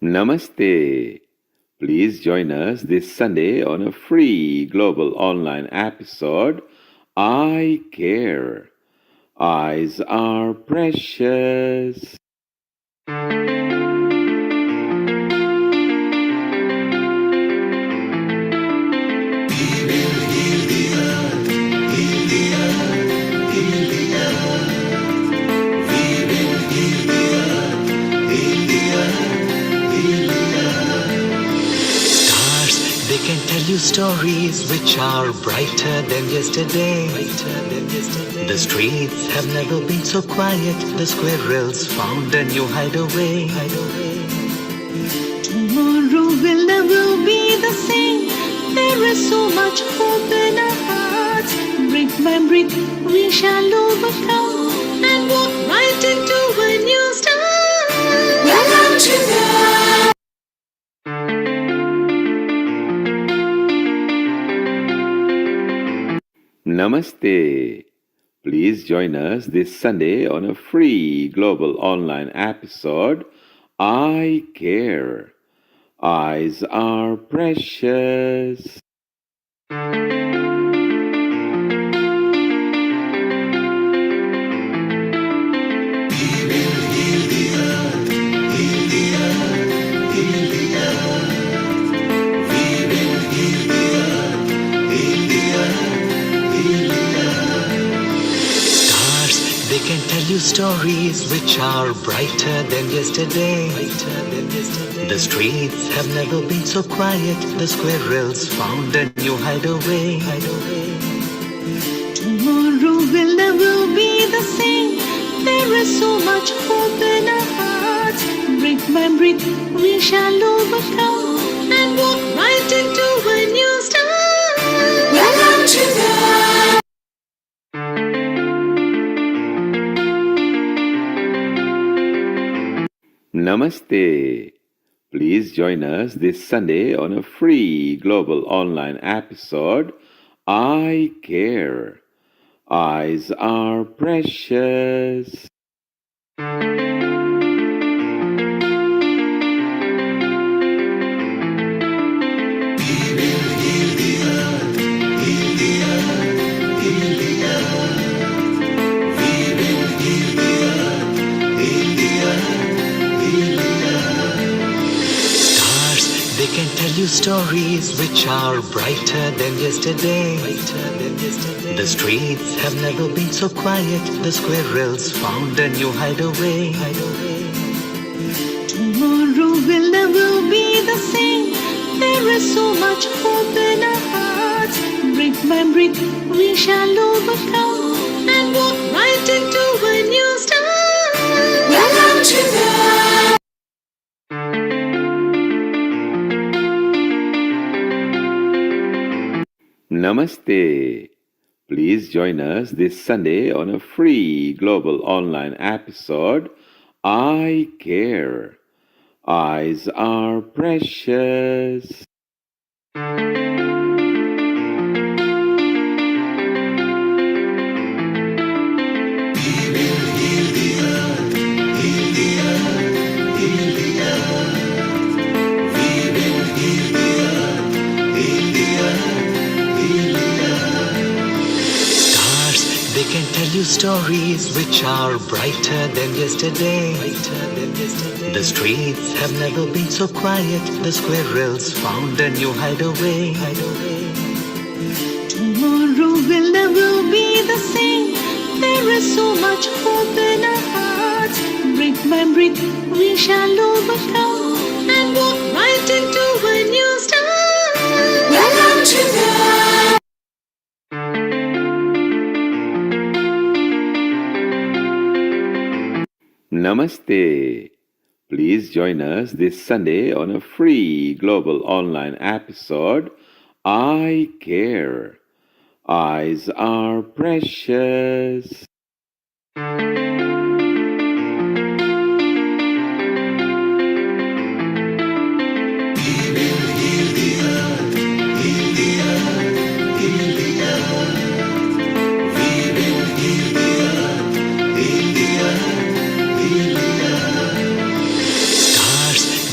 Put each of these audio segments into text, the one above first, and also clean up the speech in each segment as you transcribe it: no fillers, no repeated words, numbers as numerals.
Namaste. Please join us this Sunday on a free global online episode, I Care. Eyes are precious. They can tell you stories which are brighter than yesterday. The streets have never been so quiet. The squirrels found a new hideaway. Tomorrow will never be the same. There is so much hope in our hearts. Brick by brick, we shall overcome and walk right into a new start. Welcome to the Namaste. Please join us this Sunday on a free global online episode, I Care. Eyes are precious. They can tell you stories which are brighter than yesterday. The streets have never been so quiet. The squirrels found a new hideaway. tomorrow will never be the same. There is so much hope in our hearts. Brick by brick, we shall overcome and walk right into a new start. Welcome to the Namaste. Please join us this Sunday on a free global online episode, I Care. Eyes are precious. They can tell you stories which are brighter than yesterday. The streets have never been so quiet. The squirrels found a new hideaway. tomorrow will never be the same. There is so much hope in our hearts. Brick by brick, we shall overcome and walk right into a new start. Welcome to the Namaste. Please join us this Sunday on a free global online episode, I Care. Eyes are precious. They can tell you stories which are brighter than yesterday. The streets have never been so quiet. The squirrels found a new hideaway. tomorrow will never be the same. There is so much hope in our hearts. Brick by brick, we shall overcome and walk right into a new start. Welcome to the Namaste. Please join us this Sunday on a free global online episode, I Care. Eyes are precious.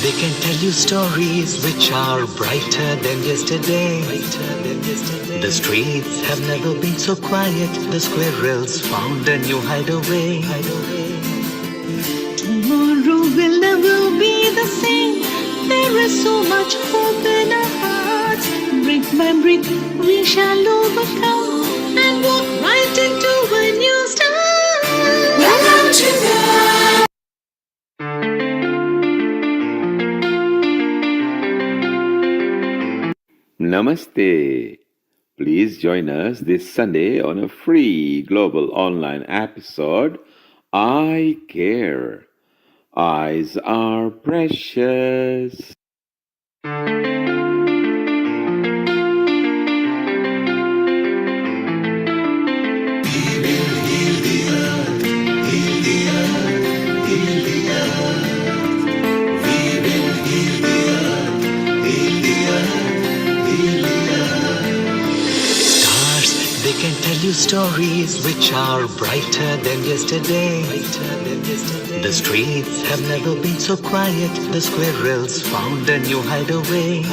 they can tell you stories which are brighter than yesterday. The streets have never been so quiet. The squirrels found a new hideaway. Tomorrow will never be the same. There is so much hope in our hearts. Brick by brick, we shall overcome and walk right into a new start. Welcome to the Namaste. Please join us this Sunday on a free global online episode, I Care. Eyes are precious. Stars, they can tell you stories which are brighter than yesterday. The streets have never been so quiet. The squirrels found a new hideaway.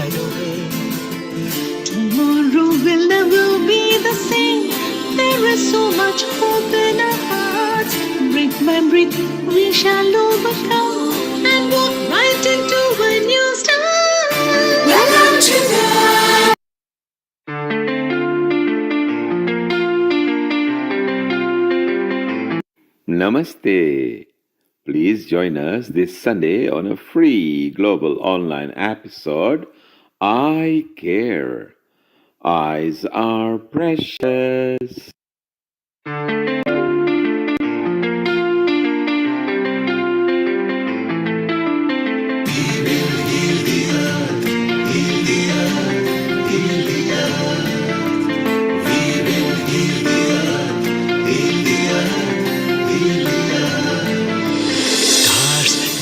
Tomorrow will never be the same. There is so much hope in our hearts. Brick by brick, we shall overcome and walk right into a new start. Welcome to the Namaste. Please join us this Sunday on a free global online episode, I Care. Eyes are precious.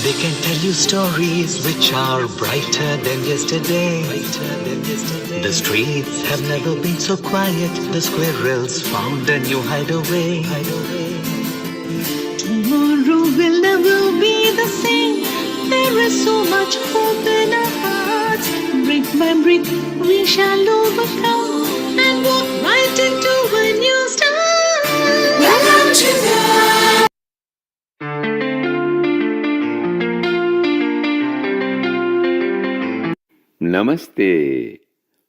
They can tell you stories which are brighter than yesterday. The streets have never been so quiet. The squirrels found a new hideaway. Tomorrow will never be the same. There is so much hope in our hearts. Brick by brick, we shall overcome and walk right into a new start. Welcome to the Namaste.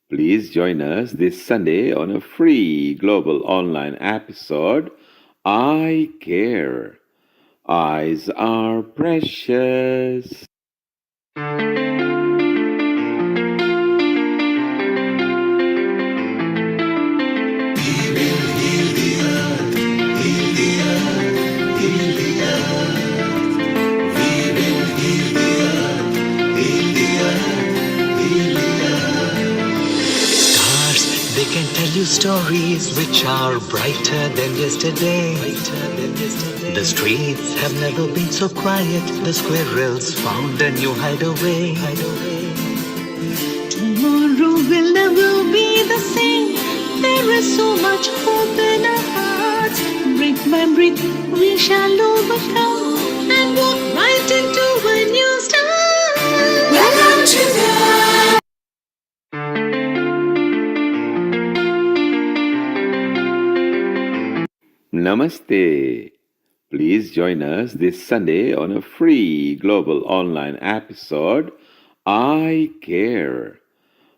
Please join us this Sunday on a free global online episode, I Care. Eyes are precious. They can tell you stories which are brighter than yesterday. The streets have never been so quiet. The squirrels found a new hideaway. Tomorrow will never be the same. There is so much hope in our hearts. Brick by brick, we shall overcome and walk right into a new start. Welcome to the Namaste. Please join us this Sunday on a free global online episode, I Care.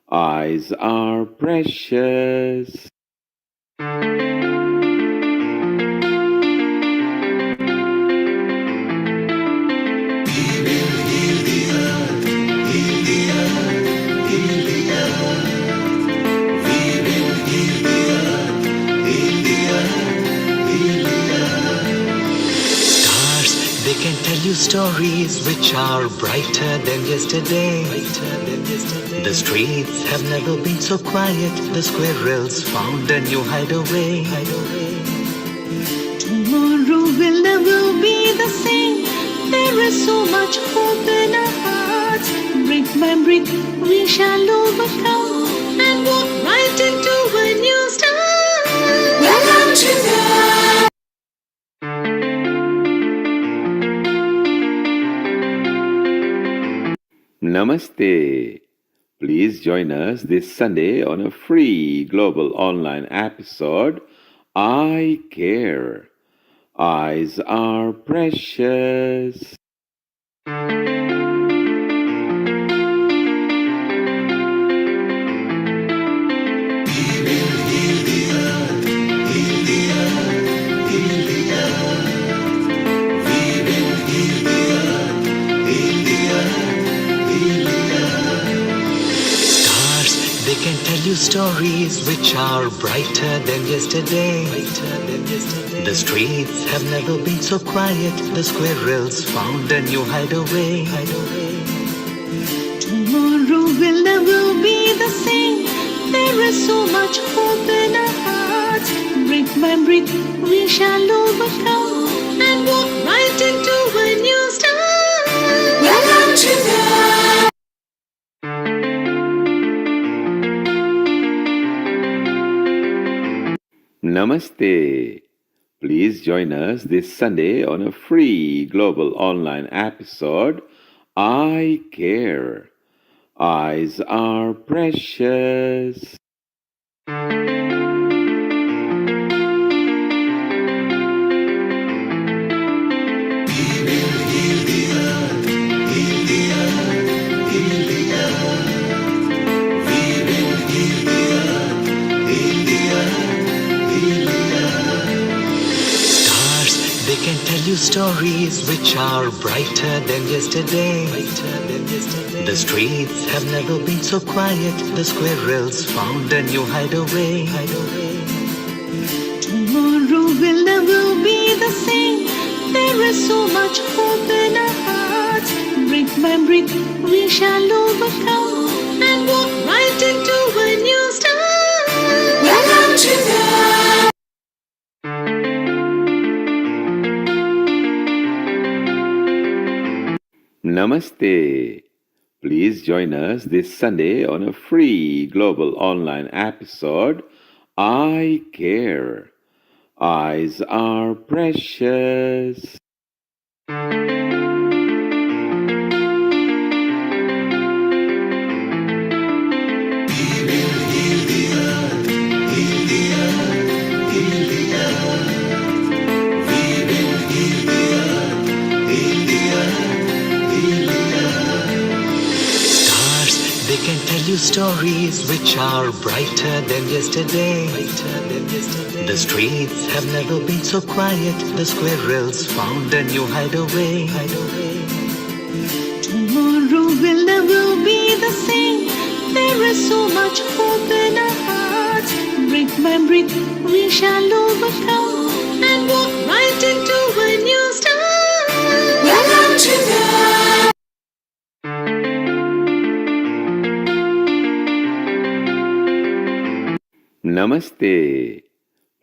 Eyes are precious. They can tell you stories which are brighter than yesterday. The streets have never been so quiet. The squirrels found a new hideaway. Tomorrow will never be the same. There is so much hope in our hearts. Brick by brick, we shall overcome and walk right into a new start. Welcome to the Namaste. Please join us this Sunday on a free global online episode, I Care. Eyes are precious. Stars, they can tell you stories which are brighter than yesterday. The streets have never been so quiet. The squirrels found a new hideaway. Tomorrow will never be the same. There is so much hope in our hearts. Brick by brick, we shall overcome and walk right into a new start. Welcome to the Namaste. Please join us this Sunday on a free global online episode, I Care. Eyes are precious. Stars, they can tell you stories which are brighter than yesterday. The streets have never been so quiet. The squirrels found a new hideaway. Tomorrow will never be the same. There is so much hope in our hearts. Brick by brick, we shall overcome and walk right into a new start. Welcome to the Namaste. Please join us this Sunday on a free global online episode, I Care. Eyes are precious. Stars, they can tell you stories which are brighter than yesterday. The streets have never been so quiet. The squirrels found a new hideaway. Tomorrow will never be the same. There is so much hope in our hearts. Brick by brick, we shall overcome and walk right into a new start. Welcome to the Namaste.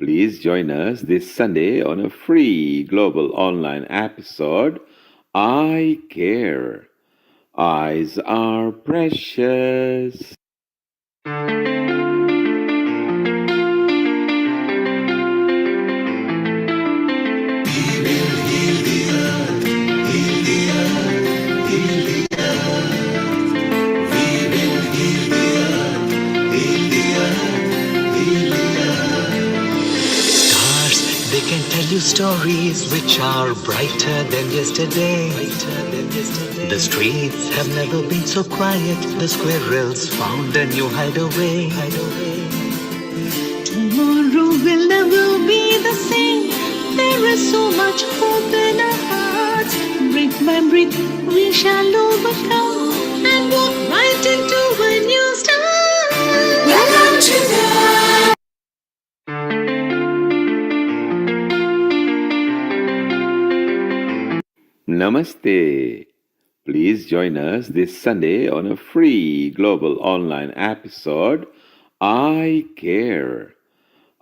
Please join us this Sunday on a free global online episode, I Care. Eyes are precious. Stars, they can tell you stories which are brighter than yesterday. The streets have never been so quiet. The squirrels found a new hideaway. Tomorrow will never be the same. There is so much hope in our hearts. Brick by brick, we shall overcome and walk right into a new start. Welcome to the Namaste. Please join us this Sunday on a free global online episode, I Care.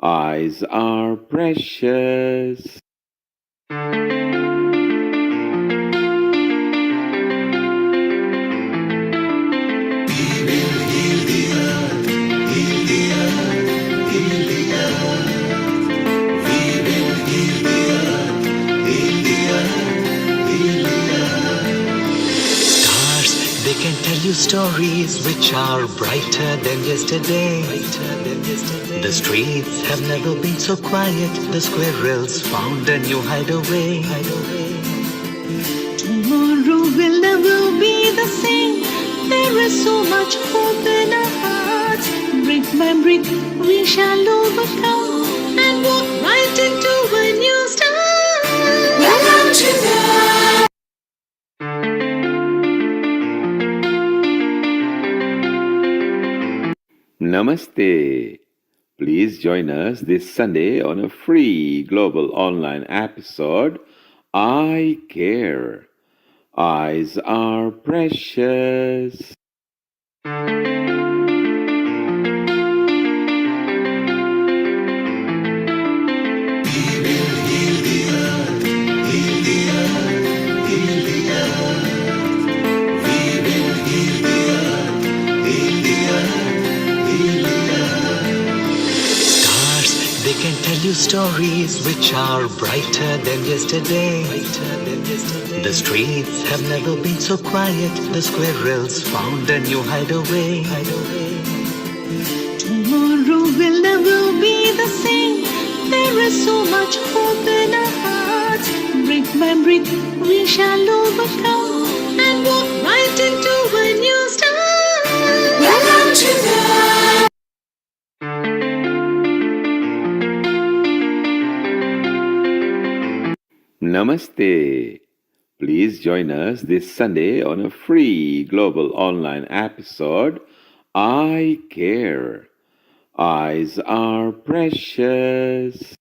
Eyes are precious. they can tell you stories which are brighter than yesterday. The streets have never been so quiet. The squirrels found a new hideaway. Tomorrow will never be the same. There is so much hope in our hearts. Brick by brick, we shall overcome and walk right into a new start. Welcome to the Namaste. Please join us this Sunday on a free global online episode, I Care. Eyes are precious. Stars, they can tell you stories which are brighter than yesterday. The streets have never been so quiet. The squirrels found a new hideaway. tomorrow will never be the same. There is so much hope in our hearts. Brick by brick, we shall overcome and walk right into a new start. Welcome to the Namaste. Please join us this Sunday on a free global online episode, I Care. Eyes are precious.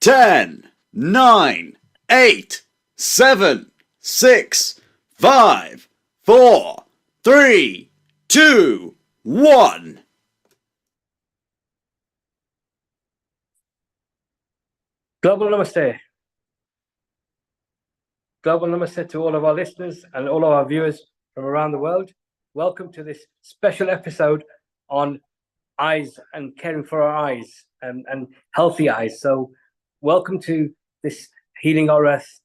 10, 9, 8, 7, 6, 5, 4, 3, 2, 1. Global Namaste. Global Namaste to all of our listeners and all of our viewers from around the world. Welcome to this special episode on eyes and caring for our eyes and healthy eyes. So welcome to this Healing Our Earth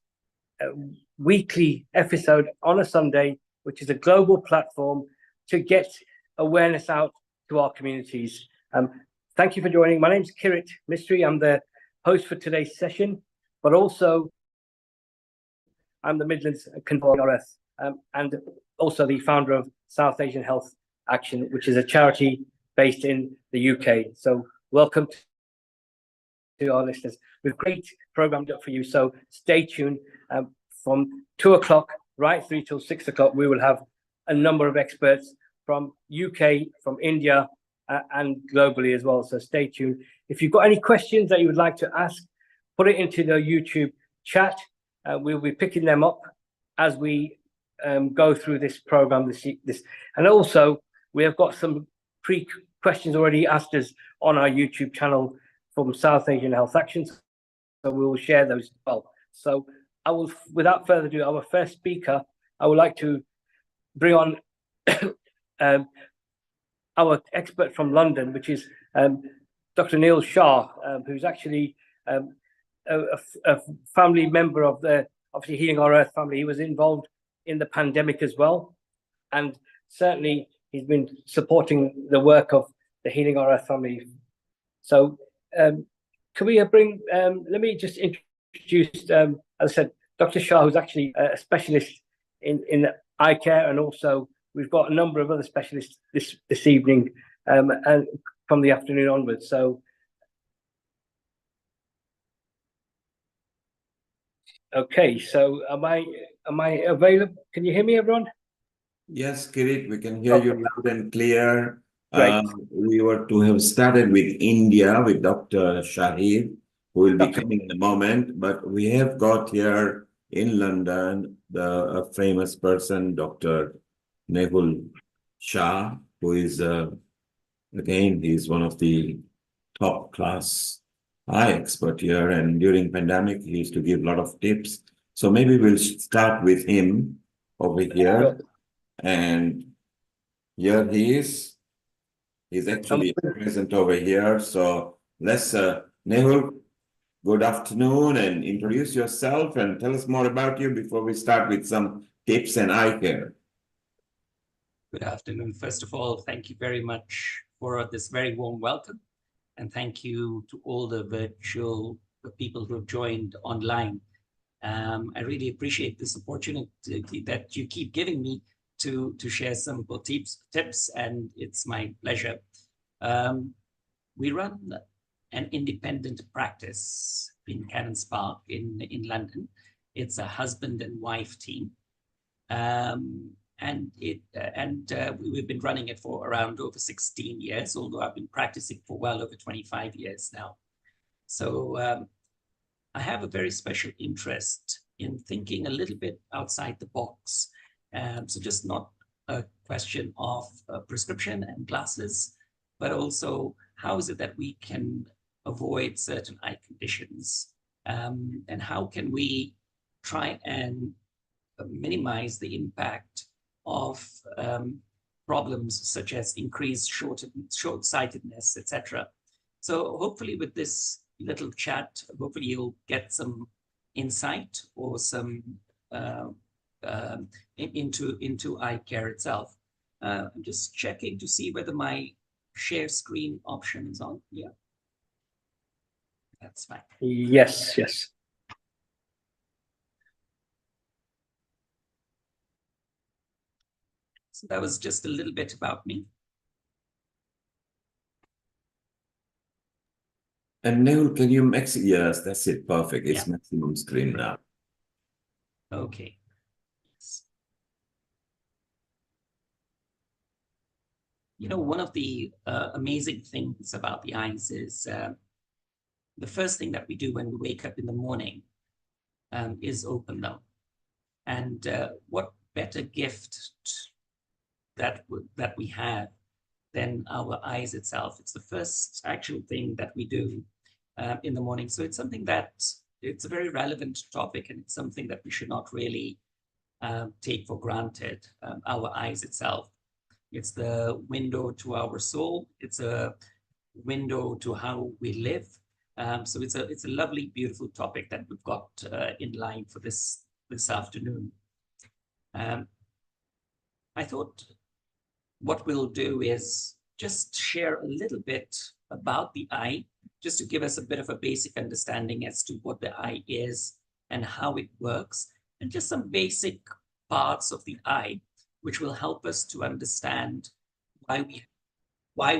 weekly episode on a Sunday, which is a global platform to get awareness out to our communities. Thank you for joining. My name is Kirit Mistry. I'm the host for today's session, but also I'm the Midlands convener and also the founder of South Asian Health Action, which is a charity based in the UK. So welcome to our listeners. We've great programmed up for you. So stay tuned. From 2 o'clock right through till 6 o'clock, we will have a number of experts from UK, from India, and globally as well. So stay tuned. If you've got any questions that you would like to ask, put it into the YouTube chat. We'll be picking them up as we go through this program. This, and also we have got some questions already asked us on our YouTube channel from South Asian Health Actions. So we will share those as well. So I will, without further ado, our first speaker, I would like to bring on our expert from London, which is Dr. Neil Shah, who's actually a family member of the obviously Healing Our Earth family. He was involved in the pandemic as well, and certainly he's been supporting the work of the Healing Our Earth family. So can we bring, let me just introduce, as I said, Dr. Shah, who's actually a specialist in eye care, and also we've got a number of other specialists this evening and from the afternoon onwards. So okay, so am I available? Can you hear me, everyone? Yes, Kirit, we can hear you loud and clear. Great. We were to have started with India with Dr. Shahid, who will be Dr. coming in a moment, but we have got here in London a famous person, Dr. Nehul Shah, who is again, he's one of the top class eye expert here, and during pandemic he used to give a lot of tips. So maybe we'll start with him over here. And here he is. He's actually present over here. So let's Nehul, good afternoon, and introduce yourself and tell us more about you before we start with some tips and eye care. Good afternoon. First of all, thank you very much for this very warm welcome. And thank you to all the virtual people who have joined online. I really appreciate this opportunity that you keep giving me to share some tips, and it's my pleasure. We run an independent practice in Canons Park in London. It's a husband and wife team. We've been running it for around over 16 years, although I've been practicing for well over 25 years now. So I have a very special interest in thinking a little bit outside the box. So just not a question of prescription and glasses, but also how is it that we can avoid certain eye conditions, and how can we try and minimize the impact of problems such as increased short-sightedness, etc. So hopefully with this little chat, hopefully you'll get some insight or some into eye care itself. I'm just checking to see whether my share screen option is on. Yeah, that's fine. Yes, yes. So that was just a little bit about me. And Nehul, can you yes, that's it, perfect. It's Yeah. maximum screen now. Okay. You know, one of the amazing things about the eyes is the first thing that we do when we wake up in the morning is open them. And what better gift that we have than our eyes itself? It's the first actual thing that we do in the morning. So it's something that it's a very relevant topic, and it's something that we should not really take for granted. Our eyes itself. It's the window to our soul. It's a window to how we live. So it's a lovely, beautiful topic that we've got in line for this afternoon. I thought what we'll do is just share a little bit about the eye, just to give us a bit of a basic understanding as to what the eye is and how it works, and just some basic parts of the eye, which will help us to understand why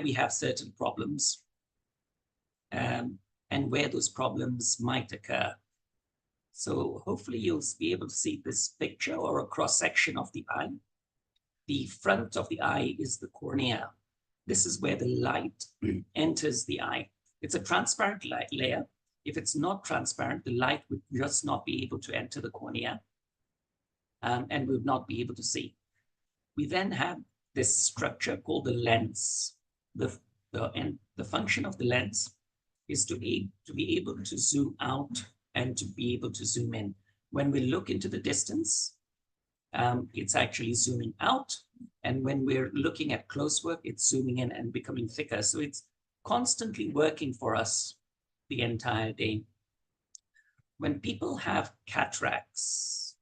we have certain problems, and where those problems might occur. So hopefully you'll be able to see this picture or a cross-section of the eye. The front of the eye is the cornea. This is where the light enters the eye. It's a transparent light layer. If it's not transparent, the light would just not be able to enter the cornea, and we would not be able to see. We then have this structure called the lens. The function of the lens is to be able to zoom out and to be able to zoom in. When we look into the distance, it's actually zooming out. And when we're looking at close work, it's zooming in and becoming thicker. So it's constantly working for us the entire day. When people have cataracts,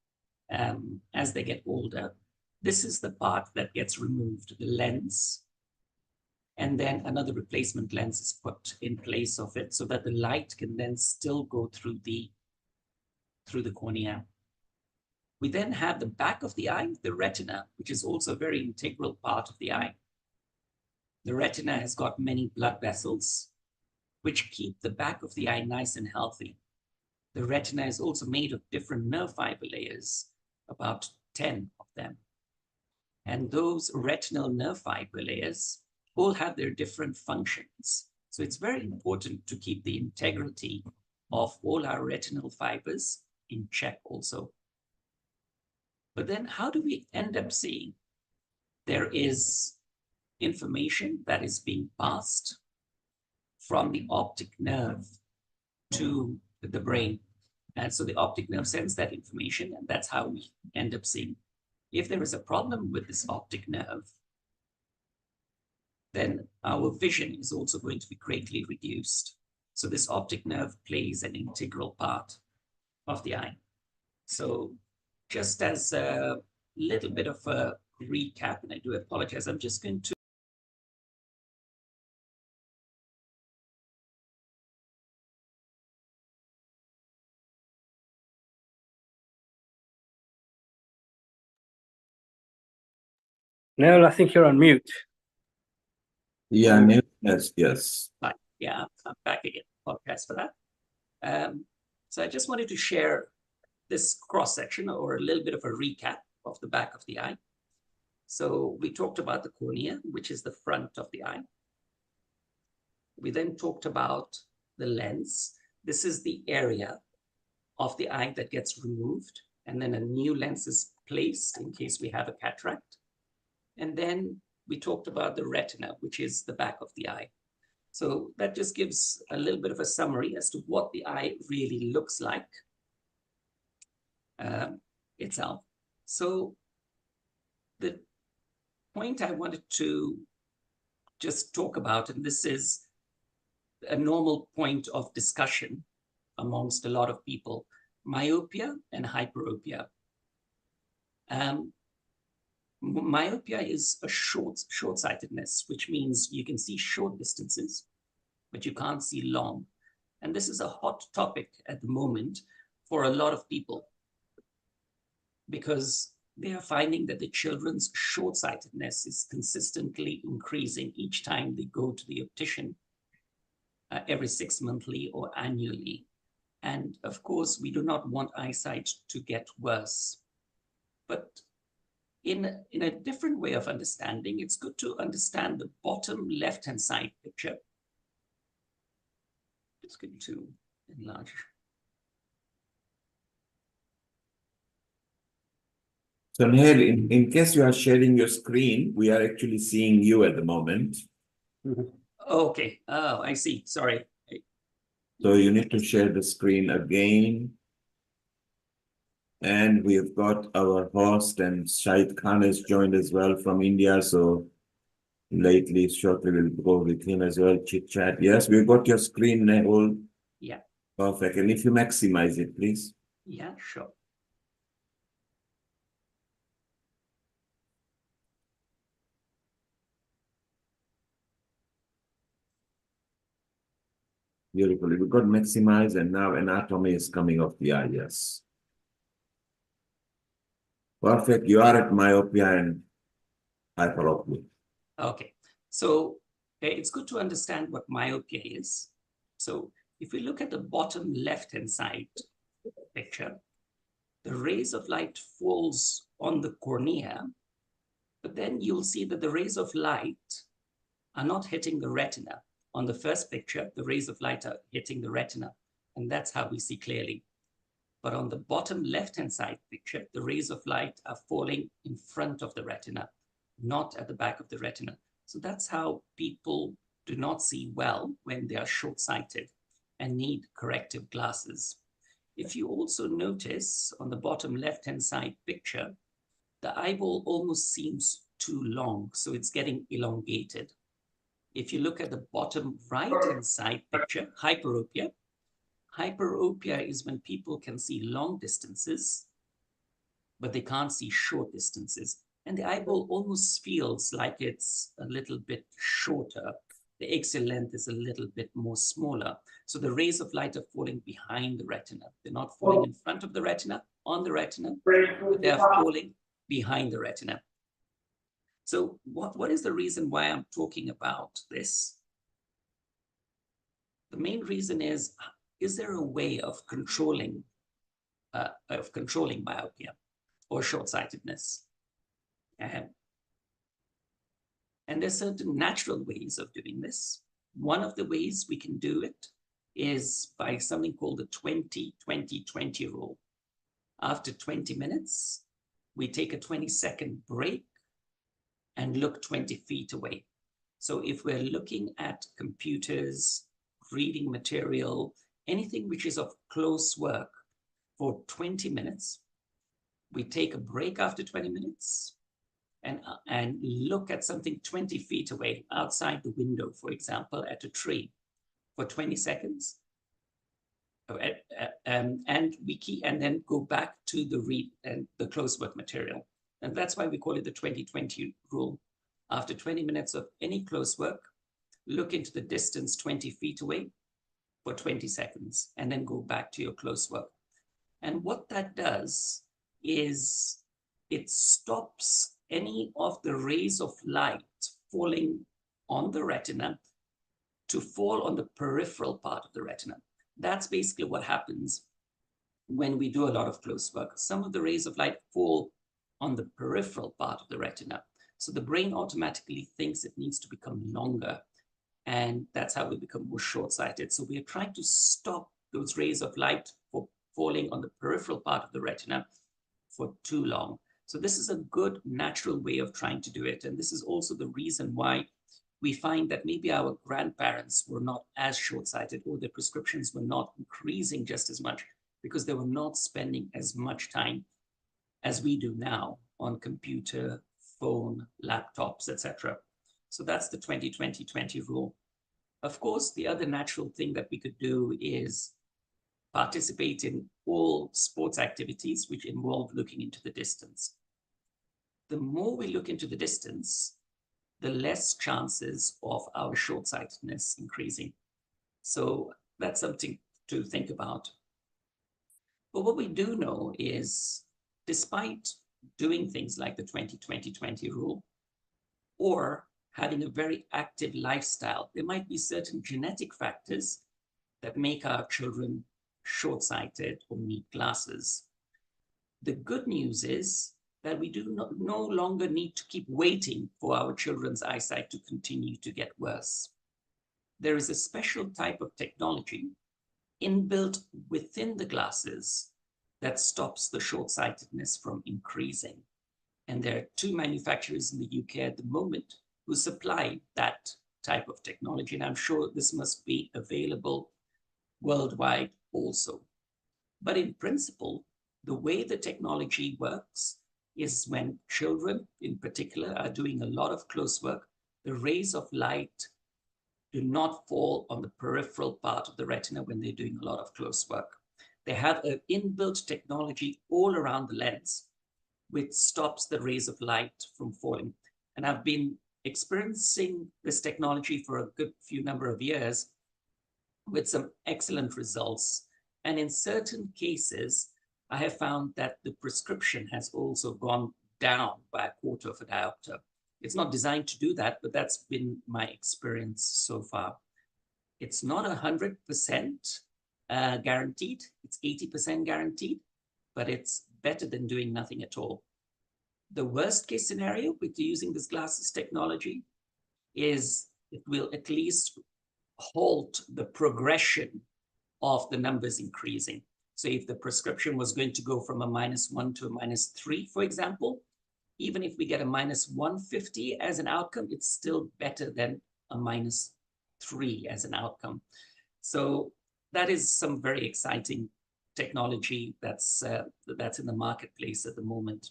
as they get older, this is the part that gets removed, the lens. And then another replacement lens is put in place of it so that the light can then still go through the cornea. We then have the back of the eye, the retina, which is also a very integral part of the eye. The retina has got many blood vessels, which keep the back of the eye nice and healthy. The retina is also made of different nerve fiber layers, about 10 of them. And those retinal nerve fiber layers all have their different functions. So it's very important to keep the integrity of all our retinal fibers in check also. But then how do we end up seeing? There is information that is being passed from the optic nerve to the brain. And so the optic nerve sends that information, and that's how we end up seeing. If there is a problem with this optic nerve, then our vision is also going to be greatly reduced. So this optic nerve plays an integral part of the eye. So just as little bit of a recap, and I do apologize. I'm just going to Neil, I think you're on mute. Yeah, yes. yeah, I'm back again. Apologize for that. So I just wanted to share this cross section or a little bit of a recap of the back of the eye. So we talked about the cornea, which is the front of the eye. We then talked about the lens. This is the area of the eye that gets removed, and then a new lens is placed in case we have a cataract. And then we talked about the retina, which is the back of the eye. So that just gives a little bit of a summary as to what the eye really looks like itself. So the point I wanted to just talk about, and this is a normal point of discussion amongst a lot of people, myopia and hyperopia. Myopia is a short-sightedness, which means you can see short distances, but you can't see long. And this is a hot topic at the moment for a lot of people, because they are finding that the children's short-sightedness is consistently increasing each time they go to the optician, every 6 monthly or annually. And of course, we do not want eyesight to get worse. But in a different way of understanding, it's good to understand the bottom left-hand side picture. It's going to enlarge. So Neil, in case you are sharing your screen, we are actually seeing you at the moment. Okay. Oh, I see. Sorry. So you need to share the screen again. And we've got our host, and Shahid Khan has joined as well from India. So shortly we'll go with him as well, chit chat. Yes, we've got your screen, Nehul. Yeah. Perfect. And if you maximize it, please. Yeah, sure. Beautifully. We've got maximize, and now anatomy is coming off the eye. Yes. Perfect. You are at myopia and hyperopia. Okay. So it's good to understand what myopia is. So if we look at the bottom left-hand side picture, the rays of light falls on the cornea, but then you'll see that the rays of light are not hitting the retina. On the first picture, the rays of light are hitting the retina, and that's how we see clearly. But on the bottom left-hand side picture, the rays of light are falling in front of the retina, not at the back of the retina. So that's how people do not see well when they are short-sighted and need corrective glasses. If you also notice on the bottom left-hand side picture, the eyeball almost seems too long, so it's getting elongated. If you look at the bottom right-hand side picture, hyperopia. Hyperopia is when people can see long distances, but they can't see short distances. And the eyeball almost feels like it's a little bit shorter. The axial length is a little bit more smaller. So the rays of light are falling behind the retina. They're not falling in front of the retina, on the retina, but they are falling behind the retina. So what is the reason why I'm talking about this? The main reason is there a way of controlling myopia or short-sightedness? And there's certain natural ways of doing this. One of the ways we can do it is by something called the 20-20-20 rule. After 20 minutes, we take a 20-second break and look 20 feet away. So if we're looking at computers, reading material, anything which is of close work for 20 minutes, we take a break after 20 minutes and look at something 20 feet away outside the window, for example, at a tree for 20 seconds. And we and then go back to the read and the close work material. And that's why we call it the 20-20 rule. After 20 minutes of any close work, look into the distance 20 feet away for 20 seconds, and then go back to your close work. And what that does is it stops any of the rays of light falling on the retina to fall on the peripheral part of the retina. That's basically what happens when we do a lot of close work. Some of the rays of light fall on the peripheral part of the retina. So the brain automatically thinks it needs to become longer. And that's how we become more short-sighted. So we are trying to stop those rays of light from falling on the peripheral part of the retina for too long. So this is a good natural way of trying to do it. And this is also the reason why we find that maybe our grandparents were not as short-sighted, or their prescriptions were not increasing just as much, because they were not spending as much time as we do now on computer, phone, laptops, etc. So that's the 20-20-20 rule. Of course, the other natural thing that we could do is participate in all sports activities which involve looking into the distance. The more we look into the distance, the less chances of our short-sightedness increasing. So that's something to think about. But what we do know is, despite doing things like the 20-20-20 rule, or having a very active lifestyle, there might be certain genetic factors that make our children short-sighted or need glasses. The good news is that we do no longer need to keep waiting for our children's eyesight to continue to get worse. There is a special type of technology inbuilt within the glasses that stops the short-sightedness from increasing. And there are 2 manufacturers in the UK at the moment who supply that type of technology. And I'm sure this must be available worldwide also. But in principle, the way the technology works is when children in particular are doing a lot of close work, the rays of light do not fall on the peripheral part of the retina when they're doing a lot of close work. They have an inbuilt technology all around the lens, which stops the rays of light from falling. And I've been experiencing this technology for a good few number of years with some excellent results. And in certain cases, I have found that the prescription has also gone down by 1/4 of a diopter. It's not designed to do that, but that's been my experience so far. It's not 100% guaranteed. It's 80% guaranteed, but it's better than doing nothing at all. The worst case scenario with using this glasses technology is it will at least halt the progression of the numbers increasing. So if the prescription was going to go from a -1 to a -3, for example, even if we get a -150 as an outcome, it's still better than a -3 as an outcome. So that is some very exciting technology that's in the marketplace at the moment.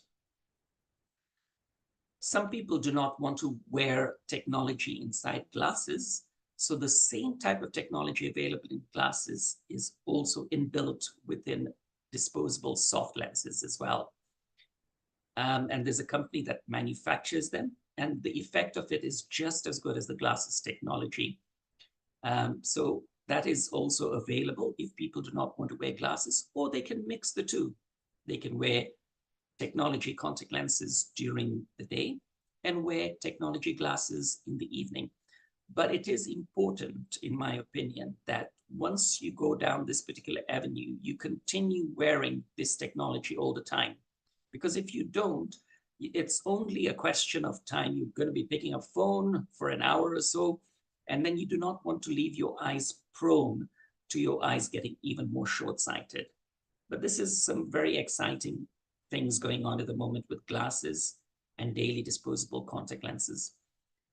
Some people do not want to wear technology inside glasses, so the same type of technology available in glasses is also inbuilt within disposable soft lenses as well. And there's a company that manufactures them, and the effect of it is just as good as the glasses technology. So that is also available if people do not want to wear glasses, or they can mix the two. They can wear technology contact lenses during the day and wear technology glasses in the evening. But it is important, in my opinion, that once you go down this particular avenue, you continue wearing this technology all the time. Because if you don't, it's only a question of time. You're going to be picking a phone for an hour or so, and then you do not want to leave your eyes prone to your eyes getting even more short-sighted. But this is some very exciting things going on at the moment with glasses and daily disposable contact lenses.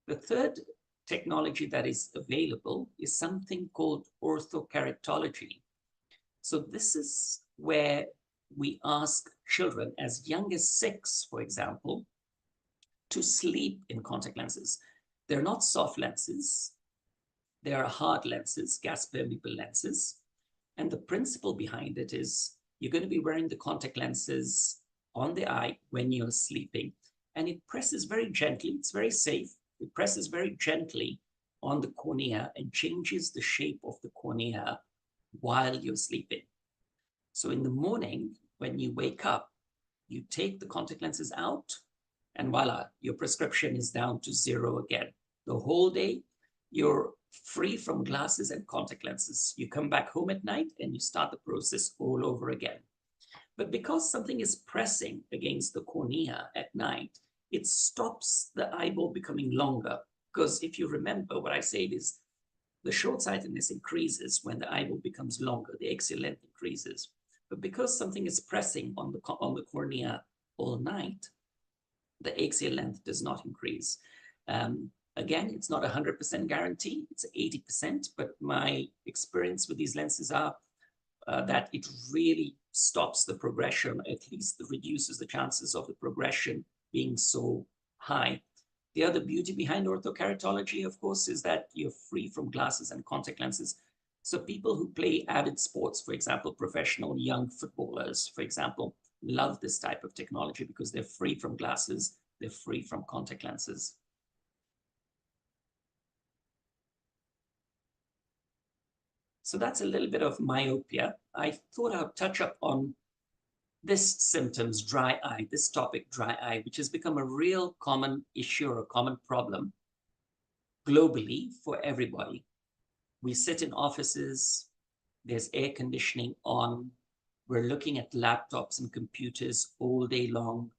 The third technology that is available is something called orthokeratology. So this is where we ask children as young as 6, for example, to sleep in contact lenses. They're not soft lenses. They are hard lenses, gas-permeable lenses. And the principle behind it is you're going to be wearing the contact lenses on the eye when you're sleeping. And it presses very gently, it's very safe. It presses very gently on the cornea and changes the shape of the cornea while you're sleeping. So in the morning, when you wake up, you take the contact lenses out, and voila, your prescription is down to 0 again. The whole day, you're free from glasses and contact lenses. You come back home at night and you start the process all over again. But because something is pressing against the cornea at night, it stops the eyeball becoming longer. Because if you remember, what I said is the short-sightedness increases when the eyeball becomes longer, the axial length increases. But because something is pressing on the cornea all night, the axial length does not increase. Again, it's not a 100% guarantee, it's 80%, but my experience with these lenses are that it really stops the progression, at least reduces the chances of the progression being so high. The other beauty behind orthokeratology, of course, is that you're free from glasses and contact lenses. So people who play avid sports, for example, professional young footballers, for example, love this type of technology because they're free from glasses, they're free from contact lenses. So that's a little bit of myopia. I thought I'd touch up on this symptoms, dry eye, this topic, dry eye, which has become a real common issue or a common problem globally for everybody. We sit in offices, there's air conditioning on, we're looking at laptops and computers all day long,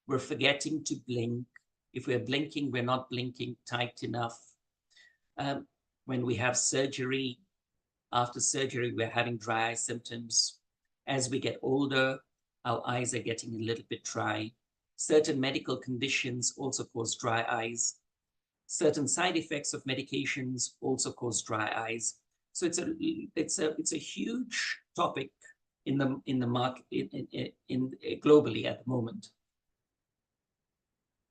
we're forgetting to blink. If we're blinking, we're not blinking tight enough. When we have surgery, after surgery, we're having dry eye symptoms. As we get older, our eyes are getting a little bit dry. Certain medical conditions also cause dry eyes. Certain side effects of medications also cause dry eyes. So it's a huge topic in the market in globally at the moment.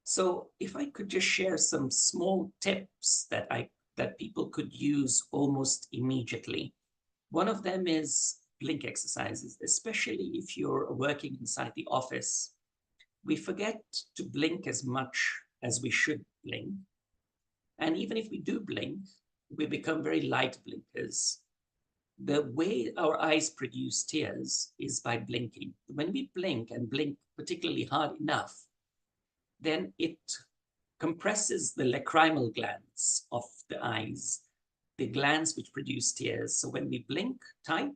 So if I could just share some small tips that people could use almost immediately. One of them is blink exercises, especially if you're working inside the office. We forget to blink as much as we should blink. And even if we do blink, we become very light blinkers. The way our eyes produce tears is by blinking. When we blink and blink particularly hard enough, then it compresses the lacrimal glands of the eyes, the glands which produce tears. So when we blink tight,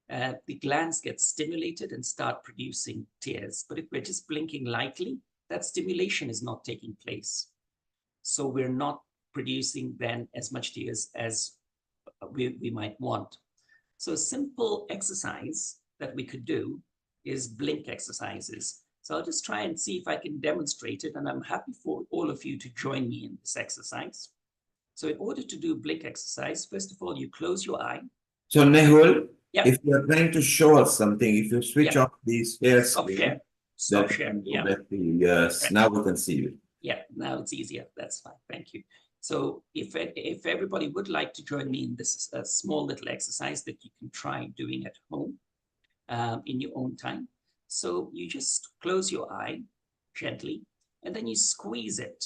the glands get stimulated and start producing tears. But if we're just blinking lightly, that stimulation is not taking place. So we're not producing then as much tears as we might want. So a simple exercise that we could do is blink exercises. So I'll just try and see if I can demonstrate it, and I'm happy for all of you to join me in this exercise. So in order to do blink exercise, first of all, you close your eye. So Nehul, Yeah. if you are trying to show us something, if you switch off these hair Stop screen, share. Stop that- share. Yeah. Yes, now we can see you. Yeah, now it's easier. That's fine. Thank you. So if everybody would like to join me in this small little exercise that you can try doing at home in your own time. So you just close your eye gently, and then you squeeze it.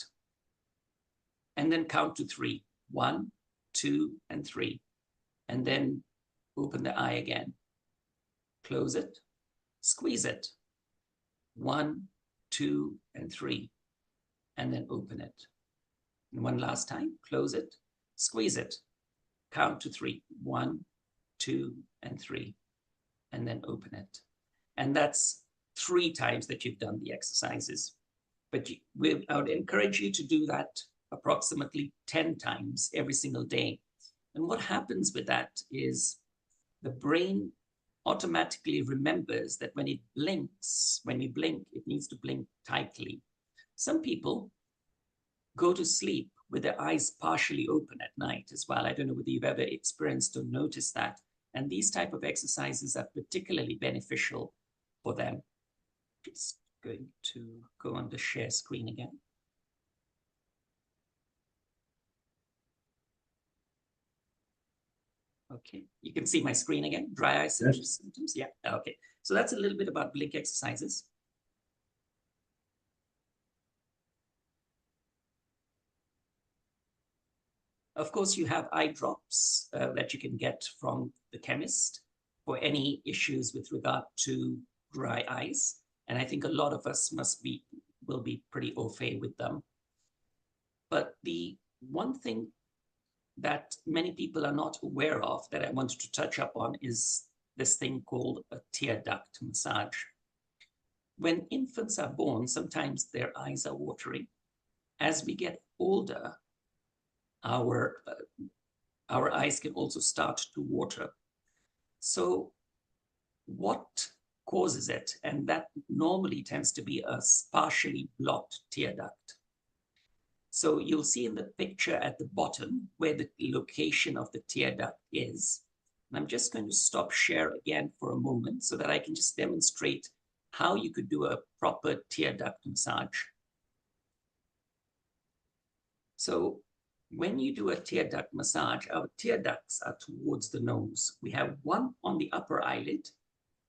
And then count to 3. 1, 2, and 3. And then open the eye again. Close it, squeeze it. 1, 2, and 3. And then open it. And one last time, close it, squeeze it. Count to 3. 1, 2, and 3. And then open it. And that's 3 times that you've done the exercises. But I would encourage you to do that approximately 10 times every single day. And what happens with that is the brain automatically remembers that when it blinks, when we blink, it needs to blink tightly. Some people go to sleep with their eyes partially open at night as well. I don't know whether you've ever experienced or noticed that. And these type of exercises are particularly beneficial for them. Just going to go on the share screen again. Okay, you can see my screen again. Dry eye symptoms. Yeah, okay. So that's a little bit about blink exercises. Of course, you have eye drops that you can get from the chemist for any issues with regard to dry eyes. And I think a lot of us will be pretty au fait with them. But the one thing that many people are not aware of that I wanted to touch up on is this thing called a tear duct massage. When infants are born, sometimes their eyes are watery. As we get older, our eyes can also start to water. So what causes it? And that normally tends to be a partially blocked tear duct. So you'll see in the picture at the bottom where the location of the tear duct is. And I'm just going to stop share again for a moment so that I can just demonstrate how you could do a proper tear duct massage. So when you do a tear duct massage, our tear ducts are towards the nose. We have one on the upper eyelid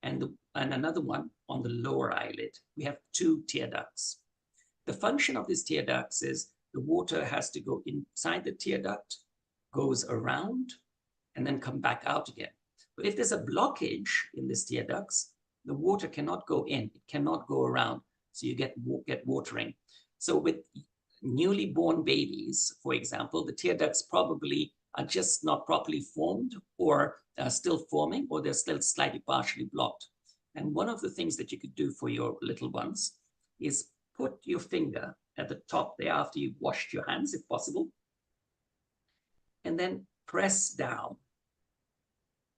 and another one on the lower eyelid. We have two tear ducts. The function of these tear ducts is the water has to go inside the tear duct, goes around, and then come back out again. But if there's a blockage in these tear ducts, the water cannot go in, it cannot go around, so you get watering. So with newly born babies, for example, the tear ducts probably are just not properly formed or are still forming, or they're still slightly partially blocked. And one of the things that you could do for your little ones is put your finger at the top there after you've washed your hands, if possible, and then press down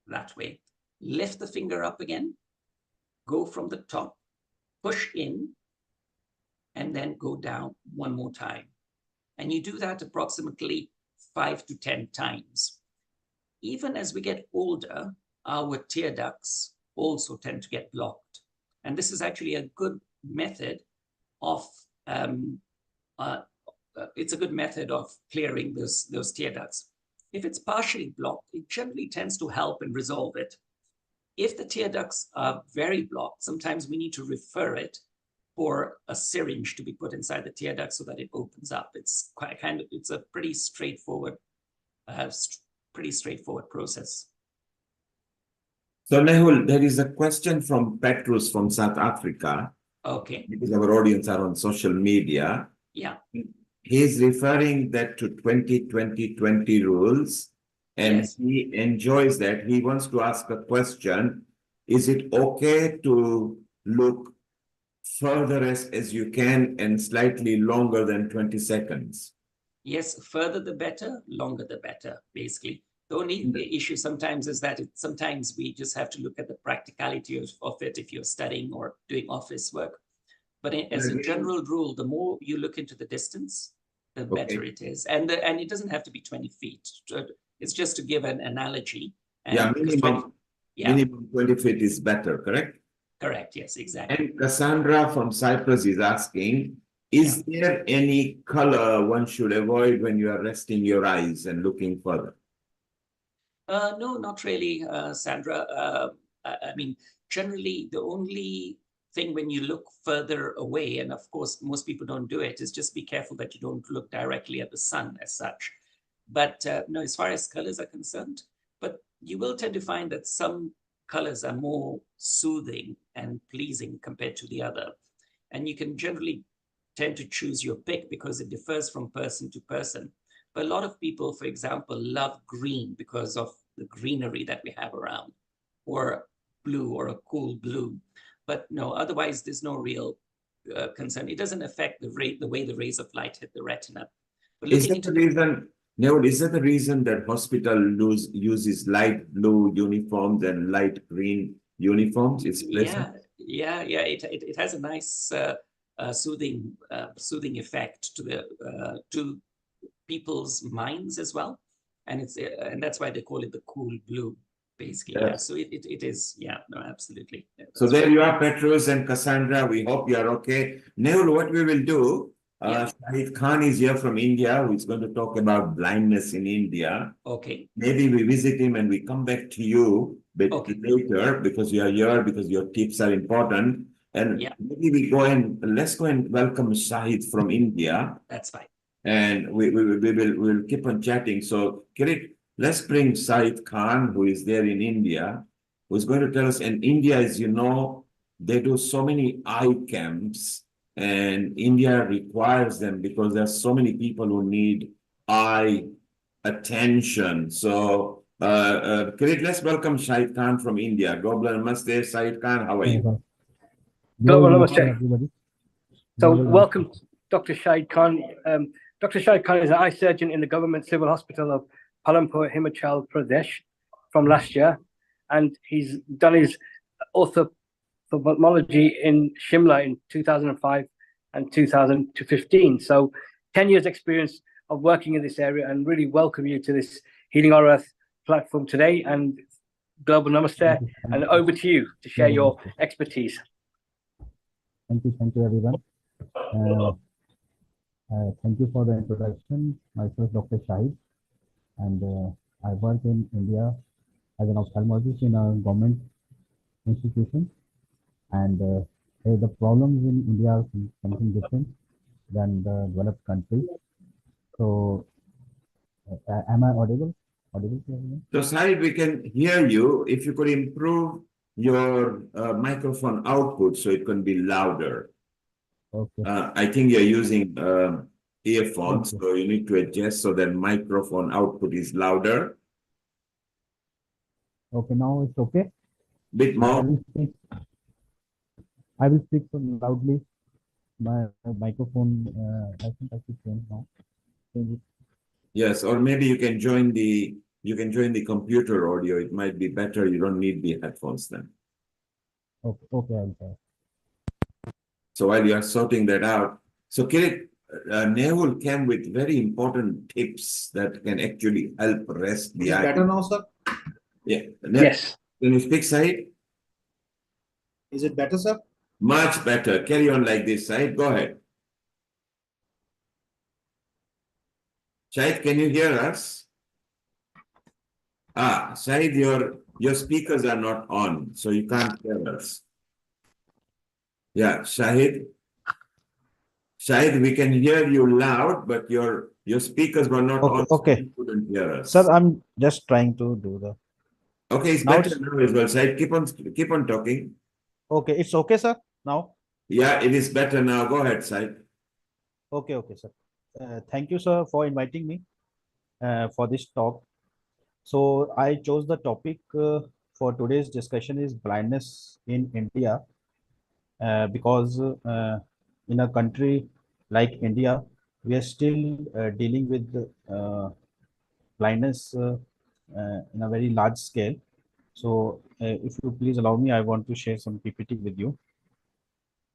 that way. Lift the finger up again, go from the top, push in, and then go down one more time. And you do that approximately 5 to 10 times. Even as we get older, our tear ducts also tend to get blocked. And this is actually a good method of it's a good method of clearing those tear ducts. If it's partially blocked, it generally tends to help and resolve it. If the tear ducts are very blocked, sometimes we need to refer it for a syringe to be put inside the tear duct so that it opens up. It's it's a pretty straightforward process. So Nehul, there is a question from Petrus from South Africa. Okay. Because our audience are on social media. Yeah. He's referring that to 20-20-20 rules, and yes. He enjoys that. He wants to ask a question. Is it okay to look further as you can and slightly longer than 20 seconds? Yes, further the better, longer the better, basically. The only issue sometimes is that sometimes we just have to look at the practicality of it if you're studying or doing office work. But as a general rule, the more you look into the distance, the better it is. And it doesn't have to be 20 feet. It's just to give an analogy. And minimum 20 feet is better, correct? Correct, yes, exactly. And Cassandra from Cyprus is asking, is there any color one should avoid when you are resting your eyes and looking further? No, not really, Sandra. I mean, generally, the only thing when you look further away, and of course, most people don't do it, is just be careful that you don't look directly at the sun as such. But no, as far as colors are concerned, but you will tend to find that some colors are more soothing and pleasing compared to the other. And you can generally tend to choose your pick because it differs from person to person. But a lot of people, for example, love green because of the greenery that we have around, or blue, or a cool blue. But no, otherwise there's no real concern. It doesn't affect the way the rays of light hit the retina. But is that the reason, Nehul, is that the reason that hospital uses light blue uniforms and light green uniforms? It's yeah. It has a nice soothing effect to people's minds as well, and that's why they call it the cool blue, basically. Yeah. So it is, absolutely. So there you are, Petrus and Cassandra. We hope you are okay. Nehul, what we will do, Shahid Khan is here from India, who is going to talk about blindness in India. Okay. Maybe we visit him and we come back to you a bit later, because you are here, because your tips are important. And maybe let's go and welcome Shahid from India. That's fine. and we'll keep on chatting. So, Kirit, let's bring Said Khan, who is there in India, who's going to tell us. And India, as you know, they do so many eye camps, and India requires them because there's so many people who need eye attention. So, Kirit, let's welcome Shahid Khan from India. Global Namaste, Shahid Khan. How are you? Global Global Namaste. everybody. So Global welcome, Dr. Shahid Khan. Dr. Shahid Khan is an eye surgeon in the government civil hospital of Palampur, Himachal Pradesh from last year. And he's done his ophthalmology in Shimla in 2005 and 2015. So 10 years experience of working in this area, and really welcome you to this Healing Our Earth platform today. And Global Namaste. And over to you to share your expertise. Thank you, everyone. Thank you for the introduction. Myself, Dr. Shahid, and I work in India as an ophthalmologist in a government institution. And the problems in India are something different than the developed countries. So, am I audible? Audible to everyone? So, Said, we can hear you. If you could improve your microphone output so it can be louder. Okay. I think you're using earphones, Okay. so you need to adjust so that microphone output is louder. Okay, now it's okay. Bit more. I will speak so loudly. My microphone, I think I should change now. Change it. Yes, or maybe you can join the computer audio. It might be better. You don't need the headphones then. Okay, I'll try. So while you are sorting that out, so Kirit, Nehul came with very important tips that can actually help rest the eye. Better now, sir? Yeah. Yes. Can you speak, Said? Is it better, sir? Much better. Carry on like this, Said. Go ahead. Shahid, can you hear us? Shahid, your speakers are not on, so you can't hear us. Yeah, Shahid. Shahid, we can hear you loud, but your speakers were not on, so Okay. you couldn't hear us. Sir, I'm just trying to do the. Okay, it's Now better now as well. Shahid, keep on talking. Okay, it's okay, sir. Now. Yeah, it is better now. Go ahead, Shahid. Okay, sir. Thank you, sir, for inviting me for this talk. So I chose the topic for today's discussion is blindness in India, because in a country like India, we are still dealing with blindness in a very large scale. So if you please allow me, I want to share some PPT with you.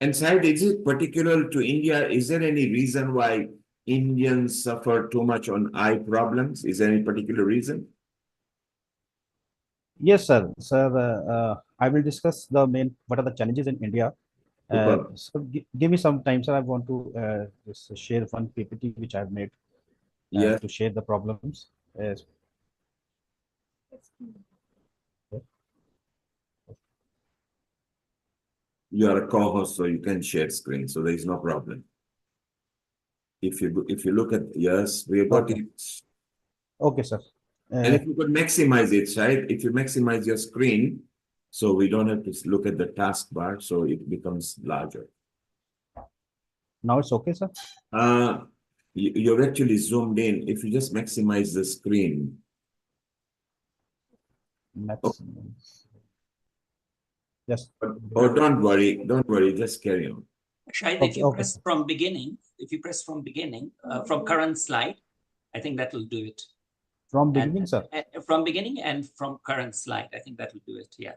And Shahid, is it particular to India? Is there any reason why Indians suffer too much on eye problems? Is there any particular reason? Yes, sir. Sir, I will discuss what are the challenges in India. So give me some time, sir. I want to just share one PPT which I've made to share the problems. Yes. You are a co-host, so you can share screen, so there is no problem. If you look at we have got it. Okay, sir. And if you could maximize it, right? If you maximize your screen, so we don't have to look at the taskbar, so it becomes larger. Now it's okay, sir. You're actually zoomed in. If you just maximize the screen. Yes. Oh, don't worry, just carry on. Shahid, if you press from beginning, from current slide, I think that will do it. From beginning, sir? From beginning and from current slide, I think that will do it, yeah.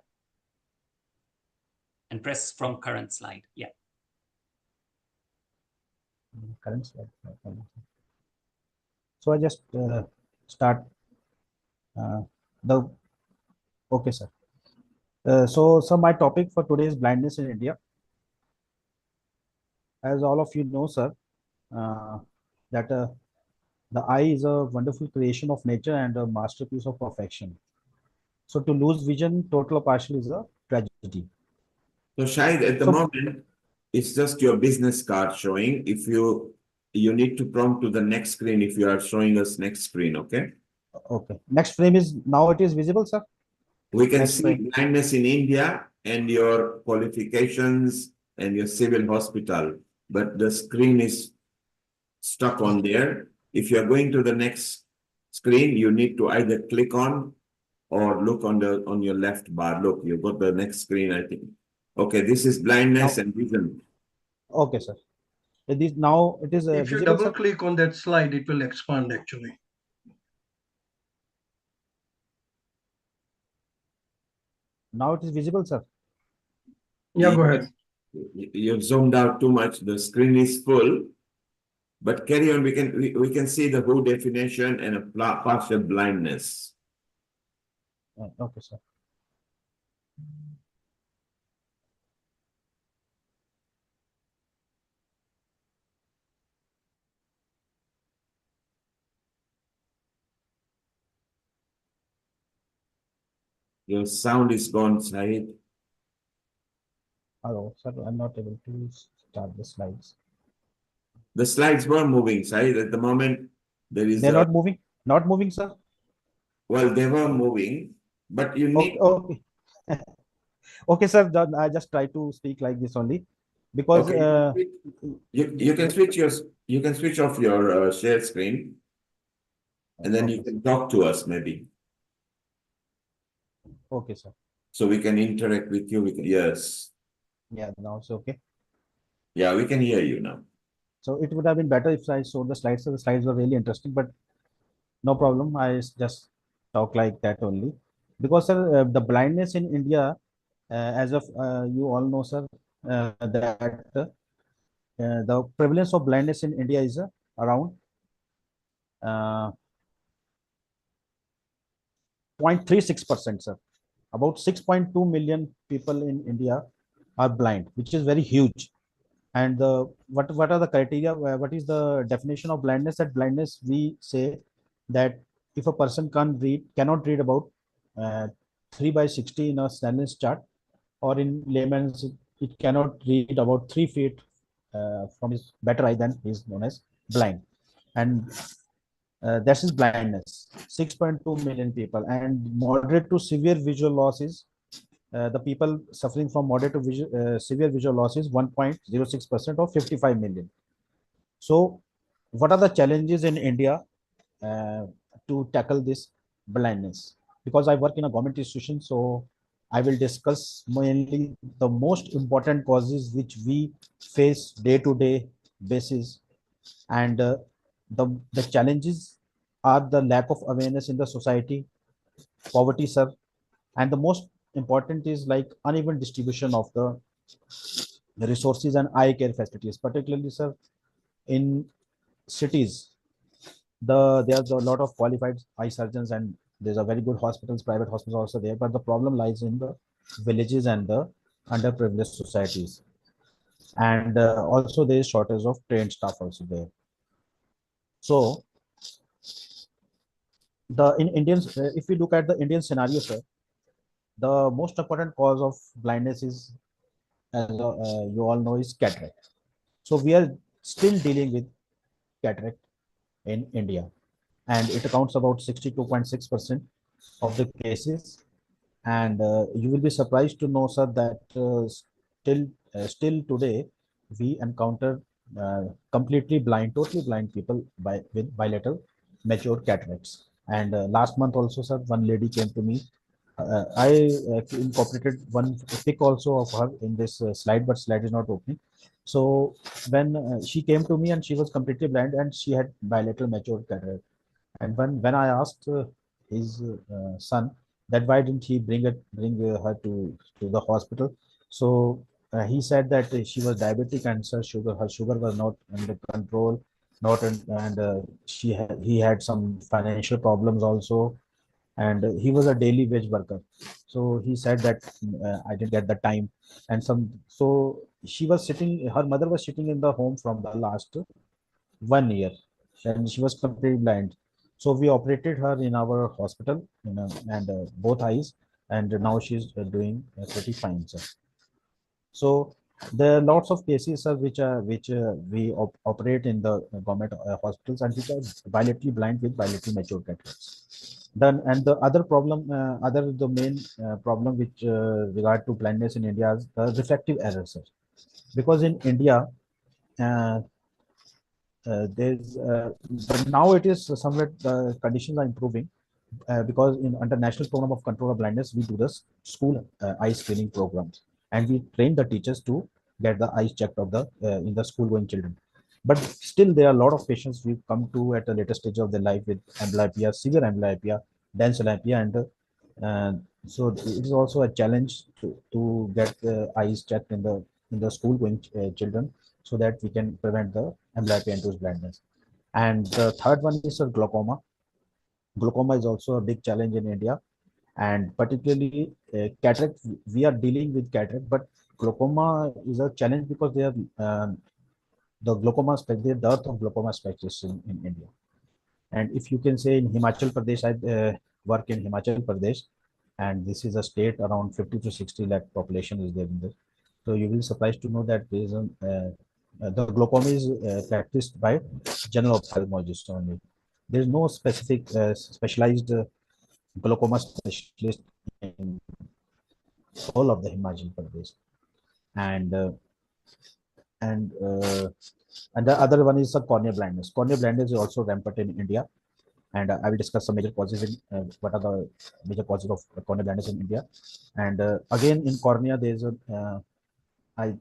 And press from current slide, yeah. Current slide. So I just start okay, sir. So my topic for today is blindness in India. As all of you know, sir, that the eye is a wonderful creation of nature and a masterpiece of perfection. So to lose vision, total or partial, is a tragedy. So Shahid, at the moment, it's just your business card showing. If you you need to prompt to the next screen if you are showing us next screen, okay? Okay. Next frame is now it is visible, sir. We can Next see frame. blindness in India and your qualifications and your civil hospital, but the screen is stuck on there. If you are going to the next screen, you need to either click on or look on your left bar. Look, you've got the next screen, I think. Okay, this is blindness Now, and vision. okay, sir. This now it is If you visible, double sir. click on that slide, it will expand actually. Now it is visible, sir. Yeah, go ahead. You've zoomed out too much. The screen is full. But carry on. We can see the whole definition and a partial blindness. Okay, sir. Your sound is gone, Said. Hello, sir. I'm not able to start the slides. The slides were moving, Said. At the moment, there is They're not moving. Not moving, sir. well, they were moving, but you Okay, need okay. Okay, sir. Then I just try to speak like this only, because okay. You can switch off your share screen, and then you okay, can talk to us maybe, okay, sir. so we can interact with you. Yes, Yeah, now it's okay. yeah, we can hear you now. So it would have been better if I showed the slides. So the slides were really interesting, but no problem. I just talk like that only, because sir, the blindness in India, as of you all know, sir, that the prevalence of blindness in India is around 0.36%, sir. About 6.2 million people in India are blind, which is very huge. And what are the criteria? What is the definition of blindness? That blindness, we say that if a person cannot read about 3 by 60 in a Snellen's chart, or in layman's, it cannot read about 3 feet from his better eye, then he is known as blind. And that is blindness. 6.2 million people, and moderate to severe visual loss is the people suffering from moderate to severe visual loss is 1.06% of 55 million. So, what are the challenges in India uh, to tackle this blindness? Because I work in a government institution, so I will discuss mainly the most important causes which we face day to day basis, and the challenges are the lack of awareness in the society, poverty, sir, and the most important is like uneven distribution of the resources and eye care facilities, particularly, sir, in cities. There's a lot of qualified eye surgeons, and there's a very good hospitals, private hospitals also there, but the problem lies in the villages and the underprivileged societies. And also there is shortage of trained staff also there. So the in Indians, if we look at the Indian scenario, sir, the most important cause of blindness is, as you all know, is cataract. So we are still dealing with cataract in India, and it accounts about 62.6% of the cases. And you will be surprised to know, sir, that still today we encounter completely blind, totally blind people with bilateral mature cataracts. And last month also, sir, one lady came to me. I incorporated one pic also of her in this slide, but slide is not opening. So when she came to me, and she was completely blind, and she had bilateral mature cataract. And when I asked his son that why didn't he bring her to the hospital, so he said that she was diabetic, and her sugar was not under control, not in, and he had some financial problems also, and he was a daily wage worker. So he said that I didn't get the time, and some so she was sitting. Her mother was sitting in the home from the last 1 year, and she was completely blind. So we operated her in our hospital, and both eyes, and now she's doing pretty fine, sir. So There are lots of cases, sir, which we operate in the government hospitals, and which are bilaterally blind with bilaterally mature cataracts. Then, and the other problem, the main problem which regard to blindness in India is the refractive errors, sir. Because in India, uh, there's but now it is somewhat the conditions are improving, because in under national program of control of blindness we do this school eye screening programs, and we train the teachers to get the eyes checked of the in the school going children. But still there are a lot of patients we come to at a later stage of their life with amblyopia, severe amblyopia, dense amblyopia, and so it is also a challenge to get the eyes checked in the school going children, so that we can prevent the amblyopia induced blindness. And the third one is glaucoma. Glaucoma is also a big challenge in India, and particularly cataract. We are dealing with cataract, but glaucoma is a challenge because they are the glaucoma the dearth of glaucoma specialists in India. And if you can say in Himachal Pradesh, I work in Himachal Pradesh, and this is a state around 50 to 60 lakh population is there in this. So you will be surprised to know that there is the glaucoma is practiced by general ophthalmologists only. There is no specific specialized glaucoma specialist in all of the Himachal Pradesh. And and uh, and the other one is cornea blindness. Cornea blindness is also rampant in India, and I will discuss some major causes in what are the major causes of cornea blindness in India. And again, in cornea, there is a I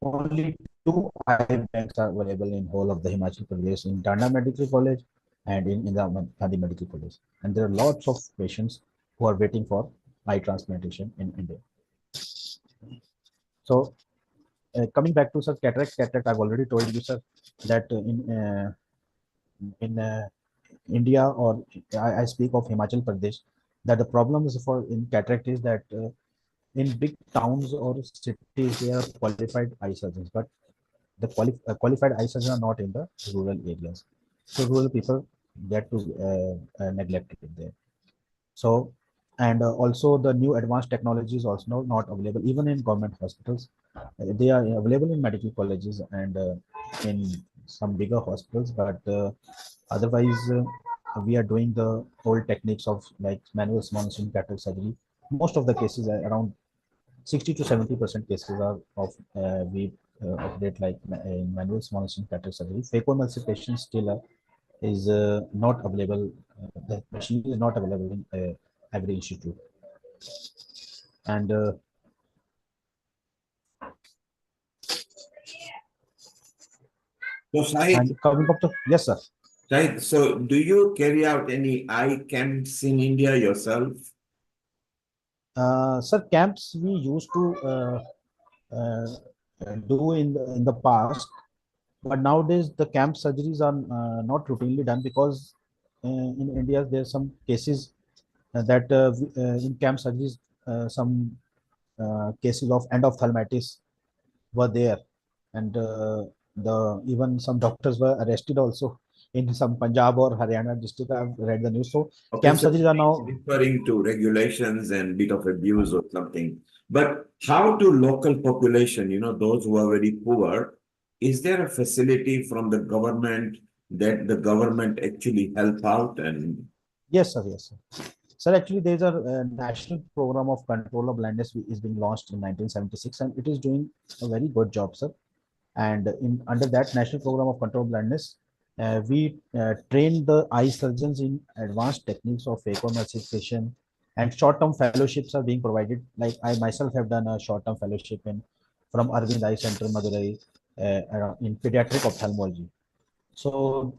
only two eye banks are available in whole of the Himachal Pradesh, in Tanda Medical College and in Indira Gandhi Medical College. And there are lots of patients who are waiting for eye transplantation in India. So coming back to sir, cataract, I've already told you, sir, that in India, or I speak of Himachal Pradesh, that the problems for in cataract is that in big towns or cities there are qualified eye surgeons, but the qualified eye surgeons are not in the rural areas. So rural people get to neglected there. So, and also the new advanced technology is also not available even in government hospitals. They are available in medical colleges and in some bigger hospitals, but otherwise we are doing the old techniques of like manual small incision cataract surgery. Most of the cases are around 60 to 70% cases are of we operate like in manual small incision cataract surgery. Phacoemulsification still is not available. The machine is not available in every institute. And So, Shahid, coming up to yes, sir. Shahid, so do you carry out any eye camps in India yourself? Sir, camps we used to uh, do in the past, but nowadays the camp surgeries are not routinely done because in India there are some cases that in camp surgeries some cases of endophthalmitis were there, and the even some doctors were arrested also in some Punjab or Haryana district. I've read the news. So Okay, camp so surgeries are now referring to regulations and bit of abuse or something. But how to local population, those who are very poor, is there a facility from the government that the government actually help out and yes, sir, yes, sir. Sir, actually, there's a national program of control of blindness is being launched in 1976, and it is doing a very good job, sir. And in under that national program of control of blindness, we train the eye surgeons in advanced techniques of phacoemulsification, and short-term fellowships are being provided. Like I myself have done a short-term fellowship in from Arvind Eye Center, Madurai, in pediatric ophthalmology. So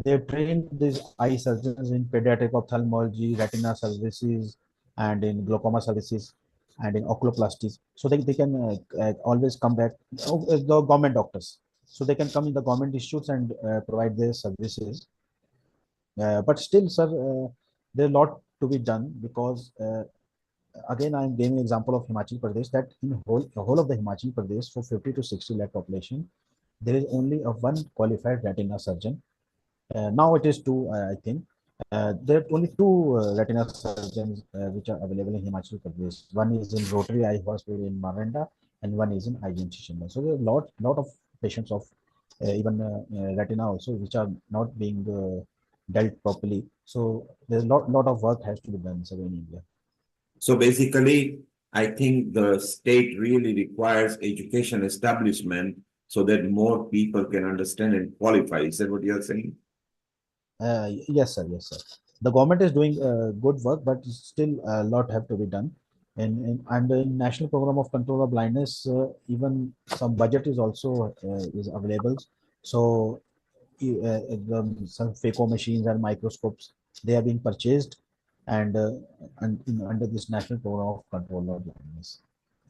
they train these eye surgeons in pediatric ophthalmology, retina services, and in glaucoma services, and in oculoplasties. So they can always come back, the government doctors. So they can come in the government institutes and provide their services. But still, sir, there's a lot to be done because again, I'm giving an example of Himachal Pradesh that in whole of the Himachal Pradesh for 50 to 60 lakh population, there is only a one qualified retina surgeon. Now it is two, I think. There are only two retina surgeons which are available in Himachal Pradesh. One is in Rotary Eye Hospital in Maranda, and one is in IGMC Shimla. So there are lot of patients of even retina also, which are not being dealt properly. So there's lot of work has to be done, sir, in India. So basically, I think the state really requires education establishment so that more people can understand and qualify. Is that what you're saying? Yes, sir. Yes, sir. The government is doing good work, but still a lot have to be done. And in National Program of Control of Blindness, even some budget is also is available. So some phaco machines and microscopes, they are being purchased, and under this National Program of Control of Blindness.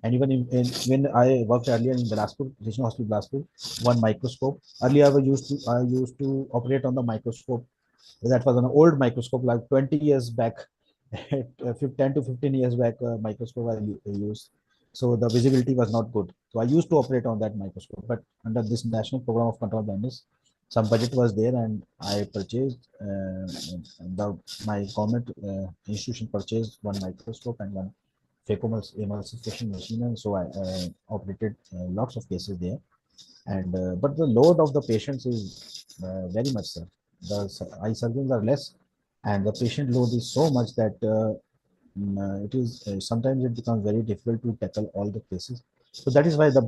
And even when I worked earlier in Bilaspur, Regional Hospital Bilaspur, one microscope. Earlier, I used to operate on the microscope that was an old microscope, like 20 years back, 10 to 15 years back, microscope I used. So the visibility was not good. So I used to operate on that microscope. But under this National Program of Control Blindness, some budget was there, and I purchased, my government institution purchased one microscope and one emulsification machine. And so I operated lots of cases there. And but the load of the patients is very much, sir. The eye surgeons are less, and the patient load is so much that it is sometimes it becomes very difficult to tackle all the cases. So that is why the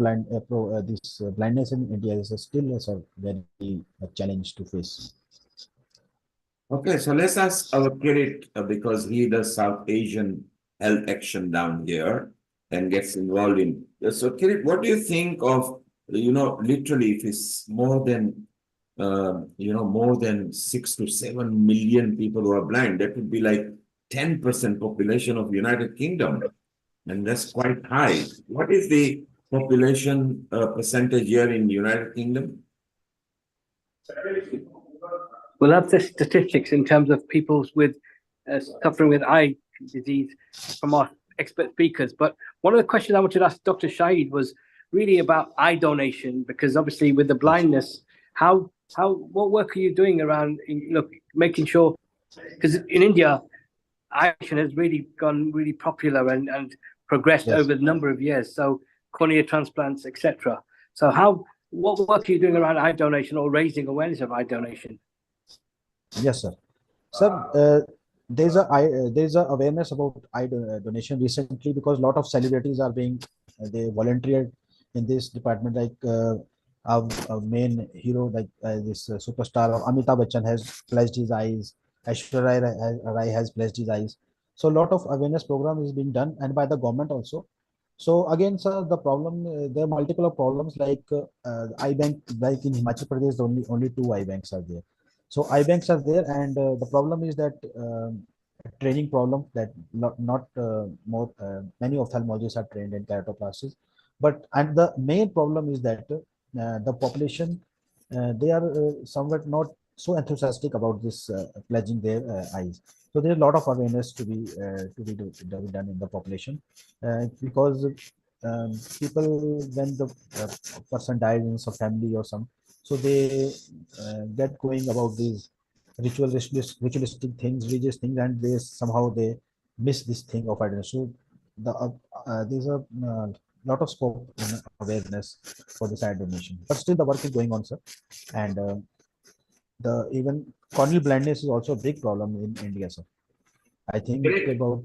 this blindness in India is still a very challenge to face. Okay, so let's ask our Kirit because he does South Asian health action down here and gets involved in. So, Kirit, what do you think of, literally, if it's more than, more than 6 to 7 million people who are blind, that would be like 10% population of United Kingdom, and that's quite high. What is the population percentage here in United Kingdom? We'll have the statistics in terms of people with suffering with eye disease from our expert speakers. But one of the questions I wanted to ask Dr. Shahid was really about eye donation, because obviously with the blindness, what work are you doing around making sure, because in India, eye donation has really gone really popular and progressed Yes. over a number of years. So cornea transplants, etc. So what work are you doing around eye donation or raising awareness of eye donation? Yes, sir. Sir, there's a awareness about eye donation recently, because a lot of celebrities are being they volunteered in this department. Like our main hero, like this superstar Amitabh Bachchan has pledged his eyes. Aishwarya Rai has pledged his eyes. So a lot of awareness program is being done, and by the government also. So again, sir, the problem there are multiple problems, like eye bank, like in Himachal Pradesh, only two eye banks are there. So eye banks are there, and the problem is that training problem, that not more many ophthalmologists are trained in keratoplasties, but and the main problem is that the population they are somewhat not so enthusiastic about this pledging their eyes. So there's a lot of awareness to be done in the population, because people, when the person dies in some family or some, so they get going about these ritualistic things, religious things, and they somehow they miss this thing of identity. So there's a lot of scope in awareness for this eye donation, but still the work is going on, sir. And the even corneal blindness is also a big problem in India, sir. I think about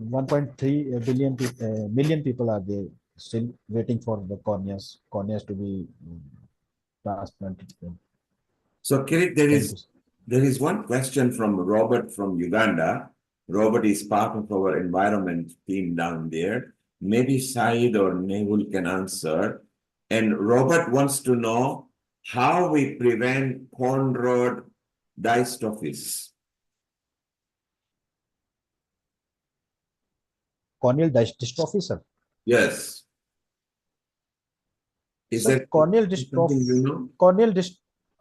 1.3 million people are there still waiting for the corneas to be transplanted. So, Kirit, there is one question from Robert from Uganda. Robert is part of our environment team down there. Maybe Said or Nehul can answer. And Robert wants to know how we prevent corn rod dystrophies. Corneal dystrophy, sir. Yes. Is Sir, that corneal something dystrophy, you know?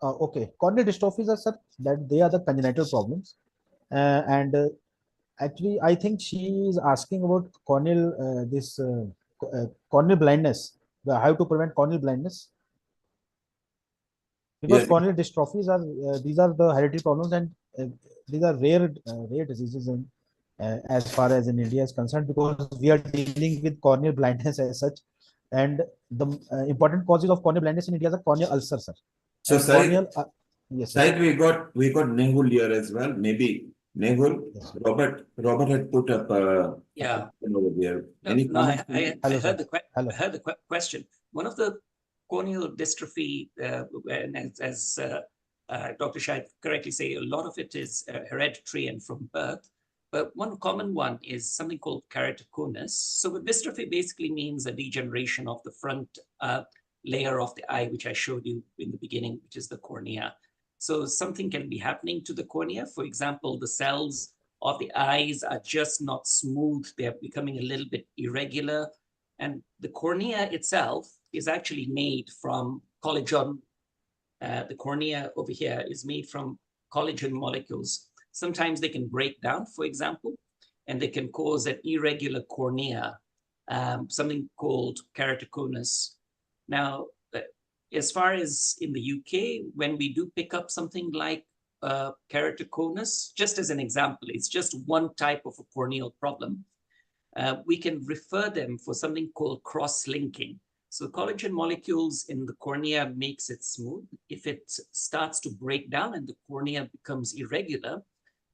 okay, corneal dystrophies are, sir, that they are the congenital problems, and actually, I think she is asking about corneal corneal blindness, how to prevent corneal blindness, because Yes. corneal dystrophies are these are the hereditary problems, and uh, these are rare diseases as far as in India is concerned, because we are dealing with corneal blindness as such, and the important causes of corneal blindness in India is a corneal ulcer, sir. So, And Said, corneal, yes, sir. Said, we got Nehul here as well. Maybe Nehul, Yes. Robert had put up Yeah. over there. No, Any no, comment? I Hello, heard sir. the Hello. I heard the question. One of the corneal dystrophy, and as Dr. Shahid correctly say, a lot of it is hereditary and from birth. But one common one is something called keratoconus. So the dystrophy basically means a degeneration of the front layer of the eye, which I showed you in the beginning, which is the cornea. So something can be happening to the cornea. For example, the cells of the eyes are just not smooth. They're becoming a little bit irregular. And the cornea itself is actually made from collagen. The cornea over here is made from collagen molecules. Sometimes they can break down, for example, and they can cause an irregular cornea, something called keratoconus. Now, as far as in the UK, when we do pick up something like keratoconus, just as an example, it's just one type of a corneal problem. We can refer them for something called cross-linking. So collagen molecules in the cornea makes it smooth. If it starts to break down and the cornea becomes irregular,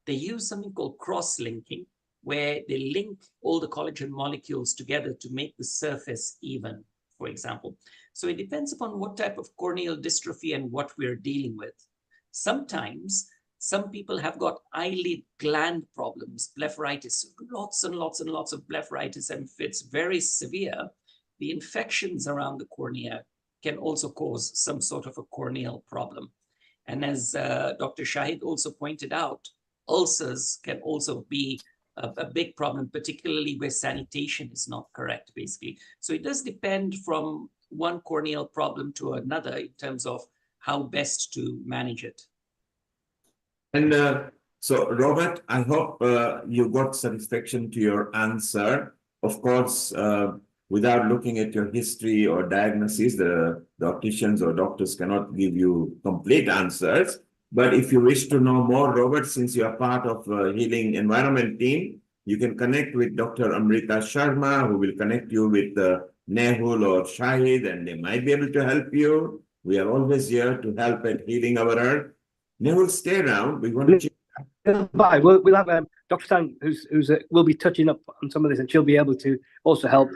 they use something called cross-linking, where they link all the collagen molecules together to make the surface even, for example. So it depends upon what type of corneal dystrophy and what we're dealing with. Sometimes some people have got eyelid gland problems, blepharitis, lots and lots and lots of blepharitis, and if it's very severe, the infections around the cornea can also cause some sort of a corneal problem. And as Dr. Shahid also pointed out, ulcers can also be a big problem, particularly where sanitation is not correct, basically. So it does depend from one corneal problem to another in terms of how best to manage it. And so, Robert, I hope you got satisfaction to your answer. Of course, without looking at your history or diagnosis, the opticians or doctors cannot give you complete answers. But if you wish to know more, Robert, since you are part of Healing Environment team, you can connect with Dr. Amrita Sharma, who will connect you with Nehul or Shahid, and they might be able to help you. We are always here to help at Healing Our Earth. Nehul, stay around. We want to. Bye. We'll have Dr. Sang, who's will be touching up on some of this, and she'll be able to also help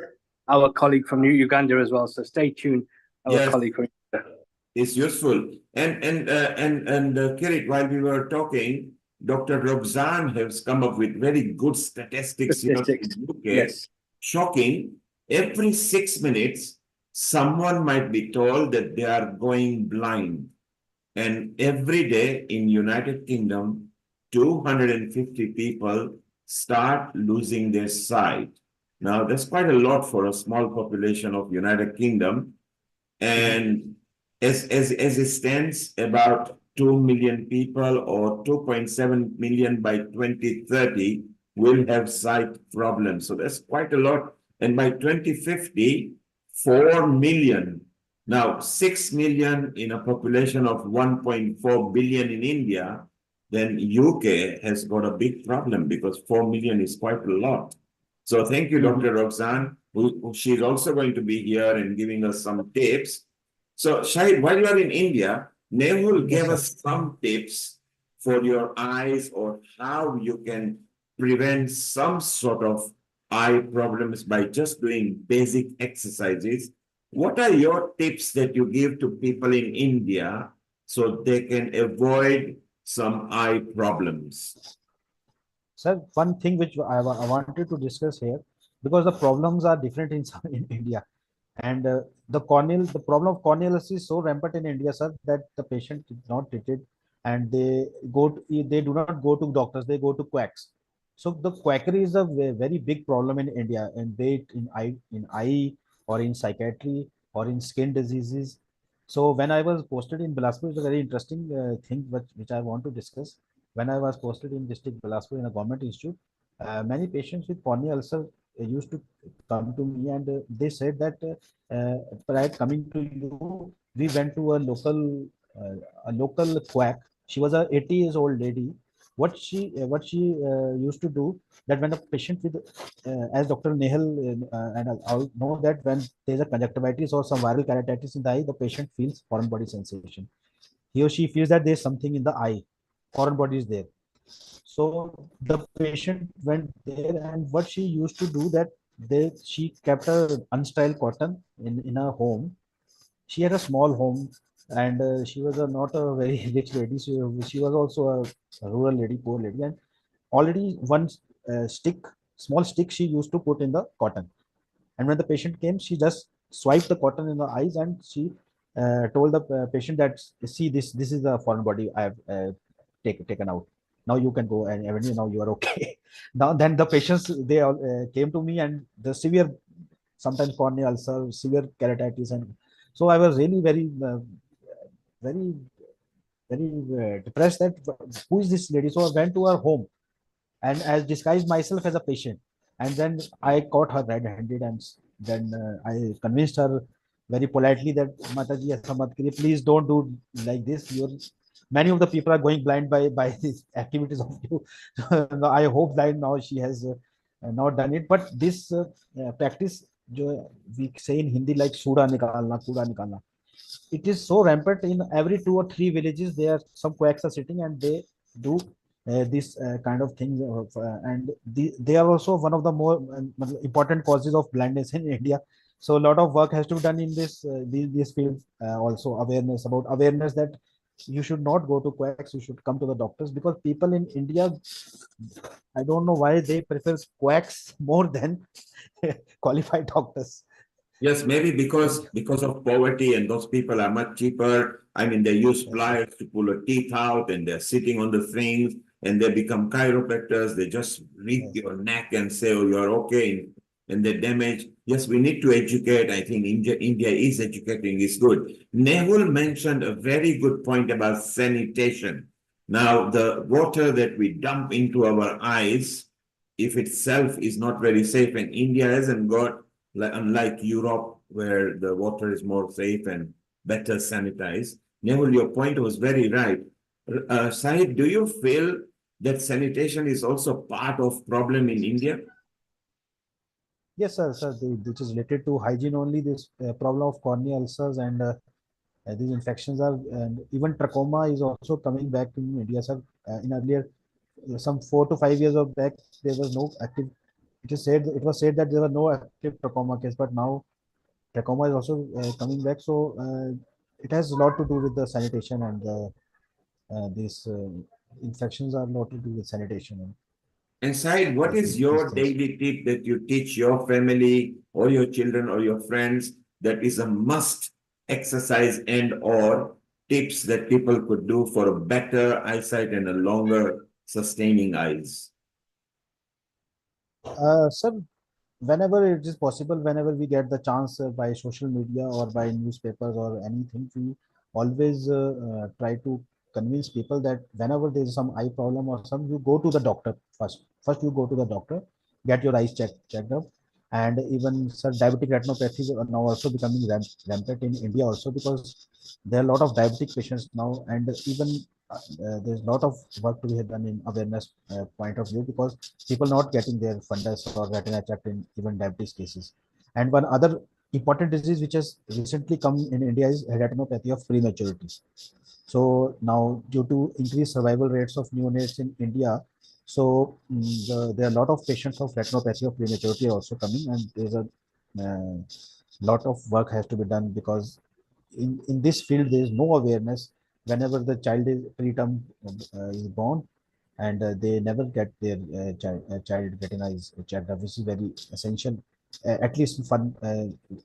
our colleague from Uganda as well. So stay tuned, our colleague from Uganda. It's useful. And Kirit, while we were talking, Dr. Roxanne has come up with very good statistics. You know, in the UK. Yes. Shocking. Every 6 minutes, someone might be told that they are going blind. And every day in United Kingdom, 250 people start losing their sight. Now, that's quite a lot for a small population of United Kingdom. And as it stands, about 2 million people or 2.7 million by 2030 will have sight problems. So that's quite a lot. And by 2050, 4 million. Now, 6 million in a population of 1.4 billion in India, then UK has got a big problem because 4 million is quite a lot. So thank you, Dr. Roxanne, who she's also going to be here and giving us some tips. So Shahid, while you are in India, Nehul gave us some tips for your eyes or how you can prevent some sort of eye problems by just doing basic exercises. What are your tips that you give to people in India so they can avoid some eye problems? Sir, one thing which I wanted to discuss here, because the problems are different in India, and the problem of corneal is so rampant in India, sir, that the patient is not treated, and they do not go to doctors, they go to quacks. So the quackery is a very big problem in India, and be it in eye or in psychiatry or in skin diseases. So when I was posted in Bilaspur, it's a very interesting thing which I want to discuss. When I was posted in district Bilaspur in a government institute, many patients with corneal ulcer used to come to me, and they said that prior coming to you, we went to a local quack. She was a 80 years old lady, what she used to do, that when a patient with as Dr. Nehal and I know that when there's a conjunctivitis or some viral keratitis in the eye, the patient feels foreign body sensation. He or she feels that there's something in the eye, foreign body is there. So the patient went there, and what she used to do, that she kept a unstyled cotton in her home. She had a small home, and she was not a very rich lady. She was also a rural lady, poor lady, and already one stick, small stick, she used to put in the cotton. And when the patient came, she just swiped the cotton in the eyes, and she told the patient that, see, this is the foreign body I have taken out. Now you can go, and Avenue, now you are okay. Now then the patients, they all came to me, and the severe, sometimes corneal ulcer, severe keratitis, and so I was really very depressed, that who is this lady. So I went to her home, and as disguised myself as a patient, and then I caught her red-handed, and then I convinced her very politely that, Mataji, aisa mat kariye, please don't do like this. You're, many of the people are going blind by these activities of you. I hope that now she has not done it, but this practice, jo we say in Hindi, like suda nikalna, kuda nikalna, it is so rampant in every 2 or 3 villages. There are some quacks are sitting, and they do this kind of things and they are also one of the more important causes of blindness in India. So a lot of work has to be done in this field. Also awareness, about awareness, that you should not go to quacks, you should come to the doctors, because people in India, I don't know why they prefer quacks more than qualified doctors. Yes, maybe because of poverty, and those people are much cheaper. I mean, they use Yes, sir. pliers to pull a teeth out, and they're sitting on the things, and they become chiropractors. They just reach Yes. your neck and say, "Oh, you're okay," and they damage. Yes, we need to educate. I think India is educating. Is good. Nehul mentioned a very good point about sanitation. Now, the water that we dump into our eyes, if itself is not very safe, and India hasn't got, like, unlike Europe, where the water is more safe and better sanitized. Nehul, your point was very right. Sahid, do you feel that sanitation is also part of problem in India? Yes, sir. Which is related to hygiene only. This problem of corneal ulcers and these infections are, and even trachoma is also coming back in India, sir. In earlier, some 4 to 5 years of back, there was no active. It was said that there were no active trachoma case, but now trachoma is also coming back. So it has a lot to do with the sanitation, and these infections are a lot to do with sanitation and And Sahid, what is these your things. daily tip that you teach your family or your children or your friends that is a must exercise and or tips that people could do for a better eyesight and a longer sustaining eyes? Sir, whenever it is possible, whenever we get the chance by social media or by newspapers or anything, we always try to convince people that whenever there is some eye problem or some, you go to the doctor first. First, you go to the doctor, get your eyes checked up. And even, sir, diabetic retinopathy is now also becoming rampant in India also, because there are a lot of diabetic patients now, and even there's a lot of work to be done in awareness point of view, because people not getting their fundus or retina checked in even diabetes cases. And one other important disease which has recently come in India is retinopathy of prematurity. So now, due to increased survival rates of neonates in India, so there are a lot of patients of retinopathy of prematurity also coming, and there's a lot of work has to be done, because in this field there is no awareness. Whenever the child is preterm is born, and they never get their child retina is checked up, which is very essential. At least fun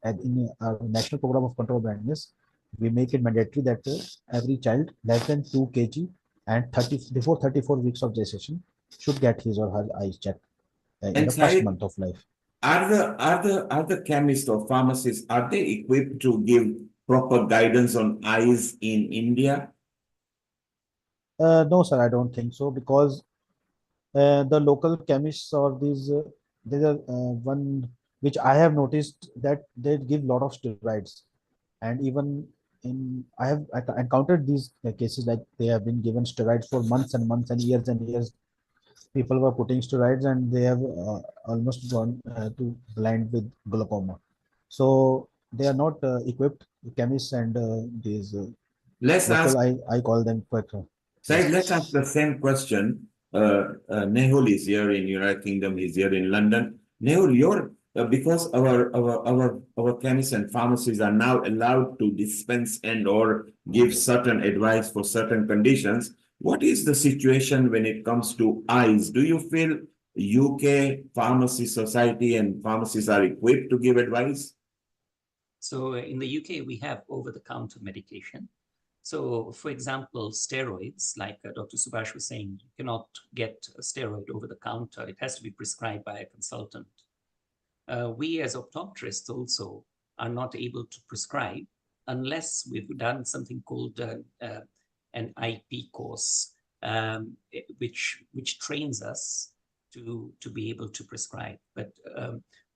in our national program of control blindness, we make it mandatory that every child less than 2 kg and 30 before 34 weeks of gestation should get his or her eyes checked in And the first Sahid, month of life. are the chemists or pharmacists, are they equipped to give proper guidance on eyes in India? No, sir, I don't think so, because the local chemists or these there's a one which I have noticed, that they give lot of steroids. And even I have encountered these cases like they have been given steroids for months and months and years. People were putting steroids and they have almost gone to blind with glaucoma. So they are not equipped, chemists and these Let's local, ask, I call them quite. Said, Yes. let's ask the same question. Nehul is here in United Kingdom, he's here in London. Nehul, because our chemists and pharmacies are now allowed to dispense and or give certain advice for certain conditions, what is the situation when it comes to eyes? Do you feel UK Pharmacy Society and pharmacies are equipped to give advice? So in the UK, we have over-the-counter medication. So for example, steroids, like Dr. Subhash was saying, you cannot get a steroid over the counter. It has to be prescribed by a consultant. We as optometrists also are not able to prescribe unless we've done something called an IP course, which trains us to be able to prescribe. But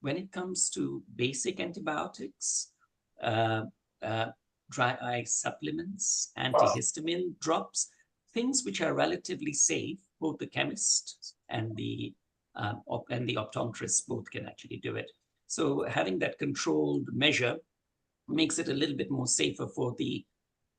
when it comes to basic antibiotics, dry eye supplements, antihistamine drops, things which are relatively safe, both the chemist and the optometrist both can actually do it. So having that controlled measure makes it a little bit more safer for the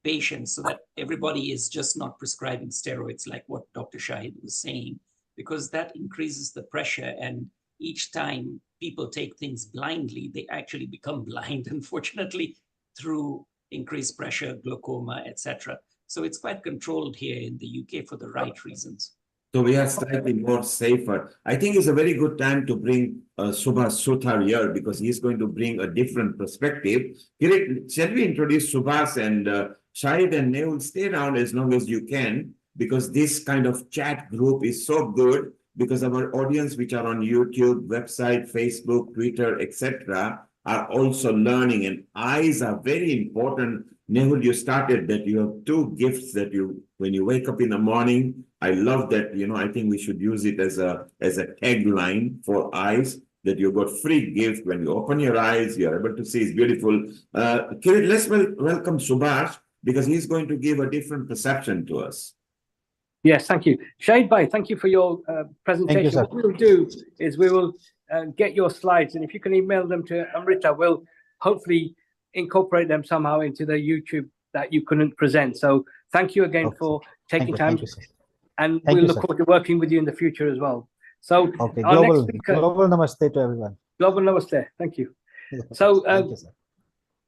patient, so that everybody is just not prescribing steroids like what Dr. Shahid was saying, because that increases the pressure, and each time people take things blindly, they actually become blind, unfortunately, through increased pressure, glaucoma, etc. So it's quite controlled here in the UK for the right reasons. So we are slightly more safer. I think it's a very good time to bring Subhash Suthar here because he's going to bring a different perspective. Shall we introduce Subhash and Shahid and Nehul? Stay around as long as you can because this kind of chat group is so good because our audience which are on YouTube, website, Facebook, Twitter, etc. are also learning, and eyes are very important. Nehul, you started that you have two gifts that you, when you wake up in the morning, I love that, I think we should use it as a tagline for eyes, that you got free gift. When you open your eyes, you're able to see. It's beautiful. Kirit, let's welcome Subhash because he's going to give a different perception to us. Yes, thank you. Shahid Bhai, thank you for your presentation. Thank you, sir. What we'll do is we will get your slides, and if you can email them to Amrita, we'll hopefully incorporate them somehow into the YouTube that you couldn't present. So thank you again for taking time. Thank you, sir. And Thank we you, look sir. forward to working with you in the future as well. So Okay, our global, next speaker, global namaste to everyone. global namaste. Thank you. So Thank you, sir.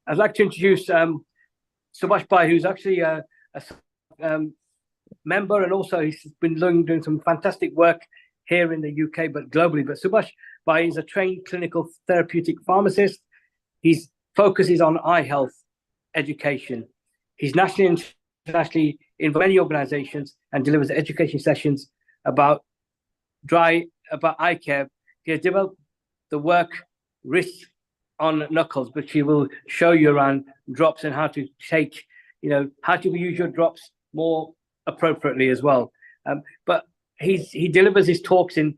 I'd like to introduce Subhash Bhai, who's actually a member, and also he's been doing some fantastic work here in the UK, but globally. But Subhash Bhai is a trained clinical therapeutic pharmacist. His focus is on eye health education. He's nationally and internationally in many organizations and delivers education sessions about eye care. He has developed the work wrist on knuckles, which he will show you around drops and how to take, how to use your drops more appropriately as well. But he delivers his talks in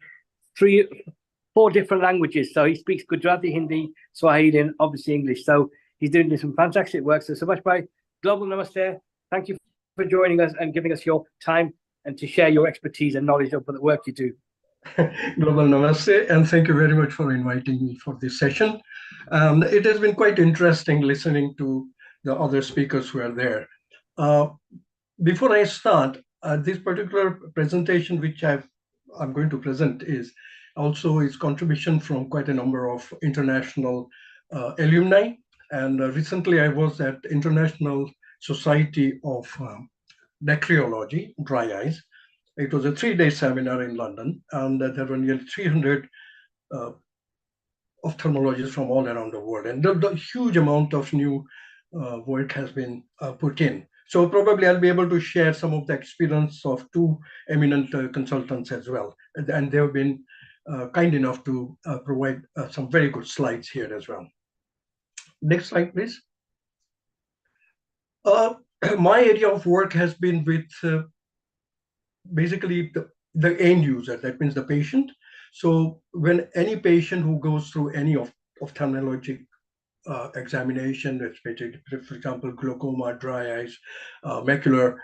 4 different languages. So he speaks Gujarati, Hindi, Swahili, and obviously English. So he's doing some fantastic work. So Subhash Bhai, global namaste. Thank you for joining us and giving us your time and to share your expertise and knowledge of the work you do. Global namaste, and thank you very much for inviting me for this session. It has been quite interesting listening to the other speakers who are there. Before I start, this particular presentation which I'm going to present is also its contribution from quite a number of international alumni. And recently I was at International Society of Bacteriology, Dry Eyes. It was a 3-day seminar in London, and there were nearly 300 ophthalmologists from all around the world. And the huge amount of new work has been put in. So probably I'll be able to share some of the experience of 2 eminent consultants as well. And they have been kind enough to provide some very good slides here as well. Next slide, please. My area of work has been with basically the end user, that means the patient. So when any patient who goes through any of ophthalmologic examination, especially, for example, glaucoma, dry eyes, macular.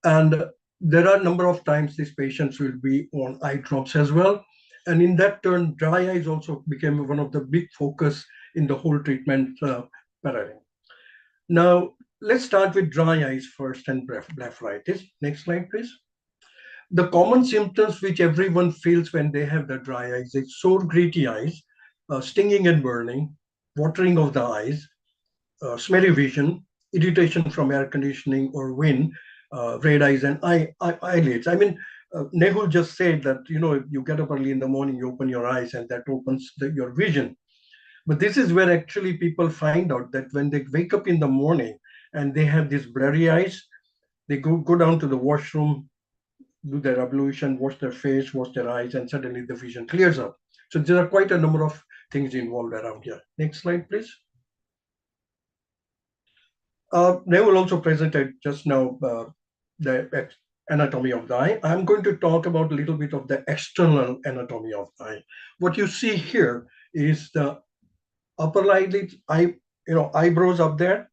And there are a number of times these patients will be on eye drops as well. And in that turn, dry eyes also became one of the big focus in the whole treatment paradigm. Now, let's start with dry eyes first and blepharitis. Next slide, please. The common symptoms which everyone feels when they have the dry eyes is sore, gritty eyes, stinging and burning, watering of the eyes, smelly vision, irritation from air conditioning or wind, red eyes and eyelids. I mean, Nehul just said that, you get up early in the morning, you open your eyes and that opens your vision. But this is where actually people find out that when they wake up in the morning and they have these blurry eyes, they go down to the washroom, do their ablution, wash their face, wash their eyes, and suddenly the vision clears up. So there are quite a number of things involved around here. Next slide, please. Neville also presented just now the anatomy of the eye. I'm going to talk about a little bit of the external anatomy of the eye. What you see here is the upper eyelid, eyebrows up there.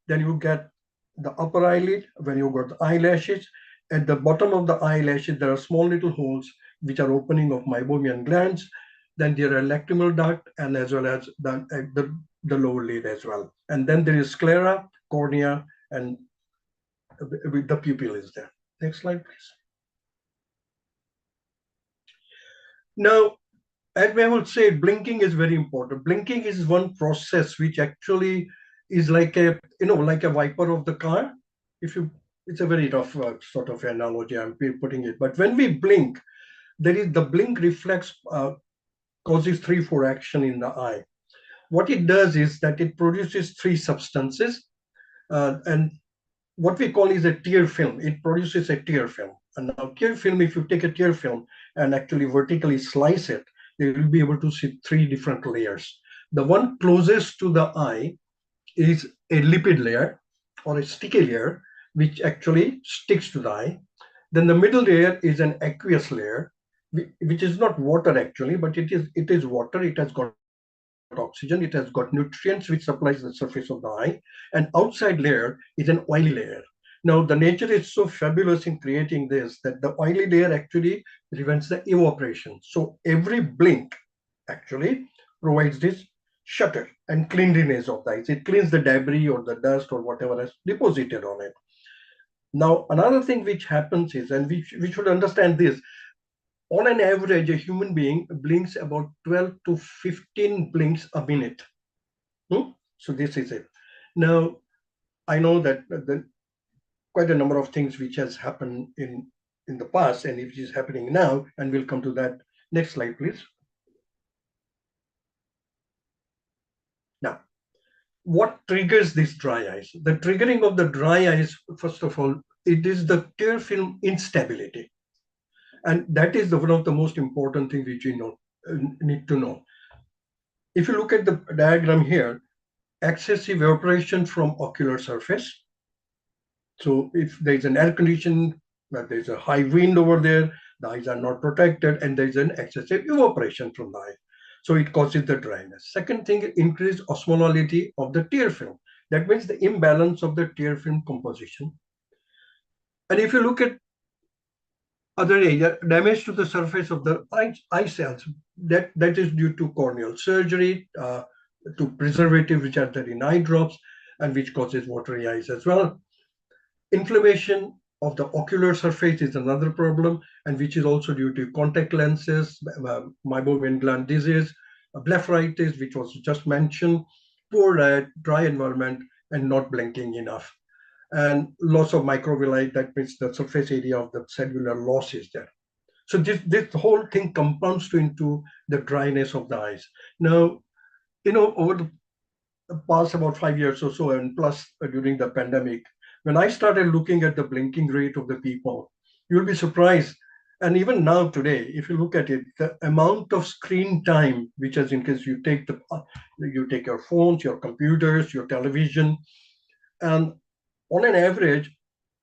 Then you get the upper eyelid, when you got the eyelashes. At the bottom of the eyelashes, there are small little holes which are opening of meibomian glands. Then there are lacrimal duct and as well as the lower lid as well. And then there is sclera, cornea, and the pupil is there. Next slide, please. Now, as I would say, blinking is very important. Blinking is one process which actually is like a wiper of the car. It's a very rough sort of analogy I'm putting it. But when we blink, the blink reflex causes 3-4 action in the eye. What it does is that it produces 3 substances, and what we call is a tear film. It produces a tear film. And now tear film, if you take a tear film and actually vertically slice it, you will be able to see 3 different layers. The one closest to the eye is a lipid layer or a sticky layer, which actually sticks to the eye. Then the middle layer is an aqueous layer, which is not water actually, but it is water. It has got oxygen, it has got nutrients which supplies the surface of the eye, and outside layer is an oily layer. Now the nature is so fabulous in creating this that the oily layer actually prevents the evaporation. So every blink actually provides this shutter and cleanliness of the eyes. It cleans the debris or the dust or whatever is deposited on it. Now another thing which happens is, and we should understand this, on an average, a human being blinks about 12 to 15 blinks a minute. So this is it. Now, I know that quite a number of things which has happened in the past and which is happening now, and we'll come to that. Next slide, please. Now, what triggers these dry eyes? The triggering of the dry eyes, first of all, it is the tear film instability. And that is one of the most important things which we need to know. If you look at the diagram here, excessive evaporation from ocular surface. So if there's an air condition, but there's a high wind over there, the eyes are not protected, and there's an excessive evaporation from the eye. So it causes the dryness. Second thing, increased osmolality of the tear film. That means the imbalance of the tear film composition. And if you look at other area, damage to the surface of the eye cells, that is due to corneal surgery, to preservative which are there in eye drops, and which causes watery eyes as well. Inflammation of the ocular surface is another problem, and which is also due to contact lenses, meibomian gland disease, blepharitis, which was just mentioned, poor diet, dry environment, and not blinking enough. And loss of microvilli, that means the surface area of the cellular loss is there. So this whole thing compounds into the dryness of the eyes. Now, over the past about 5 years or so, and plus during the pandemic, when I started looking at the blinking rate of the people, you'll be surprised. And even now today, if you look at it, the amount of screen time, which is in case you take your phones, your computers, your television, and on an average,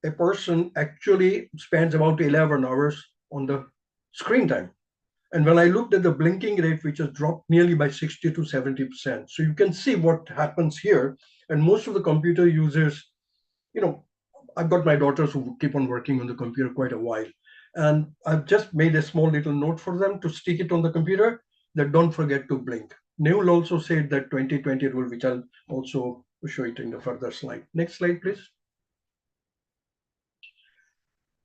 a person actually spends about 11 hours on the screen time. And when I looked at the blinking rate, which has dropped nearly by 60 to 70%. So you can see what happens here. And most of the computer users, I've got my daughters who keep on working on the computer quite a while. And I've just made a small little note for them to stick it on the computer that don't forget to blink. Newell also said that 2020 rule, which I'll also show it in the further slide. Next slide, please.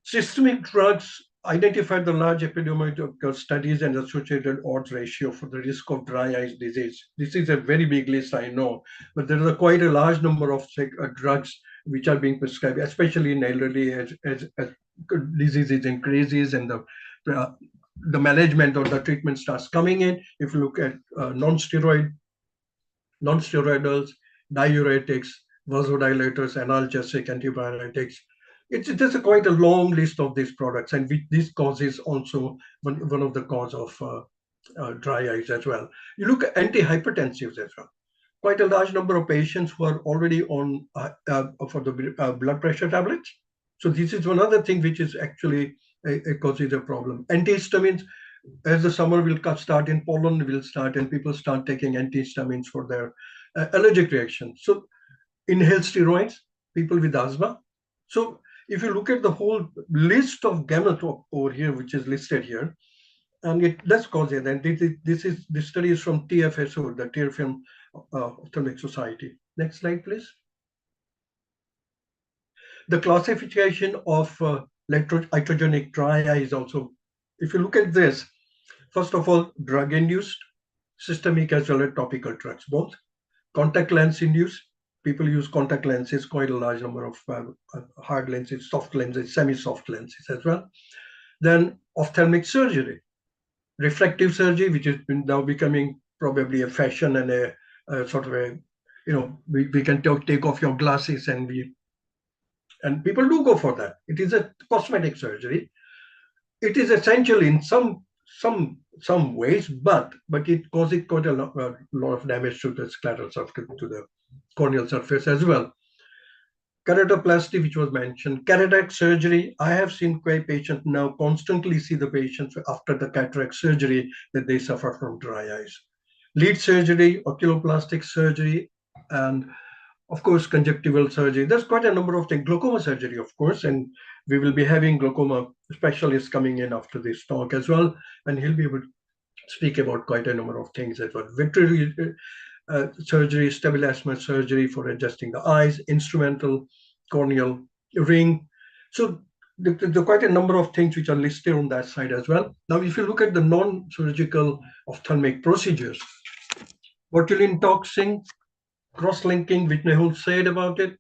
Systemic drugs identified the large epidemiological studies and associated odds ratio for the risk of dry eyes disease. This is a very big list, I know, but there is quite a large number of drugs which are being prescribed, especially in elderly as diseases increases and the management or the treatment starts coming in. If you look at non-steroidals, diuretics, vasodilators, analgesic, antibiotics, it's quite a long list of these products, and this causes also one of the cause of dry eyes as well. You look at antihypertensives as well. Quite a large number of patients who are already on for the blood pressure tablets. So this is one other thing which is actually causes a problem. Antihistamines, as the summer will start in pollen will start and people start taking antihistamines for their allergic reaction. So inhaled steroids, people with asthma. So if you look at the whole list of gamut over here, which is listed here, and it does cause it. And this study is from TFSO, the Tear Film Ophthalmic Society. Next slide, please. The classification of iatrogenic dry eye is also, if you look at this, first of all, drug-induced, systemic as well as topical drugs, both. Contact lens induced, people use contact lenses, quite a large number of hard lenses, soft lenses, semi-soft lenses as well. Then ophthalmic surgery, refractive surgery, which has been now becoming probably a fashion and a sort of a, we can take off your glasses and people do go for that. It is a cosmetic surgery. It is essential in some ways, but it causes quite a lot of damage to the scleral surface, to the corneal surface as well. Keratoplasty, which was mentioned, cataract surgery. I have seen quite patients now constantly see the patients after the cataract surgery that they suffer from dry eyes. Lid surgery, oculoplastic surgery, and of course, conjunctival surgery. There's quite a number of things. Glaucoma surgery, of course, and we will be having glaucoma specialists coming in after this talk as well, and he'll be able to speak about quite a number of things as well. Vitreous surgery, stabilization surgery for adjusting the eyes, instrumental corneal ring. So there are quite a number of things which are listed on that side as well. Now, if you look at the non-surgical ophthalmic procedures, botulinum toxin, cross-linking, which Nehul said about it.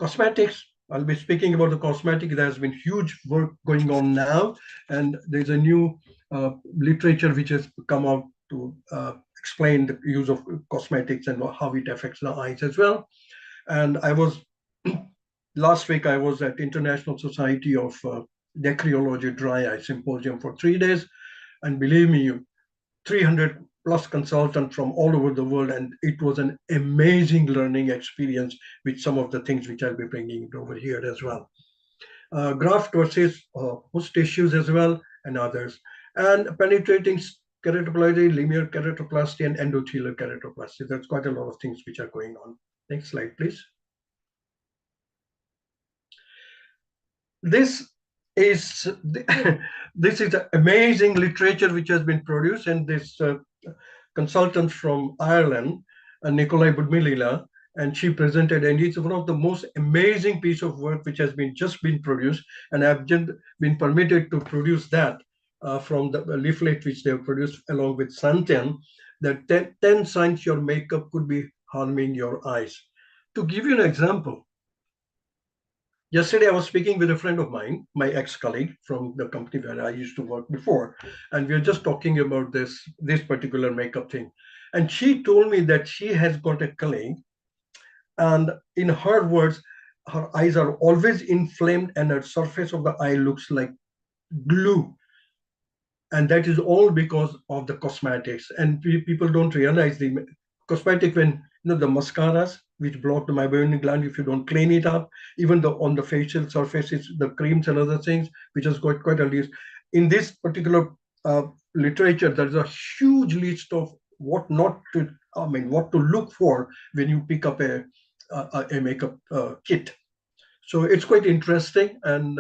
Cosmetics, I'll be speaking about the cosmetic. There has been huge work going on now, and there's a new literature which has come out to explain the use of cosmetics and how it affects the eyes as well. And I was, last week I was at International Society of Dacryology Dry Eye Symposium for 3 days, and believe me, 300 plus consultants from all over the world, and it was an amazing learning experience with some of the things which I'll be bringing over here as well. Graft versus host tissues as well, and others. And penetrating keratoplasty, linear keratoplasty, and endothelial keratoplasty. There's quite a lot of things which are going on. Next slide, please. This is amazing literature which has been produced, and this consultant from Ireland, Nikolai Budmilila, and she presented, and it's one of the most amazing piece of work which has just been produced, and I've been permitted to produce that from the leaflet which they have produced along with Santian, that 10 signs your makeup could be harming your eyes. To give you an example, yesterday, I was speaking with a friend of mine, my ex-colleague from the company where I used to work before, and we were just talking about this particular makeup thing. And she told me that she has got a colleague, and in her words, her eyes are always inflamed and the surface of the eye looks like glue. And that is all because of the cosmetics. And people don't realize the cosmetic, when the mascaras, which block the meibomian gland, if you don't clean it up, even on the facial surfaces, the creams and other things, which has got quite a list. In this particular literature, there's a huge list of what not to, what to look for when you pick up a makeup kit. So it's quite interesting, and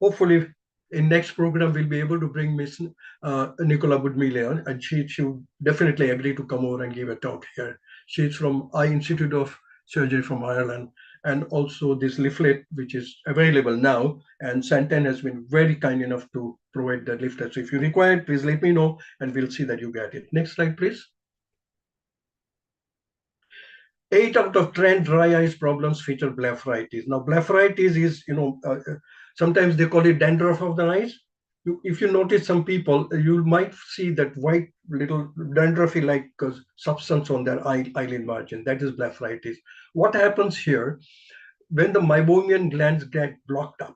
hopefully in next program we'll be able to bring Miss Nicola Budmile on, and she would definitely agree to come over and give a talk here. She's from Eye Institute of Surgery from Ireland, and also this leaflet which is available now, and Santen has been very kind enough to provide that leaflet. So if you require it, please let me know and we'll see that you get it. Next slide, please. 8 out of 10 dry eyes problems feature blepharitis. Now, blepharitis is, sometimes they call it dandruff of the eyes. If you notice some people, you might see that white little dandruffy-like substance on their eyelid margin. That is blepharitis. What happens here, when the meibomian glands get blocked up,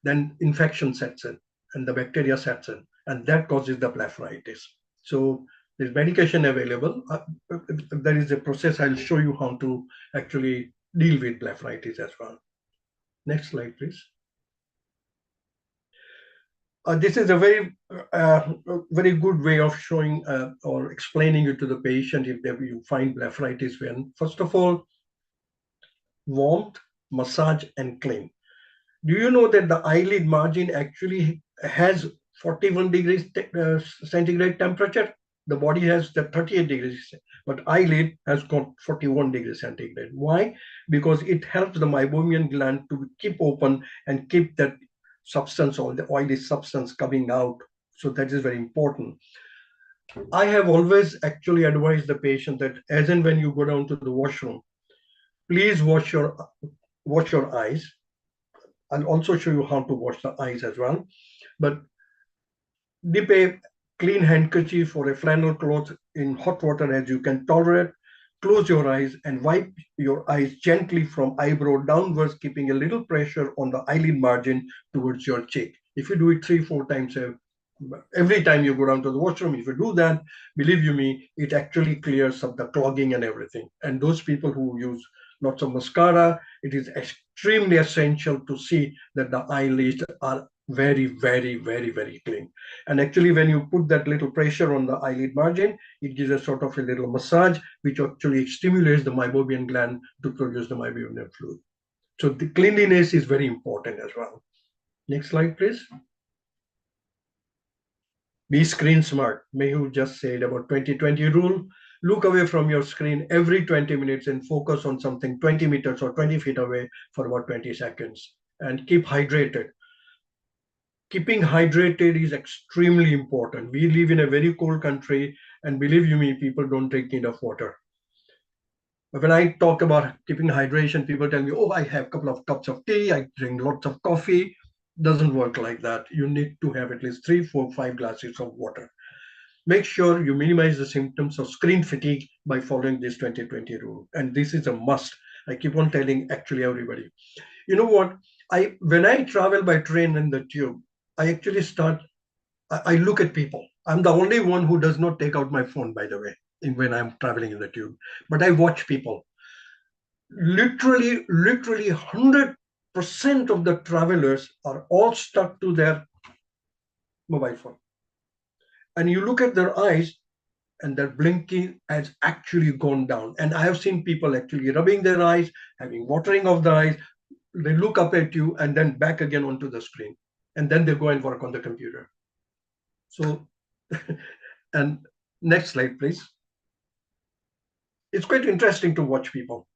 then infection sets in and the bacteria sets in, and that causes the blepharitis. So there's medication available. There is a process. I'll show you how to actually deal with blepharitis as well. Next slide, please. This is a very good way of showing or explaining it to the patient if you find blepharitis. When, first of all, warmth, massage, and clean. Do you know that the eyelid margin actually has 41 degrees centigrade temperature? The body has the 38 degrees, but eyelid has got 41 degrees centigrade. Why? Because it helps the meibomian gland to keep open and keep that substance or the oily substance coming out. So that is very important. I have always actually advised the patient that as and when you go down to the washroom, please wash your eyes. I'll also show you how to wash the eyes as well. But dip a clean handkerchief or a flannel cloth in hot water as you can tolerate. Close your eyes and wipe your eyes gently from eyebrow downwards, keeping a little pressure on the eyelid margin towards your cheek. If you do it 3-4 times every time you go down to the washroom, if you do that, believe you me, it actually clears up the clogging and everything. And those people who use lots of mascara, it is extremely essential to see that the eyelids are very, very, very, very clean. And actually, when you put that little pressure on the eyelid margin, it gives a sort of a little massage, which actually stimulates the meibomian gland to produce the meibomian fluid. So the cleanliness is very important as well. Next slide, please. Be screen smart. Mehu just said about 20-20 rule. Look away from your screen every 20 minutes and focus on something 20 meters or 20 feet away for about 20 seconds. And keep hydrated. Keeping hydrated is extremely important. We live in a very cold country, and believe you me, people don't drink enough water. But when I talk about keeping hydration, people tell me, oh, I have a couple of cups of tea, I drink lots of coffee. Doesn't work like that. You need to have at least 3, 4, 5 glasses of water. Make sure you minimize the symptoms of screen fatigue by following this 20-20 rule. And this is a must. I keep on telling actually everybody. You know what? When I travel by train in the tube, I actually I look at people. I'm the only one who does not take out my phone, by the way, when I'm traveling in the tube. But I watch people. Literally 100% of the travelers are all stuck to their mobile phone. And you look at their eyes, and their blinking has actually gone down. And I have seen people actually rubbing their eyes, having watering of the eyes. They look up at you and then back again onto the screen. And then they go and work on the computer. So, and next slide, please. It's quite interesting to watch people.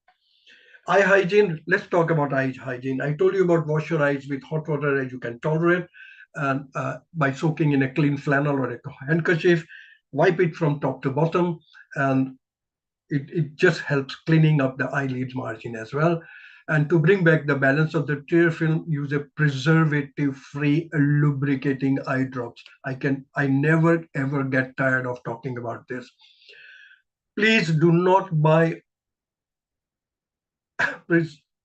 Eye hygiene, let's talk about eye hygiene. I told you about wash your eyes with hot water as you can tolerate, and by soaking in a clean flannel or a handkerchief, wipe it from top to bottom, and it just helps cleaning up the eyelid margin as well. And to bring back the balance of the tear film, use a preservative-free lubricating eye drops. I never ever get tired of talking about this. Please do not buy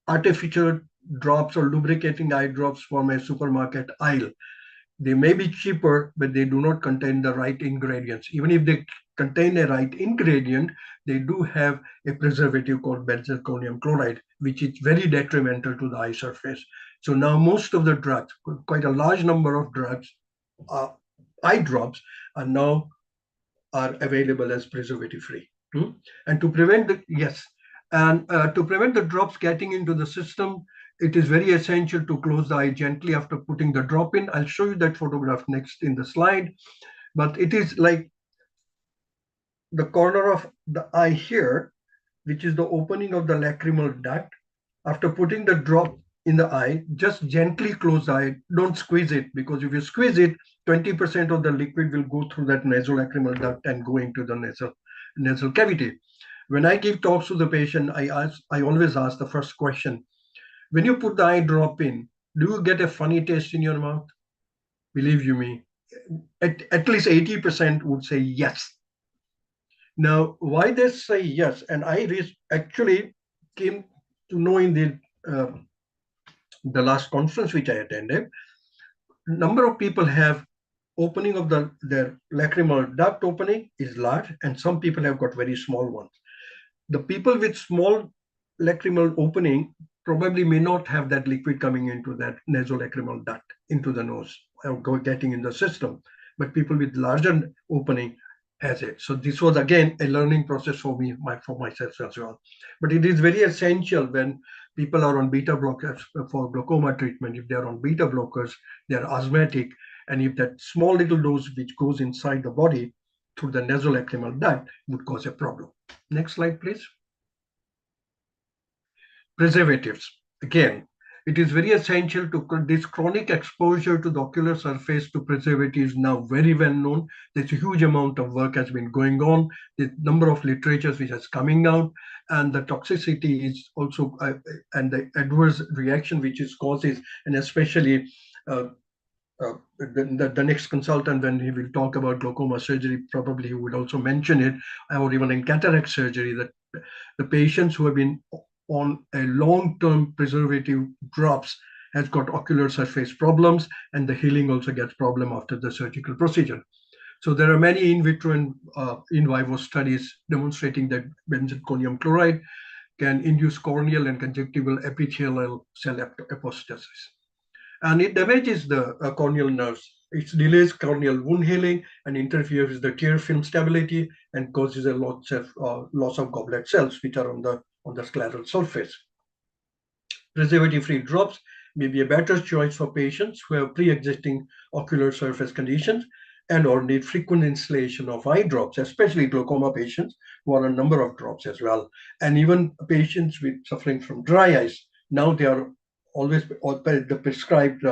artificial drops or lubricating eye drops from a supermarket aisle. They may be cheaper, but they do not contain the right ingredients. Even if they contain a right ingredient, they do have a preservative called benzalkonium chloride, which is very detrimental to the eye surface. So now most of the drugs, quite a large number of drugs, eye drops are now available as preservative free. And to prevent the drops getting into the system, it is very essential to close the eye gently after putting the drop in. I'll show you that photograph next in the slide, but it is like the corner of the eye here, which is the opening of the lacrimal duct. After putting the drop in the eye, just gently close the eye. Don't squeeze it, because if you squeeze it, 20% of the liquid will go through that nasolacrimal duct and go into the nasal cavity. When I give talks to the patient, I always ask the first question: when you put the eye drop in, do you get a funny taste in your mouth? Believe you me, at least 80% would say yes. Now, why they say yes, and I actually came to know in the last conference which I attended, number of people have opening of their lacrimal duct opening is large, and some people have got very small ones. The people with small lacrimal opening probably may not have that liquid coming into that nasolacrimal duct into the nose or getting in the system, but people with larger opening has it. So this was again a learning process for me, for myself as well. But it is very essential when people are on beta blockers for glaucoma treatment. If they are on beta blockers, they are asthmatic, and if that small little dose which goes inside the body through the nasolacrimal duct would cause a problem. Next slide, please. Preservatives. Again, it is very essential to this chronic exposure to the ocular surface to preservatives now very well known. There's a huge amount of work has been going on. The number of literatures which is coming out, and the toxicity is also and the adverse reaction which it causes, and especially the next consultant, when he will talk about glaucoma surgery, probably he would also mention it, or even in cataract surgery, that the patients who have been on a long-term preservative drops has got ocular surface problems, and the healing also gets problem after the surgical procedure. So there are many in vitro and in vivo studies demonstrating that benzalkonium chloride can induce corneal and conjunctival epithelial cell apostasis. And it damages the corneal nerves. It delays corneal wound healing and interferes with the tear film stability and causes a loss of goblet cells, which are on the scleral surface. Preservative-free drops may be a better choice for patients who have pre-existing ocular surface conditions and or need frequent installation of eye drops, especially glaucoma patients who are on a number of drops as well. And even patients with suffering from dry eyes, now they are always the prescribed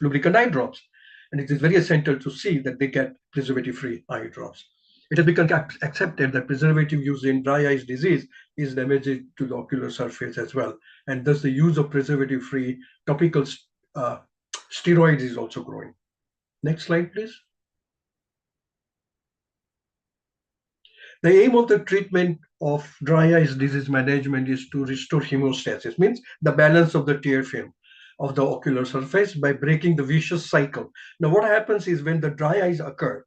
lubricant eye drops. And it is very essential to see that they get preservative-free eye drops. It has become accepted that preservative use in dry eyes disease is damaging to the ocular surface as well. And thus the use of preservative-free topical steroids is also growing. Next slide, please. The aim of the treatment of dry eyes disease management is to restore hemostasis, means the balance of the tear film of the ocular surface by breaking the vicious cycle. Now, what happens is when the dry eyes occur,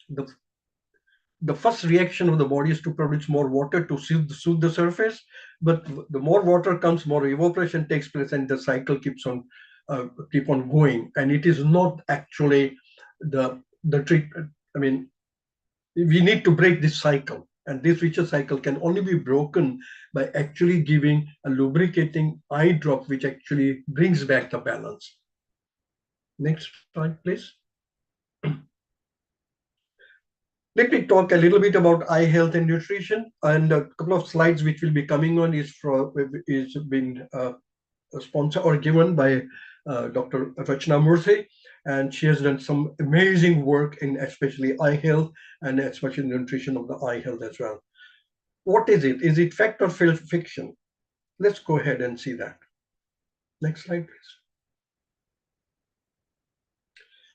the first reaction of the body is to produce more water to soothe the surface, but the more water comes, more evaporation takes place, and the cycle keep on going. And it is not actually the treatment. I mean, we need to break this cycle, and this vicious cycle can only be broken by actually giving a lubricating eye drop, which actually brings back the balance. Next slide, please. Let me talk a little bit about eye health and nutrition, and a couple of slides which will be coming on is been sponsored or given by Dr. Rachna Murthy, and she has done some amazing work in especially eye health and especially nutrition of the eye health as well. What is it? Is it fact or fiction? Let's go ahead and see that. Next slide, please.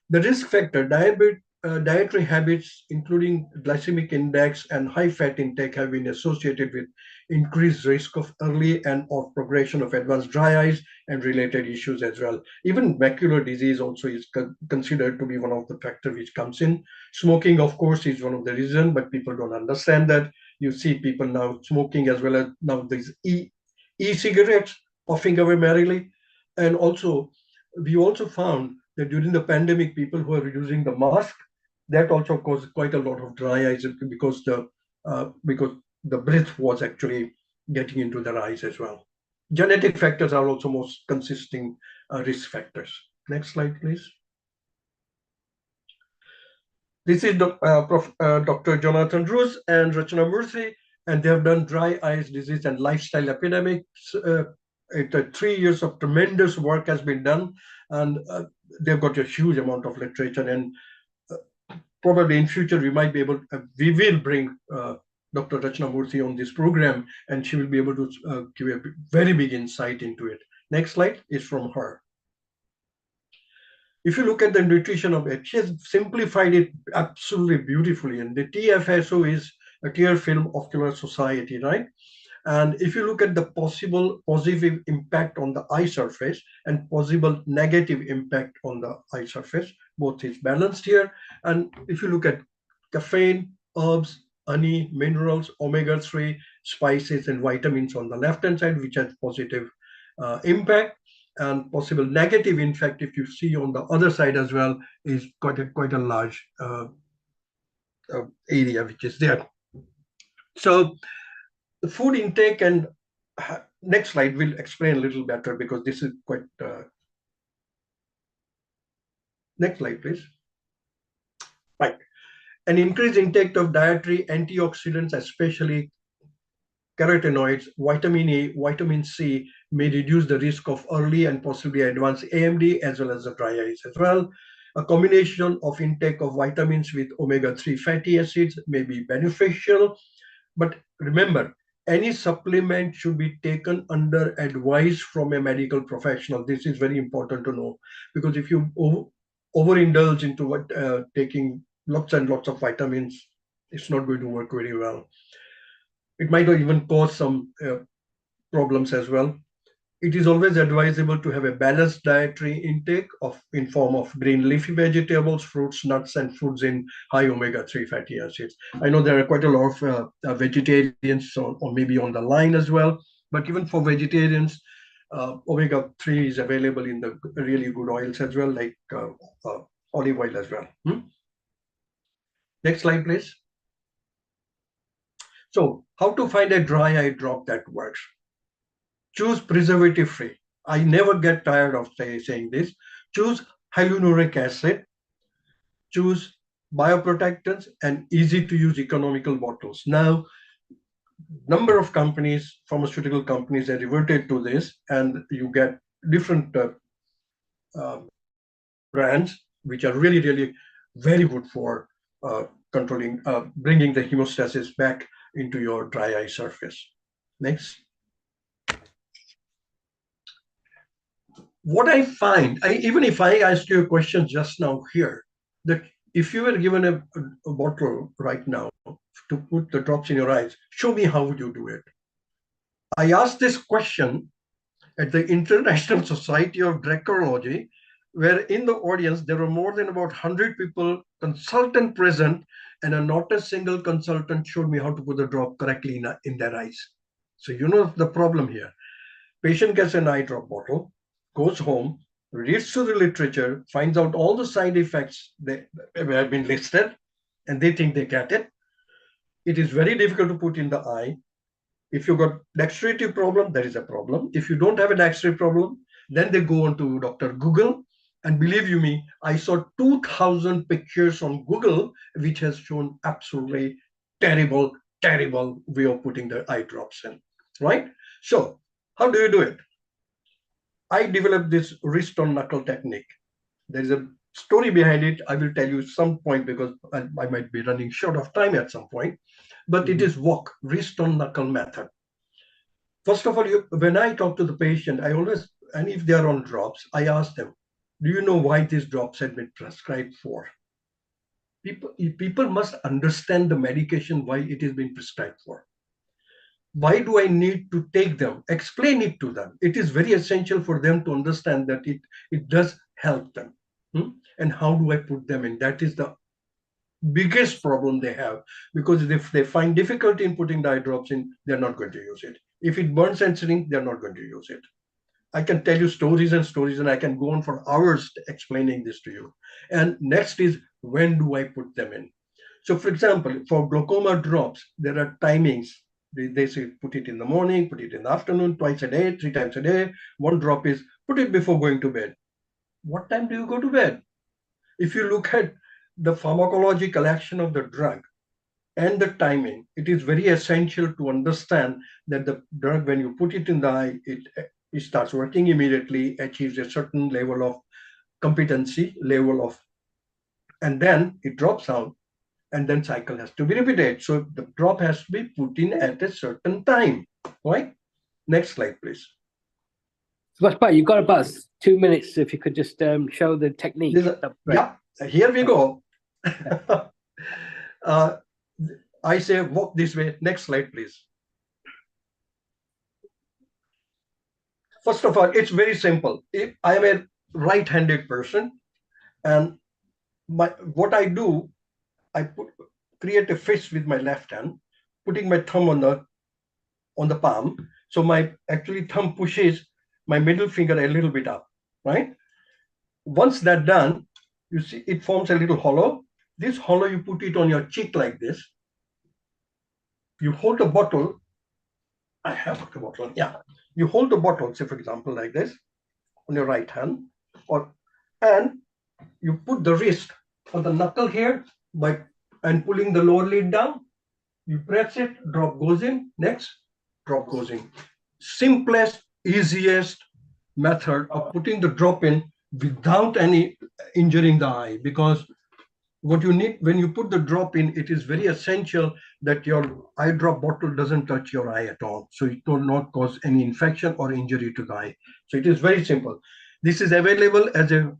The risk factor, dietary habits, including glycemic index and high fat intake, have been associated with increased risk of early and or progression of advanced dry eyes and related issues as well. Even macular disease also is considered to be one of the factors which comes in. Smoking, of course, is one of the reasons, but people don't understand that. You see people now smoking as well as now these e-cigarettes puffing away merrily. And also, we also found that during the pandemic, people who are using the mask, that also caused quite a lot of dry eyes because the breath was actually getting into their eyes as well. Genetic factors are also most consisting risk factors. Next slide, please. This is Dr. Jonathan Roos and Rachana Murthy, and they have done dry eyes disease and lifestyle epidemics. 3 years of tremendous work has been done, and they've got a huge amount of literature. And probably in future we might be able, we will bring Dr. Rachana Murthy on this program, and she will be able to give a very big insight into it. Next slide is from her. If you look at the nutrition of it, she has simplified it absolutely beautifully. And the TFSO is a tear film ocular society, right? And if you look at the possible positive impact on the eye surface and possible negative impact on the eye surface, both is balanced here. And if you look at caffeine, herbs, honey, minerals, omega-3, spices, and vitamins on the left-hand side, which has positive impact, and possible negative impact, if you see on the other side as well, is quite a large area which is there. So the food intake, and next slide will explain a little better because this is quite. Next slide, please. Right. An increased intake of dietary antioxidants, especially carotenoids, vitamin A, vitamin C, may reduce the risk of early and possibly advanced AMD as well as the dry eyes as well. A combination of intake of vitamins with omega-3 fatty acids may be beneficial. But remember, any supplement should be taken under advice from a medical professional. This is very important to know, because if you overindulge into taking lots and lots of vitamins, it's not going to work very well. It might even cause some problems as well. It is always advisable to have a balanced dietary intake in form of green leafy vegetables, fruits, nuts, and foods in high omega-3 fatty acids. I know there are quite a lot of vegetarians or maybe on the line as well, but even for vegetarians, omega-3 is available in the really good oils as well, like olive oil as well. Next slide, please. So how to find a dry eye drop that works? Choose preservative free. I never get tired of saying this. Choose hyaluronic acid. Choose bioprotectants and easy to use economical bottles. Now, number of companies, pharmaceutical companies, have reverted to this, and you get different brands which are really, really very good for controlling, bringing the hemostasis back into your dry eye surface. Next. What I find, even if I asked you a question just now here, that if you were given a bottle right now to put the drops in your eyes, show me how would you do it. I asked this question at the International Society of Dracology, where in the audience there were more than about 100 people, consultant present, and not a single consultant showed me how to put the drop correctly in their eyes. So you know the problem here. Patient gets an eye drop bottle, goes home, reads through the literature, finds out all the side effects that have been listed, and they think they get it. It is very difficult to put in the eye. If you've got dexterity problem, there is a problem. If you don't have a dexterity problem, then they go on to Dr. Google. And believe you me, I saw 2,000 pictures on Google, which has shown absolutely terrible, terrible way of putting the eye drops in, right? So how do you do it? I developed this wrist on knuckle technique. There is a story behind it. I will tell you some point because I might be running short of time at some point, but it is walk, wrist on knuckle method. First of all, when I talk to the patient, I always, and if they are on drops, I ask them, do you know why these drops have been prescribed for? People must understand the medication, why it is being prescribed for. Why do I need to take them? Explain it to them. It is very essential for them to understand that it does help them. And how do I put them in? That is the biggest problem they have, because if they find difficulty in putting the eye drops in, they're not going to use it. If it burns and stings, they're not going to use it. I can tell you stories and stories, and I can go on for hours explaining this to you. And next is, when do I put them in? So, for example, for glaucoma drops, there are timings. They say put it in the morning, put it in the afternoon, twice a day, 3 times a day. One drop is put it before going to bed. What time do you go to bed? If you look at the pharmacological action of the drug and the timing, it is very essential to understand that the drug, when you put it in the eye, it starts working immediately, achieves a certain level of competency, and then it drops out, and then cycle has to be repeated. So the drop has to be put in at a certain time, right? Next slide, please. Subhash, you've got about 2 minutes. If you could just show the technique. Yeah, here we go. I say walk this way. Next slide, please. First of all, it's very simple. If I am a right-handed person, and what I do, I create a fist with my left hand, putting my thumb on the palm. So my actually thumb pushes my middle finger a little bit up, right? Once that's done, you see it forms a little hollow. This hollow, you put it on your cheek like this. You hold the bottle. I have the bottle. Yeah. You hold the bottle, say for example, like this on your right hand, and you put the wrist on the knuckle here and pulling the lower lid down. You press it, drop goes in. Next, drop goes in. Simplest, easiest method of putting the drop in without any injuring the eye, because what you need when you put the drop in, it is very essential that your eye drop bottle doesn't touch your eye at all. So it will not cause any infection or injury to the eye. So it is very simple. This is available as a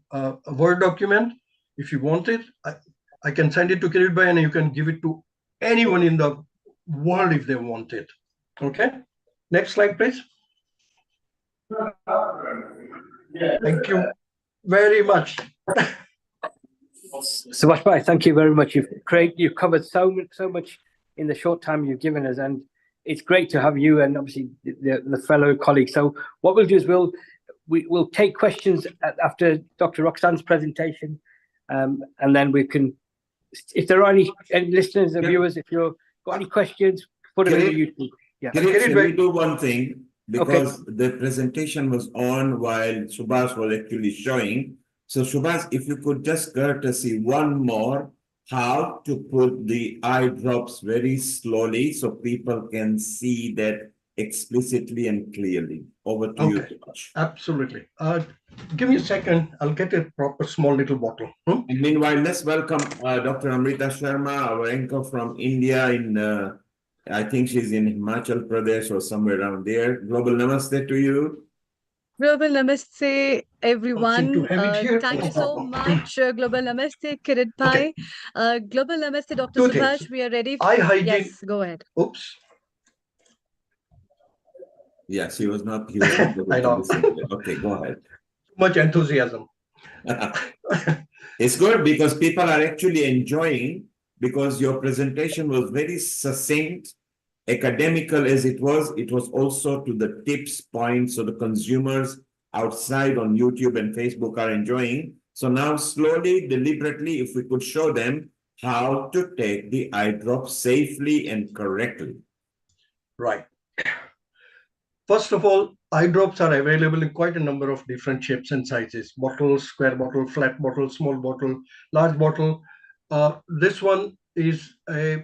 Word document. If you want it, I can send it to Kirit and you can give it to anyone in the world if they want it. Okay. Next slide, please. Thank you very much. Subhash, thank you very much. You've covered so much in the short time you've given us, and it's great to have you and obviously the fellow colleagues. So what we'll do is we'll take questions after Dr. Roxanne's presentation, and then we can, if there are any listeners and viewers, if you've got any questions, put them in YouTube. Yeah. Can we do one thing? Because the presentation was on while Subhash was actually showing. So Subhash, if you could just courtesy one more, how to put the eye drops very slowly so people can see that explicitly and clearly. Over to you, Subhash. Absolutely. Give me a second. I'll get a proper small little bottle. And meanwhile, let's welcome Dr. Amrita Sharma, our anchor from India I think she's in Himachal Pradesh or somewhere around there. Global Namaste to you. Global Namaste, everyone. Thank you so much. Global Namaste, Kirit Bhai. Global Namaste, Dr. Subhash. We are ready. Eye hygiene. Yes, go ahead. Oops. Yes, he was not. I know. Okay, go ahead. Too much enthusiasm. It's good because people are actually enjoying, because your presentation was very succinct, academical as it was also to the tips points, so the consumers outside on YouTube and Facebook are enjoying. So now slowly, deliberately, if we could show them how to take the eye drop safely and correctly. Right. First of all, eye drops are available in quite a number of different shapes and sizes: bottle, square bottle, flat bottle, small bottle, large bottle. This one is a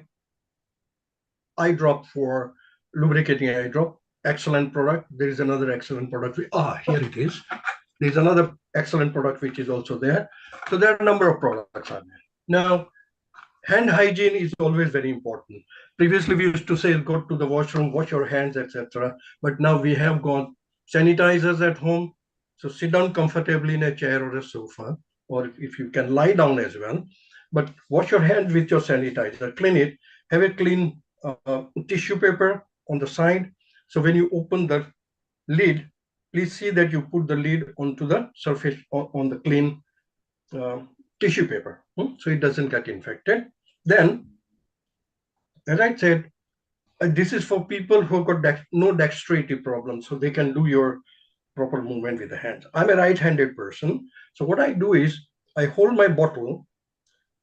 eye drop for lubricating eye drop. Excellent product. There is another excellent product. Here it is. There's another excellent product which is also there. So there are a number of products out there. Now, hand hygiene is always very important. Previously, we used to say, go to the washroom, wash your hands, etc. But now we have got sanitizers at home. So sit down comfortably in a chair or a sofa, or if you can lie down as well. But wash your hands with your sanitizer, clean it, have a clean tissue paper on the side. So when you open the lid, please see that you put the lid onto the surface on the clean tissue paper, so it doesn't get infected. Then, as I said, this is for people who got no dexterity problems, so they can do your proper movement with the hands. I'm a right-handed person. So what I do is I hold my bottle.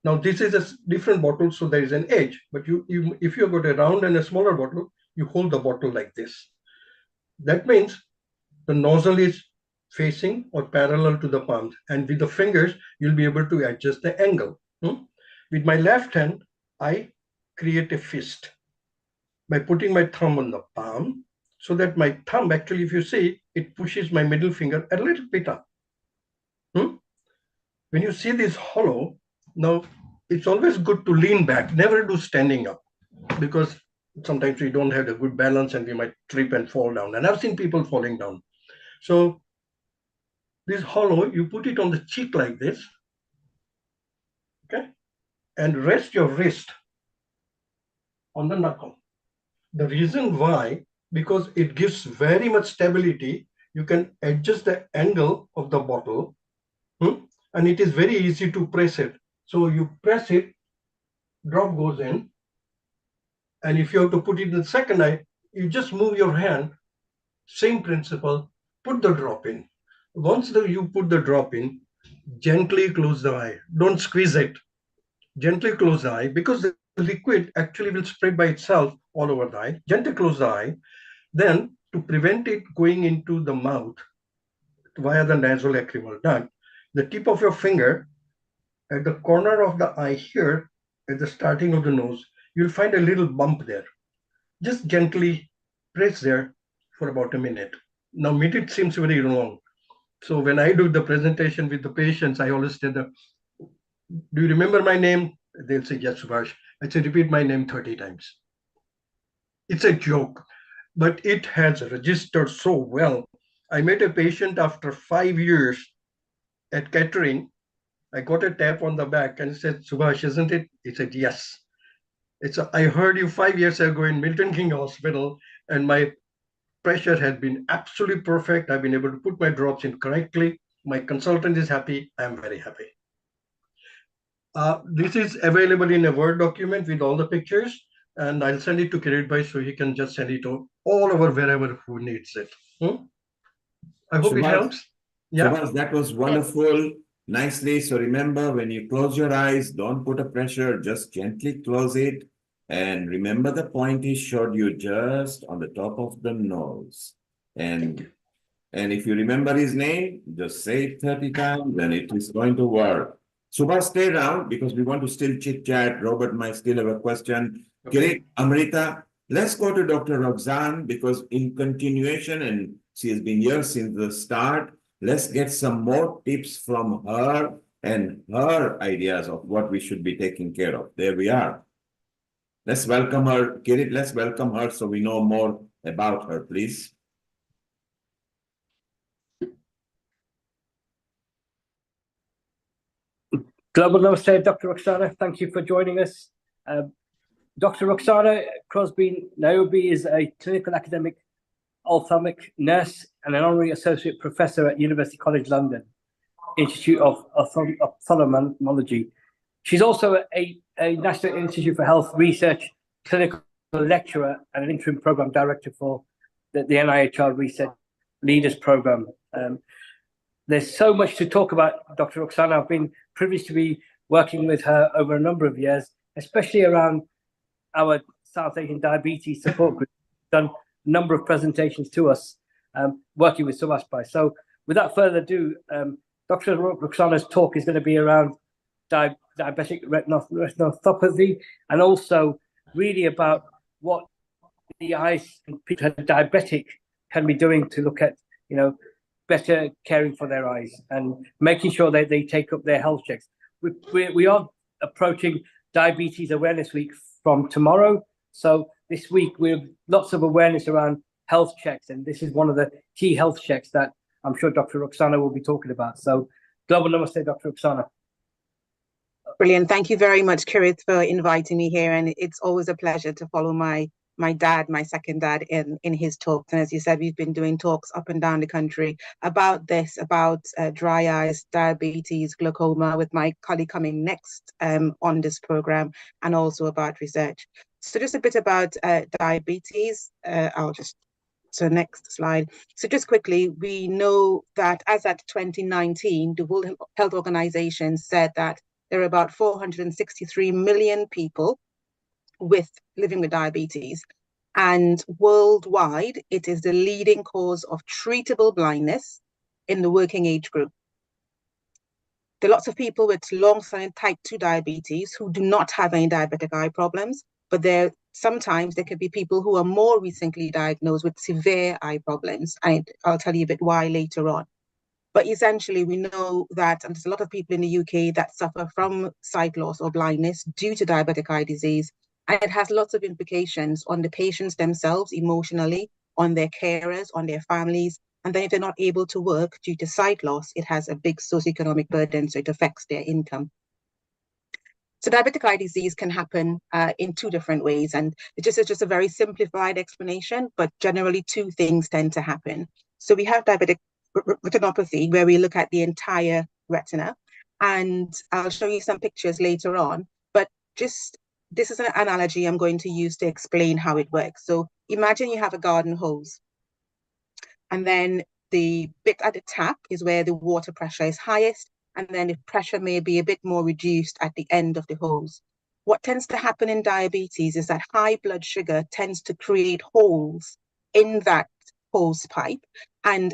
Now this is a different bottle, so there is an edge. But if you've got a round and a smaller bottle, you hold the bottle like this. That means the nozzle is facing or parallel to the palm, and with the fingers, you'll be able to adjust the angle. With my left hand, I create a fist by putting my thumb on the palm, so that my thumb, actually, if you see, it pushes my middle finger a little bit up. When you see this hollow, now it's always good to lean back, never do standing up, because sometimes we don't have a good balance and we might trip and fall down. And I've seen people falling down. So this hollow, you put it on the cheek like this, okay, and rest your wrist on the knuckle. The reason why, because it gives very much stability. You can adjust the angle of the bottle, and it is very easy to press it. So you press it, drop goes in, and if you have to put it in the second eye, you just move your hand, same principle, put the drop in. Once you put the drop in, gently close the eye. Don't squeeze it. Gently close the eye, because the liquid actually will spread by itself all over the eye. Gently close the eye. Then, to prevent it going into the mouth via the nasolacrimal duct, the tip of your finger at the corner of the eye here, at the starting of the nose, you'll find a little bump there. Just gently press there for about a minute. Now, minute seems very long. So when I do the presentation with the patients, I always say, do you remember my name? They'll say, yes, Subhash. I say, repeat my name 30 times. It's a joke, but it has registered so well. I met a patient after 5 years at catering. I got a tap on the back and said, Subhash, isn't it? He said, yes. I heard you 5 years ago in Milton King Hospital, and my pressure has been absolutely perfect. I've been able to put my drops in correctly. My consultant is happy. I'm very happy. This is available in a Word document with all the pictures, and I'll send it to Kirit so he can just send it to all over wherever who needs it. I hope it helps. Yeah. Subhash, that was wonderful. Nicely. So remember, when you close your eyes, don't put a pressure, just gently close it. And remember, the point is showed you just on the top of the nose. And if you remember his name, just say it 30 times and it is going to work. Subhash, stay around because we want to still chit chat. Robert might still have a question. Kirit, Amrita, let's go to Dr. Roxanne because in continuation, and she has been here since the start, let's get some more tips from her and her ideas of what we should be taking care of. There we are. Let's welcome her. Kirit, let's welcome her so we know more about her, please. Global Namaste, Dr. Roxana. Thank you for joining us. Dr. Roxana Crosby Niobe is a clinical academic ophthalmic nurse and an honorary associate professor at University College London, Institute of Ophthalmology. She's also a National Institute for Health Research clinical lecturer and an interim program director for the NIHR Research Leaders Program. There's so much to talk about, Dr. Roxana. I've been privileged to be working with her over a number of years, especially around our South Asian diabetes support group. Done a number of presentations to us, working with Subhash Bhai. So without further ado, Dr. Roxana's talk is going to be around diabetic retinopathy, and also really about what the eyes and people who are diabetic can be doing to look at, better caring for their eyes and making sure that they take up their health checks. We are approaching Diabetes Awareness Week from tomorrow. So this week we have lots of awareness around health checks, and this is one of the key health checks that I'm sure Dr. Roxana will be talking about. So Global Namaste, Dr. Roxana. Brilliant. Thank you very much, Kirit, for inviting me here. And it's always a pleasure to follow my dad, my second dad, in his talks. And as you said, we've been doing talks up and down the country about this, about dry eyes, diabetes, glaucoma, with my colleague coming next on this program, and also about research. So just a bit about diabetes. I'll just So next slide. So just quickly, we know that as at 2019, the World Health Organization said that there are about 463 million people living with diabetes. And worldwide, it is the leading cause of treatable blindness in the working age group. There are lots of people with long-standing type 2 diabetes who do not have any diabetic eye problems, but sometimes there could be people who are more recently diagnosed with severe eye problems. I'll tell you a bit why later on. But essentially, we know that and there's a lot of people in the UK that suffer from sight loss or blindness due to diabetic eye disease. And it has lots of implications on the patients themselves emotionally, on their carers, on their families. And then if they're not able to work due to sight loss, it has a big socioeconomic burden, so it affects their income. So diabetic eye disease can happen in two different ways. And it is just a very simplified explanation, but generally two things tend to happen. So we have diabetic retinopathy, where we look at the entire retina. And I'll show you some pictures later on. But this is an analogy I'm going to use to explain how it works. So imagine you have a garden hose. And then the bit at the tap is where the water pressure is highest. And then the pressure may be a bit more reduced at the end of the hose. What tends to happen in diabetes is that high blood sugar tends to create holes in that hose pipe. And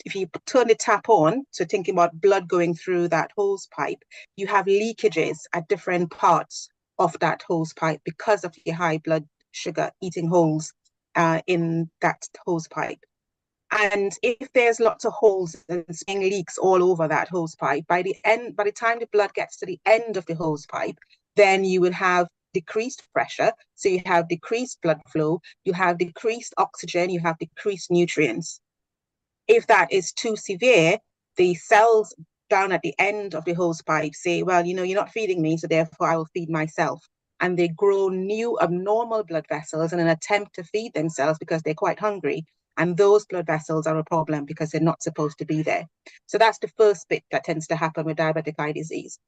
if you turn the tap on, so thinking about blood going through that hose pipe, you have leakages at different parts of that hose pipe because of the high blood sugar eating holes in that hose pipe. And if there's lots of holes and seeing leaks all over that hose pipe, by the time the blood gets to the end of the hose pipe, then you will have decreased pressure. So you have decreased blood flow, you have decreased oxygen, you have decreased nutrients. If that is too severe, the cells down at the end of the hose pipe say, well, you're not feeding me, so therefore I will feed myself. And they grow new abnormal blood vessels in an attempt to feed themselves because they're quite hungry. And those blood vessels are a problem because they're not supposed to be there. So that's the first bit that tends to happen with diabetic eye disease.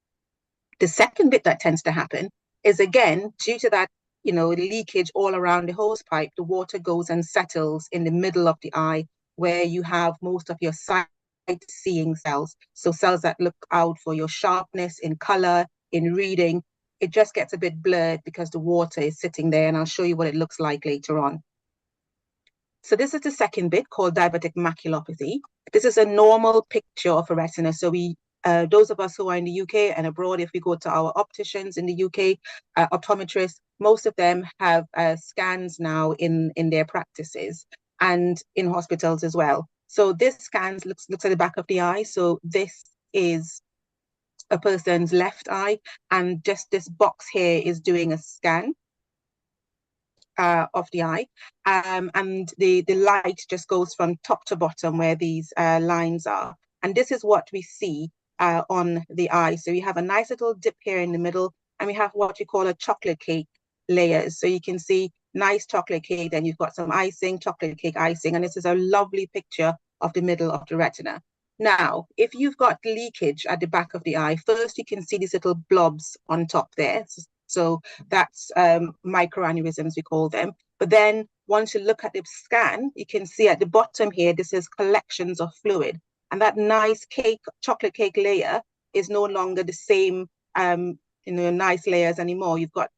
The second bit that tends to happen is, again, due to that, leakage all around the hose pipe, the water goes and settles in the middle of the eye where you have most of your sight-seeing cells. So cells that look out for your sharpness in color, in reading. It just gets a bit blurred because the water is sitting there, and I'll show you what it looks like later on. So this is the second bit called diabetic maculopathy. This is a normal picture of a retina. So those of us who are in the UK and abroad, if we go to our opticians in the UK, optometrists, most of them have scans now in their practices and in hospitals as well. So this scan looks at the back of the eye. So this is a person's left eye, and just this box here is doing a scan of the eye, and the light just goes from top to bottom where these lines are, and this is what we see on the eye. So we have a nice little dip here in the middle, and we have what we call a chocolate cake layers. So you can see nice chocolate cake, then you've got some icing, chocolate cake icing, and this is a lovely picture of the middle of the retina. Now, if you've got leakage at the back of the eye, first you can see these little blobs on top there. So that's microaneurysms, we call them. But then once you look at the scan, you can see at the bottom here, this is collections of fluid. And that nice chocolate cake layer is no longer the same, nice layers anymore. You've got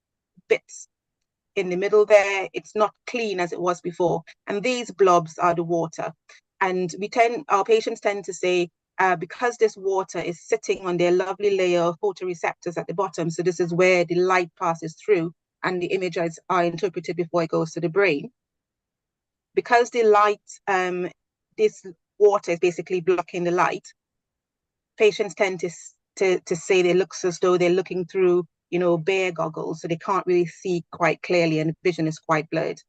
bits in the middle there. It's not clean as it was before. And these blobs are the water. And our patients tend to say, because this water is sitting on their lovely layer of photoreceptors at the bottom, so this is where the light passes through and the images are interpreted before it goes to the brain. Because the light, this water is basically blocking the light, patients tend to say they look as though they're looking through, bear goggles, so they can't really see quite clearly and vision is quite blurred.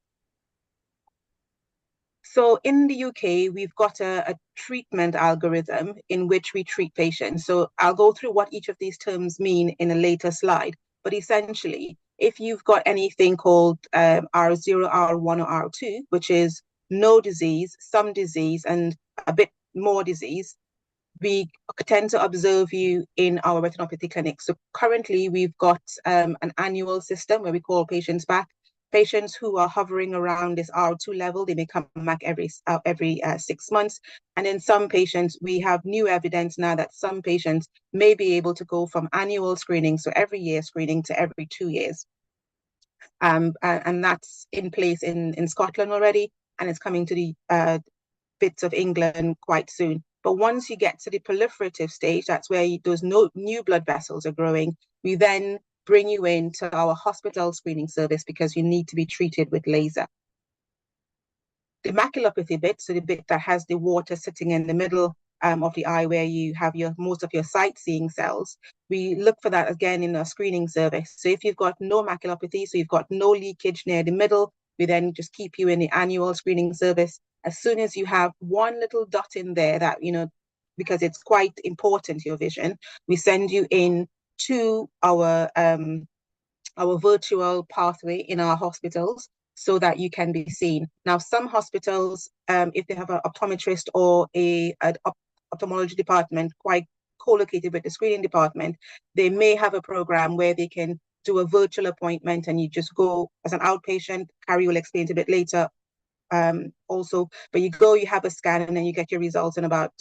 So in the UK, we've got a treatment algorithm in which we treat patients. So I'll go through what each of these terms mean in a later slide. But essentially, if you've got anything called R0, R1, or R2, which is no disease, some disease, and a bit more disease, we tend to observe you in our retinopathy clinic. So currently, we've got an annual system where we call patients back. Patients who are hovering around this R2 level, they may come back every 6 months. And in some patients, we have new evidence now that some patients may be able to go from annual screening, so every year screening, to every 2 years. And that's in place in Scotland already, and it's coming to the bits of England quite soon. But once you get to the proliferative stage, that's where those new blood vessels are growing. We then bring you into our hospital screening service because you need to be treated with laser. The maculopathy bit, so the bit that has the water sitting in the middle of the eye where you have most of your sight-seeing cells, we look for that again in our screening service. So if you've got no maculopathy, so you've got no leakage near the middle, we then just keep you in the annual screening service. As soon as you have one little dot in there that, because it's quite important to your vision, we send you in to our virtual pathway in our hospitals so that you can be seen. Now, some hospitals, if they have an optometrist or an ophthalmology department quite co-located with the screening department, they may have a program where they can do a virtual appointment and you just go as an outpatient. Harry will explain it a bit later also, but you go, you have a scan, and then you get your results in about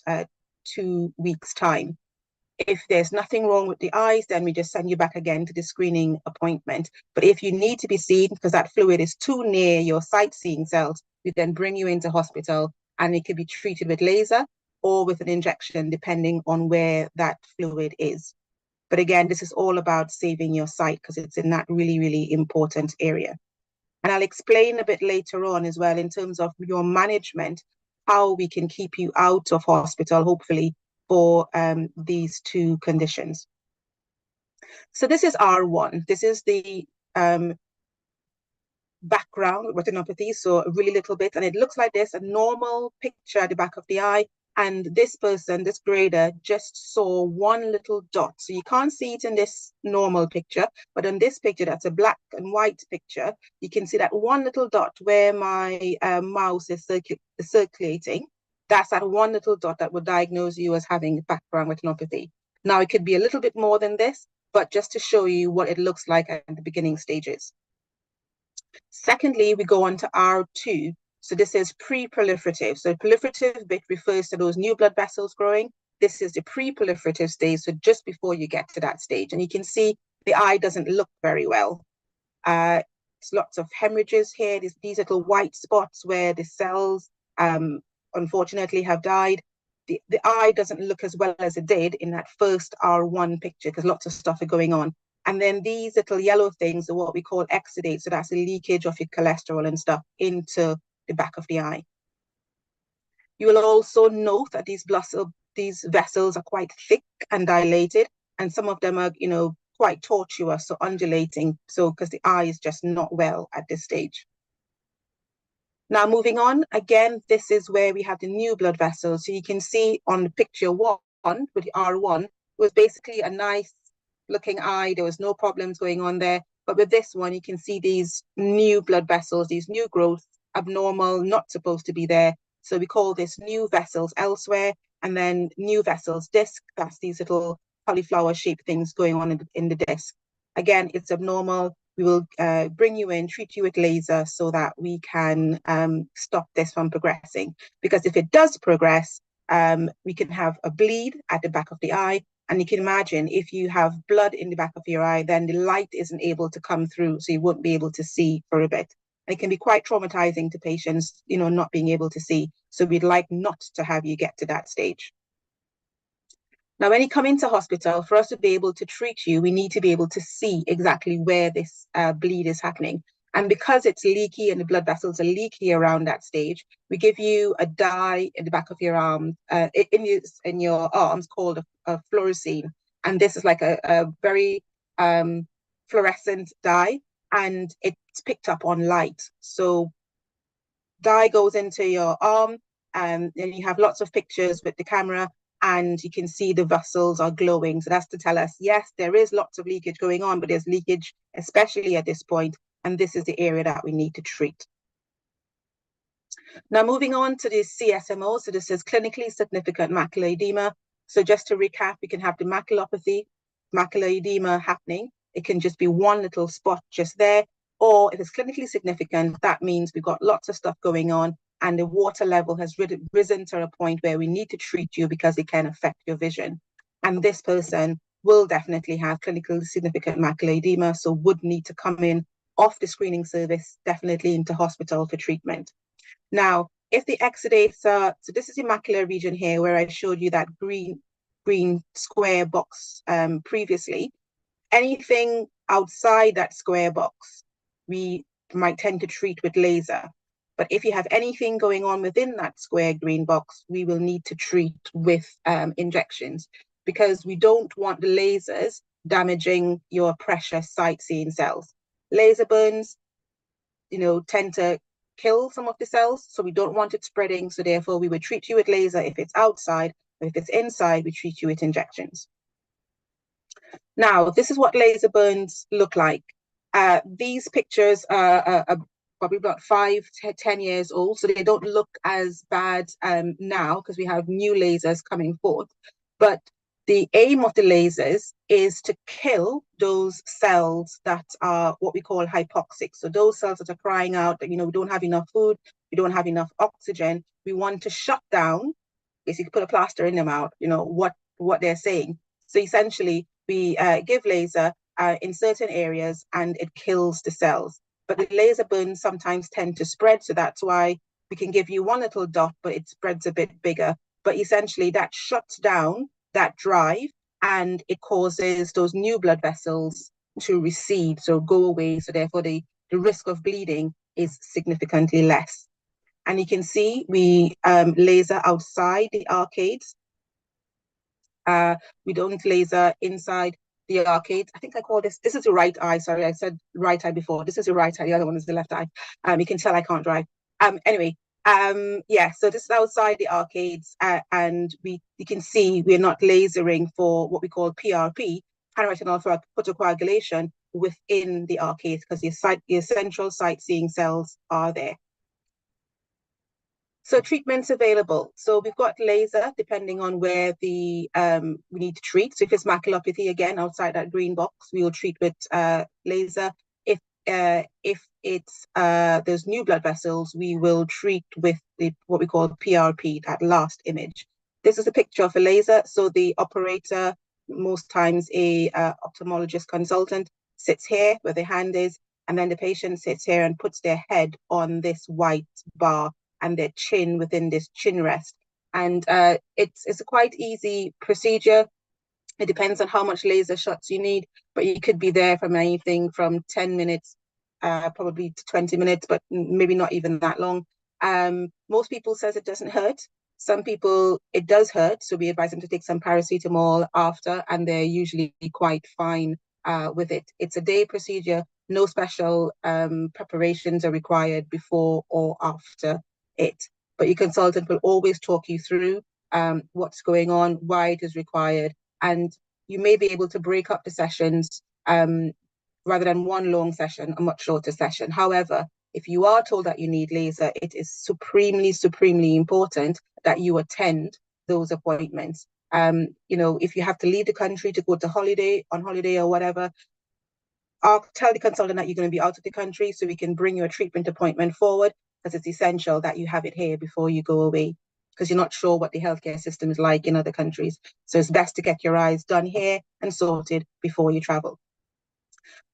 2 weeks' time. If there's nothing wrong with the eyes, then we just send you back again to the screening appointment. But if you need to be seen because that fluid is too near your sight-seeing cells, we then bring you into hospital, and it can be treated with laser or with an injection, depending on where that fluid is. But again, this is all about saving your sight because it's in that really, really important area. And I'll explain a bit later on as well in terms of your management, how we can keep you out of hospital, hopefully, for these two conditions. So this is R1. This is the background retinopathy, so a really little bit, and it looks like this, a normal picture at the back of the eye. And this person, this grader, just saw one little dot. So you can't see it in this normal picture, but in this picture, that's a black and white picture. You can see that one little dot where my mouse is circulating. That's that one little dot that would diagnose you as having background retinopathy. Now, it could be a little bit more than this, but just to show you what it looks like at the beginning stages. Secondly, we go on to R2. So this is pre-proliferative. So proliferative bit refers to those new blood vessels growing. This is the pre-proliferative stage, so just before you get to that stage. And you can see the eye doesn't look very well. There's lots of hemorrhages here. These little white spots where the cells, unfortunately, have died. The eye doesn't look as well as it did in that first R1 picture because lots of stuff are going on. And then these little yellow things are what we call exudate. So that's a leakage of your cholesterol and stuff into the back of the eye. You will also note that these vessels are quite thick and dilated, and some of them are, quite tortuous, so undulating, so because the eye is just not well at this stage. Now, moving on, again, this is where we have the new blood vessels. So you can see on the picture 1 with the R1, it was basically a nice looking eye. There was no problems going on there. But with this one, you can see these new blood vessels, these new growths, abnormal, not supposed to be there. So we call this new vessels elsewhere, and then new vessels disc. That's these little cauliflower shaped things going on in the disc. Again, it's abnormal. We will bring you in, treat you with laser so that we can stop this from progressing. Because if it does progress, we can have a bleed at the back of the eye. And you can imagine if you have blood in the back of your eye, then the light isn't able to come through, so you won't be able to see for a bit. And it can be quite traumatizing to patients, not being able to see. So we'd like not to have you get to that stage. Now, when you come into hospital, for us to be able to treat you, we need to be able to see exactly where this bleed is happening. And because it's leaky and the blood vessels are leaky around that stage, we give you a dye in the back of your arm, in your arms, called a fluorescein. And this is like a very fluorescent dye, and it's picked up on light. So dye goes into your arm, and then you have lots of pictures with the camera, and you can see the vessels are glowing. So that's to tell us, yes, there is lots of leakage going on, but there's leakage, especially at this point, and this is the area that we need to treat. Now, moving on to the CSMO, so this is clinically significant macular edema. So just to recap, we can have the macular edema happening. It can just be one little spot just there, Or if it's clinically significant, that means we've got lots of stuff going on and the water level has risen to a point where we need to treat you because it can affect your vision. And this person will definitely have clinically significant macular edema, so would need to come in off the screening service, definitely into hospital for treatment. Now, if the exudates are, so this is the macular region here where I showed you that green square box previously. Anything outside that square box, we might tend to treat with laser. But if you have anything going on within that square green box, we will need to treat with injections, because we don't want the lasers damaging your precious sightseeing cells. Laser burns, tend to kill some of the cells, so we don't want it spreading. So therefore, we would treat you with laser if it's outside, but if it's inside, we treat you with injections. Now, this is what laser burns look like. These pictures are probably about 5 to 10 years old, so they don't look as bad now because we have new lasers coming forth. But the aim of the lasers is to kill those cells that are what we call hypoxic. So those cells that are crying out that, we don't have enough food, we don't have enough oxygen. We want to shut down, basically put a plaster in them out, what they're saying. So essentially, we give laser in certain areas and it kills the cells. But the laser burns sometimes tend to spread. So that's why we can give you one little dot, but it spreads a bit bigger. But essentially that shuts down that drive and it causes those new blood vessels to recede, so go away. So therefore the risk of bleeding is significantly less. And you can see we laser outside the arcades. We don't laser inside the arcades. I think I call this is the right eye. Sorry, I said right eye before. This is the right eye. The other one is the left eye. You can tell I can't drive. Anyway, yeah, so this is outside the arcades, and you can see we're not lasering for what we call PRP, pararetinal photocoagulation, within the arcades because the central sightseeing cells are there. So treatments available. So we've got laser depending on where we need to treat. So if it's maculopathy, again, outside that green box, we will treat with laser. If it's there's new blood vessels, we will treat with what we call PRP, that last image. This is a picture of a laser. So the operator, most times a ophthalmologist consultant, sits here where the hand is, and then the patient sits here and puts their head on this white bar and their chin within this chin rest. And it's a quite easy procedure. It depends on how much laser shots you need, but you could be there from anything from 10 minutes, probably to 20 minutes, but maybe not even that long. Most people says it doesn't hurt. Some people, it does hurt, so we advise them to take some paracetamol after, and they're usually quite fine with it. It's a day procedure. No special preparations are required before or after it. But your consultant will always talk you through what's going on, why it is required, and you may be able to break up the sessions rather than one long session, a much shorter session. However, if you are told that you need laser, it is supremely important that you attend those appointments. If you have to leave the country to go to on holiday or whatever, I'll tell the consultant that you're going to be out of the country so we can bring your treatment appointment forward, because it's essential that you have it here before you go away, because you're not sure what the healthcare system is like in other countries. So it's best to get your eyes done here and sorted before you travel.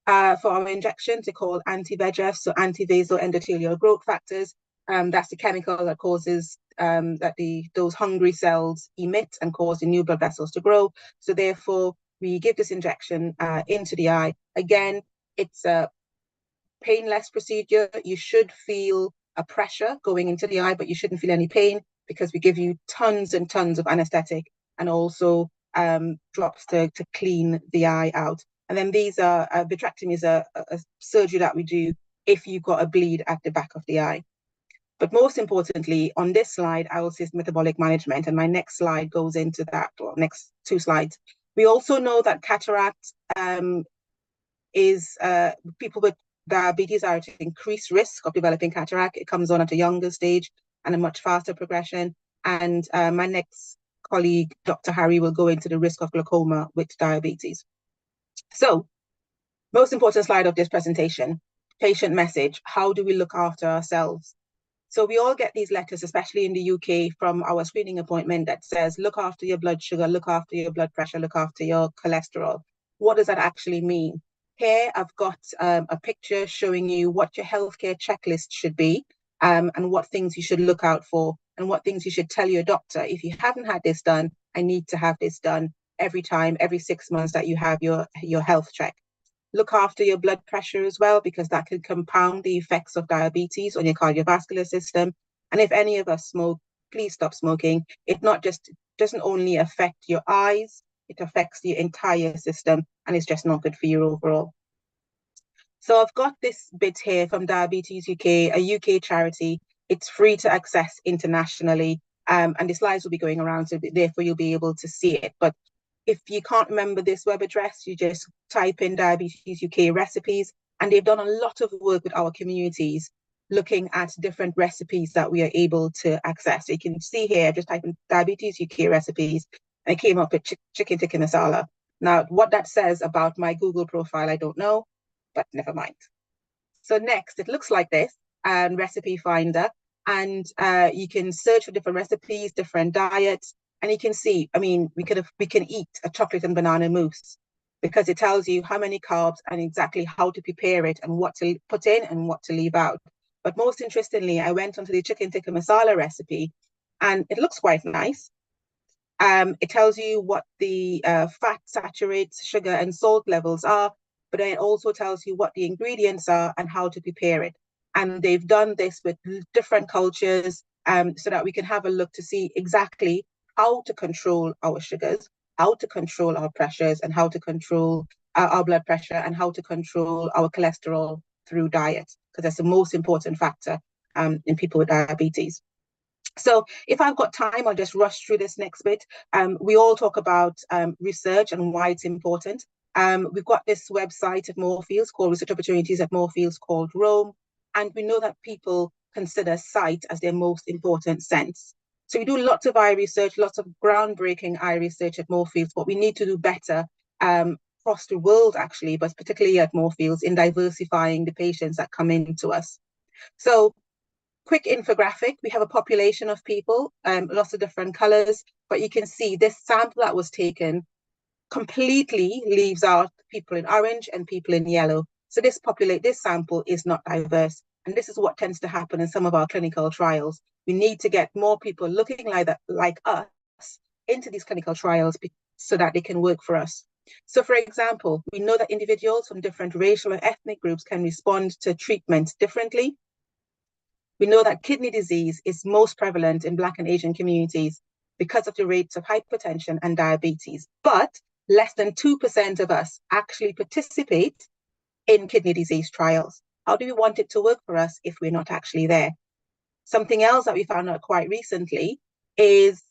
For our injections, they're called anti-VEGF, so anti-vasal endothelial growth factors. That's the chemical that causes that those hungry cells emit and cause the new blood vessels to grow. So therefore, we give this injection into the eye. Again, it's a painless procedure. You should feel a pressure going into the eye, but you shouldn't feel any pain because we give you tons and tons of anesthetic and also drops to clean the eye out. And then these are vitrectomy is a surgery that we do if you've got a bleed at the back of the eye. But most importantly, on this slide, I will say is metabolic management, and my next slide goes into that, or next 2 slides. We also know that cataract is people with diabetes are at increased risk of developing cataract. It comes on at a younger stage and a much faster progression. And my next colleague, Dr. Harry, will go into the risk of glaucoma with diabetes. So, most important slide of this presentation. patient message. How do we look after ourselves? So we all get these letters, especially in the UK, from our screening appointment that says, look after your blood sugar, look after your blood pressure, look after your cholesterol. What does that actually mean? Here, I've got a picture showing you what your healthcare checklist should be, and what things you should look out for, and what things you should tell your doctor. If you haven't had this done, I need to have this done every 6 months that you have your health check. Look after your blood pressure as well, because that can compound the effects of diabetes on your cardiovascular system. And if any of us smoke, please stop smoking. It doesn't only affect your eyes, it affects the entire system, and it's just not good for you overall. So I've got this bit here from Diabetes UK, a UK charity. It's free to access internationally, and the slides will be going around, so therefore you'll be able to see it. But if you can't remember this web address, you just type in Diabetes UK recipes, and they've done a lot of work with our communities looking at different recipes that we are able to access. So you can see here, I've just typed in Diabetes UK recipes, and it came up with chicken tikka masala. Now, what that says about my Google profile, I don't know, but never mind. So next, it looks like this, recipe finder, and you can search for different recipes, different diets, and you can see, I mean, we can eat a chocolate and banana mousse because it tells you how many carbs and exactly how to prepare it and what to put in and what to leave out. But most interestingly, I went onto the chicken tikka masala recipe, and it looks quite nice. It tells you what the fat, saturates, sugar, and salt levels are, but then it also tells you what the ingredients are and how to prepare it. And they've done this with different cultures, so that we can have a look to see exactly how to control our sugars, how to control our pressures, and how to control our blood pressure, and how to control our cholesterol through diet, because that's the most important factor in people with diabetes. So if I've got time, I'll just rush through this next bit. We all talk about research and why it's important. We've got this website at Moorfields called Research Opportunities at Moorfields called Rome. And we know that people consider sight as their most important sense. So we do lots of eye research, lots of groundbreaking eye research at Moorfields, but we need to do better across the world, actually, but particularly at Moorfields, in diversifying the patients that come in to us. So quick infographic, we have a population of people, lots of different colors, but you can see this sample that was taken completely leaves out people in orange and people in yellow. So this sample is not diverse. And this is what tends to happen in some of our clinical trials. We need to get more people looking like us into these clinical trials so that they can work for us. So for example, we know that individuals from different racial and ethnic groups can respond to treatment differently. We know that kidney disease is most prevalent in Black and Asian communities because of the rates of hypertension and diabetes, but less than 2% of us actually participate in kidney disease trials. How do we want it to work for us if we're not actually there? Something else that we found out quite recently is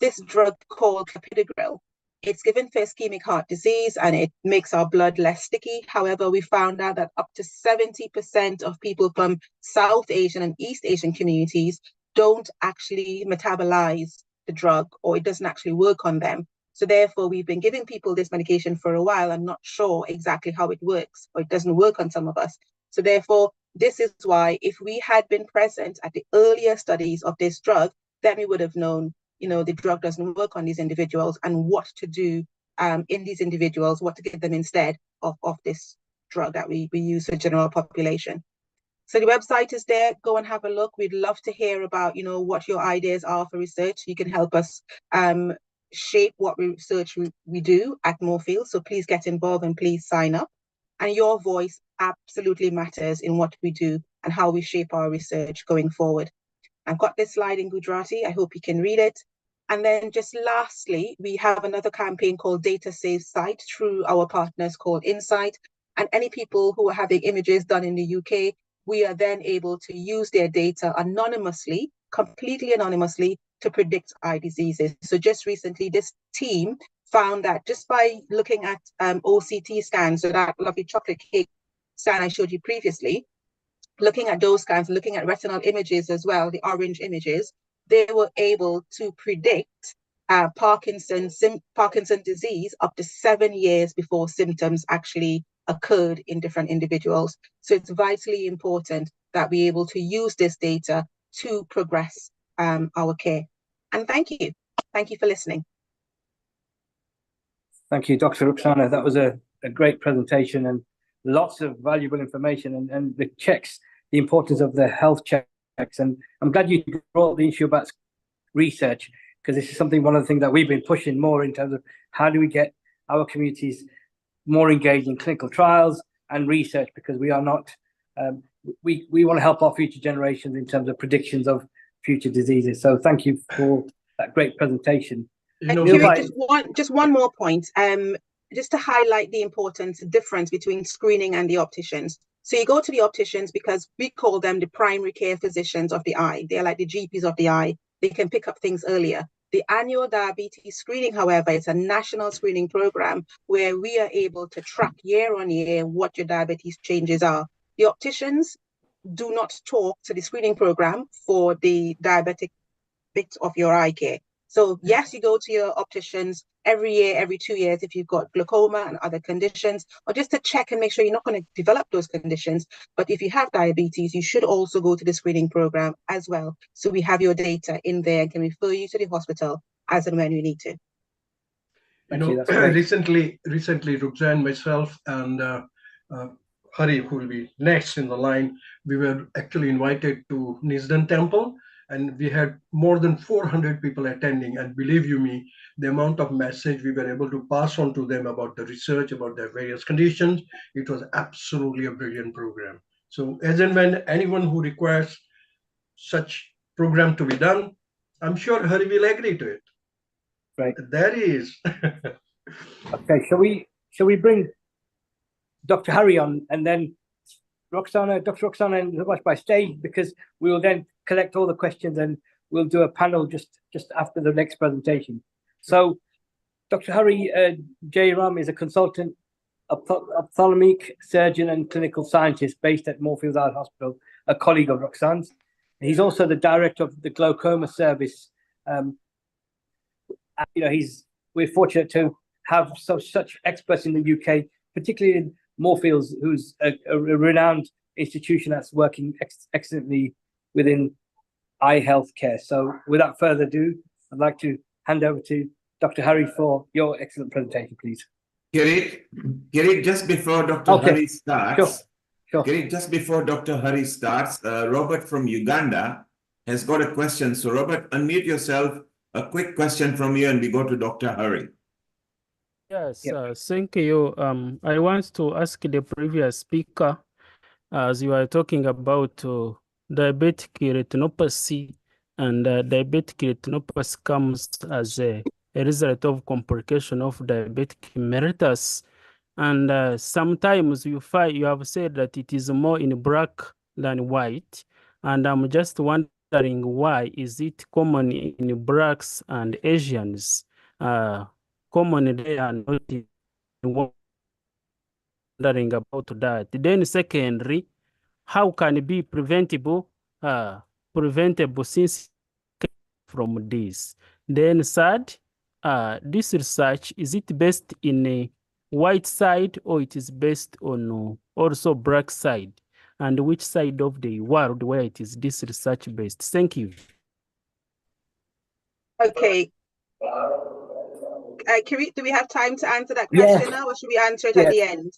this drug called clopidogrel. It's given for ischemic heart disease and it makes our blood less sticky. However, we found out that up to 70% of people from South Asian and East Asian communities don't actually metabolize the drug, or it doesn't actually work on them. So therefore, we've been giving people this medication for a while and not sure exactly how it works, or it doesn't work on some of us. So therefore, this is why if we had been present at the earlier studies of this drug, then we would have known, the drug doesn't work on these individuals and what to do in these individuals, what to give them instead of this drug that we use for general population. So the website is there. Go and have a look. We'd love to hear about, what your ideas are for research. You can help us shape what research we do at Moorfields. So please get involved and please sign up. And your voice absolutely matters in what we do and how we shape our research going forward. I've got this slide in Gujarati. I hope you can read it. And then just lastly, we have another campaign called Data Save Sight through our partners called Insight. And any people who are having images done in the UK, we are then able to use their data anonymously, completely anonymously, to predict eye diseases. So just recently, this team found that just by looking at OCT scans, so that lovely chocolate cake scan I showed you previously, looking at those scans, looking at retinal images as well, the orange images, they were able to predict Parkinson's disease up to 7 years before symptoms actually occurred in different individuals. So it's vitally important that we're able to use this data to progress our care. And thank you. Thank you for listening. Thank you, Dr. Ruxana. That was a great presentation and lots of valuable information and the checks, the importance of the health checks. And I'm glad you brought the issue about research, because this is one of the things that we've been pushing more in terms of how do we get our communities more engaged in clinical trials and research, because we are not, we want to help our future generations in terms of predictions of future diseases. So thank you for that great presentation. Just one more point, just to highlight the difference between screening and the opticians. So you go to the opticians because we call them the primary care physicians of the eye. They're like the GPs of the eye. They can pick up things earlier. The annual diabetes screening, however, is a national screening program where we are able to track year on year what your diabetes changes are. The opticians do not talk to the screening program for the diabetic bit of your eye care. So yes, you go to your opticians every year, every 2 years if you've got glaucoma and other conditions, or just to check and make sure you're not going to develop those conditions. But if you have diabetes, you should also go to the screening program as well. So we have your data in there and can refer you to the hospital as and when you need to. Recently, Ruxan, myself, and Hari, who will be next in the line, we were actually invited to Nisdan Temple, and we had more than 400 people attending. And believe you me, the amount of message we were able to pass on to them about the research, about their various conditions, it was absolutely a brilliant program. So as and when anyone who requires such program to be done, I'm sure Hari will agree to it. Right. That is. Okay, shall we bring Dr. Hari on, and then Dr. Ruxana and Subhash stay, because we will then collect all the questions and we'll do a panel just after the next presentation. So Dr. Hari J. Ram is a consultant ophthalmic surgeon and clinical scientist based at Moorfields Eye Hospital, a colleague of Roxanne's. He's also the director of the glaucoma service. We're fortunate to have such experts in the UK, particularly in Moorfields, who's a renowned institution that's working excellently within eye health care. So without further ado, I'd like to hand over to Dr. Hari for your excellent presentation, please. Kirit, just before Dr. Hari starts, Sure. Kirit, just before Dr. Hari starts, Robert from Uganda has got a question. So Robert, unmute yourself. A quick question from you, and we go to Dr. Hari. Yes, thank you. I want to ask the previous speaker, as you are talking about diabetic retinopathy, and diabetic retinopathy comes as a result of complication of diabetic mellitus. And sometimes you have said that it is more in black than white. And I'm just wondering, why is it common in blacks and Asians? Common they are not wondering about that. Then secondly, how can it be preventable since from this? Then third, this research, is it based in a white side or it is based on also black side? And which side of the world where it is this research based? Thank you. Okay. Kirit, do we have time to answer that question now, or should we answer it at the end?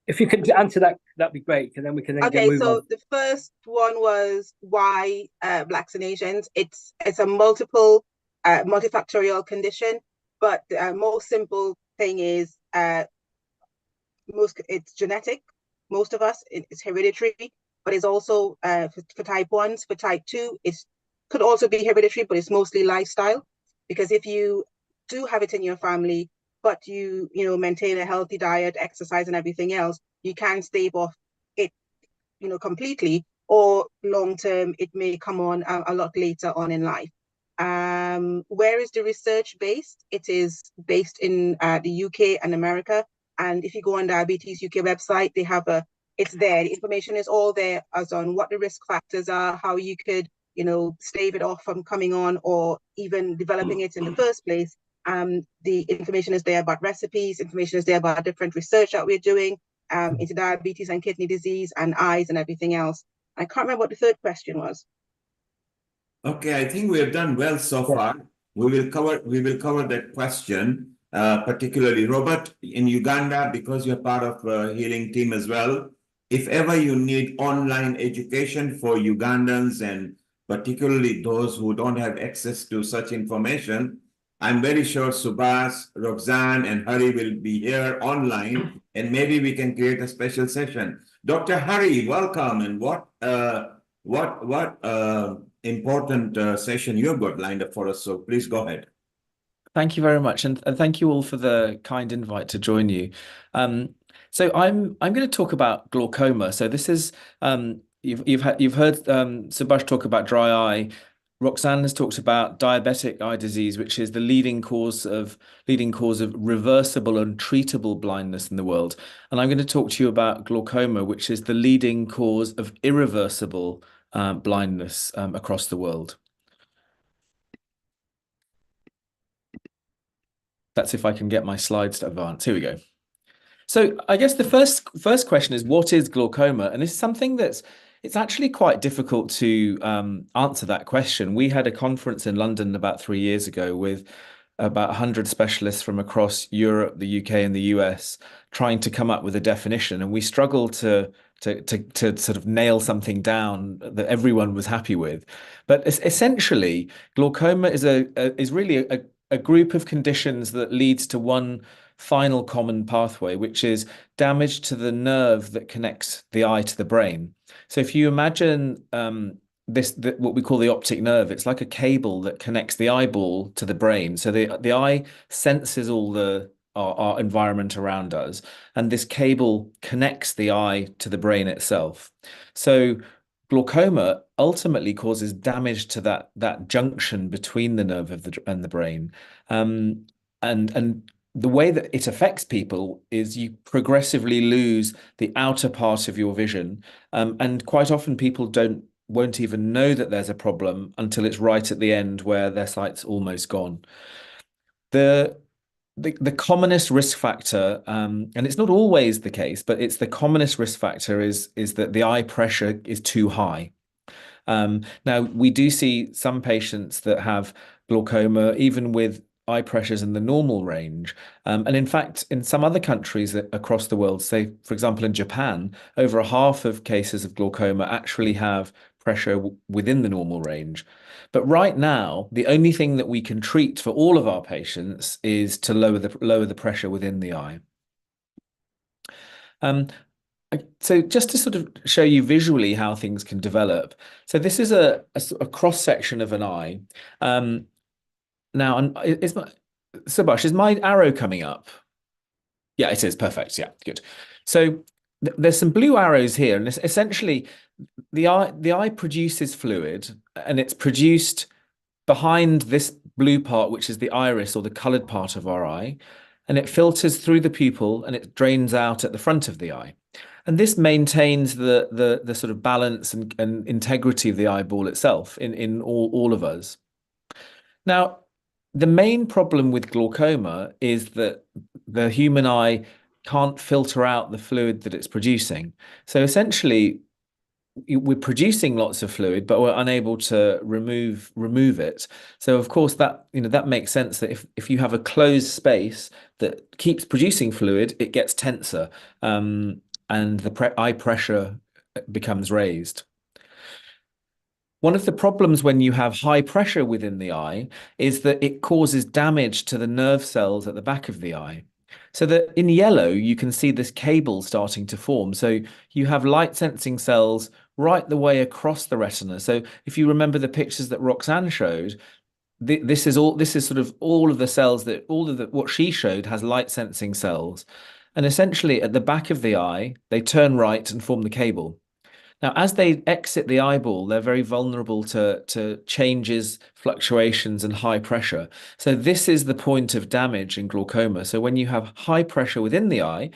If you could answer that, that'd be great, and then we can then move on. The first one was why Blacks and Asians. It's a multifactorial condition, but the most simple thing is it's genetic. Most of us, it's hereditary, but it's also for type 1s. For type 2, it could also be hereditary, but it's mostly lifestyle. Because if you do have it in your family, but you maintain a healthy diet, exercise, and everything else, you can stave off it, completely. Or long term, it may come on a lot later on in life. Where is the research based? It is based in the UK and America. And if you go on Diabetes UK website, they have it's there. The information is all there as on what the risk factors are, how you could, stave it off from coming on or even developing it in the first place. The information is there about recipes, information is there about different research that we're doing into diabetes and kidney disease and eyes and everything else. I can't remember what the third question was. Okay, I think we have done well so far. We will cover that question, particularly Robert in Uganda, because you're part of healing team as well. If ever you need online education for Ugandans and particularly those who don't have access to such information, I'm very sure Subhas, Roxanne, and Hari will be here online, and maybe we can create a special session. Dr. Hari, welcome, and what important session you've got lined up for us. So please go ahead. Thank you very much, and thank you all for the kind invite to join you. So I'm going to talk about glaucoma. So this is you've heard Subhash talk about dry eye. Roxanne has talked about diabetic eye disease, which is the leading cause of reversible and treatable blindness in the world. And I'm going to talk to you about glaucoma, which is the leading cause of irreversible blindness across the world. That's if I can get my slides to advance. Here we go. So I guess the first question is, what is glaucoma? And this is something it's actually quite difficult to answer that question. We had a conference in London about 3 years ago with about 100 specialists from across Europe, the UK, and the US, trying to come up with a definition, and we struggled to sort of nail something down that everyone was happy with. But essentially, glaucoma is really a group of conditions that leads to one final common pathway, which is damage to the nerve that connects the eye to the brain. So if you imagine what we call the optic nerve, it's like a cable that connects the eyeball to the brain. So the eye senses all our environment around us, and this cable connects the eye to the brain itself. So glaucoma ultimately causes damage to that junction between the nerve and the brain, and the way that it affects people is you progressively lose the outer part of your vision, and quite often people won't even know that there's a problem until it's right at the end where their sight's almost gone. The commonest risk factor, and it's not always the case, but it's the commonest risk factor is that the eye pressure is too high. Now, we do see some patients that have glaucoma, even with eye pressures in the normal range. And in fact, in some other countries across the world, say, for example, in Japan, over half of cases of glaucoma actually have pressure within the normal range. But right now, the only thing that we can treat for all of our patients is to lower the pressure within the eye. So just to sort of show you visually how things can develop. So this is a cross section of an eye. Now, Subhash, is my arrow coming up? Yeah, it is. Perfect. Yeah, good. So there's some blue arrows here, and essentially the eye produces fluid, and it's produced behind this blue part, which is the iris or the colored part of our eye, and it filters through the pupil and it drains out at the front of the eye. And this maintains the sort of balance and integrity of the eyeball itself in all of us. Now, the main problem with glaucoma is that the human eye can't filter out the fluid that it's producing. So essentially, we're producing lots of fluid, but we're unable to remove it. So of course that makes sense that if you have a closed space that keeps producing fluid, it gets tenser, and the eye pressure becomes raised. One of the problems when you have high pressure within the eye is that it causes damage to the nerve cells at the back of the eye. So that in yellow, you can see this cable starting to form. So you have light sensing cells right the way across the retina. So if you remember the pictures that Roxanne showed, this is sort of all of the cells what she showed has light sensing cells. And essentially at the back of the eye, they turn right and form the cable. Now, as they exit the eyeball, they're very vulnerable to changes, fluctuations, and high pressure. So this is the point of damage in glaucoma. So when you have high pressure within the eye,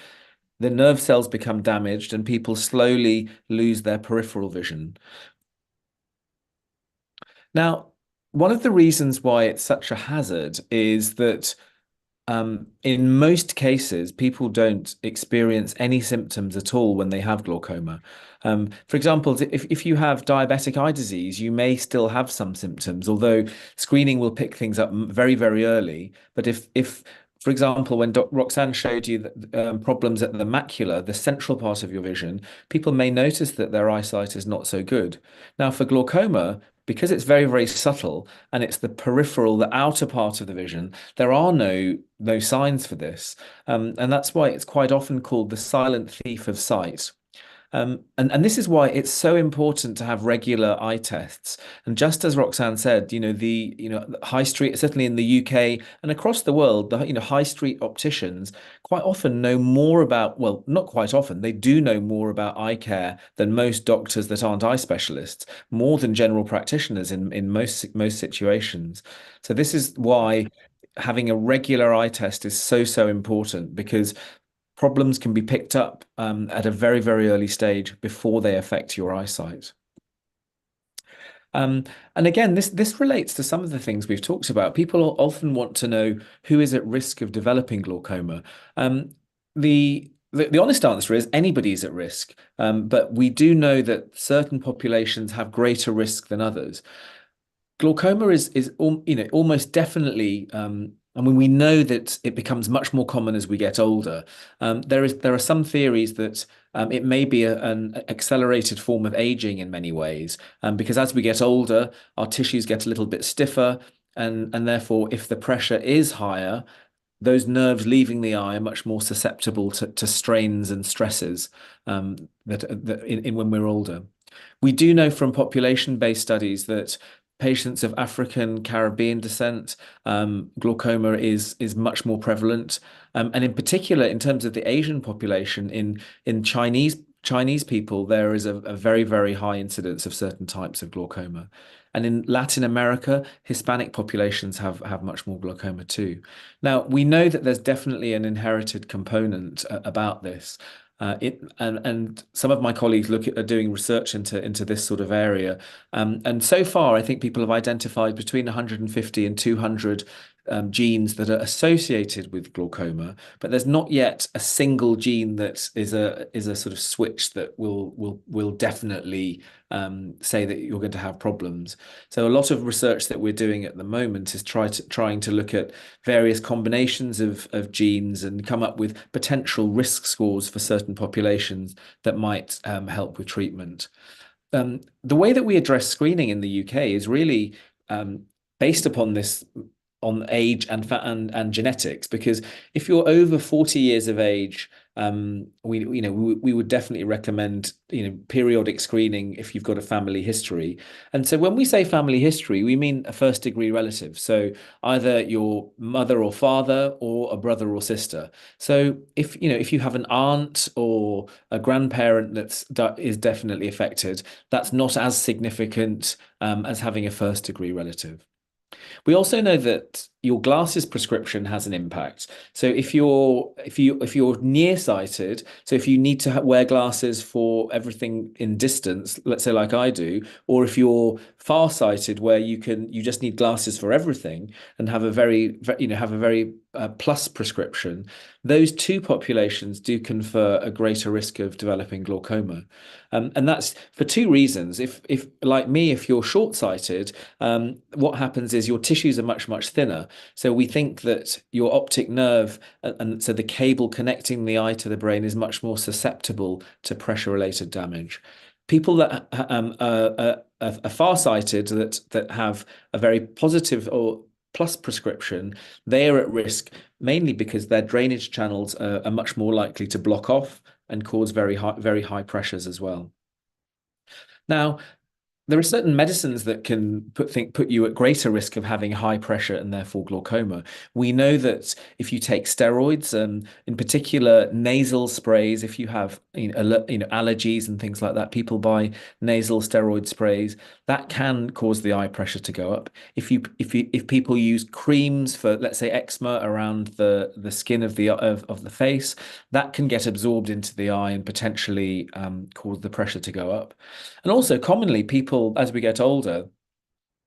the nerve cells become damaged and people slowly lose their peripheral vision. Now, one of the reasons why it's such a hazard is that in most cases, people don't experience any symptoms at all when they have glaucoma. For example, if you have diabetic eye disease, you may still have some symptoms, although screening will pick things up very, very early. But if for example, when Roxanne showed you problems at the macula, the central part of your vision, people may notice that their eyesight is not so good. Now, for glaucoma, because it's very, very subtle and it's the peripheral, the outer part of the vision, there are no signs for this. And that's why it's quite often called the silent thief of sight. And this is why it's so important to have regular eye tests. And just as Roxanne said, the high street, certainly in the UK and across the world, the high street opticians quite often know more about, well, not quite often, they do know more about eye care than most doctors that aren't eye specialists, more than general practitioners in most situations. So this is why having a regular eye test is so important, because problems can be picked up at a very, very early stage before they affect your eyesight. And again, this relates to some of the things we've talked about. People often want to know who is at risk of developing glaucoma. The honest answer is anybody's at risk, but we do know that certain populations have greater risk than others. Glaucoma is almost definitely I mean, we know that it becomes much more common as we get older. There are some theories that it may be an accelerated form of aging in many ways, because as we get older, our tissues get a little bit stiffer, and therefore, if the pressure is higher, those nerves leaving the eye are much more susceptible to strains and stresses when we're older. We do know from population-based studies that patients of African, Caribbean descent, glaucoma is much more prevalent. And in particular, in terms of the Asian population, in Chinese people, there is a very, very high incidence of certain types of glaucoma. And in Latin America, Hispanic populations have much more glaucoma too. Now, we know that there's definitely an inherited component about this. And some of my colleagues are doing research into this sort of area. And so far, I think people have identified between 150 and 200 genes that are associated with glaucoma, but there's not yet a single gene that is a sort of switch that will definitely say that you're going to have problems. So a lot of research that we're doing at the moment is trying to look at various combinations of genes and come up with potential risk scores for certain populations that might help with treatment. The way that we address screening in the UK is really based upon this, on age and genetics, because if you're over 40 years of age, we would definitely recommend periodic screening if you've got a family history. And so when we say family history, we mean a first degree relative, so either your mother or father or a brother or sister. So if you have an aunt or a grandparent that is definitely affected, that's not as significant as having a first degree relative. We also know that your glasses prescription has an impact. So if you're nearsighted, so if you need to wear glasses for everything in distance, let's say like I do, or if you're farsighted where you just need glasses for everything and have a very plus prescription, those two populations do confer a greater risk of developing glaucoma. And that's for two reasons. If like me, if you're short-sighted, what happens is your tissues are much thinner. So we think that your optic nerve, and so the cable connecting the eye to the brain, is much more susceptible to pressure-related damage. People that are farsighted, that have a very positive or plus prescription, they are at risk mainly because their drainage channels are much more likely to block off and cause very high pressures as well. Now, there are certain medicines that can put you at greater risk of having high pressure and therefore glaucoma. We know that if you take steroids, in particular nasal sprays, if you have allergies and things like that, people buy nasal steroid sprays. That can cause the eye pressure to go up. If people use creams for, let's say, eczema around the skin of the face, that can get absorbed into the eye and potentially cause the pressure to go up. And also commonly people, as we get older,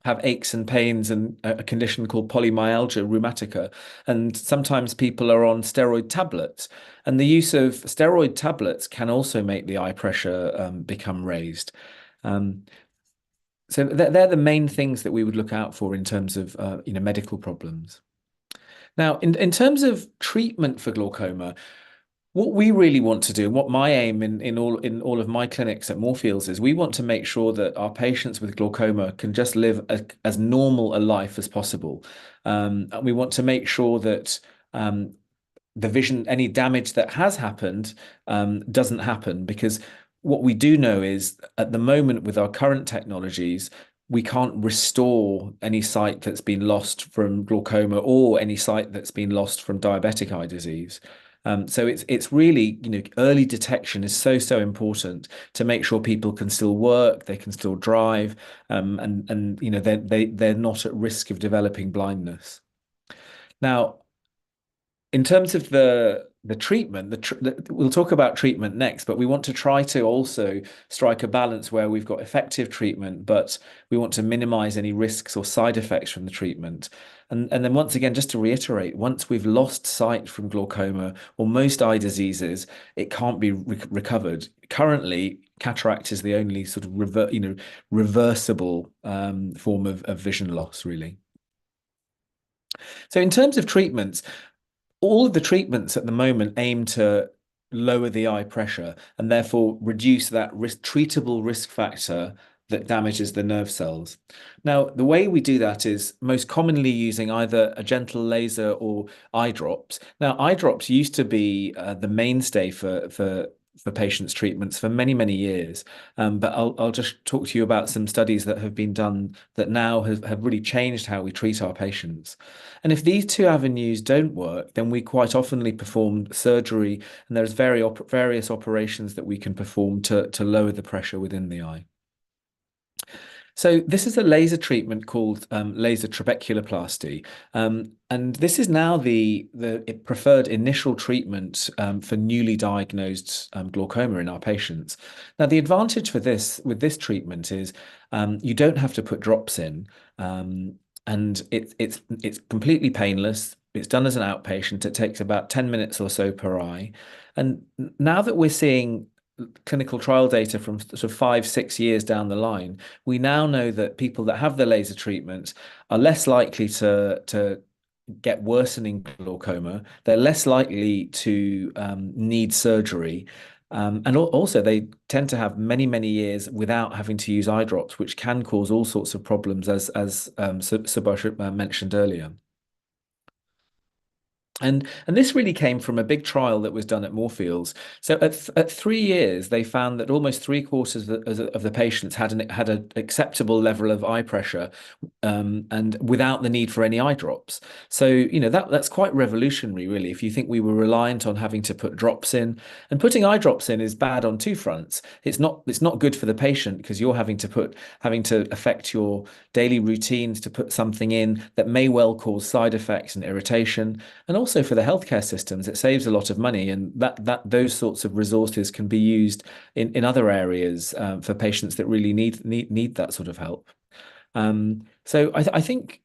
have aches and pains and a condition called polymyalgia rheumatica. And sometimes people are on steroid tablets. And the use of steroid tablets can also make the eye pressure become raised. So they're the main things that we would look out for in terms of medical problems. Now, in terms of treatment for glaucoma, what we really want to do, and what my aim in all of my clinics at Moorfields is, we want to make sure that our patients with glaucoma can just live as normal a life as possible. And we want to make sure that the vision, any damage that has happened, doesn't happen, because what we do know is at the moment with our current technologies, we can't restore any sight that's been lost from glaucoma or any sight that's been lost from diabetic eye disease. So it's really, early detection is so important to make sure people can still work, they can still drive, and they're not at risk of developing blindness. Now, in terms of the treatment, we'll talk about treatment next, but we want to try to also strike a balance where we've got effective treatment, but we want to minimize any risks or side effects from the treatment. And then once again, just to reiterate, once we've lost sight from glaucoma or most eye diseases, it can't be recovered. Currently, cataract is the only sort of reversible form of vision loss, really. So in terms of treatments, all of the treatments at the moment aim to lower the eye pressure and therefore reduce that treatable risk factor that damages the nerve cells. Now, the way we do that is most commonly using either a gentle laser or eye drops. Now, eye drops used to be the mainstay for patients' treatments for many years. But I'll just talk to you about some studies that have been done that now have really changed how we treat our patients. And if these two avenues don't work, then we quite oftenly perform surgery, and there's various operations that we can perform to lower the pressure within the eye. So this is a laser treatment called laser trabeculoplasty. And this is now the preferred initial treatment for newly diagnosed glaucoma in our patients. Now, the advantage with this treatment is you don't have to put drops in, and it's completely painless. It's done as an outpatient. It takes about 10 minutes or so per eye. And now that we're seeing clinical trial data from sort of 5-6 years down the line, we now know that people that have the laser treatment are less likely to get worsening glaucoma. They're less likely to need surgery. And also they tend to have many years without having to use eye drops, which can cause all sorts of problems, as Subhash mentioned earlier. And this really came from a big trial that was done at Moorfields. So at 3 years, they found that almost 3/4 of the patients had an acceptable level of eye pressure, and without the need for any eye drops. So that's quite revolutionary, really. If you think we were reliant on having to put drops in, and putting eye drops in is bad on two fronts. It's not good for the patient because you're having to affect your daily routines to put something in that may well cause side effects and irritation, and also for the healthcare systems, it saves a lot of money, and those sorts of resources can be used in other areas for patients that really need that sort of help. So I think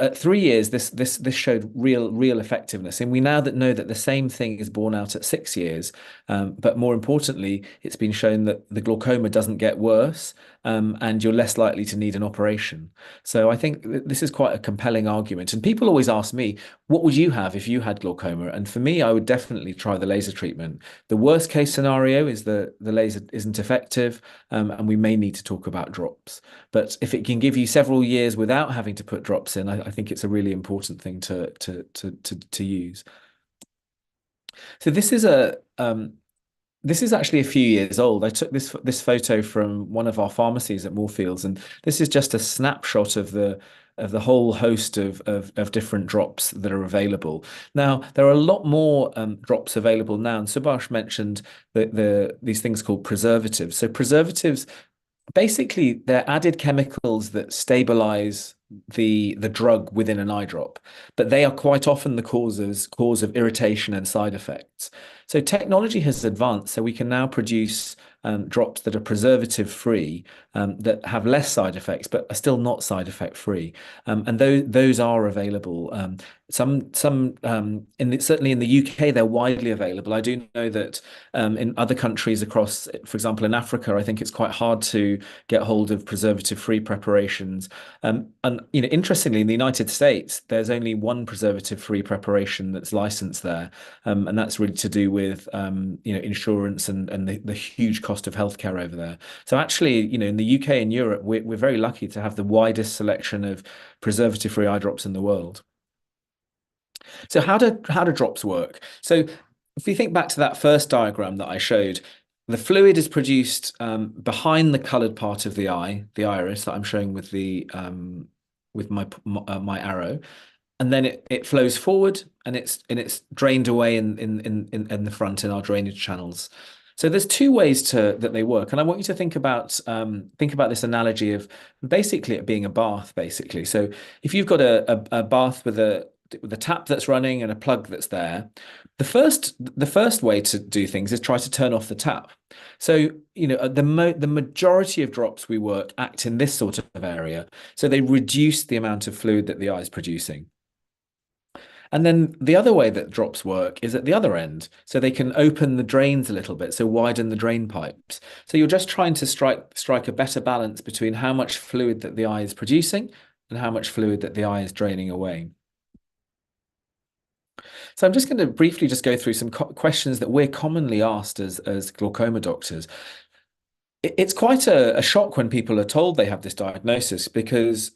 at 3 years this showed real effectiveness, and we now know that the same thing is borne out at 6 years. But more importantly, it's been shown that the glaucoma doesn't get worse, and you're less likely to need an operation. So I think this is quite a compelling argument. And people always ask me, what would you have if you had glaucoma? And for me, I would definitely try the laser treatment. The worst case scenario is that the laser isn't effective, and we may need to talk about drops. But if it can give you several years without having to put drops in, I think it's a really important thing to use. So this is actually a few years old. I took this photo from one of our pharmacies at Moorfields, and this is just a snapshot of the whole host of different drops that are available. Now, there are a lot more drops available now, and Subhash mentioned these things called preservatives. So preservatives, basically, they're added chemicals that stabilize the drug within an eye drop, but they are quite often the cause of irritation and side effects. So technology has advanced, so we can now produce drops that are preservative free, that have less side effects but are still not side effect free, and those are available. Certainly in the UK, they're widely available. I do know that in other countries across, for example, in Africa, I think it's quite hard to get hold of preservative-free preparations. And interestingly, in the United States, there's only one preservative-free preparation that's licensed there, and that's really to do with insurance and the huge cost of healthcare over there. So actually, in the UK and Europe, we're very lucky to have the widest selection of preservative-free eye drops in the world. So how do drops work? So if we think back to that first diagram that I showed, the fluid is produced behind the colored part of the eye, the iris that I'm showing with the with my arrow, and then it flows forward and it's drained away in the front in our drainage channels. So there's two ways that they work, and I want you to think about this analogy of basically it being a bath, basically. So if you've got a bath with a tap that's running and a plug that's there, the first way to do things is try to turn off the tap. So the majority of drops we work act in this sort of area, so they reduce the amount of fluid that the eye is producing. And then the other way that drops work is at the other end. So they can open the drains a little bit, so widen the drain pipes. So you're just trying to strike a better balance between how much fluid that the eye is producing and how much fluid that the eye is draining away. So I'm just going to briefly just go through some questions that we're commonly asked as glaucoma doctors. It's quite a shock when people are told they have this diagnosis, because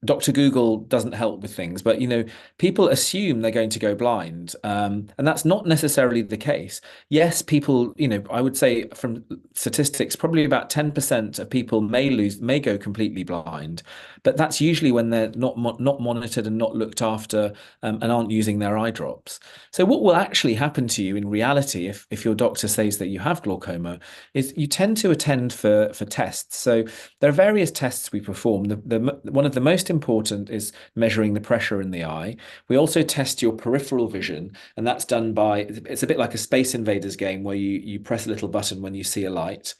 Dr. Google doesn't help with things, but people assume they're going to go blind, and that's not necessarily the case. Yes, people, I would say from statistics, probably about 10% of people may go completely blind, but that's usually when they're not monitored and not looked after, and aren't using their eye drops. So what will actually happen to you in reality, if your doctor says that you have glaucoma, is you tend to attend for tests. So there are various tests we perform. One of the most important is measuring the pressure in the eye. We also test your peripheral vision, and that's done by, it's a bit like a Space Invaders game where you press a little button when you see a light.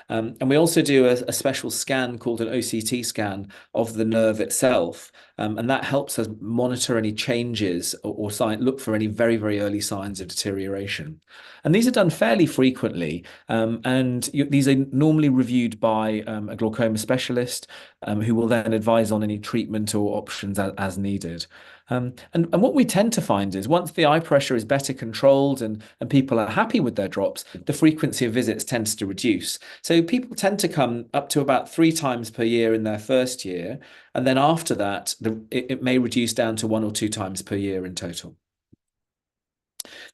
And we also do a special scan called an OCT scan of the nerve itself, and that helps us monitor any changes or look for any very, very early signs of deterioration. And these are done fairly frequently, and these are normally reviewed by a glaucoma specialist, who will then advise on any treatment or options as needed. And what we tend to find is once the eye pressure is better controlled and people are happy with their drops, the frequency of visits tends to reduce. So people tend to come up to about 3 times per year in their first year. And then after that, it may reduce down to 1 or 2 times per year in total.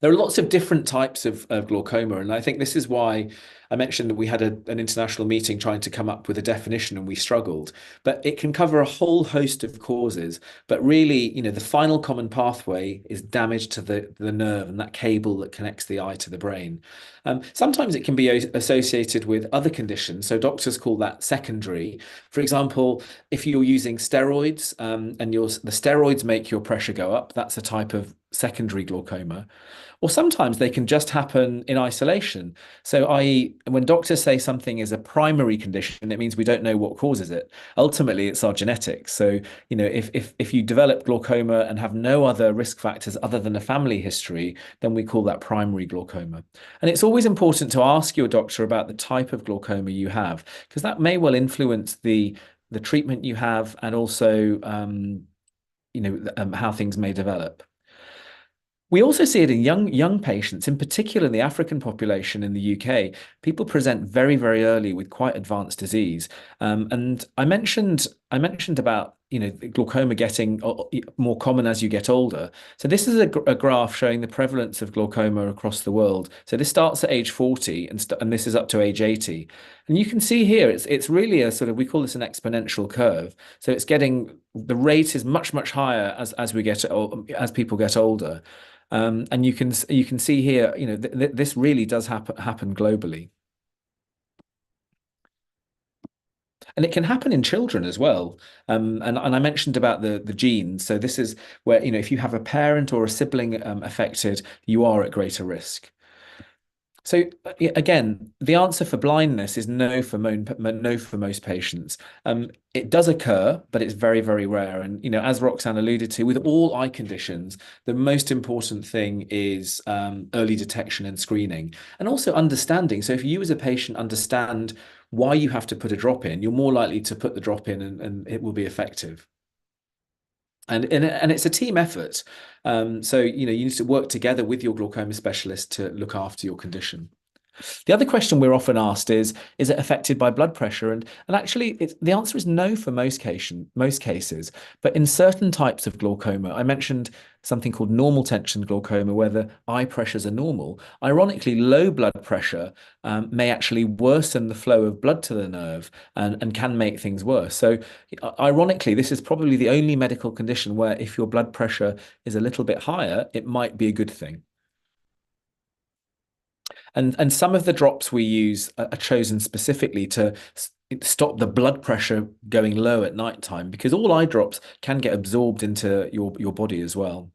There are lots of different types of glaucoma, and I think this is why I mentioned that we had an international meeting trying to come up with a definition and we struggled. But it can cover a whole host of causes. But really, the final common pathway is damage to the nerve and that cable that connects the eye to the brain. Sometimes it can be associated with other conditions. So doctors call that secondary. For example, if you're using steroids, and the steroids make your pressure go up, that's a type of secondary glaucoma. Or sometimes they can just happen in isolation. So i.e., when doctors say something is a primary condition, it means we don't know what causes it. Ultimately, it's our genetics. So, if you develop glaucoma and have no other risk factors other than a family history, then we call that primary glaucoma. And it's always important to ask your doctor about the type of glaucoma you have, because that may well influence the treatment you have and also how things may develop. We also see it in young patients, in particular in the African population in the UK. People present very, very early with quite advanced disease. And I mentioned about glaucoma getting more common as you get older. So this is a graph showing the prevalence of glaucoma across the world. So this starts at age 40 and this is up to age 80. And you can see here it's really a sort of, we call this an exponential curve. So the rate is much, much higher as people get older. And you can see here, this really does happen globally. And it can happen in children as well. And I mentioned about the genes. So this is where, if you have a parent or a sibling affected, you are at greater risk. So again, the answer for blindness is no for no for most patients. It does occur, but it's very, very rare. And as Roxanne alluded to, with all eye conditions, the most important thing is early detection and screening, and also understanding. So if you as a patient understand why you have to put a drop in, you're more likely to put the drop in, and it will be effective. And it's a team effort. So you need to work together with your glaucoma specialist to look after your condition. The other question we're often asked is it affected by blood pressure? And actually, the answer is no for most cases. But in certain types of glaucoma, I mentioned something called normal tension glaucoma, where the eye pressures are normal. Ironically, low blood pressure may actually worsen the flow of blood to the nerve and can make things worse. So ironically, this is probably the only medical condition where if your blood pressure is a little bit higher, it might be a good thing. And some of the drops we use are chosen specifically to stop the blood pressure going low at night time, because all eye drops can get absorbed into your body as well.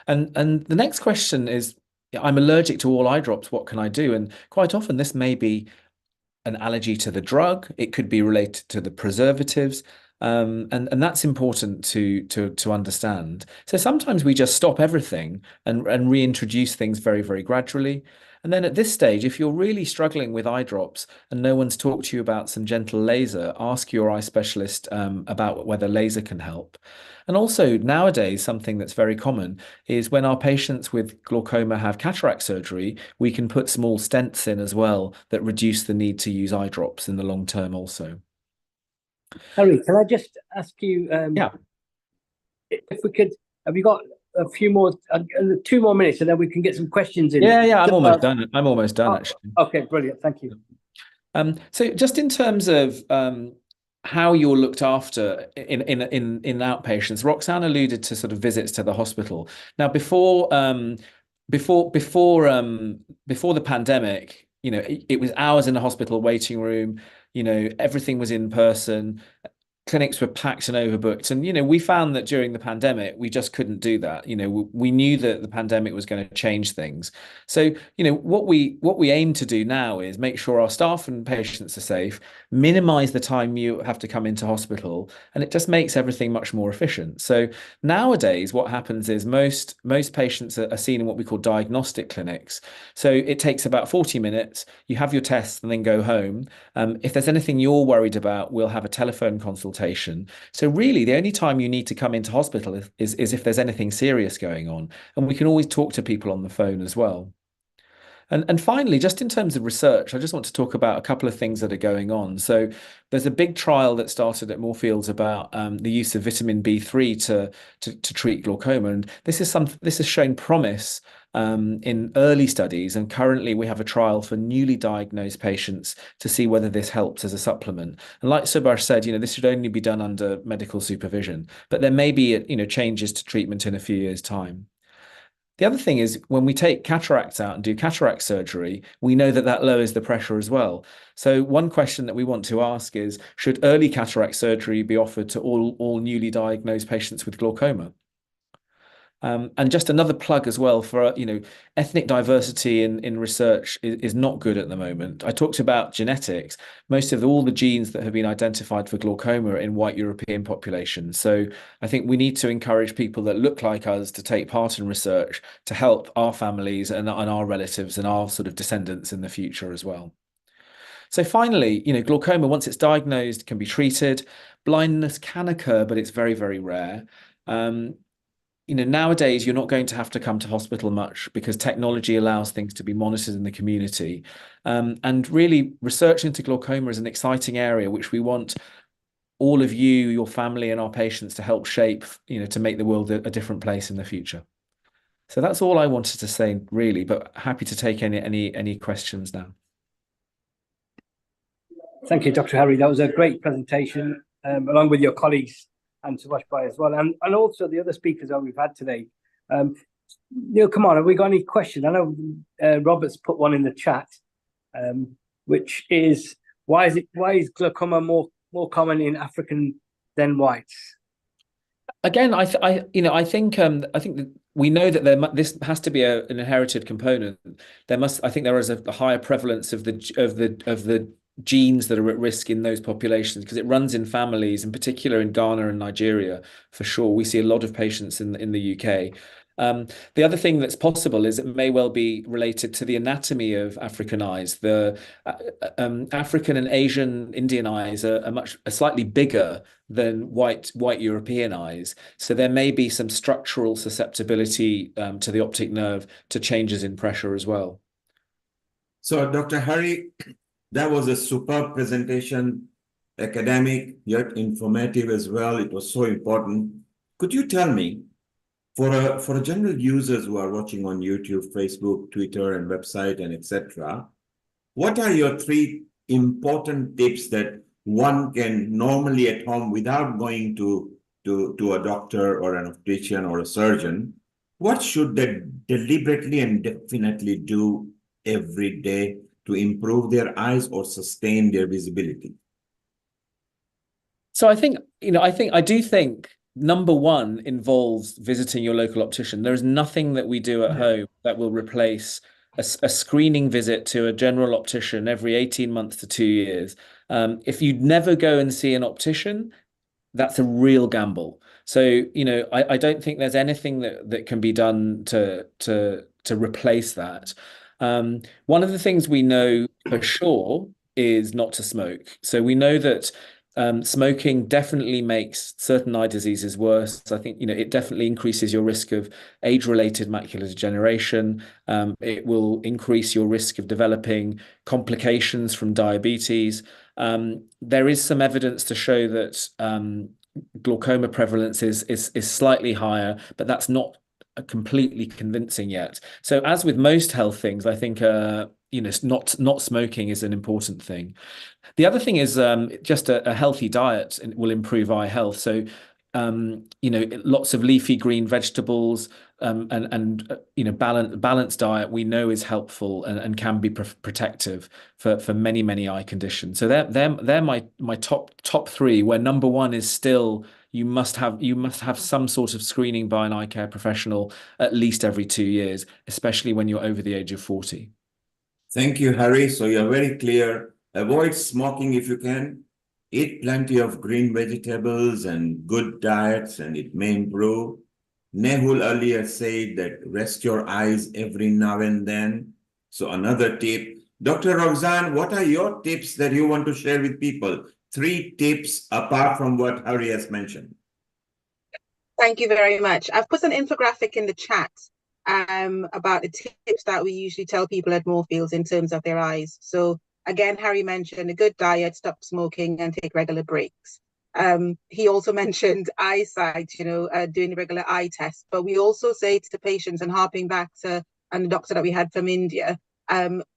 And the next question is, I'm allergic to all eye drops, what can I do? And quite often this may be an allergy to the drug. It could be related to the preservatives. And that's important to understand. So sometimes we just stop everything and reintroduce things very, very gradually. And then at this stage, if you're really struggling with eye drops and no one's talked to you about some gentle laser, ask your eye specialist about whether laser can help. And also nowadays, something that's very common is when our patients with glaucoma have cataract surgery, we can put small stents in as well that reduce the need to use eye drops in the long term also. Harry, can I just ask you, Yeah. if we could, have you got a few more, 2 more minutes, and then we can get some questions in? Yeah, I'm almost done. I'm almost done, actually. Okay, brilliant. Thank you. So just in terms of how you're looked after in outpatients, Roxanne alluded to sort of visits to the hospital. Now, before the pandemic, it was hours in the hospital waiting room. Everything was in person. Clinics were packed and overbooked, and we found that during the pandemic we just couldn't do that. We knew that the pandemic was going to change things. So what we aim to do now is make sure our staff and patients are safe, minimize the time you have to come into hospital, and it just makes everything much more efficient. So nowadays what happens is most patients are seen in what we call diagnostic clinics. So it takes about 40 minutes, you have your tests and then go home. If there's anything you're worried about, we'll have a telephone consultation. So really, the only time you need to come into hospital is if there's anything serious going on. And we can always talk to people on the phone as well. And finally, just in terms of research, I just want to talk about a couple of things that are going on. So there's a big trial that started at Moorfields about the use of vitamin B3 to treat glaucoma. And this has shown promise in early studies, and currently we have a trial for newly diagnosed patients to see whether this helps as a supplement. And like Subhash said, this should only be done under medical supervision, but there may be changes to treatment in a few years' time. The other thing is when we take cataracts out and do cataract surgery, we know that lowers the pressure as well. So one question that we want to ask is, should early cataract surgery be offered to all newly diagnosed patients with glaucoma? And just another plug as well for, ethnic diversity in research is not good at the moment. I talked about genetics. Most of all the genes that have been identified for glaucoma are in white European populations. So I think we need to encourage people that look like us to take part in research to help our families and our relatives and our sort of descendants in the future as well. So finally, glaucoma, once it's diagnosed, can be treated. Blindness can occur, but it's very, very rare. Nowadays, you're not going to have to come to hospital much because technology allows things to be monitored in the community. And really, research into glaucoma is an exciting area, which we want all of you, your family, and our patients to help shape, to make the world a different place in the future. So that's all I wanted to say, really, but happy to take any questions now. Thank you, Dr. Harry. That was a great presentation, along with your colleagues and Subhash Bhai as well, and also the other speakers that we've had today. Neil, come on, have we got any questions? I know Robert's put one in the chat, which is why is glaucoma more common in African than whites? Again, I think we know that this has to be an inherited component. I think there is a higher prevalence of the genes that are at risk in those populations because it runs in families, in particular in Ghana and Nigeria, for sure. We see a lot of patients in the UK. The other thing that's possible is it may well be related to the anatomy of African eyes. The African and Asian Indian eyes are slightly bigger than white European eyes. So there may be some structural susceptibility to the optic nerve to changes in pressure as well. So, Dr. Hari, that was a superb presentation, academic yet informative as well. It was so important. Could you tell me, for a general users who are watching on YouTube, Facebook, Twitter, and website, and etc., what are your 3 important tips that one can normally at home without going to a doctor or an optician or a surgeon? What should they deliberately and definitely do every day to improve their eyes or sustain their visibility? So I do think number 1 involves visiting your local optician. There is nothing that we do at home that will replace a screening visit to a general optician every 18 months to 2 years. If you never go and see an optician, that's a real gamble. So, I don't think there's anything that can be done to replace that. One of the things we know for sure is not to smoke. So we know that smoking definitely makes certain eye diseases worse. I think, it definitely increases your risk of age-related macular degeneration. It will increase your risk of developing complications from diabetes. There is some evidence to show that glaucoma prevalence is slightly higher, but that's not completely convincing yet. So as with most health things, I think not smoking is an important thing. The other thing is just a healthy diet will improve eye health. So lots of leafy green vegetables and balanced diet we know is helpful and can be protective for many eye conditions. So they're my top 3, where number 1 is still you must have some sort of screening by an eye care professional at least every 2 years, especially when you're over the age of 40. Thank you, Harry. So you're very clear. Avoid smoking if you can. Eat plenty of green vegetables and good diets, and it may improve. Nehul earlier said that rest your eyes every now and then. So another tip. Dr. Roxanne, what are your tips that you want to share with people? 3 tips apart from what Harry has mentioned. Thank you very much. I've put an infographic in the chat about the tips that we usually tell people at Moorfields in terms of their eyes. So again, Harry mentioned a good diet, stop smoking, and take regular breaks. He also mentioned eyesight, doing regular eye tests. But we also say to patients, and harping back to the doctor that we had from India,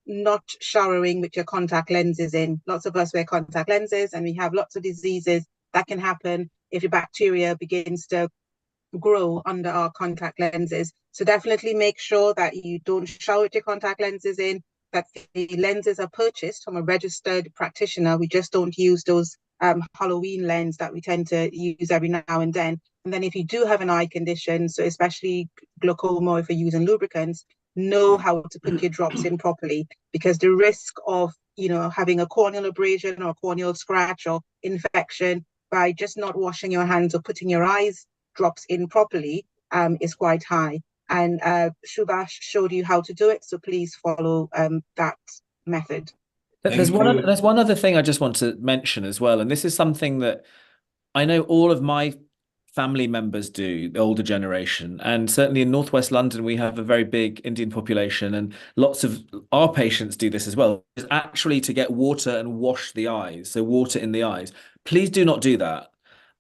not showering with your contact lenses in. Lots of us wear contact lenses, and we have lots of diseases that can happen if your bacteria begins to grow under our contact lenses. So definitely make sure that you don't shower with your contact lenses in, that the lenses are purchased from a registered practitioner. We just don't use those Halloween lens that we tend to use every now and then. And then if you do have an eye condition, so especially glaucoma, if you're using lubricants, know how to put your drops in properly, because the risk of having a corneal abrasion or corneal scratch or infection by just not washing your hands or putting your eyes drops in properly is quite high. And Subhash showed you how to do it, so please follow that method. There's one other thing I just want to mention as well, and this is something that I know all of my family members do, the older generation, and certainly in Northwest London we have a very big Indian population, and lots of our patients do this as well, is actually to get water and wash the eyes, so water in the eyes. Please do not do that.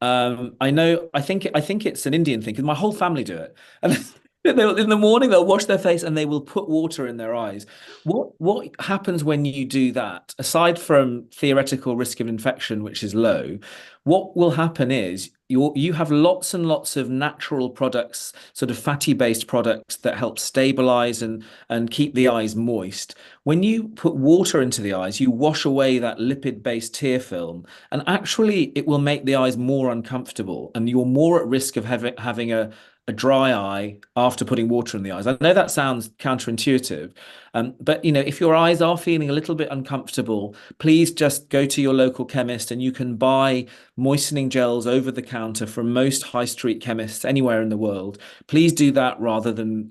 I think it's an Indian thing, because my whole family do it. And in the morning they'll wash their face and they will put water in their eyes. What happens when you do that, aside from theoretical risk of infection, which is low? What will happen is you have lots and lots of natural products, sort of fatty-based products that help stabilize and keep the eyes moist. When you put water into the eyes, you wash away that lipid-based tear film, and actually it will make the eyes more uncomfortable, and you're more at risk of having a a dry eye after putting water in the eyes. I know that sounds counterintuitive, but if your eyes are feeling a little bit uncomfortable, please just go to your local chemist, and you can buy moistening gels over the counter from most high street chemists anywhere in the world. Please do that rather than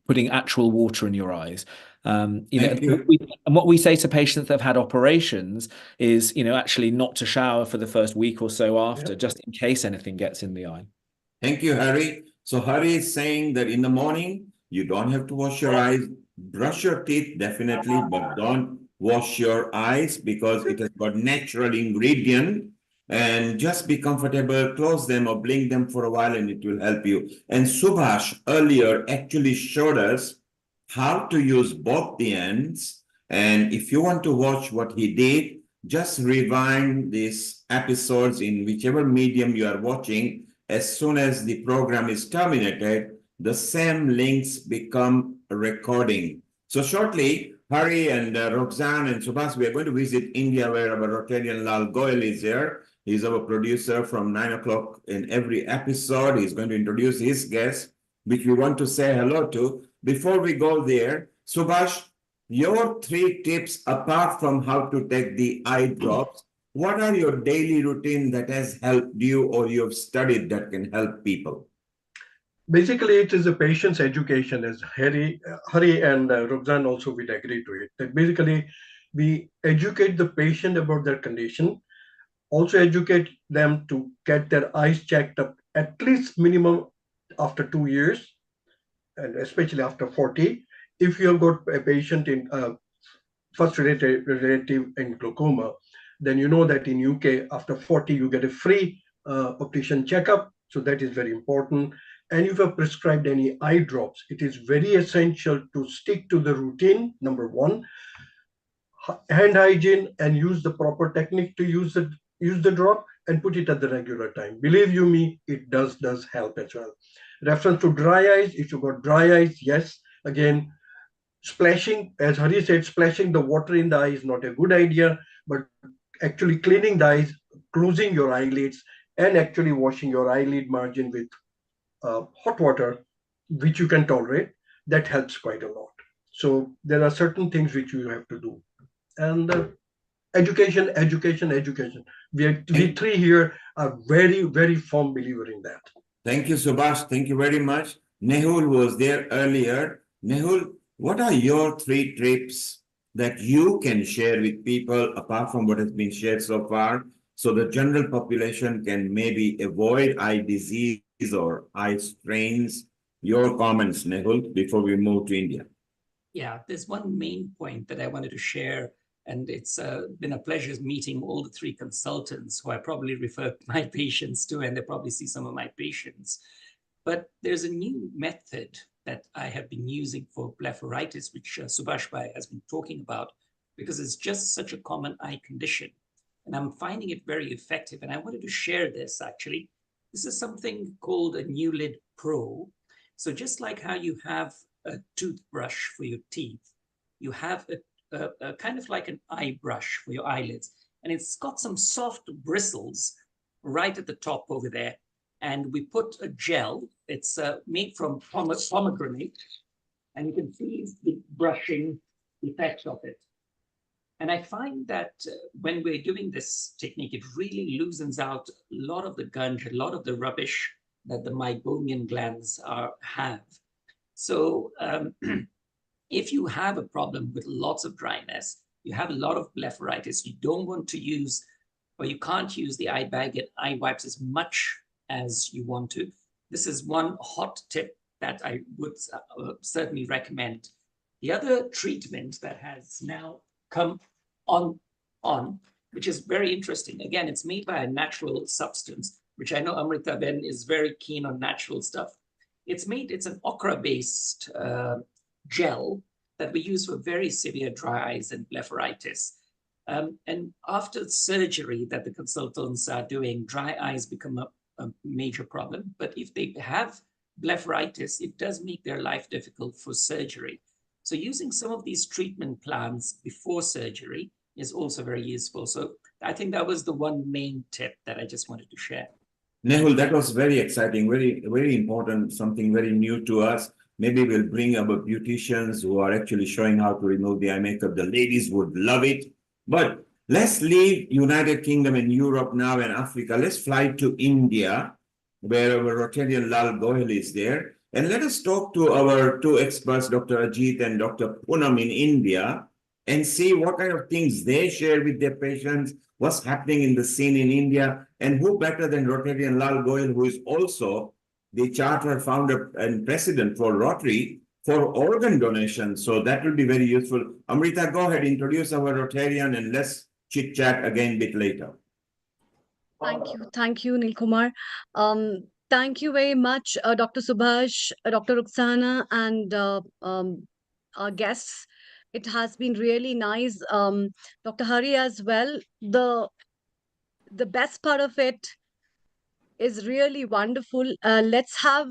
putting actual water in your eyes. Thank you. And what we say to patients that have had operations is, actually not to shower for the first week or so after, just in case anything gets in the eye. Thank you, Harry. So Harry is saying that in the morning, you don't have to wash your eyes, brush your teeth definitely, but don't wash your eyes because it has got natural ingredient, and just be comfortable, close them or blink them for a while and it will help you. And Subhash earlier actually showed us how to use both the ends. And if you want to watch what he did, just rewind these episodes in whichever medium you are watching. As soon as the program is terminated, the same links become a recording. So shortly, Hari and Roxanne and Subhas, we are going to visit India, where our Rotarian Lal Goyal is here. He's our producer from 9 o'clock in every episode. He's going to introduce his guests, which we want to say hello to. Before we go there, Subhash, your 3 tips apart from how to take the eye drops, what are your daily routine that has helped you or you have studied that can help people? Basically, it is a patient's education, as Hari and Roxanne also will agree to it. That basically, we educate the patient about their condition, also educate them to get their eyes checked up at least minimum after 2 years, and especially after 40. If you have got a patient in first relative in glaucoma, then you know that in UK after 40 you get a free optician checkup. So that is very important. And if you have prescribed any eye drops, it is very essential to stick to the routine. Number 1, hand hygiene, and use the proper technique to use the drop and put it at the regular time. Believe you me, it does help as well. Reference to dry eyes, if you've got dry eyes, yes, again, splashing, as Hari said, splashing the water in the eye is not a good idea, but actually cleaning the eyes, closing your eyelids, and actually washing your eyelid margin with hot water, which you can tolerate, that helps quite a lot. So there are certain things which you have to do. And education. We 3 here are very, very firm believer in that. Thank you, Subhash. Thank you very much. Nehul was there earlier. Nehul, what are your 3 tips that you can share with people apart from what has been shared so far, so the general population can maybe avoid eye disease or eye strains? Your comments, Nehul, before we move to India. Yeah, there's one main point that I wanted to share, and it's been a pleasure meeting all the 3 consultants who I probably refer my patients to, and they probably see some of my patients. But there's a new method that I have been using for blepharitis, which Subhash Bhai has been talking about, because it's just such a common eye condition. And I'm finding it very effective. And I wanted to share this, actually. This is something called a New Lid Pro. So just like how you have a toothbrush for your teeth, you have a kind of like an eye brush for your eyelids. And it's got some soft bristles right at the top over there. And we put a gel. It's made from pomegranate, and you can see the brushing effect of it. And I find that when we're doing this technique, it really loosens out a lot of the gunge, a lot of the rubbish that the meibomian glands have. So if you have a problem with lots of dryness, you have a lot of blepharitis, you don't want to use, or you can't use the eye bag and eye wipes as much as you want to, this is one hot tip that I would certainly recommend. The other treatment that has now come on, which is very interesting. Again, it's made by a natural substance, which I know Amrita Ben is very keen on natural stuff. It's an okra-based gel that we use for very severe dry eyes and blepharitis. And after surgery that the consultants are doing, dry eyes become a major problem. But if they have blepharitis, it does make their life difficult for surgery. So using some of these treatment plans before surgery is also very useful. So I think that was the one main tip that I just wanted to share. Nehul, that was very exciting, very important, something very new to us. Maybe we'll bring our beauticians who are actually showing how to remove the eye makeup. The ladies would love it. But let's leave United Kingdom and Europe now and Africa. Let's fly to India, where our Rotarian Lal Goyal is there. And let us talk to our two experts, Dr. Ajit and Dr. Poonam in India, and see what kind of things they share with their patients, what's happening in the scene in India, and who better than Rotarian Lal Goyal, who is also the charter founder and president for Rotary for organ donation. So that will be very useful. Amrita, go ahead, introduce our Rotarian and let's chit chat again a bit later. Thank you, Nilkumar. Thank you very much, Dr. Subhash, Dr. Ruxana, and our guests. It has been really nice. Dr. Hari as well. The best part of it is really wonderful. Let's have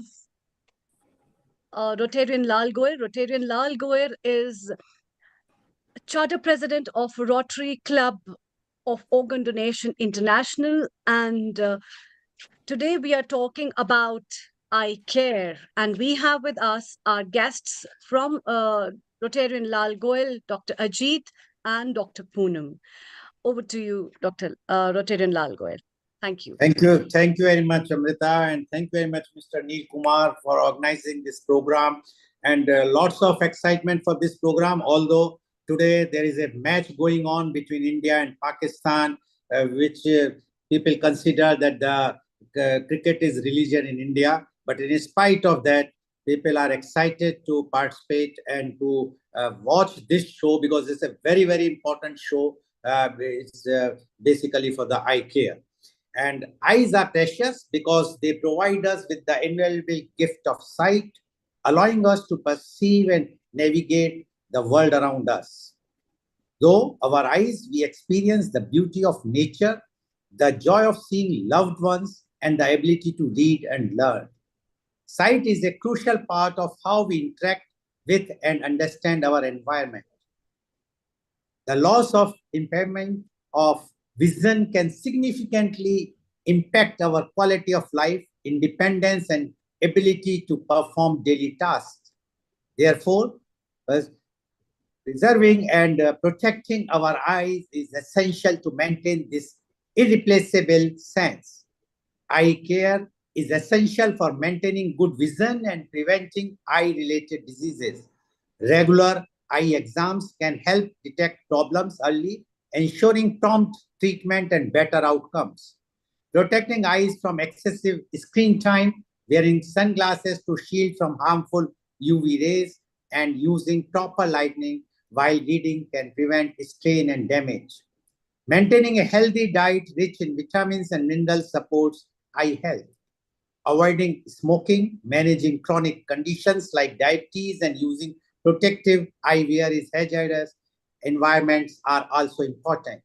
Rotarian Lal Goyal. Rotarian Lal Goyal is charter president of Rotary Club of Organ Donation International, and today we are talking about eye care, and we have with us our guests from Rotarian Lal Goyal, Dr. Ajit and Dr. Poonam. Over to you, Dr. Rotarian Lal Goyal. Thank you. Thank you very much, Amrita, and thank you very much, Mr. Neil Kumar, for organizing this program, and lots of excitement for this program. Although today there is a match going on between India and Pakistan, which people consider that the cricket is religion in India, but in spite of that, people are excited to participate and to watch this show because it's a very, very important show. It's basically for the eye care. And eyes are precious because they provide us with the invaluable gift of sight, allowing us to perceive and navigate the world around us. Though our eyes, we experience the beauty of nature, the joy of seeing loved ones, and the ability to read and learn. Sight is a crucial part of how we interact with and understand our environment. The loss of impairment of vision can significantly impact our quality of life, independence, and ability to perform daily tasks. Therefore, preserving and protecting our eyes is essential to maintain this irreplaceable sense. Eye care is essential for maintaining good vision and preventing eye-related diseases. Regular eye exams can help detect problems early, ensuring prompt treatment and better outcomes. Protecting eyes from excessive screen time, wearing sunglasses to shield from harmful UV rays, and using proper lighting while reading can prevent strain and damage. Maintaining a healthy diet rich in vitamins and minerals supports eye health. Avoiding smoking, managing chronic conditions like diabetes, and using protective eyewear in hazardous environments are also important.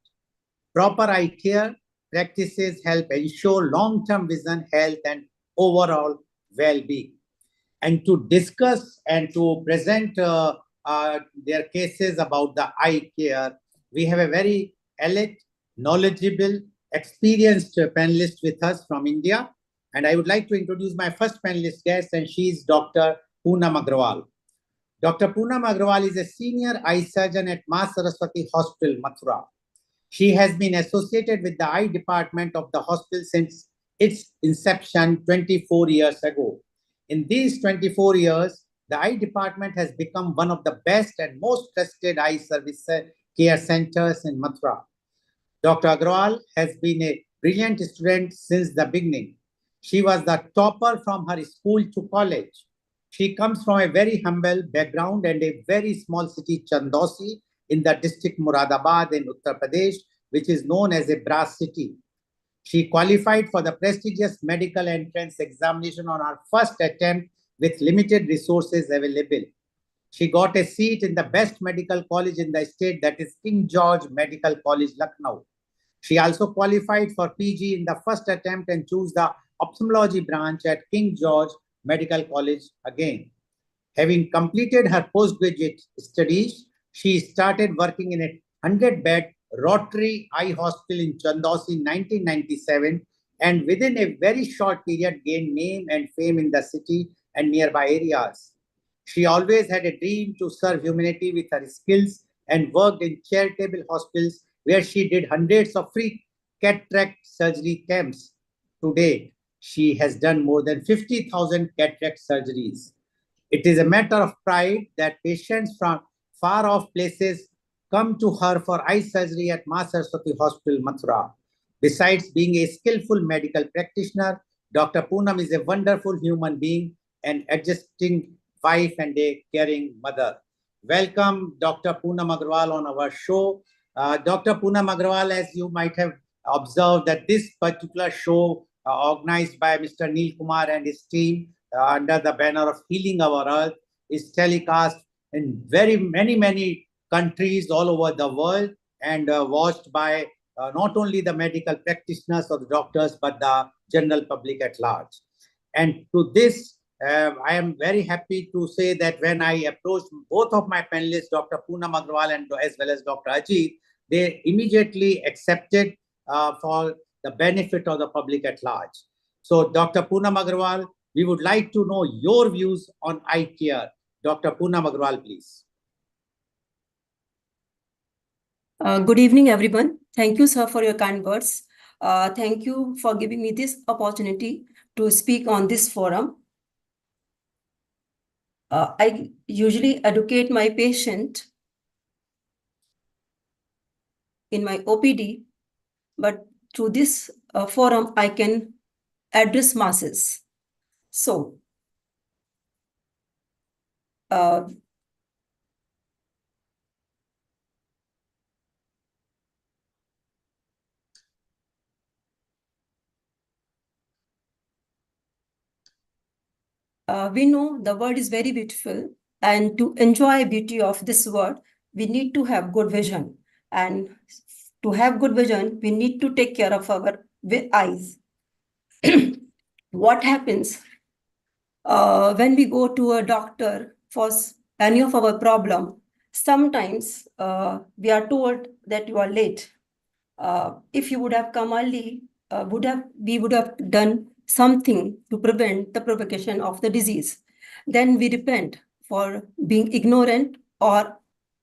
Proper eye care practices help ensure long-term vision health and overall well-being. And to discuss and to present their cases about the eye care, we have a very elite, knowledgeable, experienced panelist with us from India. And I would like to introduce my first panelist guest, and she is Dr. Poonam Agrawal. Dr. Poonam Agrawal is a senior eye surgeon at Ma Saraswati Hospital, Mathura. She has been associated with the eye department of the hospital since its inception 24 years ago. In these 24 years, the eye department has become one of the best and most trusted eye service care centers in Mathura. Dr. Agrawal has been a brilliant student since the beginning. She was the topper from her school to college. She comes from a very humble background and a very small city, Chandosi, in the district Muradabad in Uttar Pradesh, which is known as a brass city. She qualified for the prestigious medical entrance examination on her first attempt with limited resources available. She got a seat in the best medical college in the state, that is King George Medical College, Lucknow. She also qualified for PG in the first attempt and chose the ophthalmology branch at King George Medical College again. Having completed her postgraduate studies, she started working in a 100-bed Rotary Eye Hospital in Chandosi in 1997, and within a very short period gained name and fame in the city and nearby areas. She always had a dream to serve humanity with her skills and worked in charitable hospitals where she did hundreds of free cataract surgery camps. Today, she has done more than 50,000 cataract surgeries. It is a matter of pride that patients from far off places come to her for eye surgery at Ma Saraswati Hospital, Mathura. Besides being a skillful medical practitioner, Dr. Poonam is a wonderful human being, an adjusting wife, and a caring mother. Welcome, Dr. Poonam Agarwal, on our show. Dr. Poonam Agarwal, as you might have observed, that this particular show organized by Mr. Neil Kumar and his team under the banner of Healing Our Earth is telecast in very many countries all over the world and watched by not only the medical practitioners or the doctors, but the general public at large. And to this, I am very happy to say that when I approached both of my panelists, Dr. Poonam Agarwal and as well as Dr. Ajit, they immediately accepted for the benefit of the public at large. So, Dr. Poonam Agarwal, we would like to know your views on eye care. Dr. Poonam Agarwal, please. Good evening, everyone. Thank you, sir, for your kind words. Thank you for giving me this opportunity to speak on this forum. I usually educate my patient in my OPD, but through this forum, I can address masses. So, we know the world is very beautiful, and to enjoy beauty of this world, we need to have good vision. And to have good vision, we need to take care of our eyes. What happens when we go to a doctor for any of our problem? Sometimes we are told that you are late. If you would have come early, we would have done something to prevent the propagation of the disease. Then we repent for being ignorant, or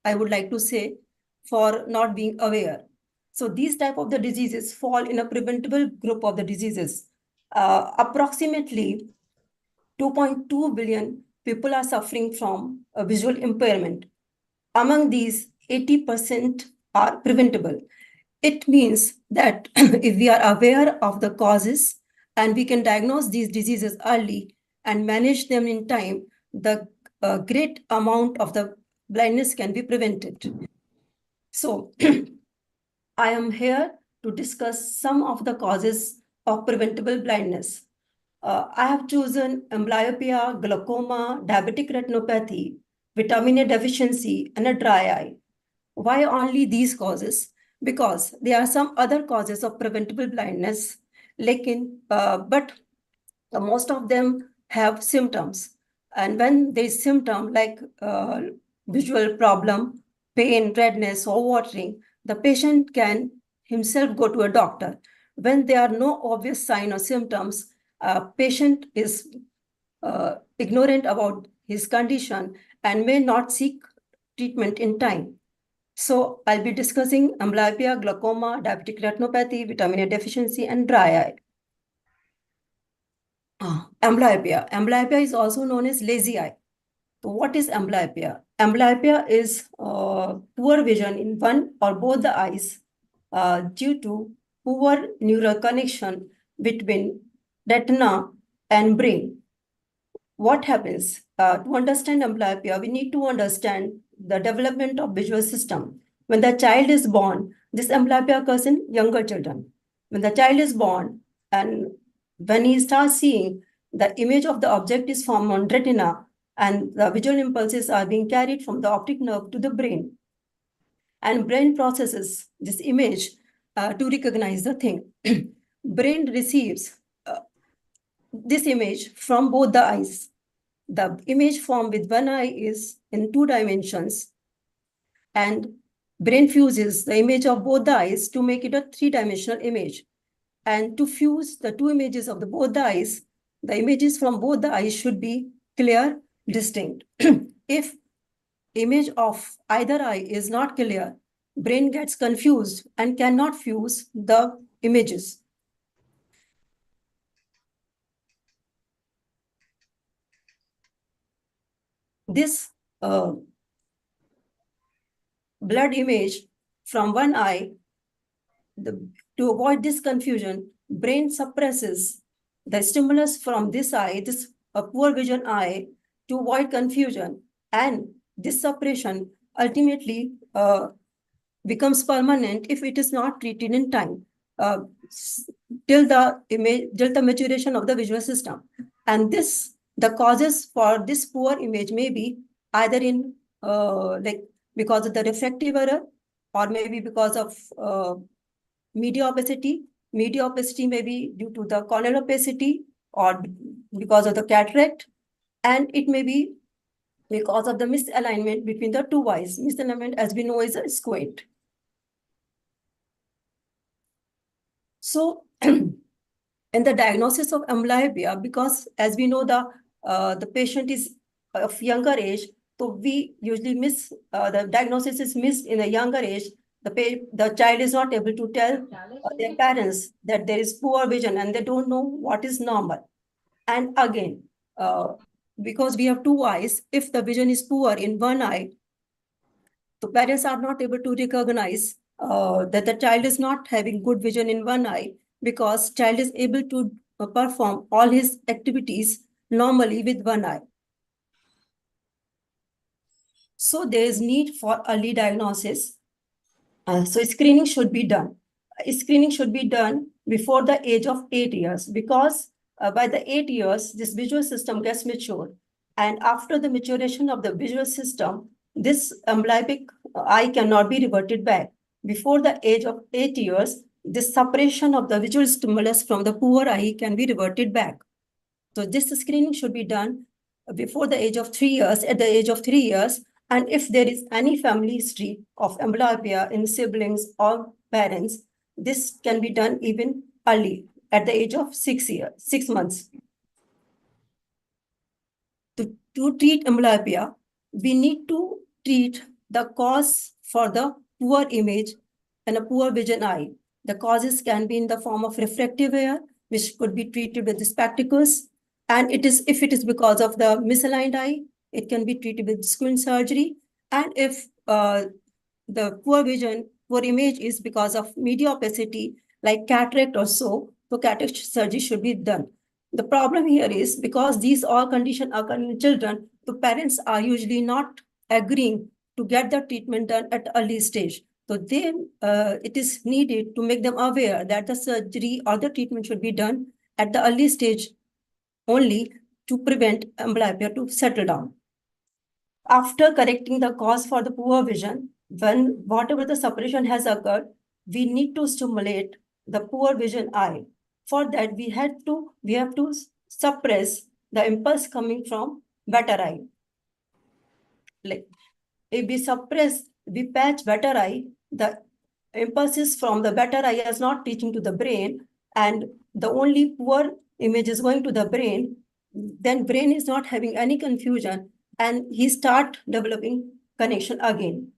I would like to say for not being aware. So these type of the diseases fall in a preventable group of the diseases. Approximately 2.2 billion people are suffering from a visual impairment. Among these, 80% are preventable. It means that if we are aware of the causes and we can diagnose these diseases early and manage them in time, the great amount of the blindness can be prevented. So I am here to discuss some of the causes of preventable blindness. I have chosen amblyopia, glaucoma, diabetic retinopathy, vitamin A deficiency, and a dry eye. Why only these causes? Because there are some other causes of preventable blindness, but most of them have symptoms. And when there is symptom like visual problem, pain, redness, or watering, the patient can himself go to a doctor. When there are no obvious sign or symptoms, patient is ignorant about his condition and may not seek treatment in time. So I'll be discussing amblyopia, glaucoma, diabetic retinopathy, vitamin A deficiency, and dry eye. Amblyopia. Amblyopia is also known as lazy eye. So what is amblyopia? Amblyopia is poor vision in one or both the eyes due to poor neural connection between retina and brain. What happens? To understand amblyopia, we need to understand the development of visual system. When the child is born, this amblyopia occurs in younger children. When the child is born and when he starts seeing, the image of the object is formed on retina and the visual impulses are being carried from the optic nerve to the brain. And brain processes this image to recognize the thing. Brain receives this image from both the eyes. The image formed with one eye is in 2 dimensions, and brain fuses the image of both the eyes to make it a 3-dimensional image. And to fuse the two images of both the eyes, the images from both the eyes should be clear, distinct. If image of either eye is not clear, brain gets confused and cannot fuse the images. This blood image from one eye, to avoid this confusion, brain suppresses the stimulus from this eye, this poor vision eye, to avoid confusion. And this suppression ultimately becomes permanent if it is not treated in time, till the maturation of the visual system. And the causes for this poor image may be either in like because of the refractive error, or maybe because of media opacity. Media opacity may be due to the corneal opacity or because of the cataract, and it may be because of the misalignment between the two eyes. Misalignment, as we know, is a squint. So in the diagnosis of amblyopia, because as we know, the patient is of younger age, so we usually miss, the diagnosis is missed in a younger age. The child is not able to tell their parents that there is poor vision, and they don't know what is normal. And again, because we have two eyes, if the vision is poor in one eye, the parents are not able to recognize that the child is not having good vision in one eye, because child is able to perform all his activities normally with one eye. So there is need for early diagnosis. So screening should be done. Screening should be done before the age of 8 years, because by the 8 years, this visual system gets mature. And after the maturation of the visual system, this amblyopic eye cannot be reverted back. Before the age of 8 years, this separation of the visual stimulus from the poor eye can be reverted back. So this screening should be done before the age of 3 years, at the age of 3 years. And if there is any family history of amblyopia in siblings or parents, this can be done even early, at the age of 6 months. To treat amblyopia, we need to treat the cause for the poor image and a poor vision eye. The causes can be in the form of refractive error, which could be treated with the spectacles. And if it is because of the misaligned eye, it can be treated with squint surgery. And if the poor image is because of media opacity, like cataract or so cataract surgery should be done. The problem here is, because these all conditions occur in children, the parents are usually not agreeing to get the treatment done at early stage. So then it is needed to make them aware that the surgery or the treatment should be done at the early stage only, to prevent amblyopia to settle down. After correcting the cause for the poor vision, when whatever the separation has occurred, we need to stimulate the poor vision eye. For that, we have to suppress the impulse coming from better eye. Like, if we patch better eye, the impulses from the better eye is not reaching to the brain, and the only poor image is going to the brain, then brain is not having any confusion, and he start developing connection again.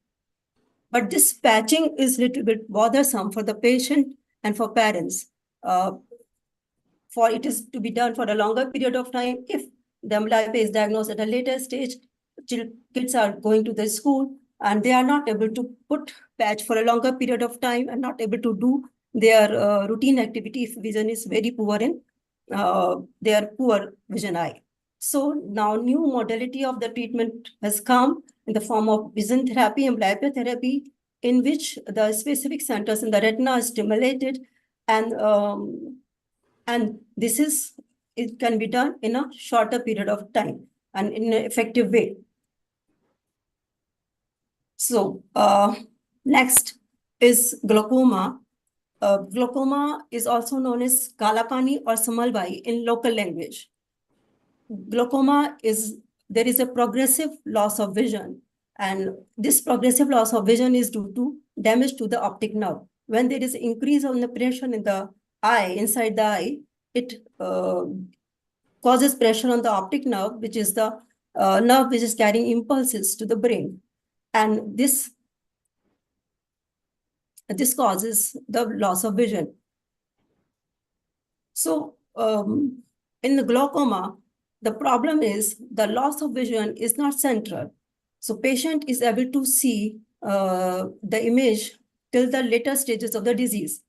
But this patching is little bit bothersome for the patient and for parents. For it is to be done for a longer period of time. If the amblyopia is diagnosed at a later stage, kids are going to the school and they are not able to put patch for a longer period of time and not able to do their routine activity if vision is very poor in their poor vision eye. So now new modality of the treatment has come in the form of vision therapy and amblyopia therapy, in which the specific centers in the retina are stimulated, and it can be done in a shorter period of time and in an effective way. So next is glaucoma. Glaucoma is also known as kalapani or samalbai in local language. Glaucoma there is a progressive loss of vision, and this progressive loss of vision is due to damage to the optic nerve. When there is increase of the pressure in the eye, inside the eye, it causes pressure on the optic nerve, which is the nerve which is carrying impulses to the brain. And this causes the loss of vision. So in the glaucoma, the problem is the loss of vision is not central. So patient is able to see the image till the later stages of the disease.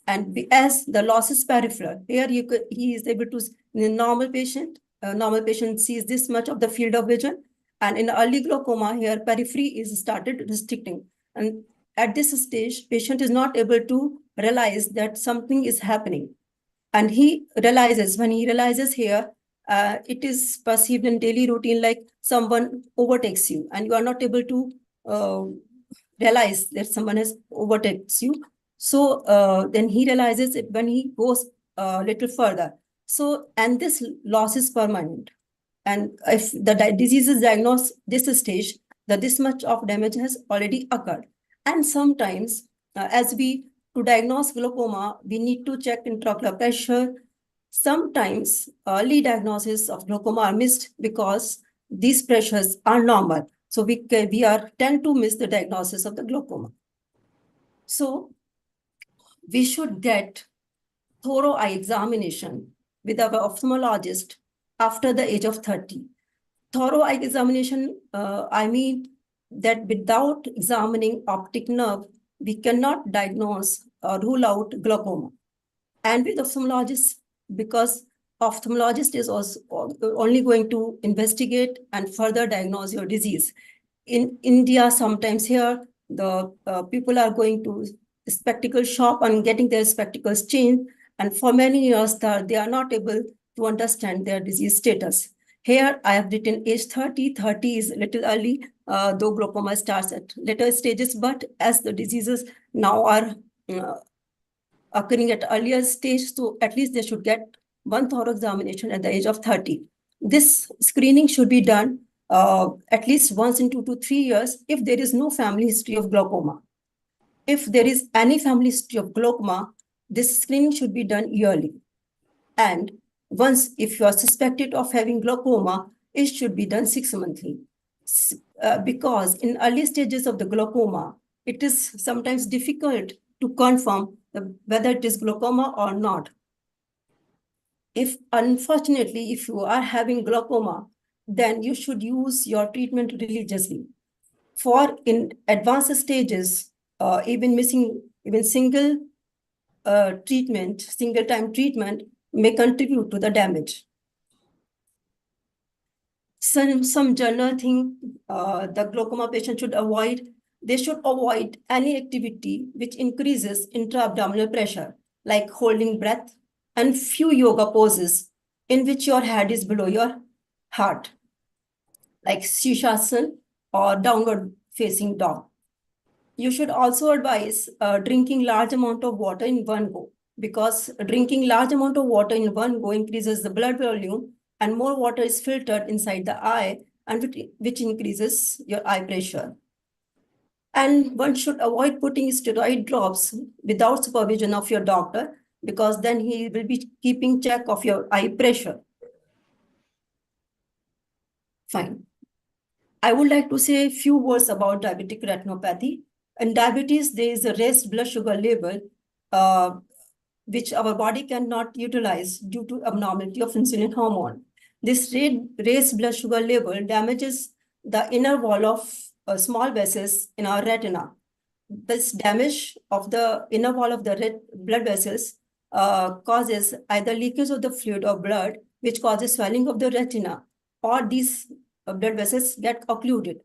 And as the loss is peripheral, here he is able to, in a normal patient sees this much of the field of vision. And in early glaucoma, here periphery is started restricting. And at this stage, patient is not able to realize that something is happening. And when he realizes here, it is perceived in daily routine like someone overtakes you and you are not able to realize that someone has overtakes you. So then he realizes it when he goes a little further. So, and this loss is permanent. And if the disease is diagnosed this stage, this much of damage has already occurred. And sometimes, to diagnose glaucoma, we need to check intraocular pressure. Sometimes early diagnosis of glaucoma are missed because these pressures are normal. So we tend to miss the diagnosis of the glaucoma. So we should get thorough eye examination with our ophthalmologist after the age of 30. Thorough eye examination, I mean that without examining optic nerve, we cannot diagnose or rule out glaucoma. And with ophthalmologist, because ophthalmologist is also only going to investigate and further diagnose your disease. In India, sometimes here, the people are going to spectacle shop and getting their spectacles changed. And for many years, they are not able to understand their disease status. Here, I have written age 30. 30 is a little early, though glaucoma starts at later stages. But as the diseases now are occurring at earlier stage, so at least they should get one thorough examination at the age of 30. This screening should be done at least once in 2 to 3 years if there is no family history of glaucoma. If there is any family history of glaucoma, this screening should be done yearly. And once, if you are suspected of having glaucoma, it should be done 6 monthly. Because in early stages of the glaucoma, it is sometimes difficult to confirm whether it is glaucoma or not. Unfortunately, if you are having glaucoma, then you should use your treatment religiously. For in advanced stages, even single time treatment may contribute to the damage. Some general thing the glaucoma patient should avoid. They should avoid any activity which increases intra-abdominal pressure, like holding breath, and few yoga poses in which your head is below your heart, like Shishasana or downward facing dog. You should also advise drinking large amount of water in one go, because drinking large amount of water in one go increases the blood volume and more water is filtered inside the eye, and which increases your eye pressure. And one should avoid putting steroid drops without supervision of your doctor, because then he will be keeping check of your eye pressure. Fine. I would like to say a few words about diabetic retinopathy. In diabetes, there is a raised blood sugar level, which our body cannot utilize due to abnormality of insulin hormone. This raised blood sugar level damages the inner wall of small vessels in our retina. This damage of the inner wall of the blood vessels causes either leakage of the fluid or blood, which causes swelling of the retina, or these blood vessels get occluded.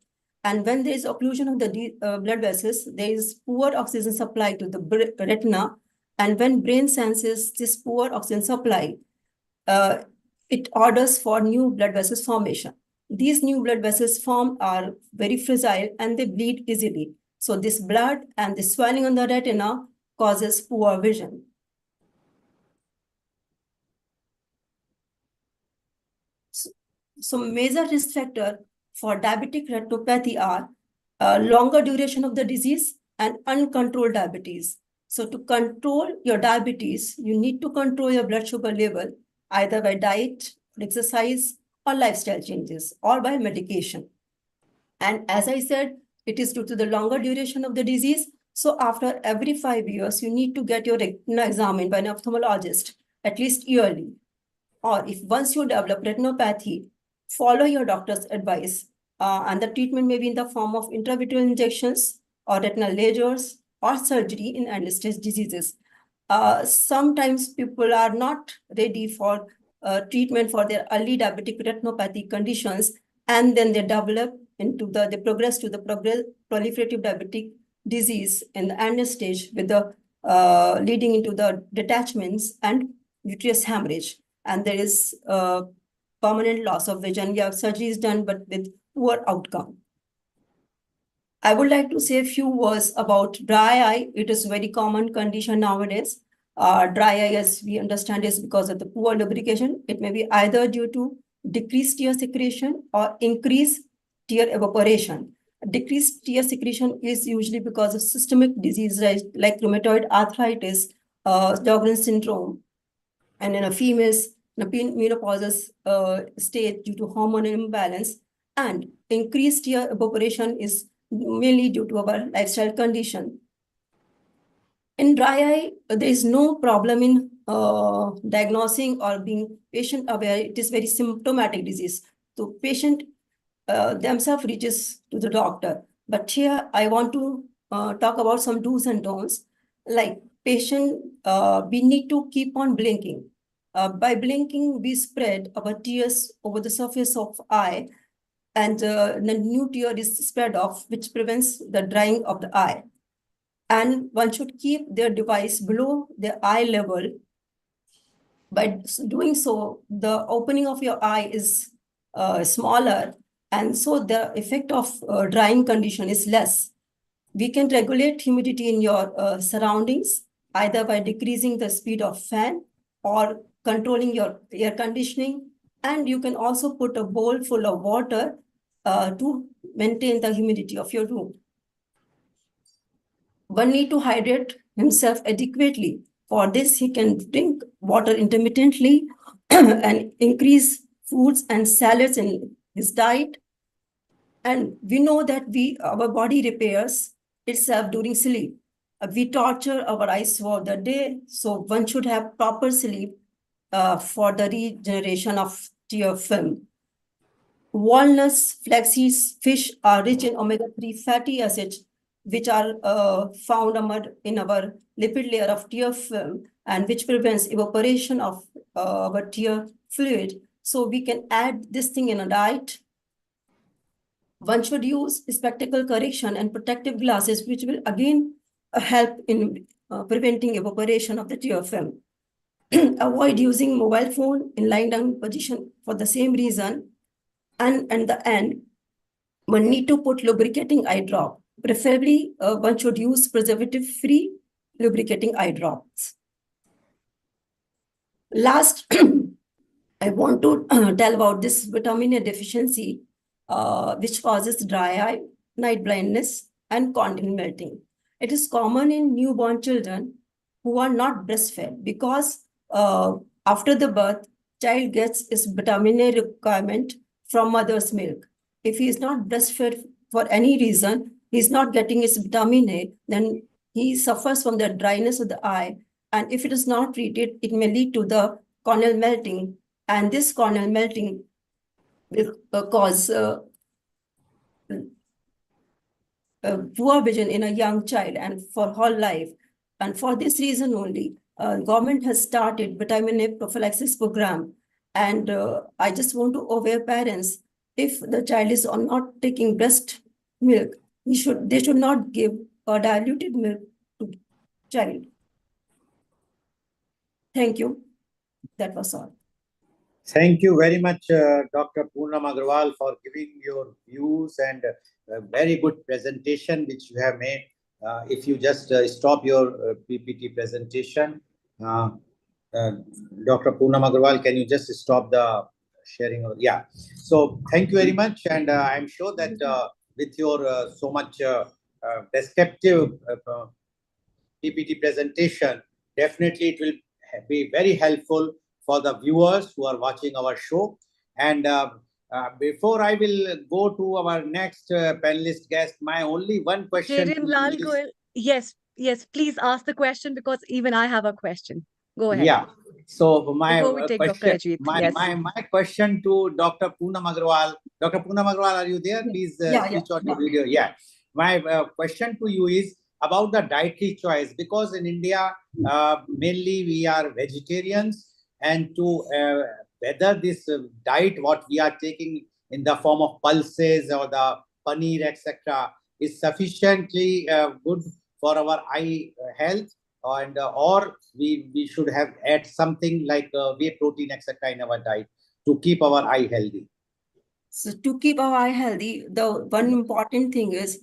And when there is occlusion of the blood vessels, there is poor oxygen supply to the retina. And when brain senses this poor oxygen supply, it orders for new blood vessels formation. These new blood vessels formed are very fragile and they bleed easily. So this blood and the swelling on the retina causes poor vision. So major risk factor for diabetic retinopathy are longer duration of the disease and uncontrolled diabetes. So to control your diabetes, you need to control your blood sugar level either by diet, exercise, or lifestyle changes, or by medication. And as I said, it is due to the longer duration of the disease. So after every 5 years, you need to get your retina examined by an ophthalmologist at least yearly. Or if once you develop retinopathy, follow your doctor's advice. And the treatment may be in the form of intravitreal injections or retinal lasers or surgery in end-stage diseases. Sometimes people are not ready for treatment for their early diabetic retinopathy conditions, and then they develop into they progress to the proliferative diabetic disease in the end stage with the leading into the detachments and vitreous hemorrhage. And there is permanent loss of vision. Yeah, surgery is done, but with poor outcome. I would like to say a few words about dry eye. It is a very common condition nowadays. Dry eye, as we understand, is because of the poor lubrication. It may be either due to decreased tear secretion or increased tear evaporation. Decreased tear secretion is usually because of systemic disease like rheumatoid arthritis, Sjogren's syndrome, and in a female's in a menopausal state due to hormonal imbalance. And increased tear evaporation is mainly due to our lifestyle condition. In dry eye, there is no problem in diagnosing or being patient aware. It is very symptomatic disease. So patient themselves reaches to the doctor. But here I want to talk about some do's and don'ts. Like patient, we need to keep on blinking. By blinking, we spread our tears over the surface of eye, and the new tear is spread off, which prevents the drying of the eye. And one should keep their device below the eye level. By doing so, the opening of your eye is smaller, and so the effect of drying condition is less. We can regulate humidity in your surroundings, either by decreasing the speed of fan or controlling your air conditioning. And you can also put a bowl full of water to maintain the humidity of your room. One need to hydrate himself adequately. For this, he can drink water intermittently and increase fruits and salads in his diet. And we know that our body repairs itself during sleep. We torture our eyes for the day, so one should have proper sleep for the regeneration of tear film. Walnuts, flax seeds, fish are rich in omega-3 fatty acids, which are found in our lipid layer of tear film, and which prevents evaporation of our tear fluid. So we can add this thing in a diet. One should use spectacle correction and protective glasses, which will again help in preventing evaporation of the tear film. Avoid using mobile phone in lying down position for the same reason. And at the end, one need to put lubricating eye drop. Preferably, one should use preservative-free lubricating eye drops. Last, I want to tell about this vitamin A deficiency, which causes dry eye, night blindness, and corneal melting. It is common in newborn children who are not breastfed because after the birth, child gets his vitamin A requirement from mother's milk. If he is not breastfed for any reason, he is not getting his vitamin A, then he suffers from the dryness of the eye. And if it is not treated, it may lead to the corneal melting. And this corneal melting will cause poor vision in a young child and for whole life. And for this reason only, government has started vitamin A prophylaxis program. And I just want to aware parents, if the child is not taking breast milk, they should not give a diluted milk to child. Thank you. That was all. Thank you very much, Dr. Poonam Agarwal, for giving your views and a very good presentation which you have made. If you just stop your PPT presentation, Dr. Poonam Agarwal, can you just stop the sharing? Yeah. So thank you very much. And I'm sure that with your so much descriptive PPT presentation. Definitely, it will be very helpful for the viewers who are watching our show. And before I will go to our next panelist guest, my only one question. Jayden Lal Goel, yes, please ask the question because even I have a question. Go ahead. Yeah. So my Before we take Dr. question, Ajit, yes. my question to Dr. Poonam Agrawal. Dr. Poonam Agrawal, are you there? Please switch on your video. Yeah. My question to you is about the dietary choice, because in India, mainly we are vegetarians, and to whether this diet, what we are taking in the form of pulses or the paneer, etc., is sufficiently good for our eye health, and or we should have add something like whey protein, etc., in our diet to keep our eye healthy. So to keep our eye healthy, the one important thing is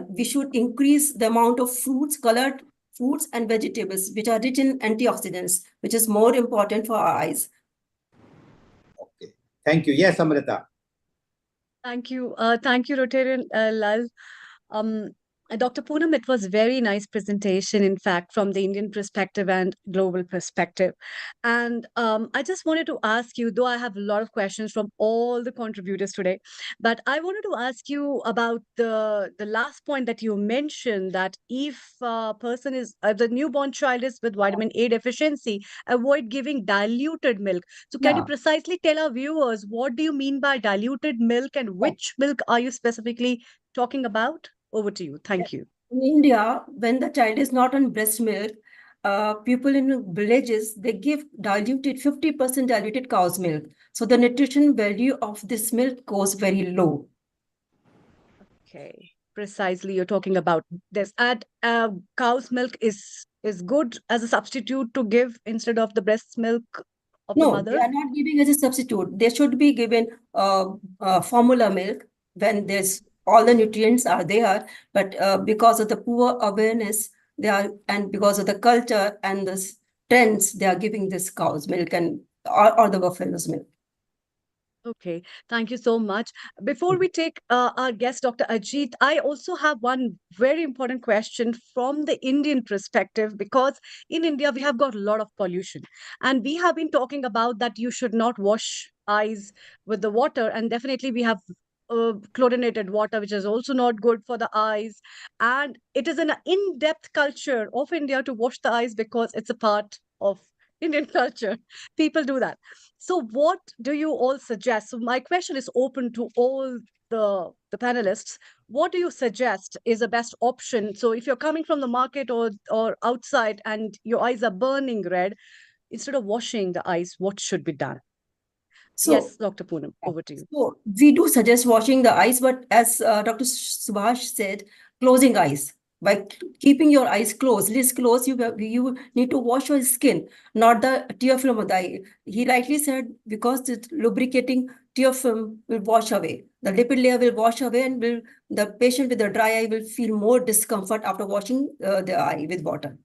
we should increase the amount of fruits, colored fruits and vegetables, which are rich in antioxidants, which is more important for our eyes. Okay, thank you. Yes, Amrita. Thank you, Rotarian Lal. Dr. Poonam, it was very nice presentation, in fact, from the Indian perspective and global perspective. And I just wanted to ask you, though I have a lot of questions from all the contributors today, but I wanted to ask you about the last point that you mentioned, that if a person is, the newborn child is with vitamin A deficiency, avoid giving diluted milk. So can you precisely tell our viewers, what do you mean by diluted milk and which milk are you specifically talking about? Over to you. Thank you. In India, when the child is not on breast milk, people in villages, they give 50% diluted cow's milk. So the nutrition value of this milk goes very low. Okay, precisely. You're talking about this. And cow's milk is good as a substitute to give instead of the breast milk of the mother? No, they are not giving as a substitute. They should be given formula milk when there's all the nutrients are there, but because of the poor awareness, and because of the culture and the trends, they are giving this cow's milk and or the buffalo's milk. Okay, thank you so much. Before we take our guest, Dr. Ajit, I also have one very important question from the Indian perspective, because in India, we have got a lot of pollution. And we have been talking about that you should not wash eyes with the water. And definitely we have chlorinated water, which is also not good for the eyes. And it is an in-depth culture of India to wash the eyes because it's a part of Indian culture. People do that. So what do you all suggest? So my question is open to all the panelists. What do you suggest is the best option? So if you're coming from the market or outside and your eyes are burning red, instead of washing the eyes, what should be done? So, yes, Dr. Poonam, over to you. So we do suggest washing the eyes, but as Dr. Subhash said, closing eyes. By keeping your eyes closed, lids closed, you need to wash your skin, not the tear film of the eye. He rightly said, because the lubricating tear film will wash away. The lipid layer will wash away, and the patient with the dry eye will feel more discomfort after washing the eye with water.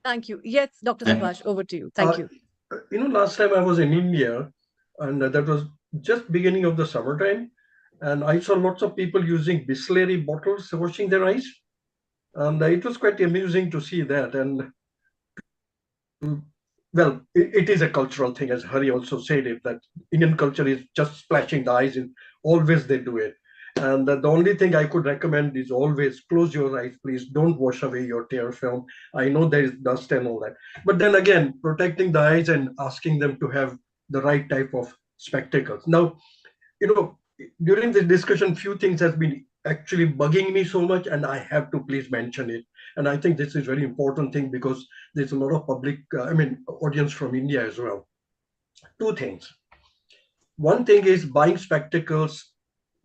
Thank you. Yes, Dr. Subhash, over to you. Thank you. Last time I was in India, and that was just beginning of the summertime, and I saw lots of people using Bisleri bottles washing their eyes, and it was quite amusing to see that. And well, it is a cultural thing, as Hari also said it, that Indian culture is just splashing the eyes in, always they do it. And the only thing I could recommend is always close your eyes, please. Don't wash away your tear film. I know there is dust and all that. But then again, protecting the eyes and asking them to have the right type of spectacles. Now, during this discussion, few things has been actually bugging me so much, and I have to please mention it. And I think this is very important thing because there's a lot of public, audience from India as well. Two things. One thing is buying spectacles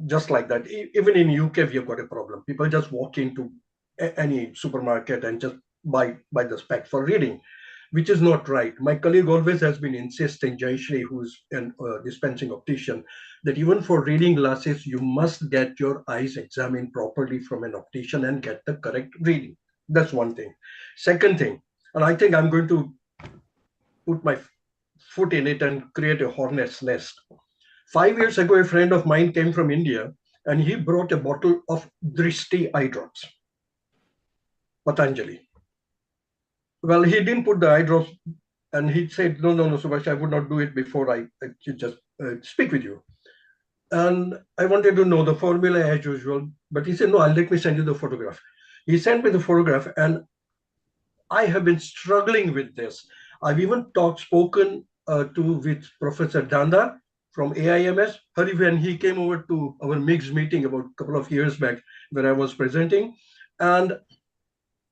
just like that. Even in UK, we have got a problem. People just walk into any supermarket and just buy the specs for reading, which is not right. My colleague always has been insisting, Jayashri, who's a dispensing optician, that even for reading glasses, you must get your eyes examined properly from an optician and get the correct reading. That's one thing. Second thing, and I think I'm going to put my foot in it and create a hornet's nest. 5 years ago, a friend of mine came from India and he brought a bottle of Drishti eye drops, Patanjali. well, he didn't put the eye drops, and he said, no, Subhash, I would not do it before I just speak with you. And I wanted to know the formula as usual, but he said, no, let me send you the photograph. He sent me the photograph, and I have been struggling with this. I've even spoken with Professor Danda from AIMS. Hari, when he came over to our mixed meeting about a couple of years back, where I was presenting. And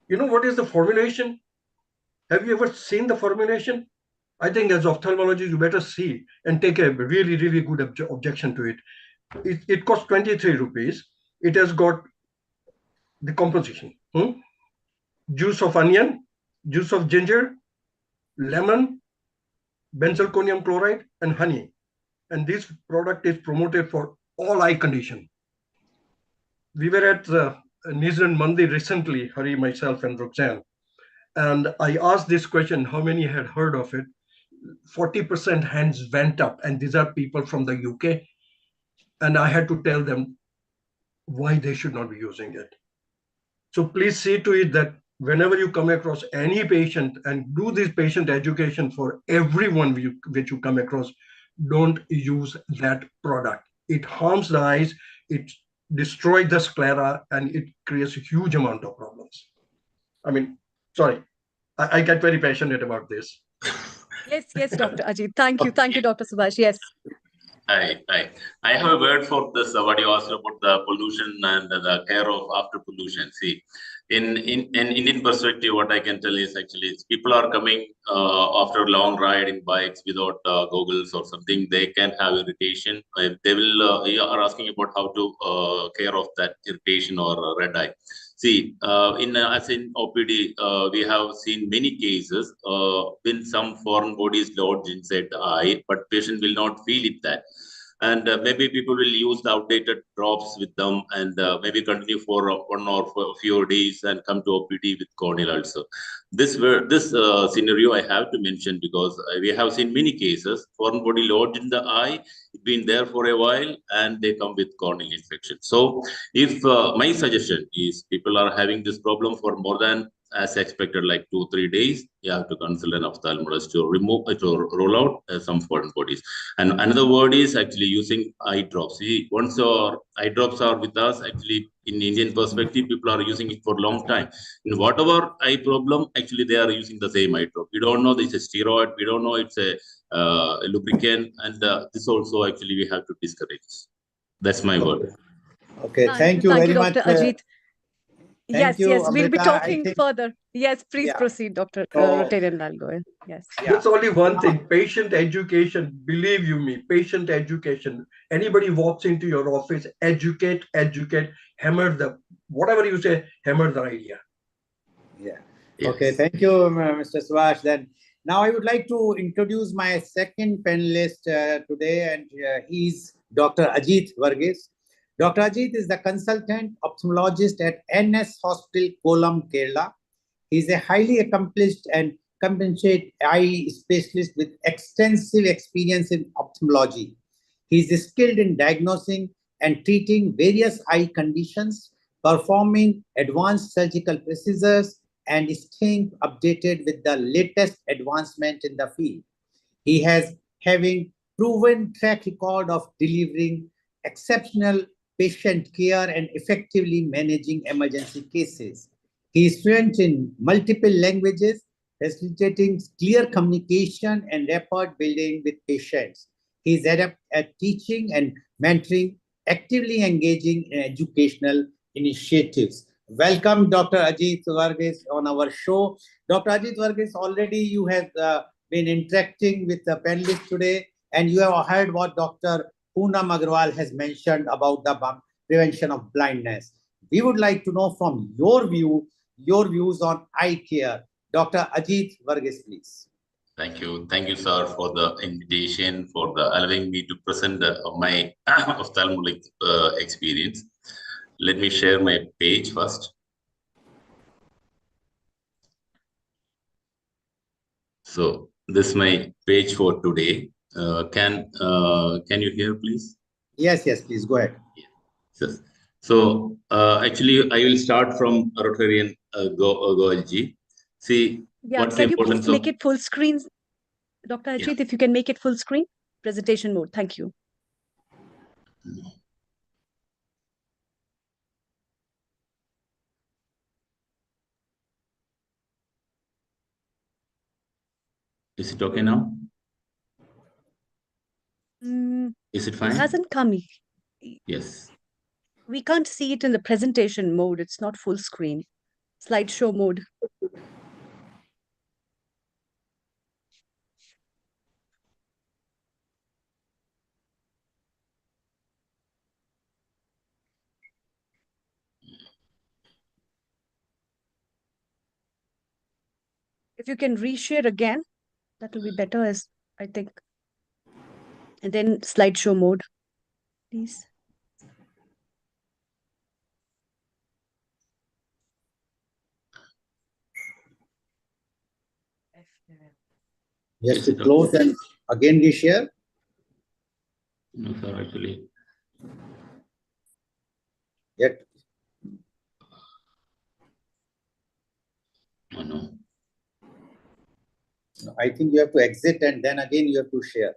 you know what is the formulation? Have you ever seen the formulation? I think as ophthalmologists, you better see and take a really, really good objection to it. It costs 23 rupees. It has got the composition. Juice of onion, juice of ginger, lemon, benzalkonium chloride, and honey. And this product is promoted for all eye condition. We were at Nizran Mandi recently, Hari, myself, and Roxanne. And I asked this question, how many had heard of it? 40% hands went up, and these are people from the UK. And I had to tell them why they should not be using it. So please see to it that whenever you come across any patient, and do this patient education for everyone which you come across, don't use that product. It harms the eyes, it destroys the sclera, and it creates a huge amount of problems. I mean, sorry, I get very passionate about this. Yes, Dr. Ajit. Thank you, Dr. Subhash. Yes. I have a word for this. What you asked about the pollution and the care of after pollution. See, in Indian perspective, what I can tell is actually people are coming after a long ride in bikes without goggles or something. They can have irritation. They will. You are asking about how to care of that irritation or red eye. See, as in OPD, we have seen many cases when some foreign bodies lodged inside the eye, but patient will not feel it that. And maybe people will use the outdated drops with them, and maybe continue for one or for a few days and come to OPD with corneal also. This scenario I have to mention because we have seen many cases, foreign body lodged in the eye, it's been there for a while, and they come with corneal infection. So if my suggestion is people are having this problem for more than as expected, like 2-3 days, you have to consult an ophthalmologist to remove to roll out some foreign bodies. And another word is actually using eye drops. See, once our eye drops are with us, actually in Indian perspective, people are using it for a long time. In whatever eye problem, actually they are using the same eye drop. We don't know it's a steroid. We don't know it's a lubricant, and this also actually we have to discourage. That's my word. Okay, thank you very much. Dr. Ajit. Yes, we'll be Amrita, talking further. Yes, please proceed, Dr. Rotarian Lalgoel. Yes. That's only one thing, patient education. Believe you me, patient education. Anybody walks into your office, educate, hammer the, whatever you say, hammer the idea. Yeah. Yes. Okay, thank you, Mr. Subhash. Then now I would like to introduce my second panelist today, and he's Dr. Ajit Varghese. Dr. Ajit is the consultant ophthalmologist at NS Hospital, Kollam, Kerala. He is a highly accomplished and competent eye specialist with extensive experience in ophthalmology. He is skilled in diagnosing and treating various eye conditions, performing advanced surgical procedures, and staying updated with the latest advancement in the field. He has having proven track record of delivering exceptional patient care and effectively managing emergency cases. He is fluent in multiple languages, facilitating clear communication and rapport building with patients. He is adept at teaching and mentoring, actively engaging in educational initiatives. Welcome, Dr. Ajit Varghese, on our show. Dr. Ajit Varghese, already you have been interacting with the panelists today, and you have heard what Dr. Poonam Agarwal has mentioned about the prevention of blindness. We would like to know from your views on eye care. Dr. Ajit Varghese, please. Thank you, sir, for the invitation, for allowing me to present my ophthalmologic experience. Let me share my page first. So this is my page for today. Can you hear, please? Yes, please go ahead. Yes. So actually, I will start from Rotarian Goelji. See, Yeah, What's the can you please importance make of? it full screen, Dr. Yeah. Ajit, if you can make it full screen, presentation mode. Thank you. Is it okay now? Mm, Is it it fine? hasn't come. Yes. We can't see it in the presentation mode. It's not full screen. Slideshow mode. If you can reshare again, that will be better, as I think. And then slideshow mode, please. Yes, Is to it okay? close and again reshare. No, sir, actually. Yet. Oh, no. I think you have to exit and then again you have to share.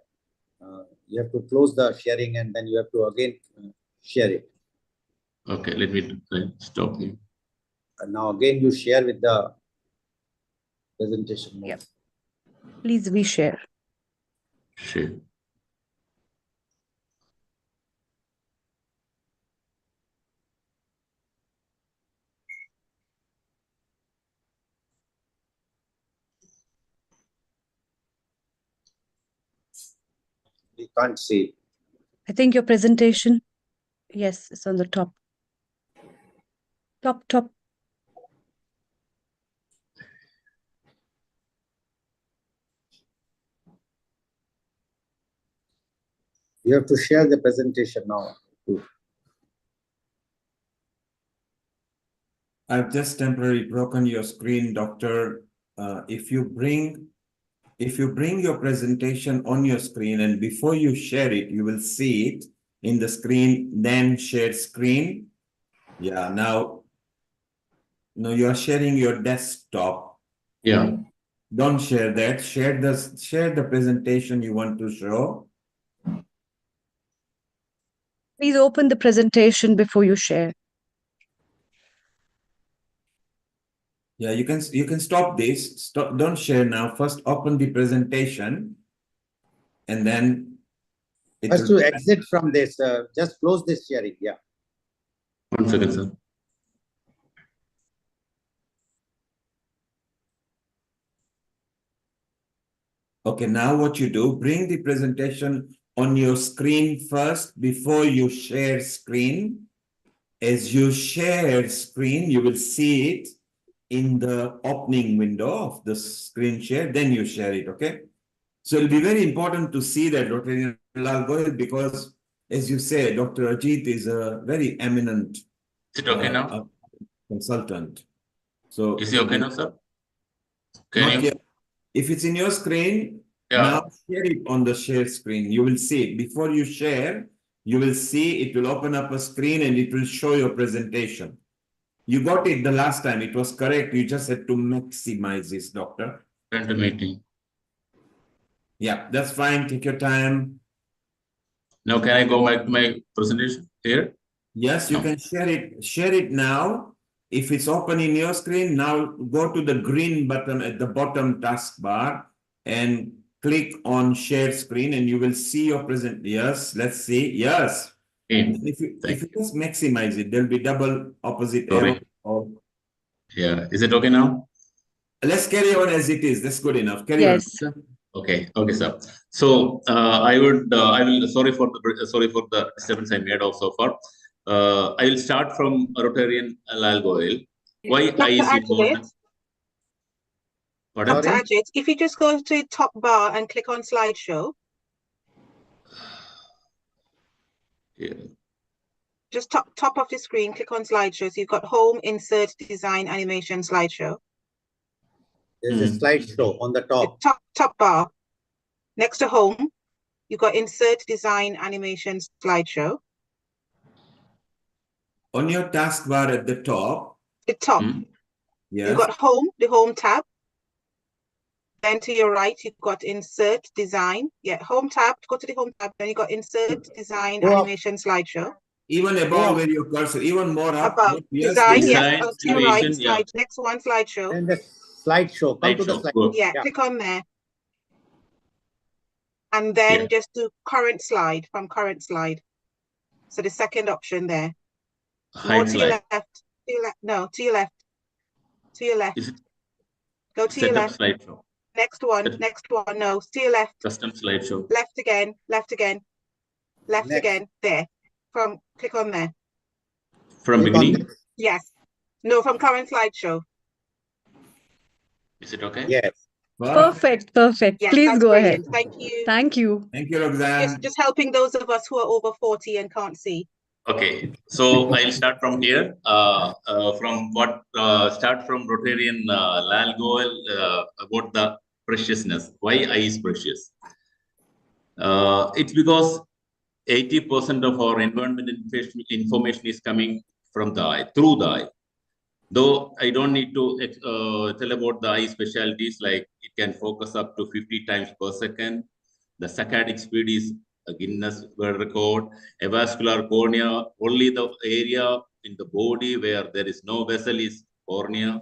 You have to close the sharing and then you have to again share it. Okay, let me stop here. And now again you share with the presentation mode. Yep. Please reshare. Share. We can't see. I think your presentation, yes, it's on the top. Top. You have to share the presentation now. I've just temporarily broken your screen, doctor. If you bring your presentation on your screen and before you share it, you will see it in the screen, then share screen. Yeah, now you are sharing your desktop. Yeah. Don't share that. Share the presentation you want to show. Please open the presentation before you share. Yeah, you can stop this. Stop. Don't share now. First, open the presentation, and then it First will. to exit from this. Just close this sharing. Yeah. 1 second, sir. Okay, now what you do, bring the presentation on your screen first before you share screen. As you share screen, you will see it in the opening window of the screen share, then you share it, okay? So it'll be very important to see that, Dr. Lalgoy, because as you say, Dr. Ajit is a very eminent Is it okay now? Consultant. So Is it okay now, sir? not Can you? yet. If it's in your screen, Yeah. now share it on the share screen. You will see it. Before you share, you will see it will open up a screen and it will show your presentation. You got it the last time. It was correct. You just had to maximize this, doctor. End the meeting. Yeah, that's fine. Take your time. Now, can I go back to my presentation here? Yes, you can share it. Share it now. If it's open in your screen, now go to the green button at the bottom taskbar and click on share screen and you will see your present. Yes, let's see. Yes. If you just maximize it, there'll be double opposite arrow. Yeah. Is it okay now? Let's carry on as it is. That's good enough. Carry on. Okay, sir. So I will. Sorry for the disturbance I made of so far. I will start from Rotarian Lalgoil. Why Dr. I is Ajit, important? Dr. Ajit, if you just go to the top bar and click on slideshow. Yeah. Just top of the screen, click on slideshow. So you've got home, insert, design, animation, slideshow. There's a slideshow on the top. The top bar. Next to home, you've got insert, design, animation, slideshow. On your taskbar at the top. The top. Yes. You've got home, the home tab. then to your right, you've got insert design. Yeah, home tab, go to the home tab, then you got insert design Go up. animation slideshow. Even above where your cursor, even more up. Above Yes, design, yes, Design, to your right, animation, yeah. slide, next one, slideshow. And the slideshow. Come to the Slideshow, slide. good. Yeah, click on there. And then Yeah. just do current slide from current slide. So the second option there. More Hide to your slide. left. To your left. No, to your left. To your left. Is it Go to your setup left. slideshow? Next one. Set- Next one. No, to your left. Custom slideshow. Left again. Left again. Left Next. again. There. From click on there. From Click on beginning? this. Yes. No, from current slideshow. Is it okay? Yes. Perfect, perfect. Yes, Please that's go ahead. brilliant. Thank you. Thank you. Thank you, Roxanne. Just helping those of us who are over 40 and can't see. Okay, so I'll start from here. Start from Rotarian Lal Goel about the preciousness. Why eye is precious? It's because 80% of our environment information is coming from the eye, through the eye. Though I don't need to tell about the eye specialties, like it can focus up to 50 times per second. The saccadic speed is a Guinness World Record. Avascular cornea, only the area in the body where there is no vessel is cornea.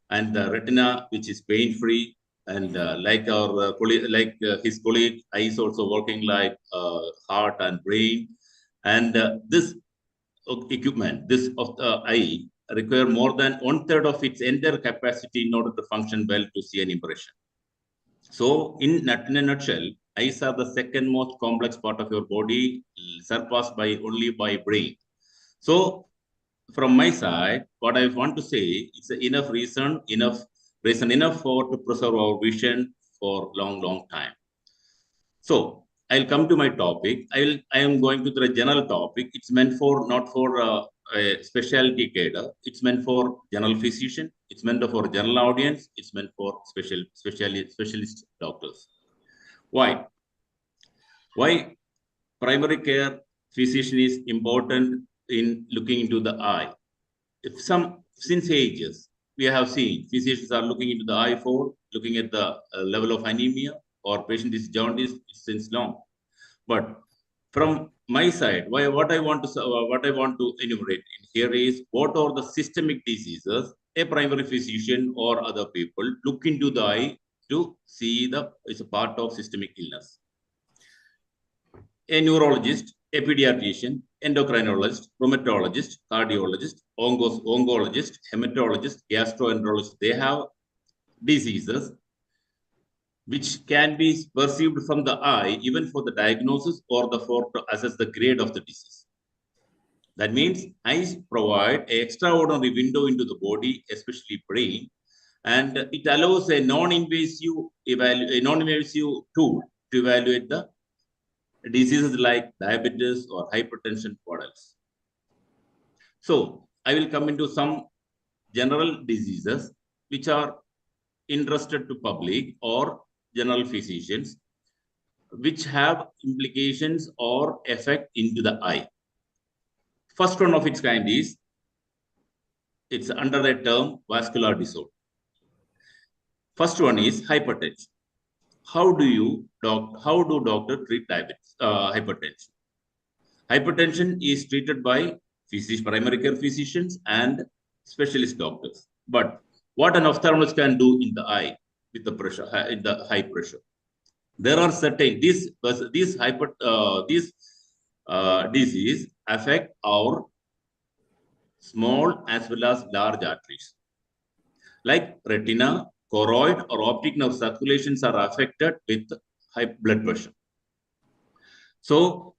And the retina, which is pain-free. And like our his colleague, eye is also working like heart and brain. And this equipment, this of the eye, require more than 1/3 of its entire capacity in order to function well to see an impression. So, in a nutshell, eyes are the second most complex part of your body, surpassed by only by brain. So, from my side, what I want to say is enough reason for to preserve our vision for long time. So, I'll come to my topic. I am going to the general topic. It's meant for not for a specialty cadre. It's meant for general physician. It's meant for general audience. It's meant for specialist doctors. Why? Why primary care physician is important in looking into the eye? Since ages, we have seen physicians are looking into the eye for looking at the level of anemia or patient is jaundice since long. But from my side, what I want to enumerate in here is what are the systemic diseases a primary physician or other people look into the eye to see it's a part of systemic illness. A neurologist, a pediatrician, endocrinologist, rheumatologist, cardiologist, oncologist, hematologist, gastroenterologist, they have diseases which can be perceived from the eye even for the diagnosis or to assess the grade of the disease. That means eyes provide an extraordinary window into the body, especially brain, and it allows a non-invasive tool to evaluate the diseases like diabetes or hypertension. What else? So I will come into some general diseases which are interested to public or general physicians, which have implications or effect into the eye. First one of its kind is, it's under the term vascular disorder. First one is hypertension. How do doctors treat diabetes, hypertension? Hypertension is treated by primary care physicians and specialist doctors. But what an ophthalmologist can do in the eye with the pressure, in the high pressure? There are certain disease affect our small as well as large arteries. Like retina, choroid, or optic nerve circulations are affected with high blood pressure. So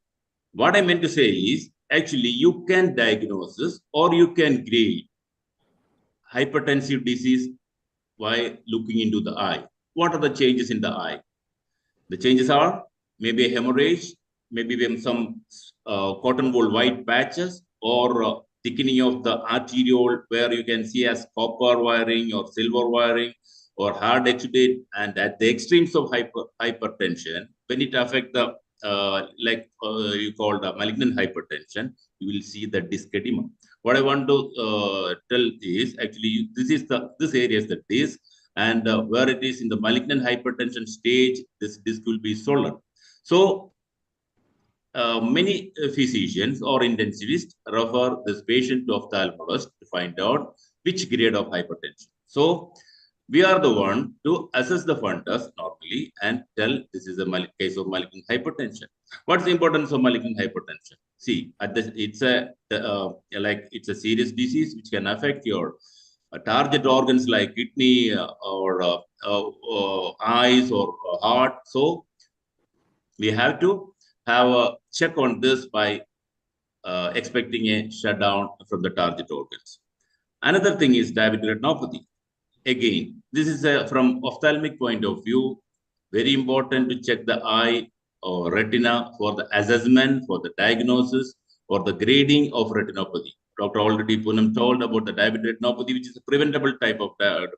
what I meant to say is, actually you can diagnose this or you can grade hypertensive disease by looking into the eye. What are the changes in the eye? The changes are maybe a hemorrhage, maybe some cotton wool white patches, or thickening of the arteriole where you can see as copper wiring or silver wiring or hard exudate. And at the extremes of hypertension, when it affects the you call the malignant hypertension, you will see the disc edema. What I want to tell is actually this area is the disc, and where it is in the malignant hypertension stage, this disc will be swollen. So many physicians or intensivists refer this patient to ophthalmologist to find out which grade of hypertension. So we are the one to assess the fundus normally and tell this is a case of malignant hypertension. What's the importance of malignant hypertension? See, it's a serious disease which can affect your target organs like kidney or eyes or heart. So we have to have a check on this by expecting a shutdown from the target organs. Another thing is diabetic retinopathy. Again, this is from ophthalmic point of view, very important to check the eye or retina for the assessment, for the diagnosis, for the grading of retinopathy. Dr. already Poonam told about the diabetic retinopathy, which is a preventable type of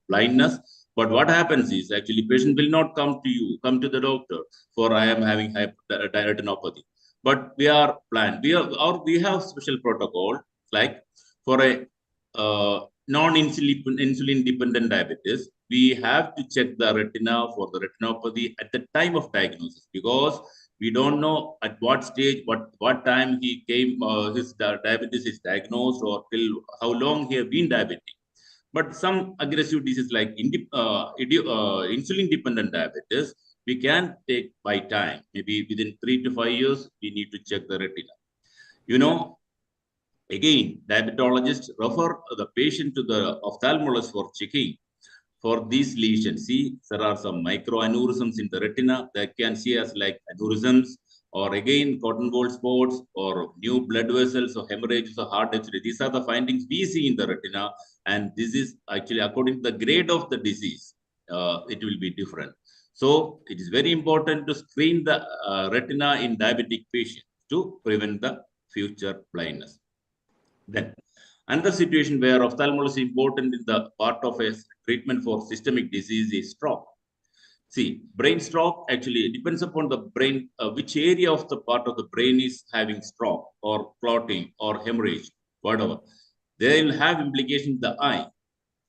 blindness. But what happens is actually patient will not come to the doctor for I am having retinopathy. But we are planned. We have special protocol like for a non-insulin dependent diabetes, we have to check the retina for the retinopathy at the time of diagnosis, because we don't know at what stage, what time he came, his diabetes is diagnosed, or till how long he has been diabetic. But some aggressive diseases like insulin dependent diabetes, we can take by time. Maybe within 3 to 5 years, we need to check the retina. Again, diabetologists refer the patient to the ophthalmologist for checking for these lesions. See, there are some microaneurysms in the retina that can see as like aneurysms, or again, cotton ball spots, or new blood vessels, or hemorrhages, or heart injury. These are the findings we see in the retina, and this is actually according to the grade of the disease, it will be different. So, it is very important to screen the retina in diabetic patients to prevent the future blindness. Then, another situation where ophthalmology is important in the part of a treatment for systemic disease is stroke. See, brain stroke actually depends upon the brain, which area of the part of the brain is having stroke or clotting or hemorrhage, whatever. They will have implications in the eye.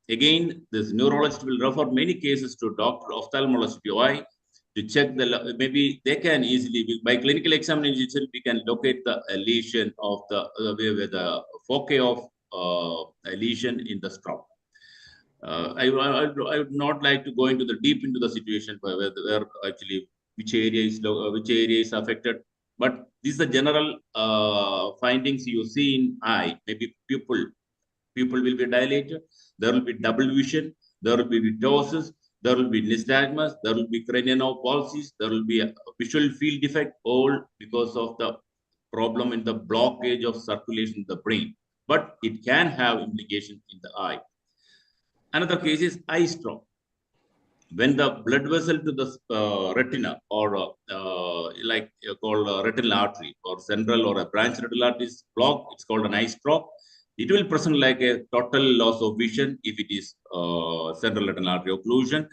Again, this neurologist will refer many cases to doctor ophthalmologist eye to check maybe they can easily, by clinical examination, we can locate the lesion of the foci of a lesion in the stroke. I would not like to go into the deep into the situation where actually which area is affected, but these are general findings you see in eye. Maybe pupil will be dilated, there will be double vision, there will be ptosis, there will be nystagmus, there will be cranial palsies, there will be a visual field defect, all because of the problem in the blockage of circulation in the brain. But it can have implications in the eye. Another case is eye stroke. When the blood vessel to the retina, or called retinal artery, or central or a branch retinal artery is blocked, it's called an eye stroke. It will present like a total loss of vision if it is central retinal artery occlusion.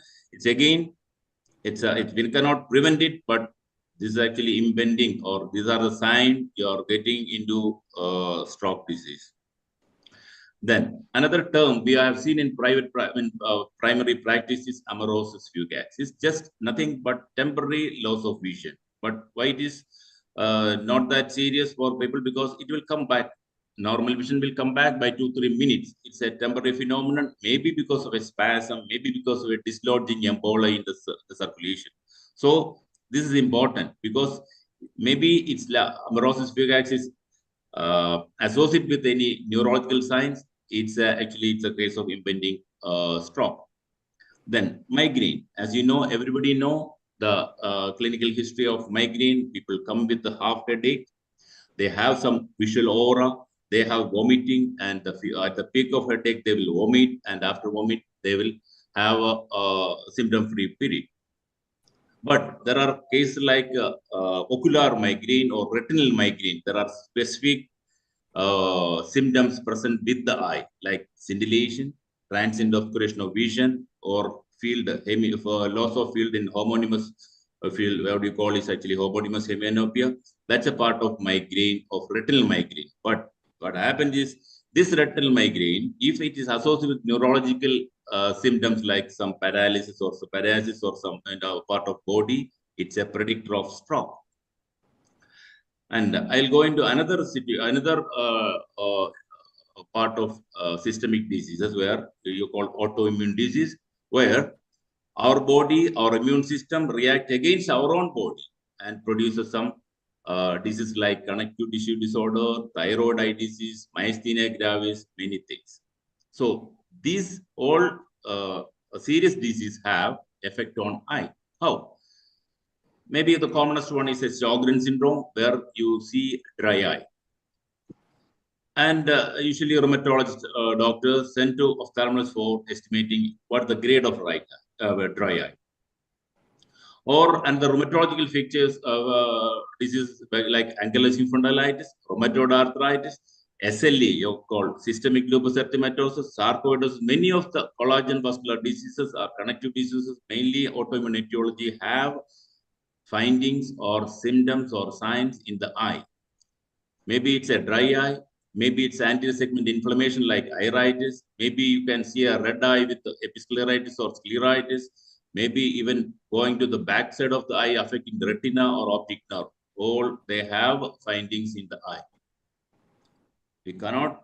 We cannot prevent it, but this is actually impending, or these are the signs you are getting into stroke disease. Then another term we have seen in primary practice is amaurosis fugax. It's just nothing but temporary loss of vision. But why it is not that serious for people? Because it will come back. Normal vision will come back by 2-3 minutes. It's a temporary phenomenon, maybe because of a spasm, maybe because of a dislodging emboli in the circulation. So this is important, because maybe it's amaurosis fugax is associated with any neurological signs. It's actually a case of impending stroke. Then migraine, as you know, everybody know the clinical history of migraine. People come with the half headache. They have some visual aura. They have vomiting, and at the peak of headache, they will vomit, and after vomit, they will have a symptom-free period. But there are cases like ocular migraine or retinal migraine. There are specific symptoms present with the eye, like scintillation, transient obscuration of vision, or loss of field in homonymous field. What you call is actually homonymous hemianopia. That's a part of migraine, of retinal migraine. But what happens is, this retinal migraine, if it is associated with neurological symptoms like some paralysis or some part of body, it's a predictor of stroke. And I'll go into another part of systemic diseases where you call autoimmune disease, where our body, our immune system react against our own body and produces some diseases like connective tissue disorder, thyroid eye disease, myasthenia gravis, many things. So these all serious disease have effect on eye. How? Maybe the commonest one is a Sjogren syndrome, where you see dry eye. And usually rheumatologist doctors send to ophthalmologist for estimating what the grade of dry eye. Or and the rheumatological features of diseases like ankylosing spondylitis, rheumatoid arthritis, SLE, you call systemic lupus erythematosus, sarcoidosis. Many of the collagen vascular diseases are connective diseases, mainly autoimmune etiology, have findings or symptoms or signs in the eye. Maybe it's a dry eye, maybe it's anterior segment inflammation like iritis, maybe you can see a red eye with episcleritis or scleritis, maybe even going to the back side of the eye affecting the retina or optic nerve. All they have findings in the eye. We cannot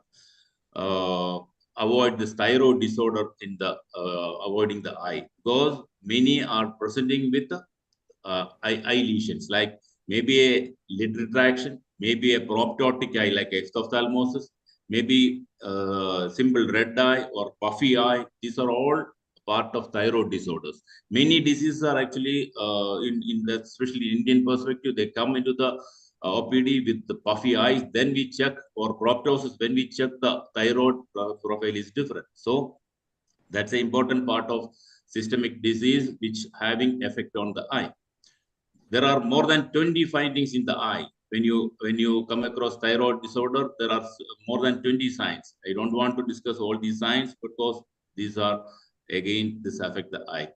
avoid this thyroid disorder in the avoiding the eye, because many are presenting with eye lesions, like maybe a lid retraction, maybe a proptotic eye like exophthalmosis, maybe simple red eye or puffy eye. These are all part of thyroid disorders. Many diseases are actually, in the, especially Indian perspective, they come into the OPD with the puffy eyes. Then we check for proptosis. When we check, the thyroid profile is different. So that's an important part of systemic disease which having effect on the eye. There are more than 20 findings in the eye. When you come across thyroid disorder, there are more than 20 signs. I don't want to discuss all these signs because these are, again, this affect the eye.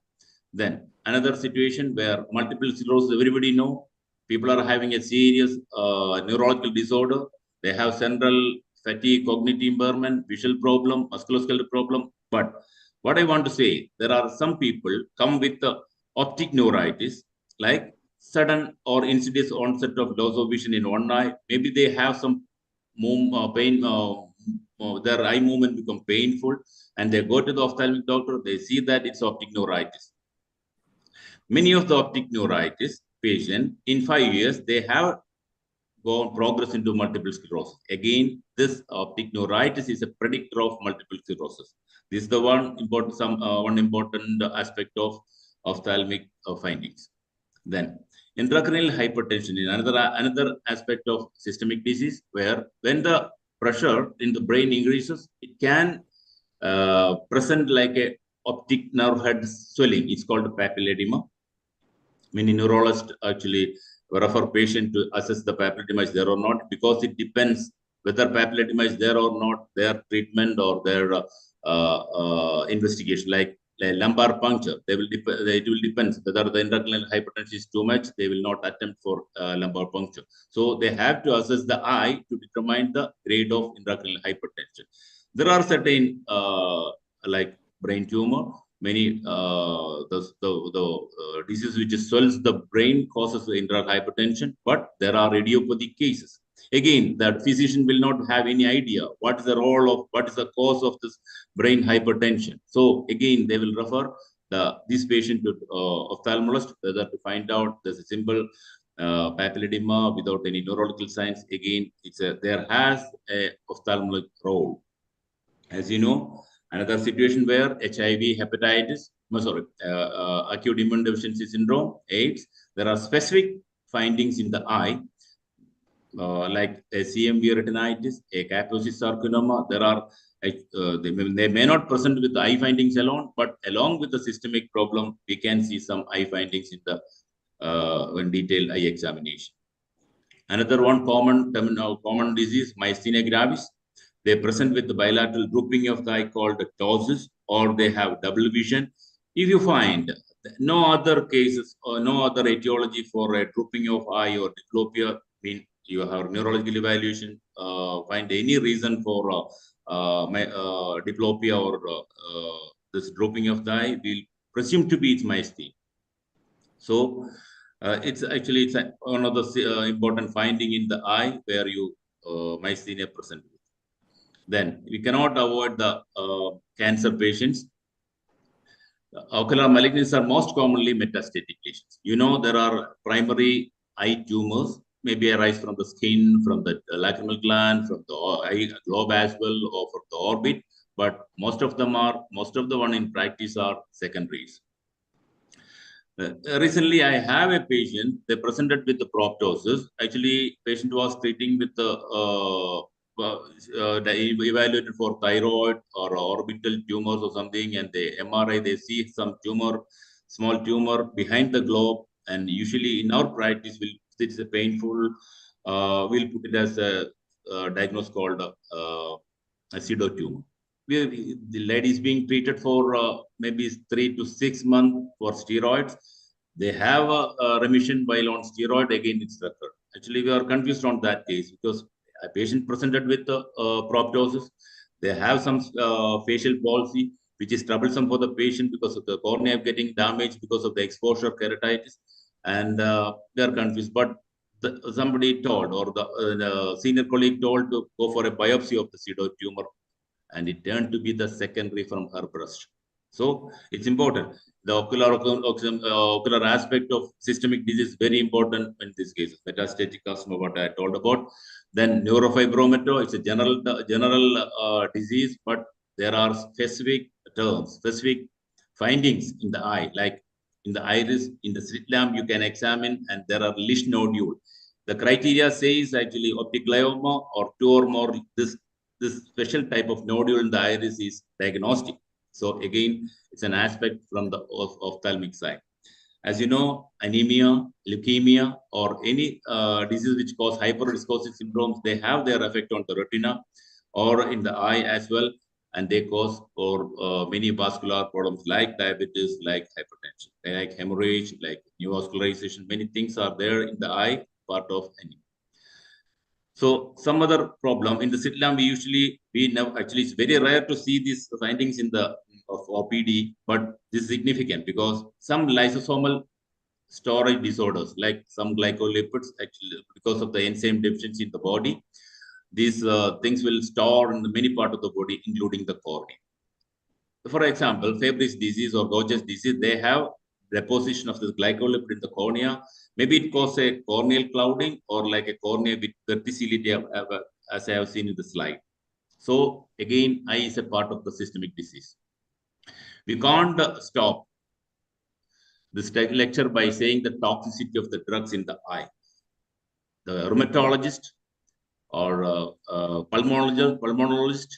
Then another situation where multiple sclerosis, everybody know, people are having a serious neurological disorder. They have central fatigue, cognitive impairment, visual problem, musculoskeletal problem. But what I want to say, there are some people come with the optic neuritis, like sudden or insidious onset of loss of vision in one eye. Maybe they have some pain, their eye movement become painful, and they go to the ophthalmic doctor. They see that it's optic neuritis. Many of the optic neuritis patients, in 5 years, they have progress into multiple sclerosis. Again, this optic neuritis is a predictor of multiple sclerosis. This is the one important aspect of ophthalmic findings. Then intracranial hypertension is another aspect of systemic disease, where when the pressure in the brain increases, it can present like a optic nerve head swelling. It's called papilledema. Many neurologists actually refer patient to assess the papilledema is there or not, because it depends whether papilledema is there or not, their treatment or their investigation. Like lumbar puncture, it will depend whether the intracranial hypertension is too much. They will not attempt for lumbar puncture. So they have to assess the eye to determine the grade of intracranial hypertension. There are certain like brain tumor. Many the disease which swells the brain causes intracranial hypertension, but there are idiopathic cases. Again, that physician will not have any idea what is the role of, what is the cause of this brain hypertension. So again, they will refer this patient to ophthalmologist, whether to find out there's a simple papilledema without any neurological signs. Again, there has a ophthalmologic role. As you know, another situation where HIV, hepatitis, acute immune deficiency syndrome, AIDS, there are specific findings in the eye, like a CMV retinitis, a Kaposi sarcoma. There are they may not present with the eye findings alone, but along with the systemic problem, we can see some eye findings in the when detailed eye examination. Another one common disease, myasthenia gravis. They present with the bilateral drooping of the eye called ptosis, or they have double vision. If you find no other cases or no other etiology for a drooping of eye or diplopia, mean you have neurological evaluation, find any reason for diplopia or this drooping of the eye, we'll presume to be its myasthenia. So it's one of the important finding in the eye where you myasthenia present. Then we cannot avoid the cancer patients. Ocular malignancies are most commonly metastatic lesions. You know, there are primary eye tumors, maybe arise from the skin, from the lacrimal gland, from the eye globe as well, or from the orbit. But most of the one in practice are secondaries. Recently, I have a patient. They presented with the proptosis. Actually, patient was treating with the evaluated for thyroid or orbital tumors or something, and the MRI they see some small tumor behind the globe. And usually, in our practice, it's a painful. We'll put it as a diagnosis called a pseudo tumor. The lady is being treated for maybe 3 to 6 months for steroids. They have a remission while on steroid, again it's recurred. Actually, we are confused on that case because a patient presented with proptosis. They have some facial palsy, which is troublesome for the patient because of the cornea getting damaged because of the exposure keratitis, and they are confused. But somebody told, or the senior colleague told to go for a biopsy of the pseudo tumor, and it turned to be the secondary from her breast. So it's important. The ocular aspect of systemic disease is very important in this case. Metastatic carcinoma, what I told about. Then neurofibromatosis, it's a general disease, but there are specific terms, specific findings in the eye, like in the iris, in the slit lamp, you can examine, and there are lesion nodule. The criteria says actually optic glioma or 2 or more this special type of nodule in the iris is diagnostic. So again, it's an aspect from the ophthalmic side. As you know, anemia, leukemia, or any disease which cause hyperviscosity syndromes, they have their effect on the retina or in the eye as well, and they cause for many vascular problems like diabetes, like hypertension, like hemorrhage, like neovascularization. Many things are there in the eye, part of anemia. So some other problem in the slit lamp, we know actually it's very rare to see these findings in the of OPD, but this is significant because some lysosomal storage disorders, like some glycolipids, actually because of the enzyme deficiency in the body, these things will store in the many part of the body, including the cornea. For example, Fabry's disease or Gaucher's disease, they have deposition of this glycolipid in the cornea. Maybe it causes a corneal clouding or like a cornea with verticillity, as I have seen in the slide. So again, eye is a part of the systemic disease. We can't stop this lecture by saying the toxicity of the drugs in the eye. The rheumatologist or pulmonologist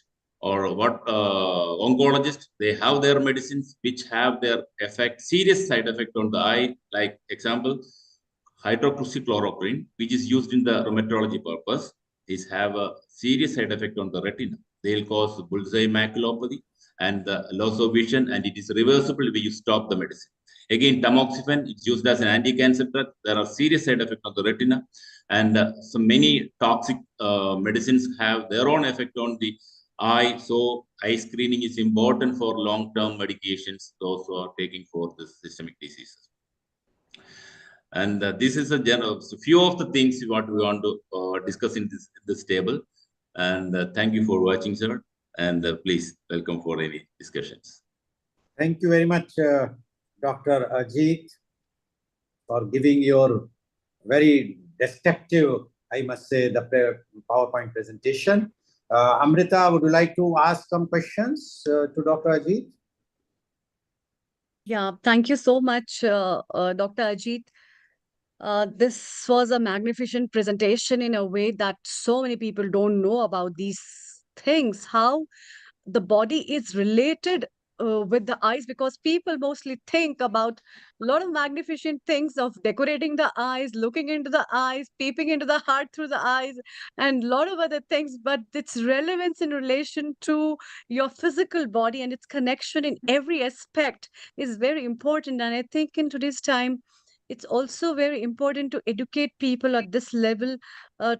or oncologist, they have their medicines which have their serious side effect on the eye. Like example, hydroxychloroquine, which is used in the rheumatology purpose, is have a serious side effect on the retina. They'll cause bullseye maculopathy and the loss of vision, and it is reversible when you stop the medicine. Again, tamoxifen, it's used as an anti-cancer drug. There are serious side effects on the retina, and so many toxic medicines have their own effect on the eye. So eye screening is important for long-term medications, those who are taking for the systemic diseases. And this is a few of the things what we want to discuss in this table. And thank you for watching, sir. And please welcome for any discussions. Thank you very much, Dr. Ajit, for giving your very descriptive, I must say, the PowerPoint presentation. Amrita, would you like to ask some questions to Dr. Ajit? Yeah, thank you so much, Dr. Ajit. This was a magnificent presentation in a way that so many people don't know about these things, how the body is related with the eyes, because people mostly think about a lot of magnificent things of decorating the eyes, looking into the eyes, peeping into the heart through the eyes, and a lot of other things. But its relevance in relation to your physical body and its connection in every aspect is very important. And I think in today's time, it's also very important to educate people at this level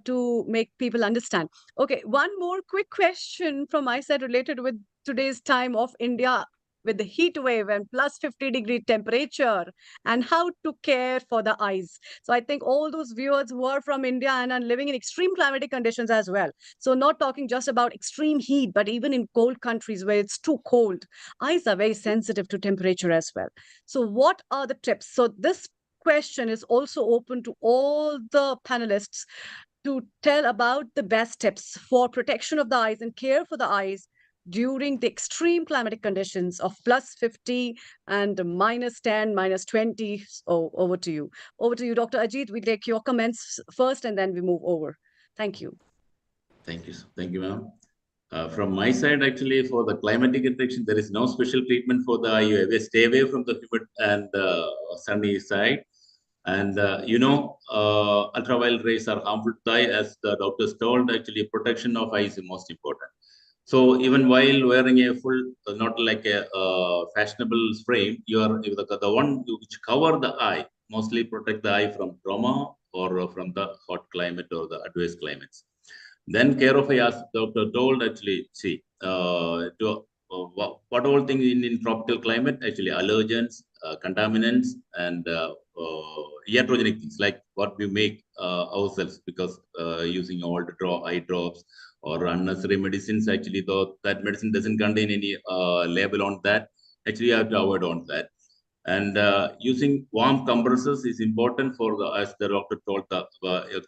to make people understand. Okay, one more quick question from my side related with today's time of India with the heat wave and plus 50-degree temperature, and how to care for the eyes. So I think all those viewers who are from India and are living in extreme climatic conditions as well. So not talking just about extreme heat, but even in cold countries where it's too cold, eyes are very sensitive to temperature as well. So what are the tips? So this question is also open to all the panelists to tell about the best tips for protection of the eyes and care for the eyes during the extreme climatic conditions of plus 50 and minus 10, minus 20. So over to you. Over to you, Dr. Ajit. We take your comments first and then we move over. Thank you. Thank you. Thank you, ma'am. From my side, actually, for the climatic infection, there is no special treatment for the eye. Stay away from the humid and sunny side. And ultraviolet rays are harmful to the eye, as the doctors told. Actually, protection of eye is the most important. So even while wearing a full, not like a fashionable frame, you are the one which cover the eye, mostly protect the eye from trauma or from the hot climate or the adverse climates. Then care of eye, as doctor told, actually, see, what all things in tropical climate, actually allergens, contaminants, and iatrogenic things like what we make ourselves, because using all the eye drops or unnecessary medicines, actually, though that medicine doesn't contain any label on that, actually you have to avoid on that. And using warm compressors is important for the, as the doctor told, the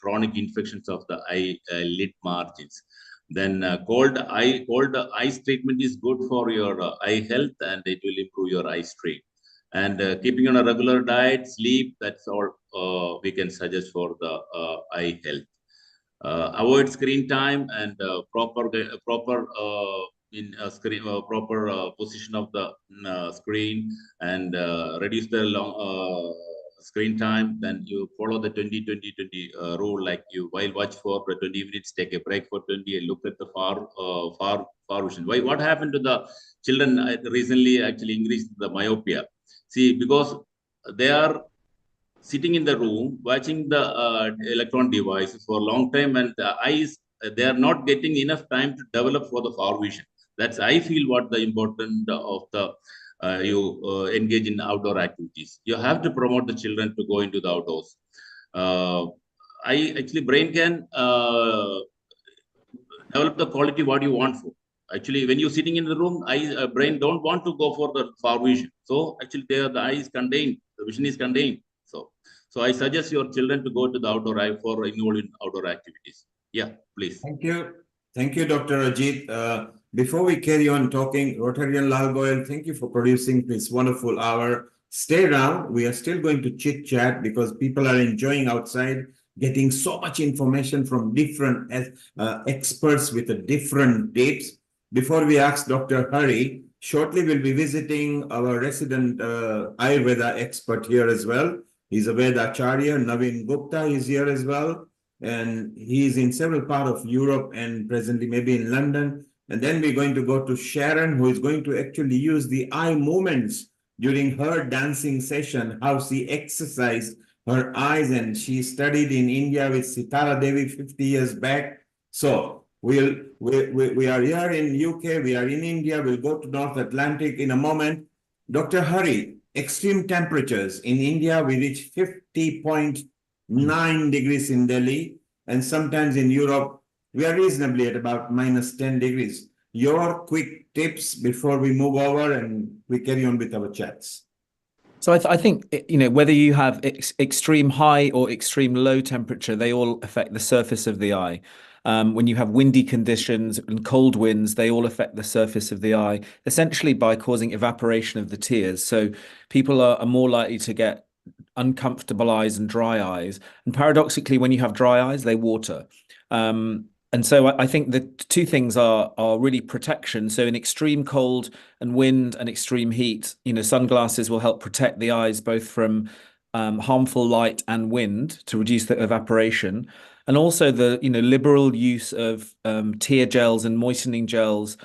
chronic infections of the eye lid margins. Then cold ice treatment is good for your eye health, and it will improve your eye strain. And keeping on a regular diet, sleep, that's all we can suggest for the eye health. Avoid screen time and proper position of the screen, and reduce the long screen time. Then you follow the 20-20-20 rule, like you while watch for 20 minutes, take a break for 20, and look at the far vision. What happened to the children recently? Actually increased the myopia. See, because they are sitting in the room watching the electron devices for a long time, and the eyes, they are not getting enough time to develop for the far vision. That's, I feel, what the important of the you engage in outdoor activities. You have to promote the children to go into the outdoors. Brain can develop the quality what you want for. Actually, when you're sitting in the room, brain don't want to go for the far vision. So actually, the eye is contained, the vision is contained. So I suggest your children to go to the outdoor eye for involved in outdoor activities. Yeah, please. Thank you, Dr. Ajit. Before we carry on talking, Rotarian Lal Goyal, thank you for producing this wonderful hour. Stay around. We are still going to chit chat because people are enjoying outside, getting so much information from different experts with a different dates. Before we ask Dr. Hari, shortly we'll be visiting our resident Ayurveda expert here as well. He's a Vedacharya. Naveen Gupta is here as well. And he's in several parts of Europe and presently maybe in London. And then we're going to go to Sharon, who is going to actually use the eye movements during her dancing session, how she exercised her eyes. And she studied in India with Sitara Devi 50 years back. So we are here in UK, we are in India, we'll go to North Atlantic in a moment. Dr. Hari, extreme temperatures. In India, we reach 50.9 degrees in Delhi, and sometimes in Europe, we are reasonably at about minus 10 degrees. Your quick tips before we move over and we carry on with our chats. So I think, whether you have extreme high or extreme low temperature, they all affect the surface of the eye. When you have windy conditions and cold winds, they all affect the surface of the eye, essentially by causing evaporation of the tears. So people are more likely to get uncomfortable eyes and dry eyes. And paradoxically, when you have dry eyes, they water. And so I think the two things are really protection. So in extreme cold and wind and extreme heat, sunglasses will help protect the eyes both from harmful light and wind to reduce the evaporation. And also the liberal use of tear gels and moistening gels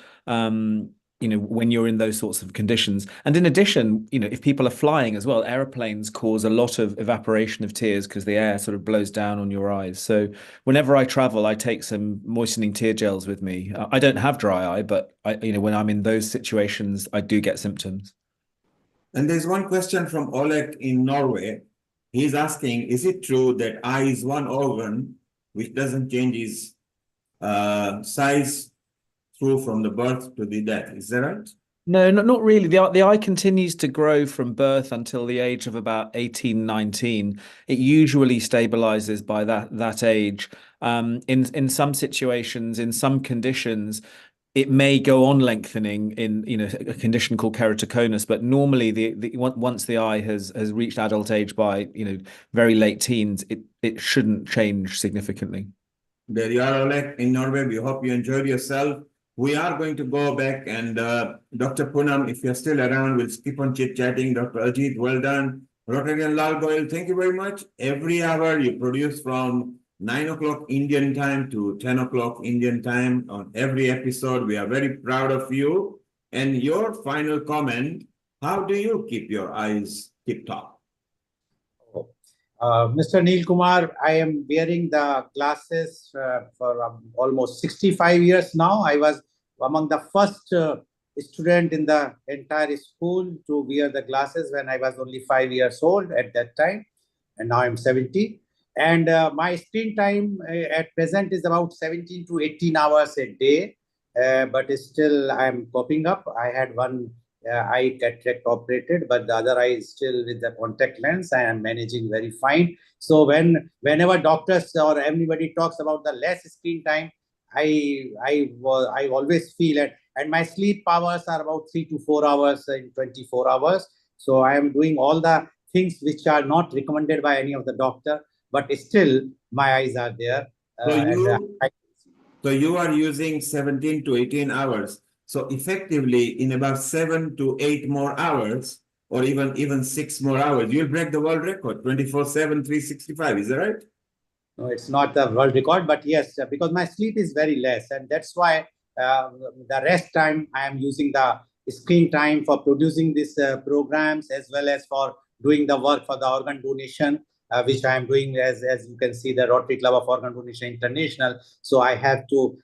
when you're in those sorts of conditions. And in addition, if people are flying as well, aeroplanes cause a lot of evaporation of tears because the air sort of blows down on your eyes. So whenever I travel, I take some moistening tear gels with me. I don't have dry eye, but when I'm in those situations, I do get symptoms. And there's one question from Oleg in Norway. He's asking, is it true that eye is one organ which doesn't change its size through from the birth to the death? Is that right? No, not really. The eye continues to grow from birth until the age of about 18, 19. It usually stabilizes by that age. In some situations, in some conditions, it may go on lengthening in a condition called keratoconus, but normally once the eye has reached adult age by very late teens, it shouldn't change significantly. There you are, Oleg, in Norway. We hope you enjoyed yourself. We are going to go back and Dr. Poonam, if you're still around, we'll keep on chit-chatting. Dr. Ajit, well done. Rotarian Lal Goyal, thank you very much. Every hour you produce from 9 o'clock Indian time to 10 o'clock Indian time on every episode. We are very proud of you. And your final comment, how do you keep your eyes tip-top? Mr. Neil Kumar, I am wearing the glasses for almost 65 years now. I was among the first student in the entire school to wear the glasses when I was only 5 years old at that time. And now I'm 70. And my screen time at present is about 17 to 18 hours a day. But still, I'm coping up. I had one eye cataract operated, but the other eye is still with the contact lens. I am managing very fine. So whenever doctors or anybody talks about the less screen time, I always feel it. And my sleep hours are about 3 to 4 hours in 24 hours. So I am doing all the things which are not recommended by any of the doctor, but still my eyes are there. So you are using 17 to 18 hours. So effectively, in about 7 to 8 more hours, or even 6 more hours, you'll break the world record, 24/7, 365. Is that right? No, it's not the world record, but yes, because my sleep is very less. And that's why the rest time I am using the screen time for producing these programs, as well as for doing the work for the organ donation, which I am doing, as you can see, the Rotary Club of Organ Donation International. So I have to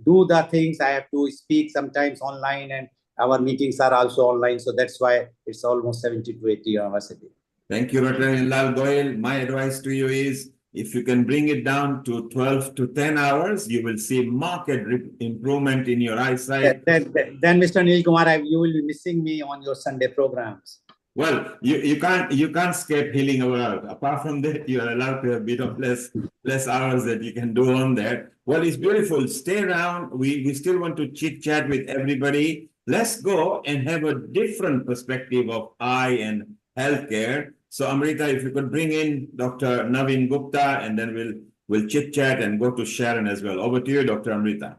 do the things. I have to speak sometimes online, and our meetings are also online. So that's why it's almost 70 to 80 hours a day. Thank you, Rotarian Lal Goyal. My advice to you is, if you can bring it down to 12 to 10 hours, you will see marked improvement in your eyesight. Then Mr. Neil Kumar, you will be missing me on your Sunday programs. Well, you can't escape healing our health. Apart from that, you are allowed to have a bit of less hours that you can do on that. Well, it's beautiful. Stay around. We still want to chit chat with everybody. Let's go and have a different perspective of eye and healthcare. So Amrita, if you could bring in Dr. Naveen Gupta, and then we'll chit chat and go to Sharon as well. Over to you, Dr. Amrita.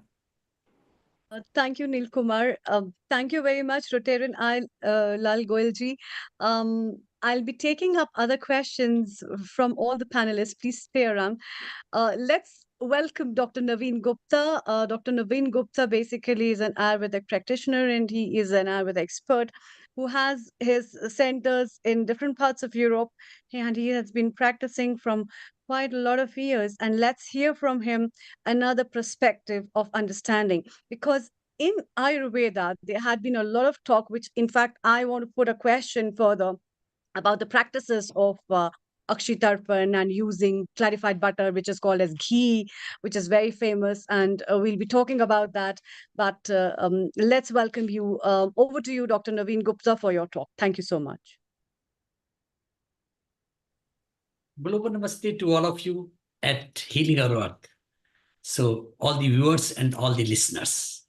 Thank you, Neil Kumar. Thank you very much, Rotarian Lal Goyal ji. I'll be taking up other questions from all the panelists. Please stay around. Let's welcome Dr. Naveen Gupta. Dr. Naveen Gupta basically is an Ayurvedic practitioner, and he is an Ayurveda expert who has his centers in different parts of Europe, and he has been practicing from quite a lot of years. And let's hear from him another perspective of understanding, because in Ayurveda, there had been a lot of talk, which in fact, I want to put a question further about the practices of Akshitarpan and using clarified butter, which is called as ghee, which is very famous. And we'll be talking about that. But let's welcome you. Over to you, Dr. Naveen Gupta, for your talk. Thank you so much. Global Namaste to all of you at Healing Our Earth. So all the viewers and all the listeners.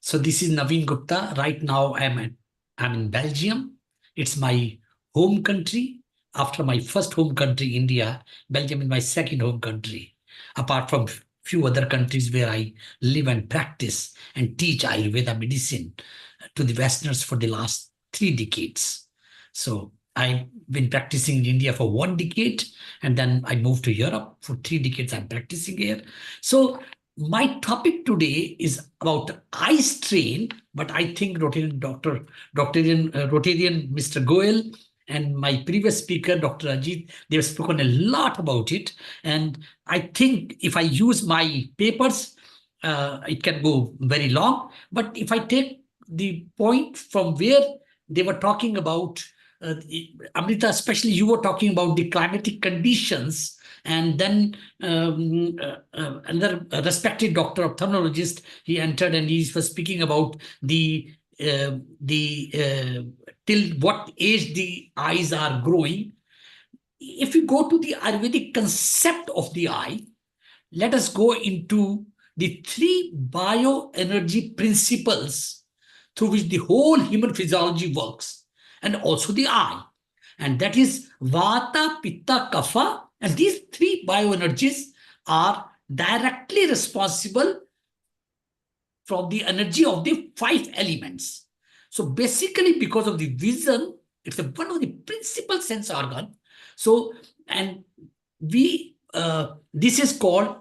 So this is Naveen Gupta. Right now I'm in Belgium. It's my home country. After my first home country, India, Belgium is my second home country. Apart from few other countries where I live and practice and teach Ayurveda medicine to the Westerners for the last 3 decades. So I've been practicing in India for 1 decade, and then I moved to Europe. For 3 decades, I'm practicing here. So my topic today is about eye strain, but I think Rotarian Mr. Goel and my previous speaker, Dr. Ajit, they've spoken a lot about it. And I think if I use my papers, it can go very long. But if I take the point from where they were talking about, Amrita, especially you were talking about the climatic conditions, and then another respected doctor ophthalmologist, he entered and he was speaking about till what age the eyes are growing. If you go to the Ayurvedic concept of the eye, let us go into the 3 bioenergy principles through which the whole human physiology works, and also the eye. And that is Vata, Pitta, Kapha. And these 3 bioenergies are directly responsible from the energy of the 5 elements. So basically, because of the vision, it's one of the principal sense organ. So, and this is called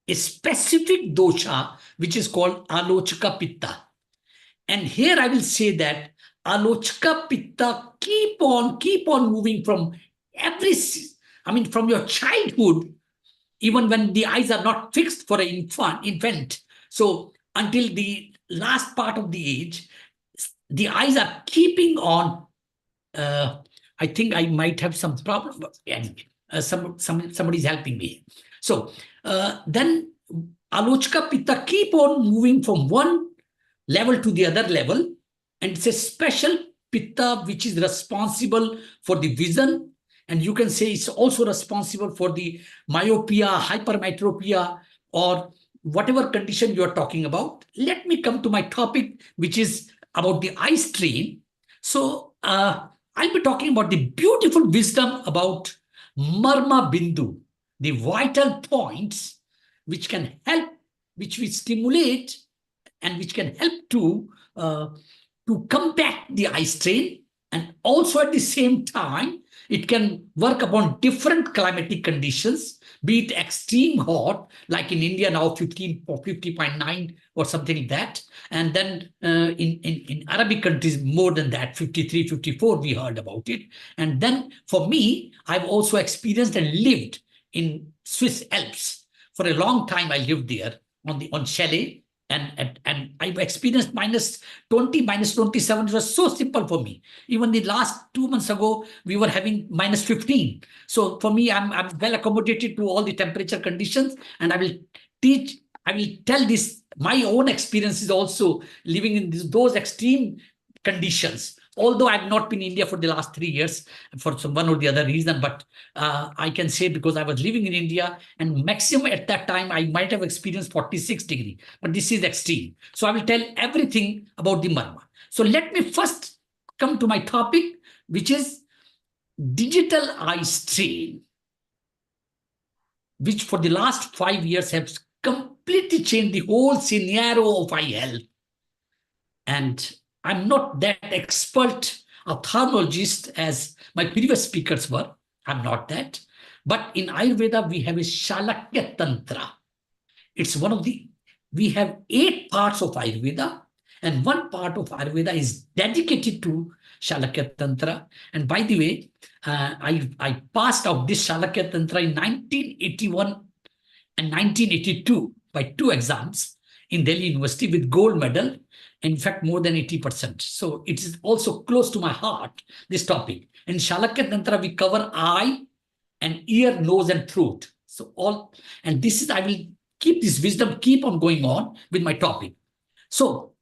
a specific dosha, which is called Alochaka Pitta. And here I will say that Alochaka Pitta keep on moving from from your childhood, even when the eyes are not fixed for an infant. So until the last part of the age, the eyes are keeping on. I think I might have some problem. Anyway, somebody's helping me. So then Alochaka Pitta keep on moving from one level to the other level, and it's a special Pitta which is responsible for the vision, and you can say it's also responsible for the myopia, hypermetropia, or whatever condition you are talking about. Let me come to my topic, which is about the eye strain. So I'll be talking about the beautiful wisdom about Marma Bindu, the vital points which can help, which we stimulate, and which can help to combat the eye strain. And also at the same time, it can work upon different climatic conditions, be it extreme hot, like in India now 15 or 50.9 or something like that. And then in Arabic countries, more than that, 53, 54, we heard about it. And then for me, I've also experienced and lived in Swiss Alps. For a long time, I lived there on chalet. And I've experienced -20, -27. It was so simple for me. Even the last 2 months ago, we were having -15. So for me, I'm well accommodated to all the temperature conditions, and I will tell this, my own experiences also living in those extreme conditions. Although I've not been in India for the last 3 years for some one or the other reason, but I can say because I was living in India, and maximum at that time, I might have experienced 46 degrees, but this is extreme. So I will tell everything about the Marma. So let me first come to my topic, which is digital eye strain, which for the last 5 years has completely changed the whole scenario of eye health. And I'm not that expert ophthalmologist as my previous speakers were. I'm not that. But in Ayurveda, we have a Shalakya Tantra. It's one of we have 8 parts of Ayurveda, and one part of Ayurveda is dedicated to Shalakya Tantra. And by the way, I passed out this Shalakya Tantra in 1981 and 1982 by 2 exams in Delhi University with gold medal. In fact, more than 80%. So it is also close to my heart, this topic. In Shalakya Tantra, we cover eye and ear, nose, and throat. So and this is, I will keep this wisdom, keep on going on with my topic. So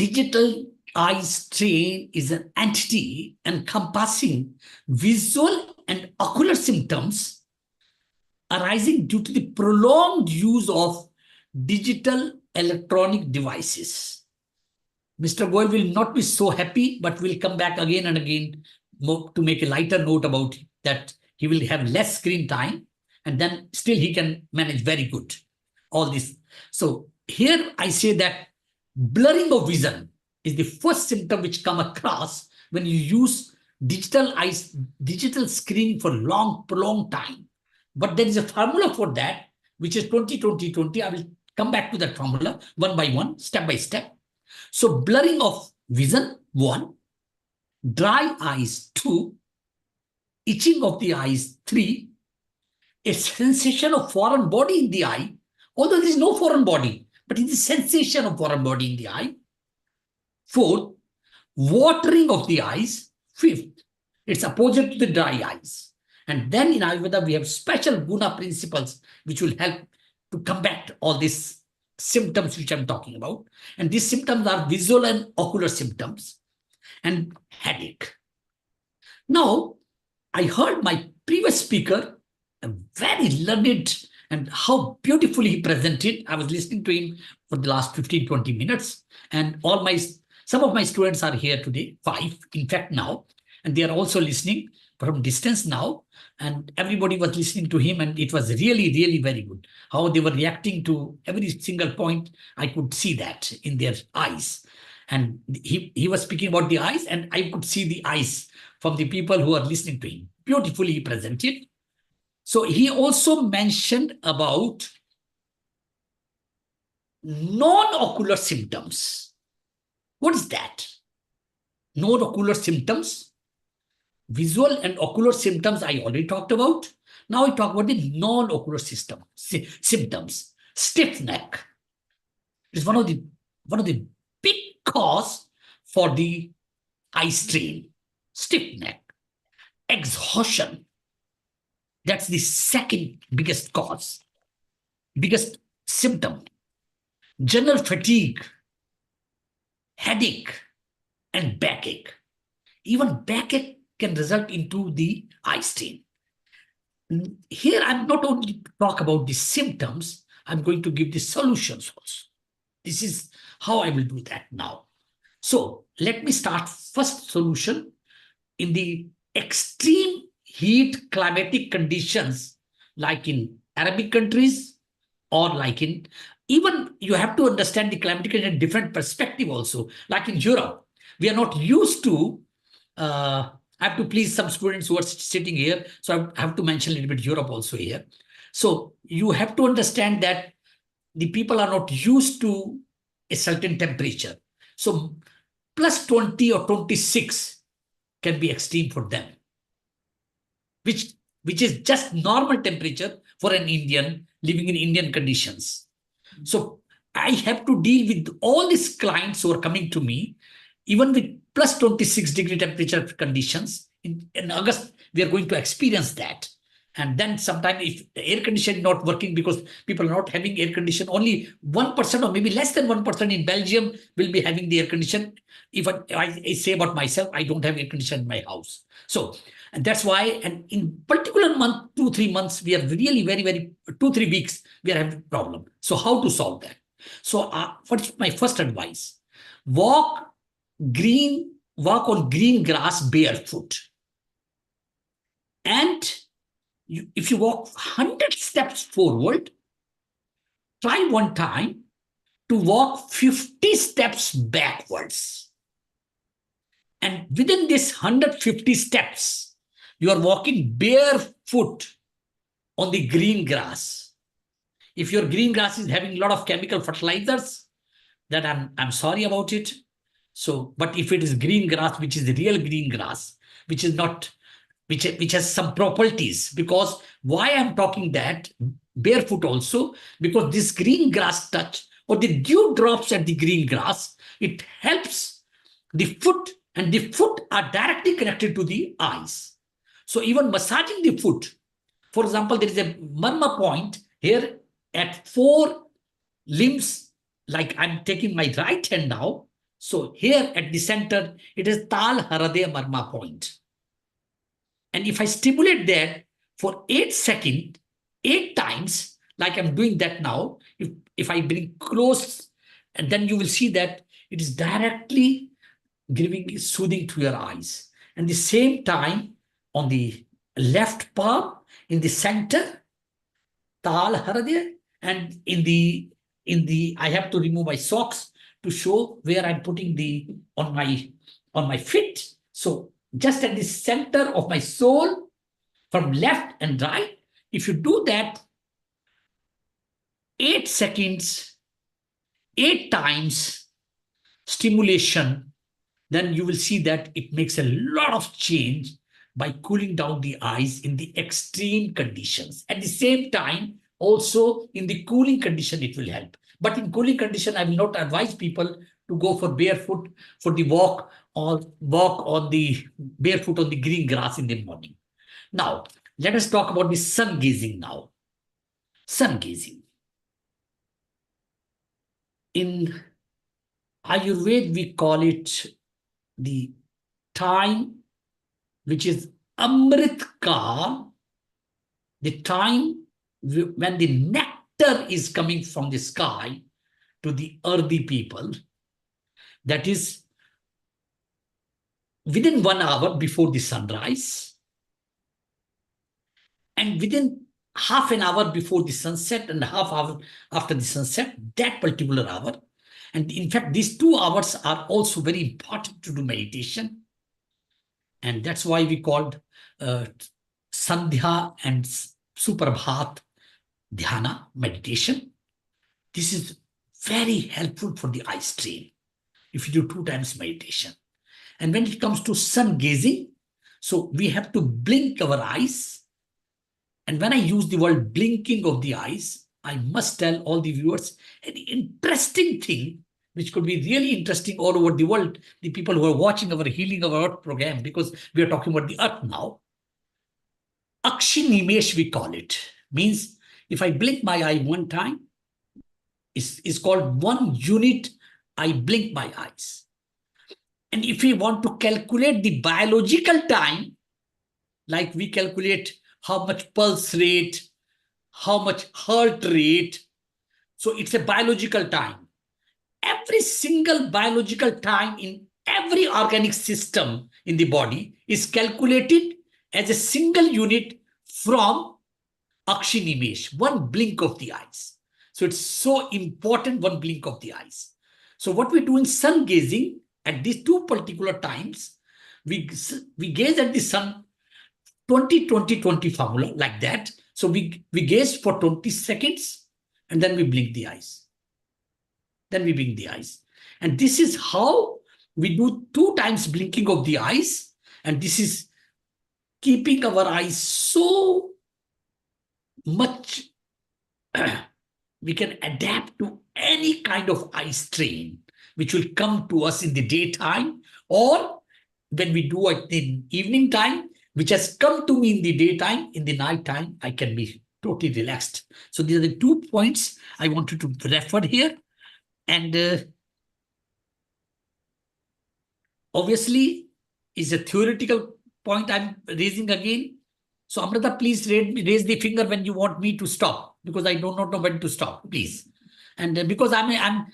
digital eye strain is an entity encompassing visual and ocular symptoms arising due to the prolonged use of digital electronic devices. Mr. Goel will not be so happy, but will come back again and again to make a lighter note about that. He will have less screen time, and then still he can manage very good all this. So here I say that blurring of vision is the first symptom which come across when you use digital screen for prolonged time. But there is a formula for that, which is 20-20-20. I will come back to that formula one by one, step by step. So blurring of vision, 1. Dry eyes, 2. Itching of the eyes, 3. A sensation of foreign body in the eye, although there is no foreign body, but it is sensation of foreign body in the eye. 4. Watering of the eyes. 5th, it's opposite to the dry eyes. And then in Ayurveda, we have special guna principles which will help to combat all these symptoms which I'm talking about. And these symptoms are visual and ocular symptoms and headache. Now, I heard my previous speaker, a very learned, and how beautifully he presented. I was listening to him for the last 15-20 minutes. And some of my students are here today, 5, in fact, now. And they are also listening from distance now. And everybody was listening to him. And it was really, really very good. How they were reacting to every single point. I could see that in their eyes. And he was speaking about the eyes, and I could see the eyes from the people who are listening to him. Beautifully he presented. So he also mentioned about non-ocular symptoms. What is that? Non-ocular symptoms. Visual and ocular symptoms I already talked about. Now I talk about the non-ocular symptoms. Stiff neck is one of the big cause for the eye strain. Stiff neck. Exhaustion. That's the second biggest cause, biggest symptom. General fatigue, headache, and backache. Even backache can result into the eye strain. Here, I'm not only talk about the symptoms, I'm going to give the solutions also. This is how I will do that now. So let me start first solution. In the extreme heat climatic conditions, like in Arabic countries, or like in, even you have to understand the climatic in a different perspective also. Like in Europe, we are not used to, I have to please some students who are sitting here, so I have to mention a little bit Europe also here. So you have to understand that the people are not used to a certain temperature. So plus 20 or 26 can be extreme for them, which is just normal temperature for an Indian living in Indian conditions. So I have to deal with all these clients who are coming to me, even with plus 26 degree temperature conditions. In August, we are going to experience that. And then sometime if the air conditioner is not working because people are not having air condition, only 1% or maybe less than 1% in Belgium will be having the air condition. If I say about myself, I don't have air conditioner in my house. So, and that's why, and in particular month, 2-3 months, we are really very, 2-3 weeks, we are having a problem. So how to solve that? So what's my first advice? Walk on green grass barefoot. And if you walk 100 steps forward, try one time to walk 50 steps backwards. And within this 150 steps, you are walking barefoot on the green grass. If your green grass is having a lot of chemical fertilizers, then I'm sorry about it. So, but if it is green grass, which is the real green grass, which is not, which has some properties, because why I'm talking that barefoot also, because this green grass touch or the dew drops at the green grass, it helps the foot, and the foot are directly connected to the eyes. So even massaging the foot, for example, there is a marma point here at 4 limbs, like I'm taking my right hand now. So here at the center, it is Tal Haradeya marma point. And if I stimulate that for 8 seconds, 8 times, like I'm doing that now, if I bring close, and then you will see that it is directly giving soothing to your eyes. And the same time on the left palm, in the center, Tal Haradeya, and in the I have to remove my socks to show where I'm putting on my feet. So just at the center of my sole, from left and right, if you do that 8 seconds, 8 times stimulation, then you will see that it makes a lot of change by cooling down the eyes in the extreme conditions. At the same time, also in the cooling condition, it will help. But in cooling condition, I will not advise people to go for barefoot for the walk or walk on the barefoot on the green grass in the morning. Now, let us talk about the sun gazing now. Sun gazing. In Ayurveda, we call it the time which is Amrit Kal, the time when the nectar is coming from the sky to the earthy people. That is within 1 hour before the sunrise and within half an hour before the sunset and half hour after the sunset, that particular hour. And in fact, these 2 hours are also very important to do meditation. And that's why we called Sandhya and Suprabhat Dhyana meditation. This is very helpful for the eye strain if you do 2 times meditation. And when it comes to sun gazing, so we have to blink our eyes. And when I use the word blinking of the eyes, I must tell all the viewers an interesting thing, which could be really interesting all over the world, the people who are watching our Healing Our Earth program, because we are talking about the earth now. Akshi Nimesh, we call it. Means if I blink my eye 1 time, is called 1 unit I blink my eyes. And if we want to calculate the biological time, like we calculate how much pulse rate, how much heart rate, so it's a biological time. Every single biological time in every organic system in the body is calculated as a single unit from Akshi Nimesh, 1 blink of the eyes. So it's so important, 1 blink of the eyes. So what we do in sun gazing at these 2 particular times, we gaze at the sun 20-20-20 formula like that. So we gaze for 20 seconds and then we blink the eyes. Then we blink the eyes. And this is how we do 2 times blinking of the eyes. And this is keeping our eyes so much we can adapt to any kind of eye strain which will come to us in the daytime, or when we do it in evening time, which has come to me in the daytime, in the night time, I can be totally relaxed. So these are the 2 points I wanted to refer here. And obviously, is a theoretical point I'm raising again. So Amrita, please raise the finger when you want me to stop, because I do not know when to stop, please. And because I'm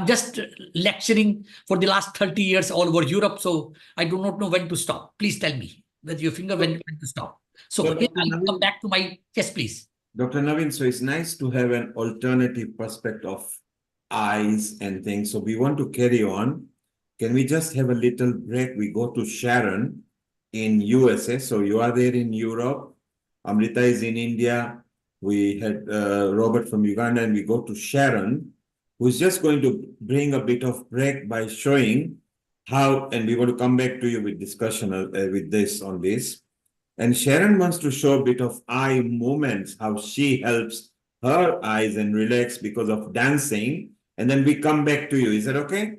just lecturing for the last 30 years all over Europe, so I do not know when to stop. Please tell me with your finger when to stop. So again, I'll come back to my, yes, please. Dr. Naveen, so it's nice to have an alternative perspective of eyes and things. So we want to carry on. Can we just have a little break? We go to Sharon in USA. So you are there in Europe. Amrita is in India. We had Robert from Uganda, and we go to Sharon, who's just going to bring a bit of break by showing how, and we want to come back to you with discussion with this on this. And Sharon wants to show a bit of eye movements, how she helps her eyes and relax because of dancing. And then we come back to you. Is that okay?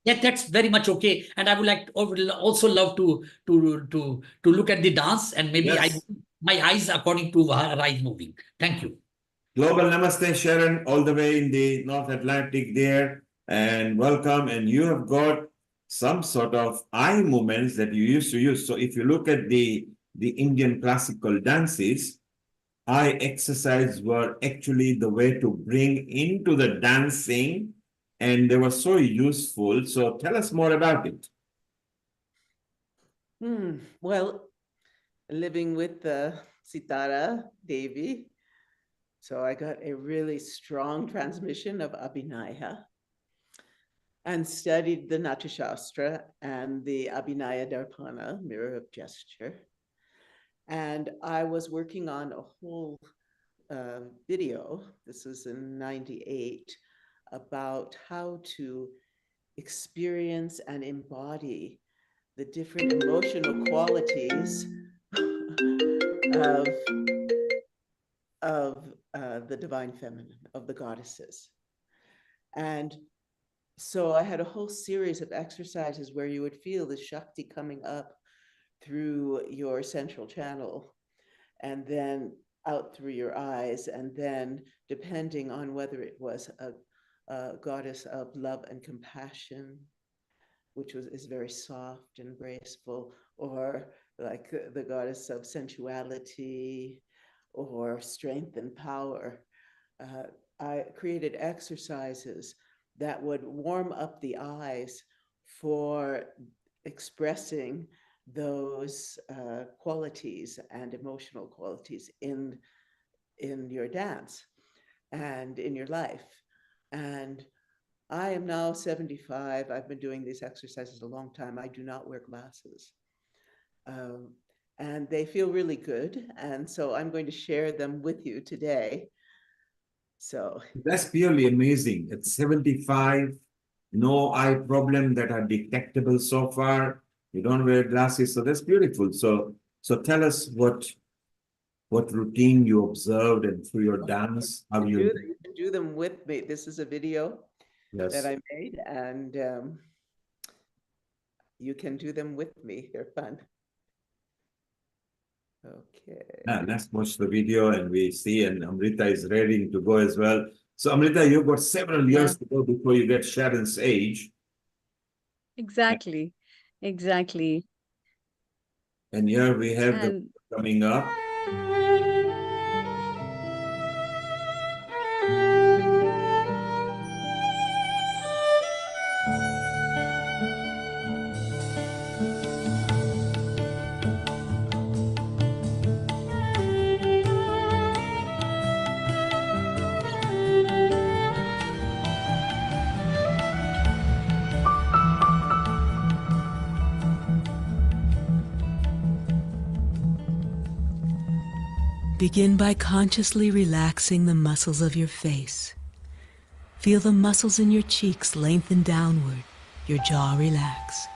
Yeah, that's very much okay. And I would also love to look at the dance, and maybe Yes. my eyes according to her eyes moving. Thank you. Global Namaste, Sharon, all the way in the North Atlantic there. And welcome. And you have got some sort of eye movements that you used to use. So if you look at the Indian classical dances, eye exercise were actually the way to bring into the dancing, and they were so useful. So tell us more about it. Well, living with Sitara Devi, so I got a really strong transmission of Abhinaya and studied the Natya Shastra and the Abhinaya Darpana, mirror of gesture. And I was working on a whole video, this was in '98, about how to experience and embody the different emotional qualities of the divine feminine, of the goddesses. And so I had a whole series of exercises where you would feel the Shakti coming up through your central channel and then out through your eyes. And then depending on whether it was a goddess of love and compassion, which is very soft and graceful, or like the goddess of sensuality or strength and power, I created exercises that would warm up the eyes for expressing those qualities and emotional qualities in your dance and in your life. And I am now 75. I've been doing these exercises a long time. I do not wear glasses. And they feel really good. And so I'm going to share them with you today. So that's purely amazing. At 75, no eye problem that are detectable so far. You don't wear glasses, so that's beautiful. So tell us what routine you observed and through your dance, how you can do them with me. This is a video that I made, and you can do them with me. They're fun. Okay. Let's watch the video and we see, and Amrita is ready to go as well. So Amrita, you've got several years to go before you get Sharon's age. Exactly. Exactly. And here we have the coming up. Begin by consciously relaxing the muscles of your face. Feel the muscles in your cheeks lengthen downward, your jaw relax.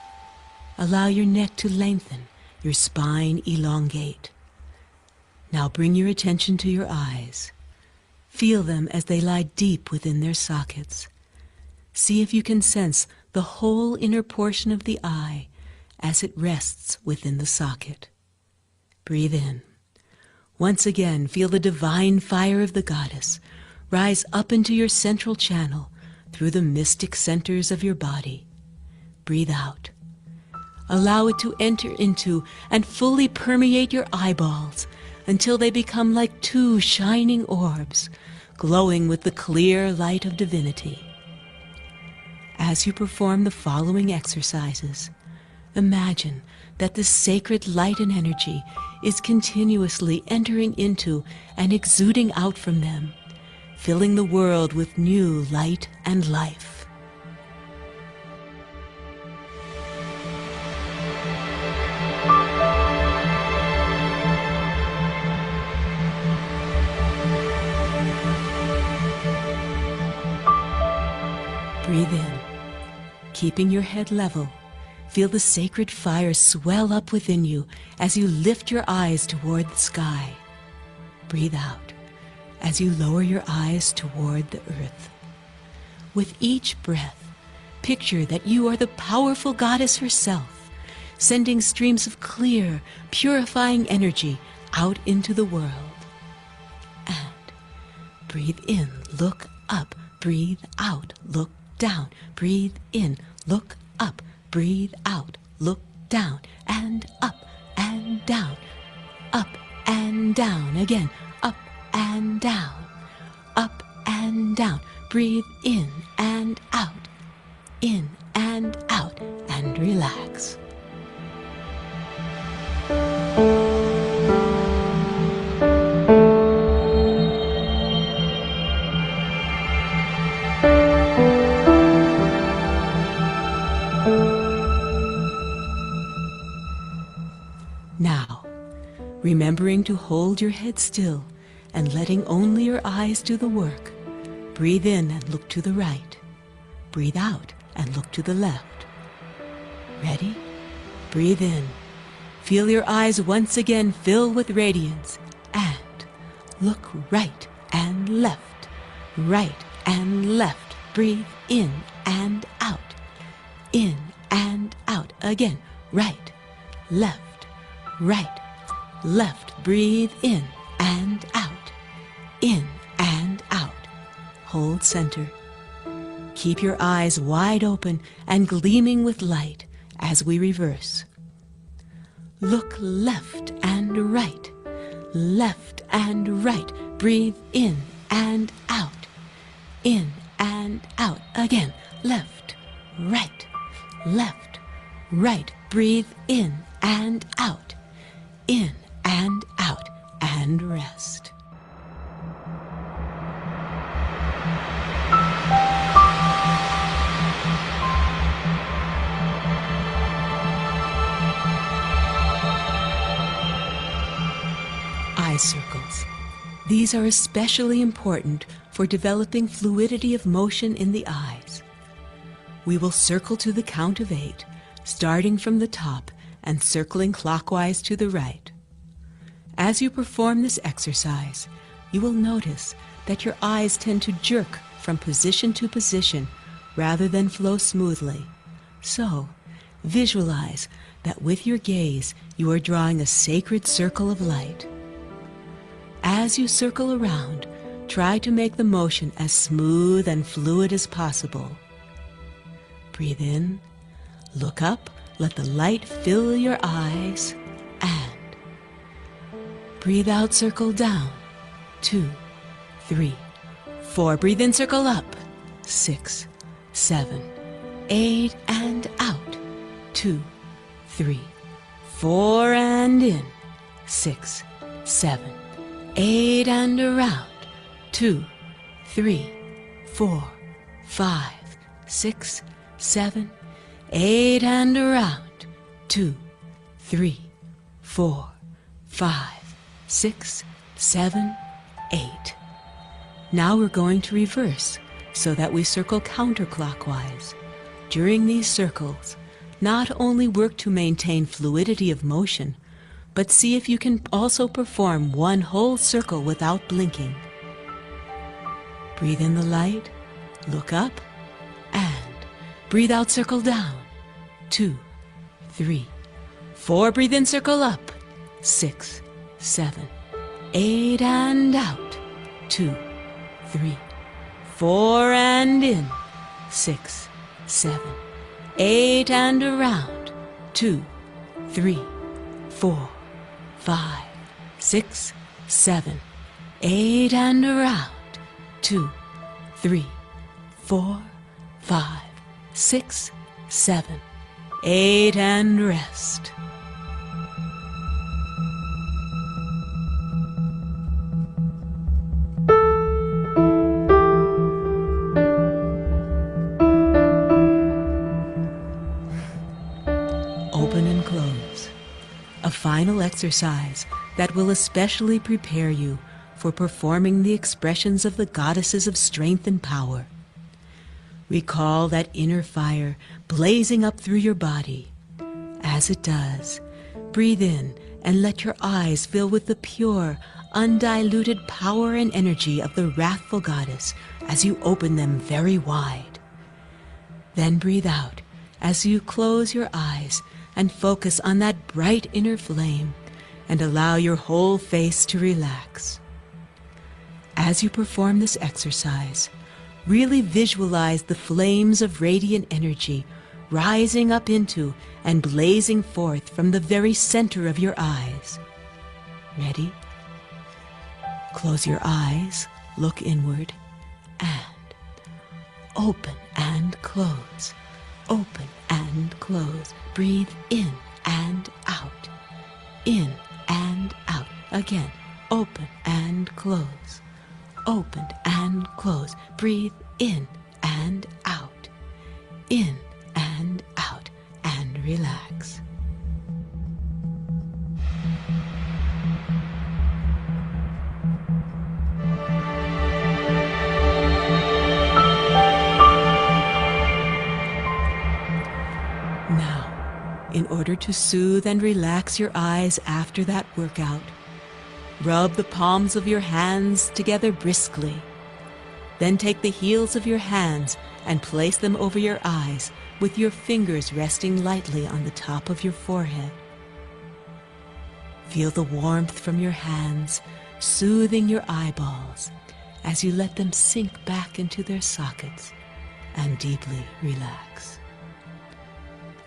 Allow your neck to lengthen, your spine elongate. Now bring your attention to your eyes. Feel them as they lie deep within their sockets. See if you can sense the whole inner portion of the eye as it rests within the socket. Breathe in. Once again, feel the divine fire of the goddess rise up into your central channel through the mystic centers of your body. Breathe out. Allow it to enter into and fully permeate your eyeballs until they become like two shining orbs, glowing with the clear light of divinity. As you perform the following exercises, imagine that the sacred light and energy is continuously entering into and exuding out from them, filling the world with new light and life. Breathe in, keeping your head level. Feel the sacred fire swell up within you as you lift your eyes toward the sky. Breathe out as you lower your eyes toward the earth. With each breath, picture that you are the powerful goddess herself, sending streams of clear, purifying energy out into the world. And breathe in, look up. Breathe out, look down. Breathe in, look up. Breathe out, look down, and up and down, up and down again, up and down, up and down. Breathe in and out, and relax. Now, remembering to hold your head still and letting only your eyes do the work. Breathe in and look to the right. Breathe out and look to the left. Ready? Breathe in. Feel your eyes once again fill with radiance, and look right and left, right and left. Breathe in and out, in and out. Again, right, left, right, left. Breathe in and out, in and out. Hold center. Keep your eyes wide open and gleaming with light as we reverse. Look left and right, left and right. Breathe in and out, in and out. Again, left, right, left, right. Breathe in and out, in and out, and rest. Eye circles. These are especially important for developing fluidity of motion in the eyes. We will circle to the count of 8, starting from the top and circling clockwise to the right. As you perform this exercise, you will notice that your eyes tend to jerk from position to position rather than flow smoothly. So, visualize that with your gaze you are drawing a sacred circle of light. As you circle around, try to make the motion as smooth and fluid as possible. Breathe in, look up, let the light fill your eyes, and breathe out, circle down. 2, 3, 4. Breathe in, circle up. 6, 7, 8, and out. 2, 3, 4, and in. 6, 7, 8, and around. 2, 3, 4, 5, 6, 7, 8, and around. 2, 3, 4, 5, 6, 7, 8. Now we're going to reverse so that we circle counterclockwise. During these circles, not only work to maintain fluidity of motion, but see if you can also perform one whole circle without blinking. Breathe in the light, look up, and breathe out, circle down. 2, 3, 4. Breathe in, circle up. 6, 7, 8, and out. 2, 3, 4, and in. 6, 7, 8, and around. 2, 3, 4, 5, 6, 7, 8, and around. 2, 3, 4, 5, 6, 7, 8, and rest. Open and close. A final exercise that will especially prepare you for performing the expressions of the goddesses of strength and power. Recall that inner fire blazing up through your body. As it does, breathe in and let your eyes fill with the pure, undiluted power and energy of the wrathful goddess as you open them very wide. Then breathe out as you close your eyes and focus on that bright inner flame and allow your whole face to relax. As you perform this exercise, really visualize the flames of radiant energy rising up into and blazing forth from the very center of your eyes. Ready? Close your eyes, look inward, and open and close. Open and close. Breathe in and out. In and out. Again, open and close. Open and close. Breathe in and out. In and out. And relax. in order to soothe and relax your eyes after that workout. Rub the palms of your hands together briskly. Then take the heels of your hands and place them over your eyes with your fingers resting lightly on the top of your forehead. Feel the warmth from your hands soothing your eyeballs as you let them sink back into their sockets and deeply relax.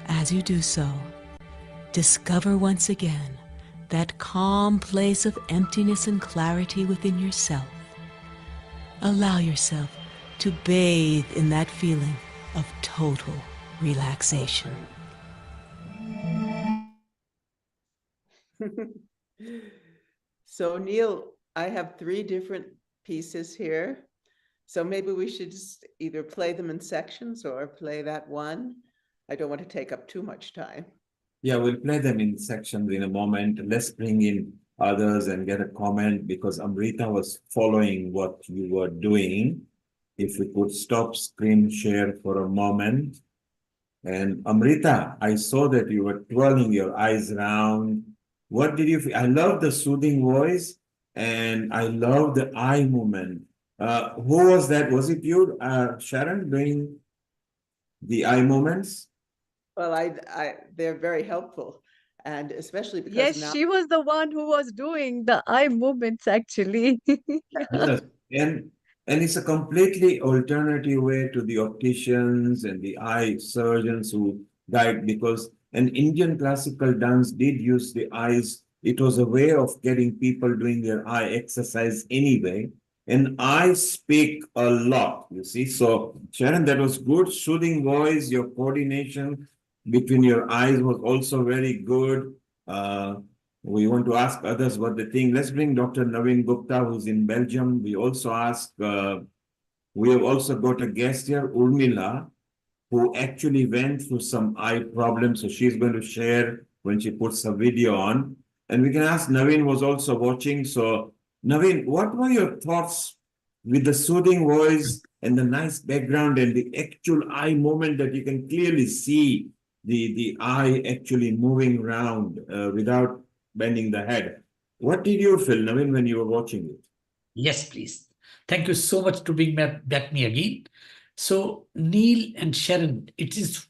As you do so, discover once again that calm place of emptiness and clarity within yourself. Allow yourself to bathe in that feeling of total relaxation. So Neil, I have 3 different pieces here. So maybe we should just either play them in sections or play that one. I don't want to take up too much time. Yeah, we'll play them in sections in a moment. Let's bring in others and get a comment because Amrita was following what you were doing. If we could stop screen share for a moment. And Amrita, I saw that you were twirling your eyes around. What did you feel? I love the soothing voice and I love the eye movement. Who was that? Was it you, Sharon, doing the eye movements? Well, they're very helpful, and especially because Yes, now she was the one who was doing the eye movements actually. Yes, and it's a completely alternative way to the opticians and the eye surgeons who guide because an Indian classical dance did use the eyes. It was a way of getting people doing their eye exercise anyway. And eyes speak a lot, you see. So Sharon, that was good, soothing voice, your coordination between your eyes was also very good. We want to ask others what they think. Let's bring Dr. Naveen Gupta, who's in Belgium. We have also got a guest here, Urmila, who actually went through some eye problems. So she's going to share when she puts her video on. And we can ask Naveen was also watching. So Naveen, what were your thoughts with the soothing voice and the nice background and the actual eye movement that you can clearly see the eye actually moving around without bending the head. What did you feel, Naveen, when you were watching it? Yes, please. Thank you so much to bring back me again. So Neil and Sharon, it is,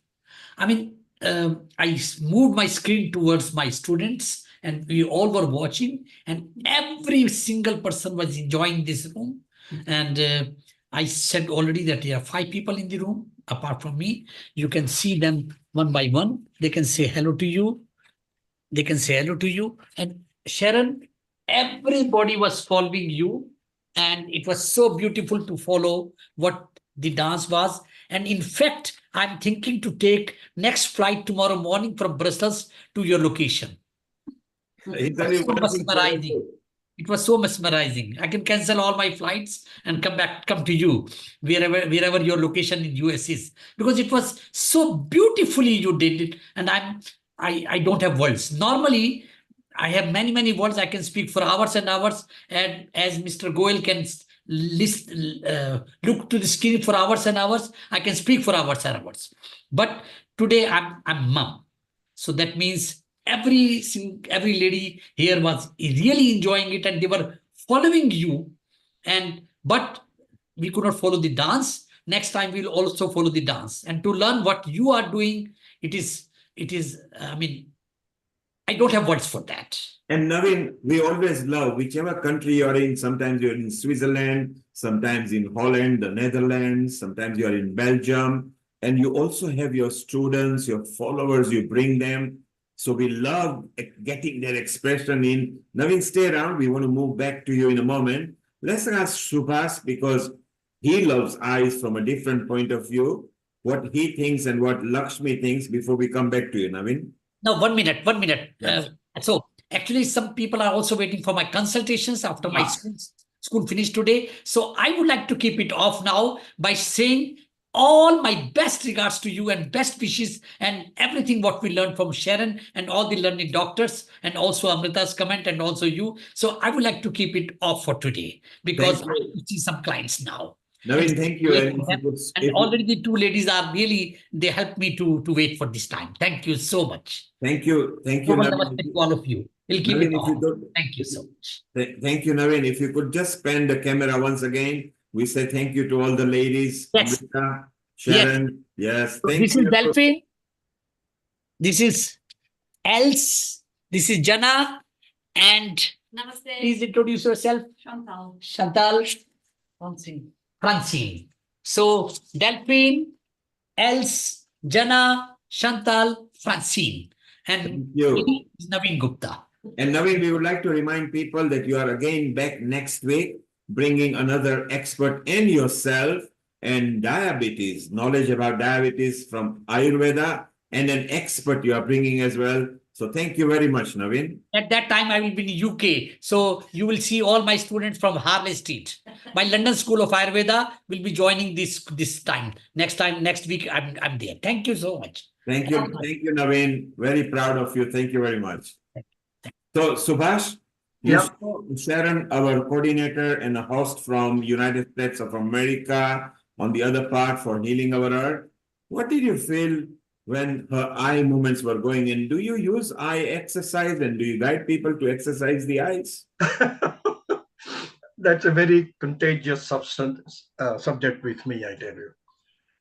I mean, I moved my screen towards my students and we all were watching and every single person was enjoying this room. And I said already that there are 5 people in the room apart from me. You can see them one by one. They can say hello to you. They can say hello to you. And Sharon, everybody was following you. And it was so beautiful to follow what the dance was. And in fact, I'm thinking to take next flight tomorrow morning from Brussels to your location. It was so mesmerizing. It was so mesmerizing. I can cancel all my flights and come to you wherever your location in US is, because it was so beautifully you did it. And I don't have words. Normally, I have many words. I can speak for hours and hours. And as Mr. Goel can look to the screen for hours and hours, I can speak for hours and hours. But today I'm mum. So that means every lady here was really enjoying it and they were following you. But we could not follow the dance. Next time we'll also follow the dance. And to learn what you are doing, it is, I mean, I don't have words for that. And Naveen, we always love whichever country you're in. Sometimes you're in Switzerland, sometimes in Holland, the Netherlands, sometimes you're in Belgium. And you also have your students, your followers, you bring them. So we love getting their expression in. Naveen, stay around. We want to move back to you in a moment. Let's ask Subhas because he loves eyes from a different point of view, what he thinks and what Lakshmi thinks before we come back to you, Naveen. No, 1 minute. Yes. So actually, some people are also waiting for my consultations after my school finished today. So I would like to keep it off now by saying all my best regards to you and best wishes and everything what we learned from Sharon and all the learning doctors and also Amrita's comment and also you. So I would like to keep it off for today because I see some clients now. Naveen, thank you. And, And already the two ladies are really, they helped me to wait for this time. Thank you so much. Thank you. Thank you, Global Naveen. namaste to all of you. We'll keep Naveen, it if you on. could, Thank you so much. Thank you, Naveen. If you could just pan the camera once again, we say thank you to all the ladies. Yes. Amrita, Sharon. Yes. Thank This you. is Delphine. This is Els. This is Jana. And Namaste. please introduce yourself. Chantal. Chantal. Francine. So Delphine, Els, Jana, Chantal, Francine. And you. is Naveen Gupta. And Naveen, we would like to remind people that you are again back next week, bringing another expert and yourself and diabetes, knowledge about diabetes from Ayurveda, and an expert you are bringing as well. So thank you very much, Naveen. At that time, I will be in UK. So you will see all my students from Harley Street. My London School of Ayurveda will be joining this time. Next week, I'm there. Thank you so much. Thank you, Naveen. Very proud of you. Thank you very much. So, Subhash, Yeah. Sharon, our coordinator and a host from United States of America, on the other part for Healing Our Earth. What did you feel when her eye movements were going in? Do you use eye exercise and do you guide people to exercise the eyes? That's a very contagious subject with me, I tell you.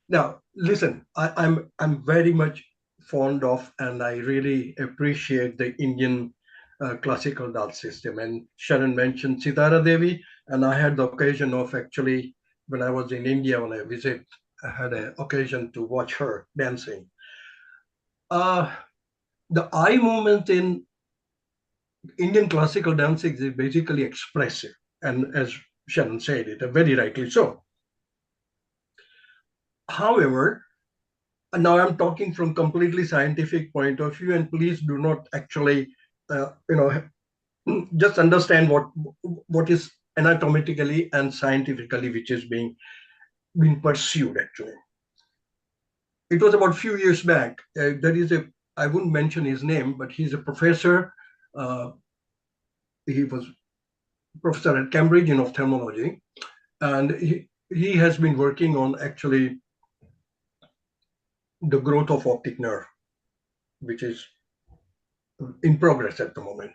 Now, listen, I'm very much fond of, and I really appreciate the Indian classical dance system. And Sharon mentioned Sitara Devi, and I had the occasion of actually, when I was in India, when I visited, I had an occasion to watch her dancing. The eye movement in Indian classical dancing is basically expressive, and as Sharon said it, very rightly so. However, now I'm talking from completely scientific point of view, and please do not actually, just understand what is anatomically and scientifically which is being pursued. Actually, it was about a few years back. There is I wouldn't mention his name, but he's a professor. He was professor at Cambridge in ophthalmology, and he has been working on actually the growth of optic nerve, which is in progress at the moment.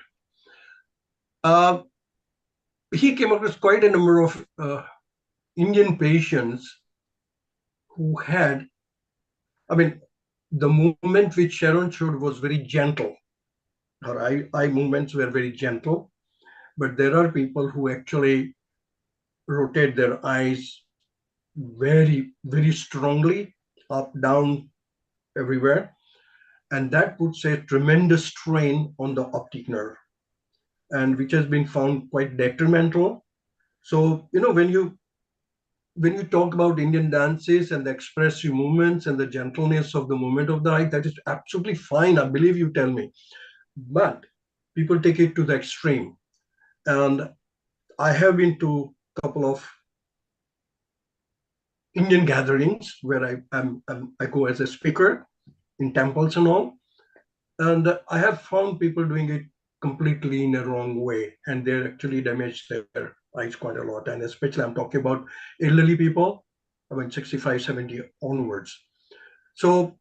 He came across quite a number of Indian patients who had, the movement which Sharon showed was very gentle. Her eye movements were very gentle, but there are people who actually rotate their eyes very, very strongly, up, down, everywhere. And that puts a tremendous strain on the optic nerve, and which has been found quite detrimental. So, when you talk about Indian dances and the expressive movements and the gentleness of the movement of the eye, that is absolutely fine, I believe you tell me. But people take it to the extreme. And I have been to a couple of Indian gatherings where I go as a speaker in temples and all. And I have found people doing it completely in a wrong way, and they actually damage their eyes quite a lot. And especially I'm talking about elderly people, 65, 70 onwards. So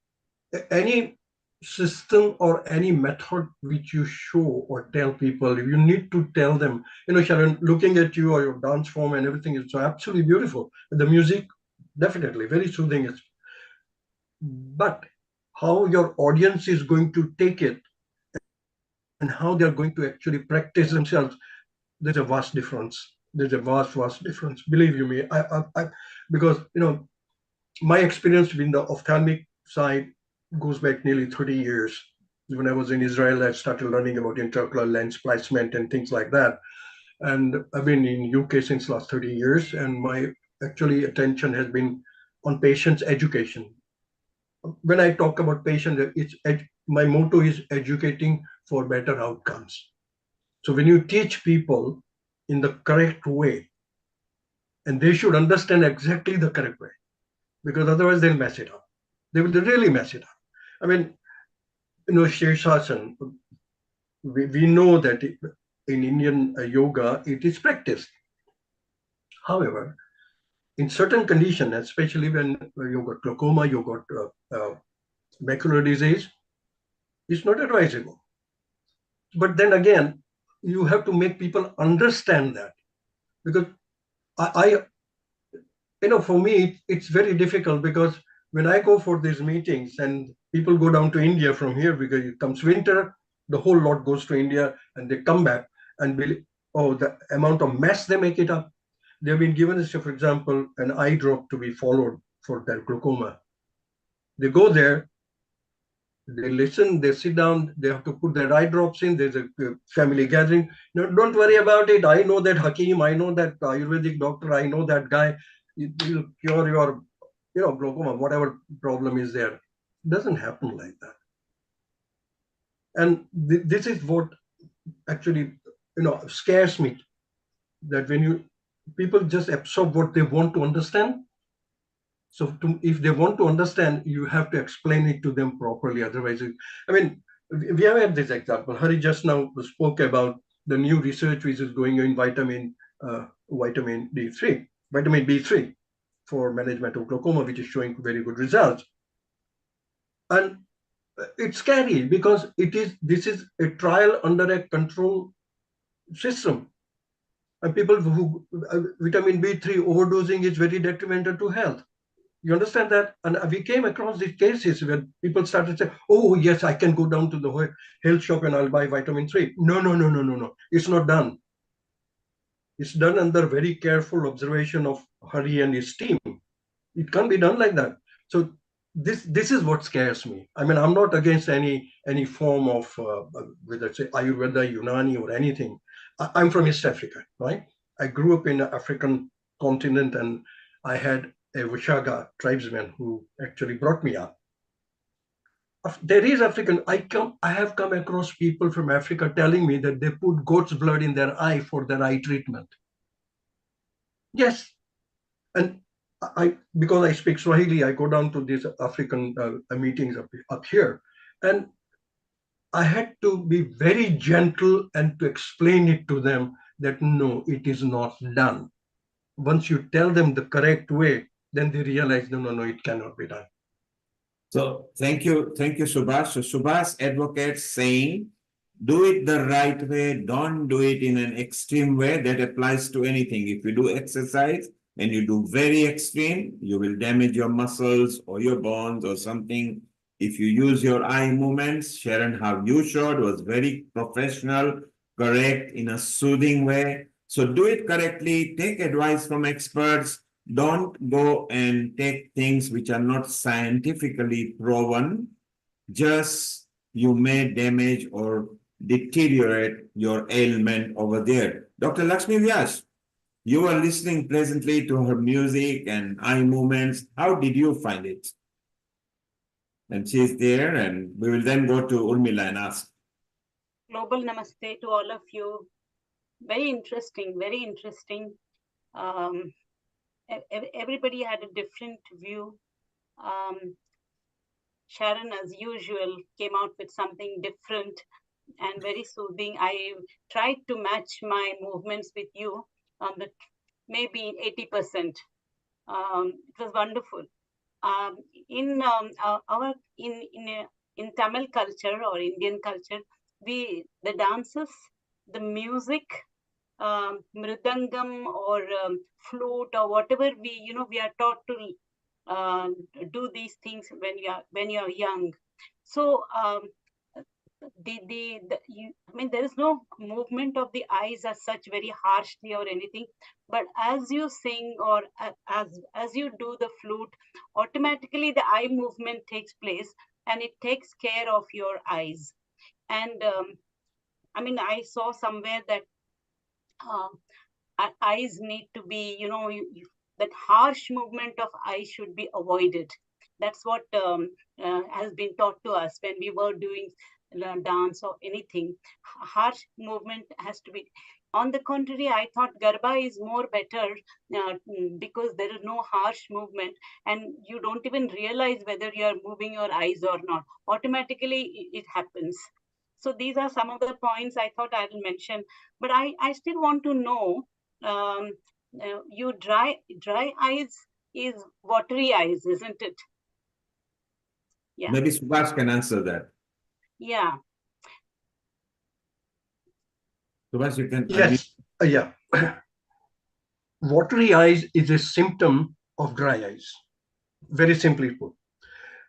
any system or any method which you show or tell people, you need to tell them, Sharon, looking at you or your dance form and everything is so absolutely beautiful. The music, definitely very soothing. But how your audience is going to take it and how they're going to actually practice themselves, there's a vast difference. There's a vast difference. Believe you me, because my experience in the ophthalmic side goes back nearly 30 years. When I was in Israel, I started learning about intraocular lens placement and things like that. And I've been in UK since last 30 years, and my actually attention has been on patients' education. When I talk about patients, my motto is educating for better outcomes. So when you teach people in the correct way, and they should understand exactly the correct way, because otherwise they'll mess it up. They will really mess it up. Shirshasana, we know that in Indian yoga, it is practiced. However, in certain conditions, especially when you've got glaucoma, you've got macular disease, it's not advisable. But then again, you have to make people understand that, because for me, it's very difficult, because when I go for these meetings and people go down to India from here, because it comes winter, the whole lot goes to India and they come back and the amount of mess they make it up. They've been given, for example, an eye drop to be followed for their glaucoma. They go there, they listen, they sit down, they have to put their eye drops in, there's a family gathering. No, don't worry about it. I know that Hakim, I know that Ayurvedic doctor, I know that guy. It will cure your, glaucoma, whatever problem is there. It doesn't happen like that. And this is what actually, scares me, that when people just absorb what they want to understand. So if they want to understand, you have to explain it to them properly. Otherwise, we have had this example. Hari just now spoke about the new research which is going on in vitamin B3 for management of glaucoma, which is showing very good results. And it's scary, because this is a trial under a control system. And people who vitamin B3 overdosing is very detrimental to health. You understand that? And we came across these cases where people started saying, oh, yes, I can go down to the health shop and I'll buy vitamin 3. No. It's not done. It's done under very careful observation of Hari and his team. It can't be done like that. So this is what scares me. I'm not against any form of, whether it's Ayurveda, Unani, or anything. I'm from East Africa, right? I grew up in the African continent, and I had a Vishaga tribesman who actually brought me up. There is African. I have come across people from Africa telling me that they put goat's blood in their eye for their eye treatment. Yes, and because I speak Swahili, I go down to these African meetings up here, and I had to be very gentle and to explain it to them that no, it is not done. Once you tell them the correct way, then they realize, no, it cannot be done. So thank you, Subhash. So Subhash advocates saying, do it the right way, don't do it in an extreme way. That applies to anything. If you do exercise and you do very extreme, you will damage your muscles or your bones or something. If you use your eye movements, Sharon, how you showed was very professional, correct, in a soothing way. So do it correctly, take advice from experts. Don't go and take things which are not scientifically proven. Just you may damage or deteriorate your ailment over there. Dr. Lakshmi Vyas, you are listening pleasantly to her music and eye movements. How did you find it? And she's there, and we will then go to Urmila and ask. Global namaste to all of you. Very interesting, very interesting. Everybody had a different view. Sharon, as usual, came out with something different and very soothing. I tried to match my movements with you on the maybe 80%. It was wonderful. In Tamil culture or Indian culture, the dances, the music, mridangam or flute or whatever we are taught to do these things when you're young. So there is no movement of the eyes as such very harshly or anything, but as you sing or as you do the flute, automatically the eye movement takes place and it takes care of your eyes. And I saw somewhere that eyes need to be, that harsh movement of eyes should be avoided. That's what has been taught to us when we were doing dance or anything. Harsh movement has to be. On the contrary, I thought Garba is more better because there is no harsh movement and you don't even realize whether you are moving your eyes or not. Automatically, it happens. So these are some of the points I thought I will mention. But I still want to know, you dry eyes is watery eyes, isn't it? Yeah. Maybe Subhash can answer that. Yeah. Subhash, you can. Yes. Yeah. Watery eyes is a symptom of dry eyes. Very simply put,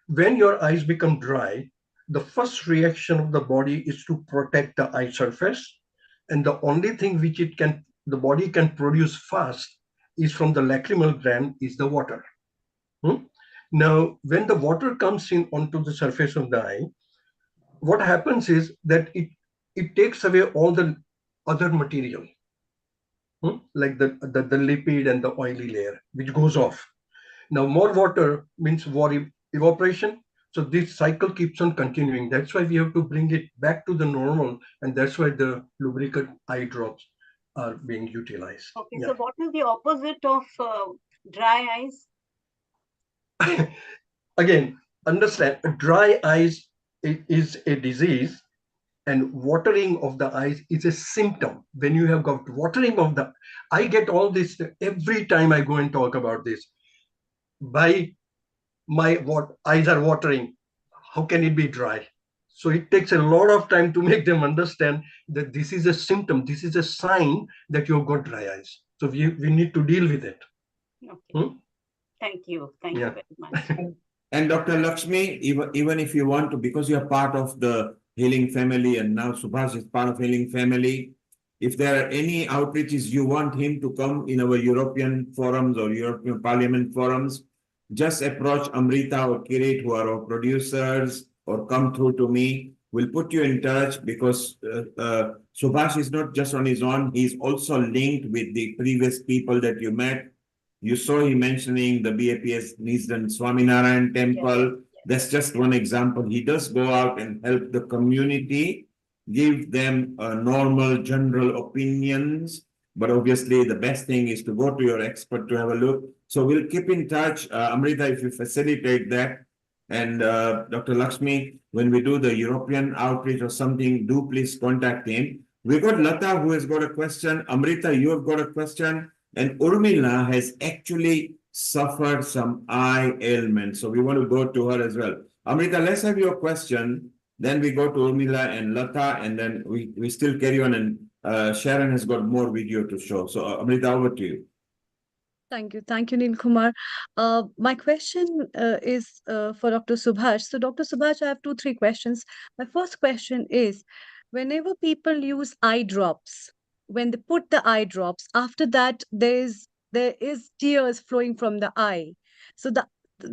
when your eyes become dry, the first reaction of the body is to protect the eye surface, and the only thing which the body can produce fast is from the lacrimal gland is the water. Now, when the water comes in onto the surface of the eye, what happens is that it takes away all the other material, like the lipid and the oily layer, which goes off. Now, more water means more evaporation. So this cycle keeps on continuing. That's why we have to bring it back to the normal, and that's why the lubricant eye drops are being utilized. Okay, so what is the opposite of dry eyes? Again, understand, dry eyes is a disease, and watering of the eyes is a symptom. When you have got watering of the, I get all this every time I go and talk about this. My eyes are watering. How can it be dry? So it takes a lot of time to make them understand that this is a symptom. This is a sign that you've got dry eyes. So we need to deal with it. Okay. Thank you. Thank you very much. And Dr. Lakshmi, even if you want to, because you are part of the Healing family, and now Subhash is part of Healing family, if there are any outreaches you want him to come in our European forums or European Parliament forums, just approach Amrita or Kirit, who are our producers, or come through to me. We'll put you in touch, because Subhash is not just on his own, he's also linked with the previous people that you met. You saw him mentioning the BAPS Nisdan Swaminarayan temple. That's just one example. He does go out and help the community, give them normal general opinions. But obviously, the best thing is to go to your expert to have a look. So we'll keep in touch. Amrita, if you facilitate that. And Dr. Lakshmi, when we do the European outreach or something, do please contact him. We got Lata, who has got a question. Amrita, you have got a question. And Urmila has actually suffered some eye ailment. So we want to go to her as well. Amrita, let's have your question. Then we go to Urmila and Lata, and then we still carry on. And Sharon has got more video to show. So Amrita, over to you. Thank you. Thank you, Neil Kumar. My question is for Dr. Subhash. So, Dr. Subhash, I have 3 questions. My first question is, whenever people use eye drops, when they put the eye drops, after that, there is tears flowing from the eye. So,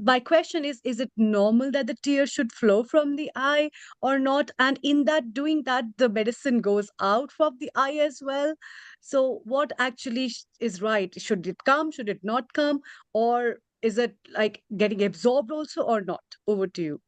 my question is it normal that the tears should flow from the eye or not? And in that, doing that, the medicine goes out from the eye as well. So what actually is right? Should it come? Should it not come? Or is it like getting absorbed also or not? Over to you.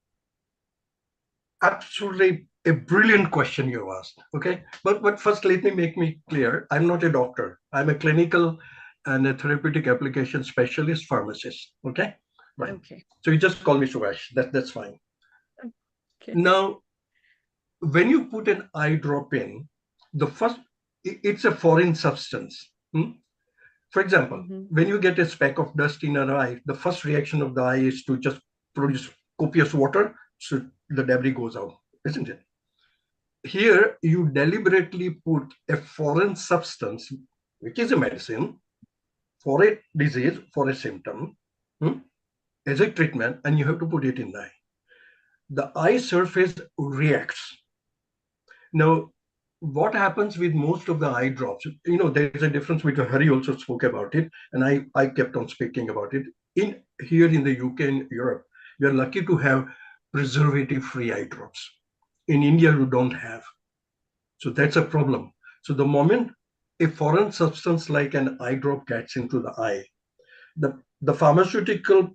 Absolutely a brilliant question you asked. Okay, but first let me clear. I'm not a doctor. I'm a clinical and a therapeutic application specialist pharmacist. Okay, right. Okay. So you just call me Subhash. That's fine. Okay. Now, when you put an eye drop in, it's a foreign substance. For example, when you get a speck of dust in an eye, the first reaction of the eye is to just produce copious water, so the debris goes out, isn't it? Here, you deliberately put a foreign substance, which is a medicine, for a disease, for a symptom, as a treatment, and you have to put it in the eye. The eye surface reacts. Now, what happens with most of the eye drops, there's a difference between Hari also spoke about it, and I kept on speaking about it. Here in the UK and Europe, we are lucky to have preservative-free eye drops. In India, you don't have. So that's a problem. So the moment a foreign substance like an eye drop gets into the eye, the pharmaceutical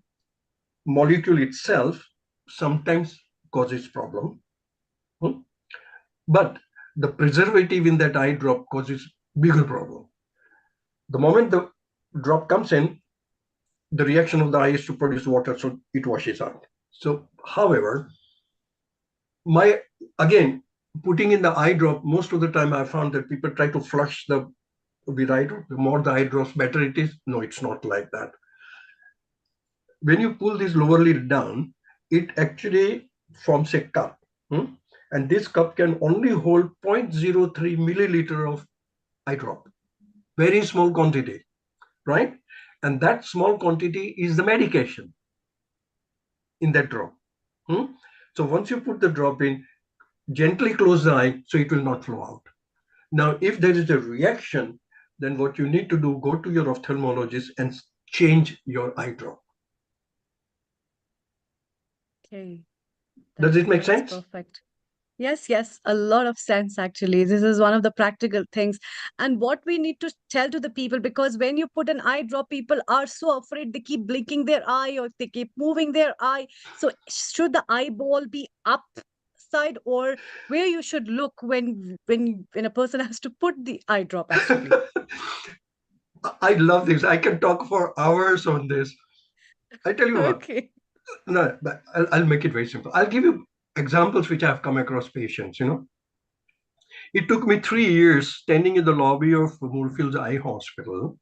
molecule itself sometimes causes problem. But the preservative in that eye drop causes bigger problem. The moment the drop comes in, the reaction of the eye is to produce water, so it washes out. So, however, again, putting in the eye drop, most of the time I found that people try to flush the with eye drop, the more the eye drops, better it is. No, it's not like that. When you pull this lower lid down, it actually forms a cup. And this cup can only hold 0.03 milliliter of eye drop. Very small quantity, right? And that small quantity is the medication in that drop. So once you put the drop in, gently close the eye so it will not flow out. Now, if there is a reaction, then what you need to do, go to your ophthalmologist and change your eye drop. Okay. Does it make That is sense? perfect. Yes, yes, a lot of sense actually. This is one of the practical things. And what we need to tell to the people, because when you put an eye drop, people are so afraid, they keep blinking their eye or they keep moving their eye. So should the eyeball be upside, or where you should look when a person has to put the eye drop actually? I love this. I can talk for hours on this. I tell you what. Okay. No, but I'll make it very simple. I'll give you examples which I've come across patients, It took me 3 years standing in the lobby of Moorfields Eye Hospital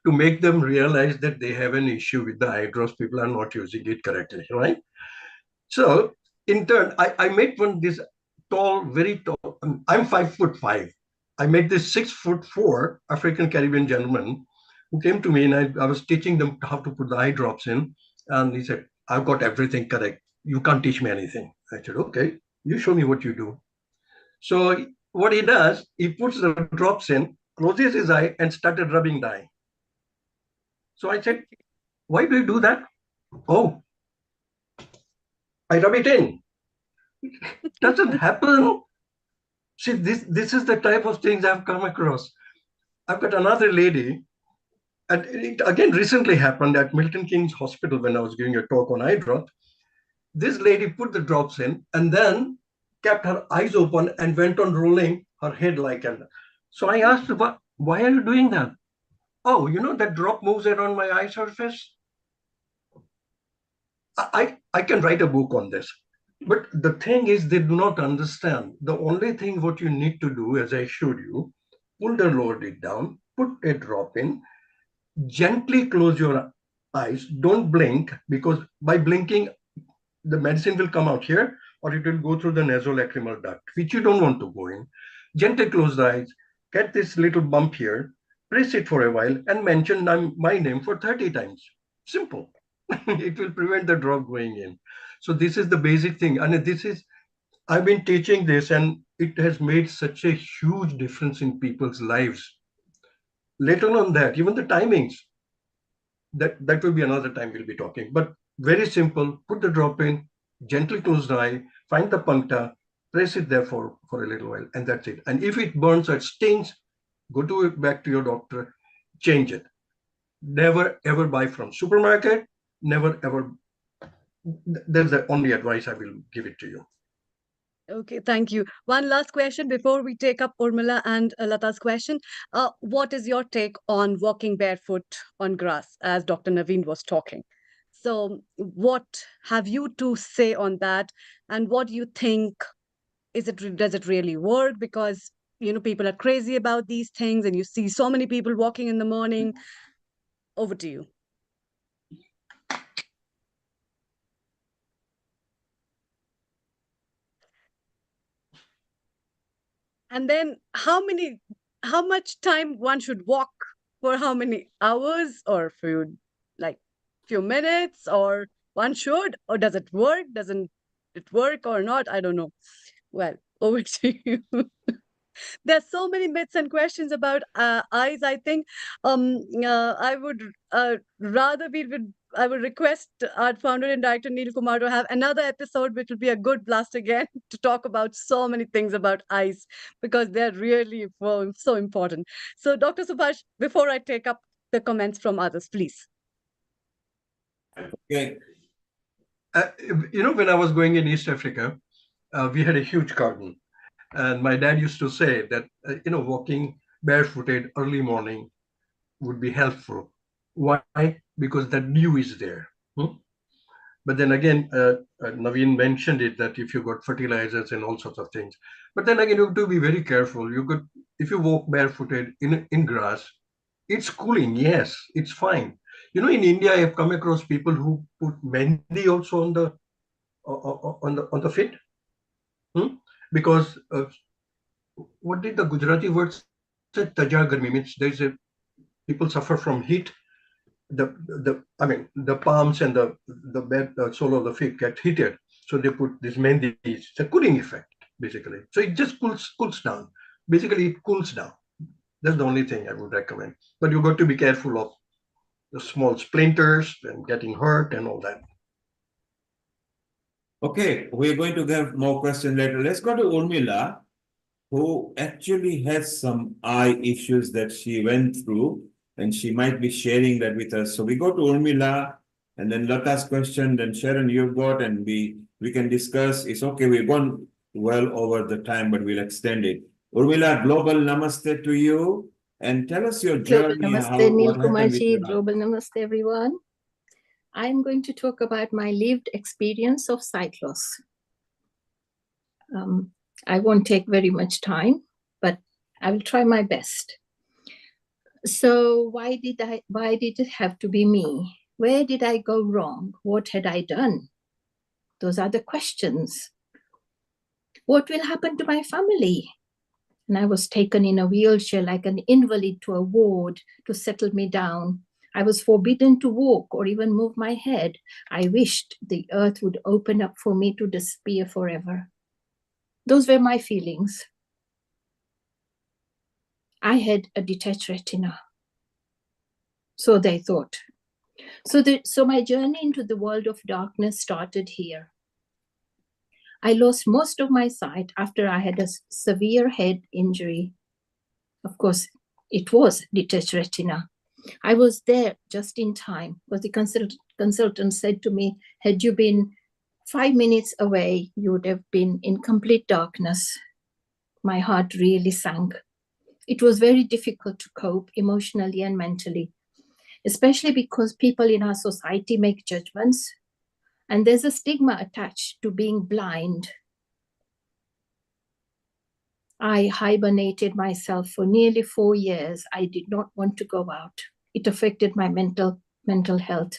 to make them realize that they have an issue with the eye drops. People are not using it correctly, right? So in turn, I met this tall, very tall, I'm 5'5". I met this 6'4" African Caribbean gentleman who came to me, and I was teaching them how to put the eye drops in. And he said, I've got everything correct. You can't teach me anything. I said, okay, you show me what you do. So what he does, he puts the drops in, closes his eye, and started rubbing the eye. So I said, why do you do that? Oh, I rub it in. Doesn't happen. See, this is the type of things I've come across. I've got another lady, and it again recently happened at Milton Keynes Hospital when I was giving a talk on eye drop. This lady put the drops in and then kept her eyes open and went on rolling her head like that. So I asked her, why are you doing that? Oh, that drop moves around my eye surface. I can write a book on this. But the thing is, they do not understand. The only thing what you need to do, as I showed you, pull the lower lid down, put a drop in, gently close your eyes. Don't blink, because by blinking, the medicine will come out here, or it will go through the nasolacrimal duct, which you don't want to go in. Gently close the eyes, get this little bump here, press it for a while, and mention my name for 30 times. Simple. It will prevent the drop going in. So this is the basic thing. And I've been teaching this, and it has made such a huge difference in people's lives. Later on that, even the timings, that will be another time we'll be talking. But very simple, put the drop in, gently close the eye, find the puncta, press it there for a little while, and that's it. And if it burns or it stings, go back to your doctor, change it. Never ever buy from supermarket, never ever. That's the only advice I will give it to you. Okay, thank you. One last question before we take up Urmila and Lata's question. What is your take on walking barefoot on grass, as Dr. Naveen was talking? So what have you to say on that? And what do you think? Does it really work? Because, people are crazy about these things, and you see so many people walking in the morning. Over to you. And then how much time one should walk, for how many hours, or few minutes, or one should, or does it work? Doesn't it work or not? I don't know. Well, over to you. There's so many myths and questions about eyes. I think I would rather I would request our founder and director Neil Kumar to have another episode, which will be a good blast again, to talk about so many things about eyes, because they're really so important. So, Dr. Subhash, before I take up the comments from others, please. Okay. When I was going in East Africa, we had a huge garden. And my dad used to say that, walking barefooted early morning would be helpful. Why? Because the dew is there. But then again, Naveen mentioned it, that if you got fertilizers and all sorts of things. But then again, you have to be very careful. You could if you walk barefooted in grass, it's cooling. Yes, it's fine. You know, in India, I have come across people who put mehndi also on the feet, because what did the Gujarati word say? Taja garmi means people suffer from heat. The palms and the sole of the feet get heated, so they put this mehndi. It's a cooling effect basically. So it just cools down. Basically, it cools down. That's the only thing I would recommend. But you got to be careful of the small splinters and getting hurt and all that. Okay, we're going to have more questions later. Let's go to Urmila, who actually has some eye issues that she went through, and she might be sharing that with us. So we go to Urmila, and then Lata's question, then Sharon, you've got, and we can discuss. It's okay, we've gone well over the time, but we'll extend it. Urmila, global namaste to you, and tell us your Global journey, Namaste, Neil what happened with Kumarji. your eye. Global Namaste, everyone. I'm going to talk about my lived experience of sight loss. I won't take very much time, but I will try my best. So why did it have to be me? Where did I go wrong? What had I done? Those are the questions. What will happen to my family? And I was taken in a wheelchair like an invalid to a ward to settle me down. I was forbidden to walk or even move my head. I wished the earth would open up for me to disappear forever. Those were my feelings. I had a detached retina. So they thought. So my journey into the world of darkness started here. I lost most of my sight after I had a severe head injury. Of course, it was detached retina. I was there just in time, because the consultant said to me, had you been 5 minutes away, you would have been in complete darkness. My heart really sank. It was very difficult to cope emotionally and mentally, especially because people in our society make judgments, and there's a stigma attached to being blind. I hibernated myself for nearly 4 years. I did not want to go out. It affected my mental health.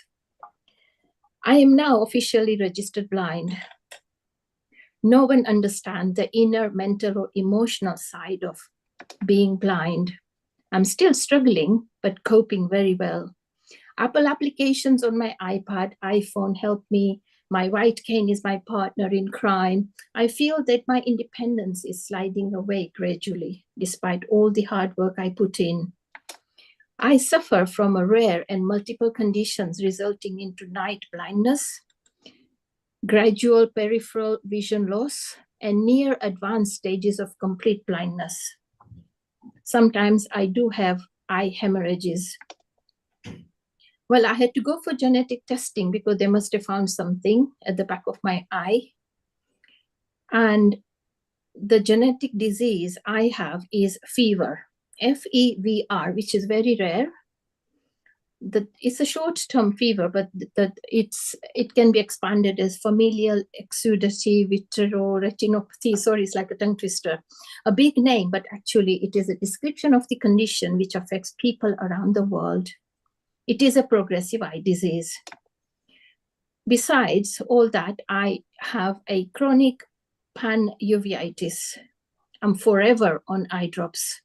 I am now officially registered blind. No one understands the inner mental or emotional side of being blind. I'm still struggling, but coping very well. Apple applications on my iPad, iPhone help me. My right cane is my partner in crime. I feel that my independence is sliding away gradually, despite all the hard work I put in. I suffer from a rare and multiple conditions resulting into night blindness, gradual peripheral vision loss, and near advanced stages of complete blindness. Sometimes I do have eye hemorrhages. Well, I had to go for genetic testing because they must have found something at the back of my eye. And the genetic disease I have is fever, FEVR, which is very rare. It's a short-term fever, but it can be expanded as familial exudative vitreoretinopathy. Sorry, it's like a tongue twister. A big name, but actually it is a description of the condition which affects people around the world. It is a progressive eye disease. Besides all that, I have a chronic panuveitis. I'm forever on eye drops.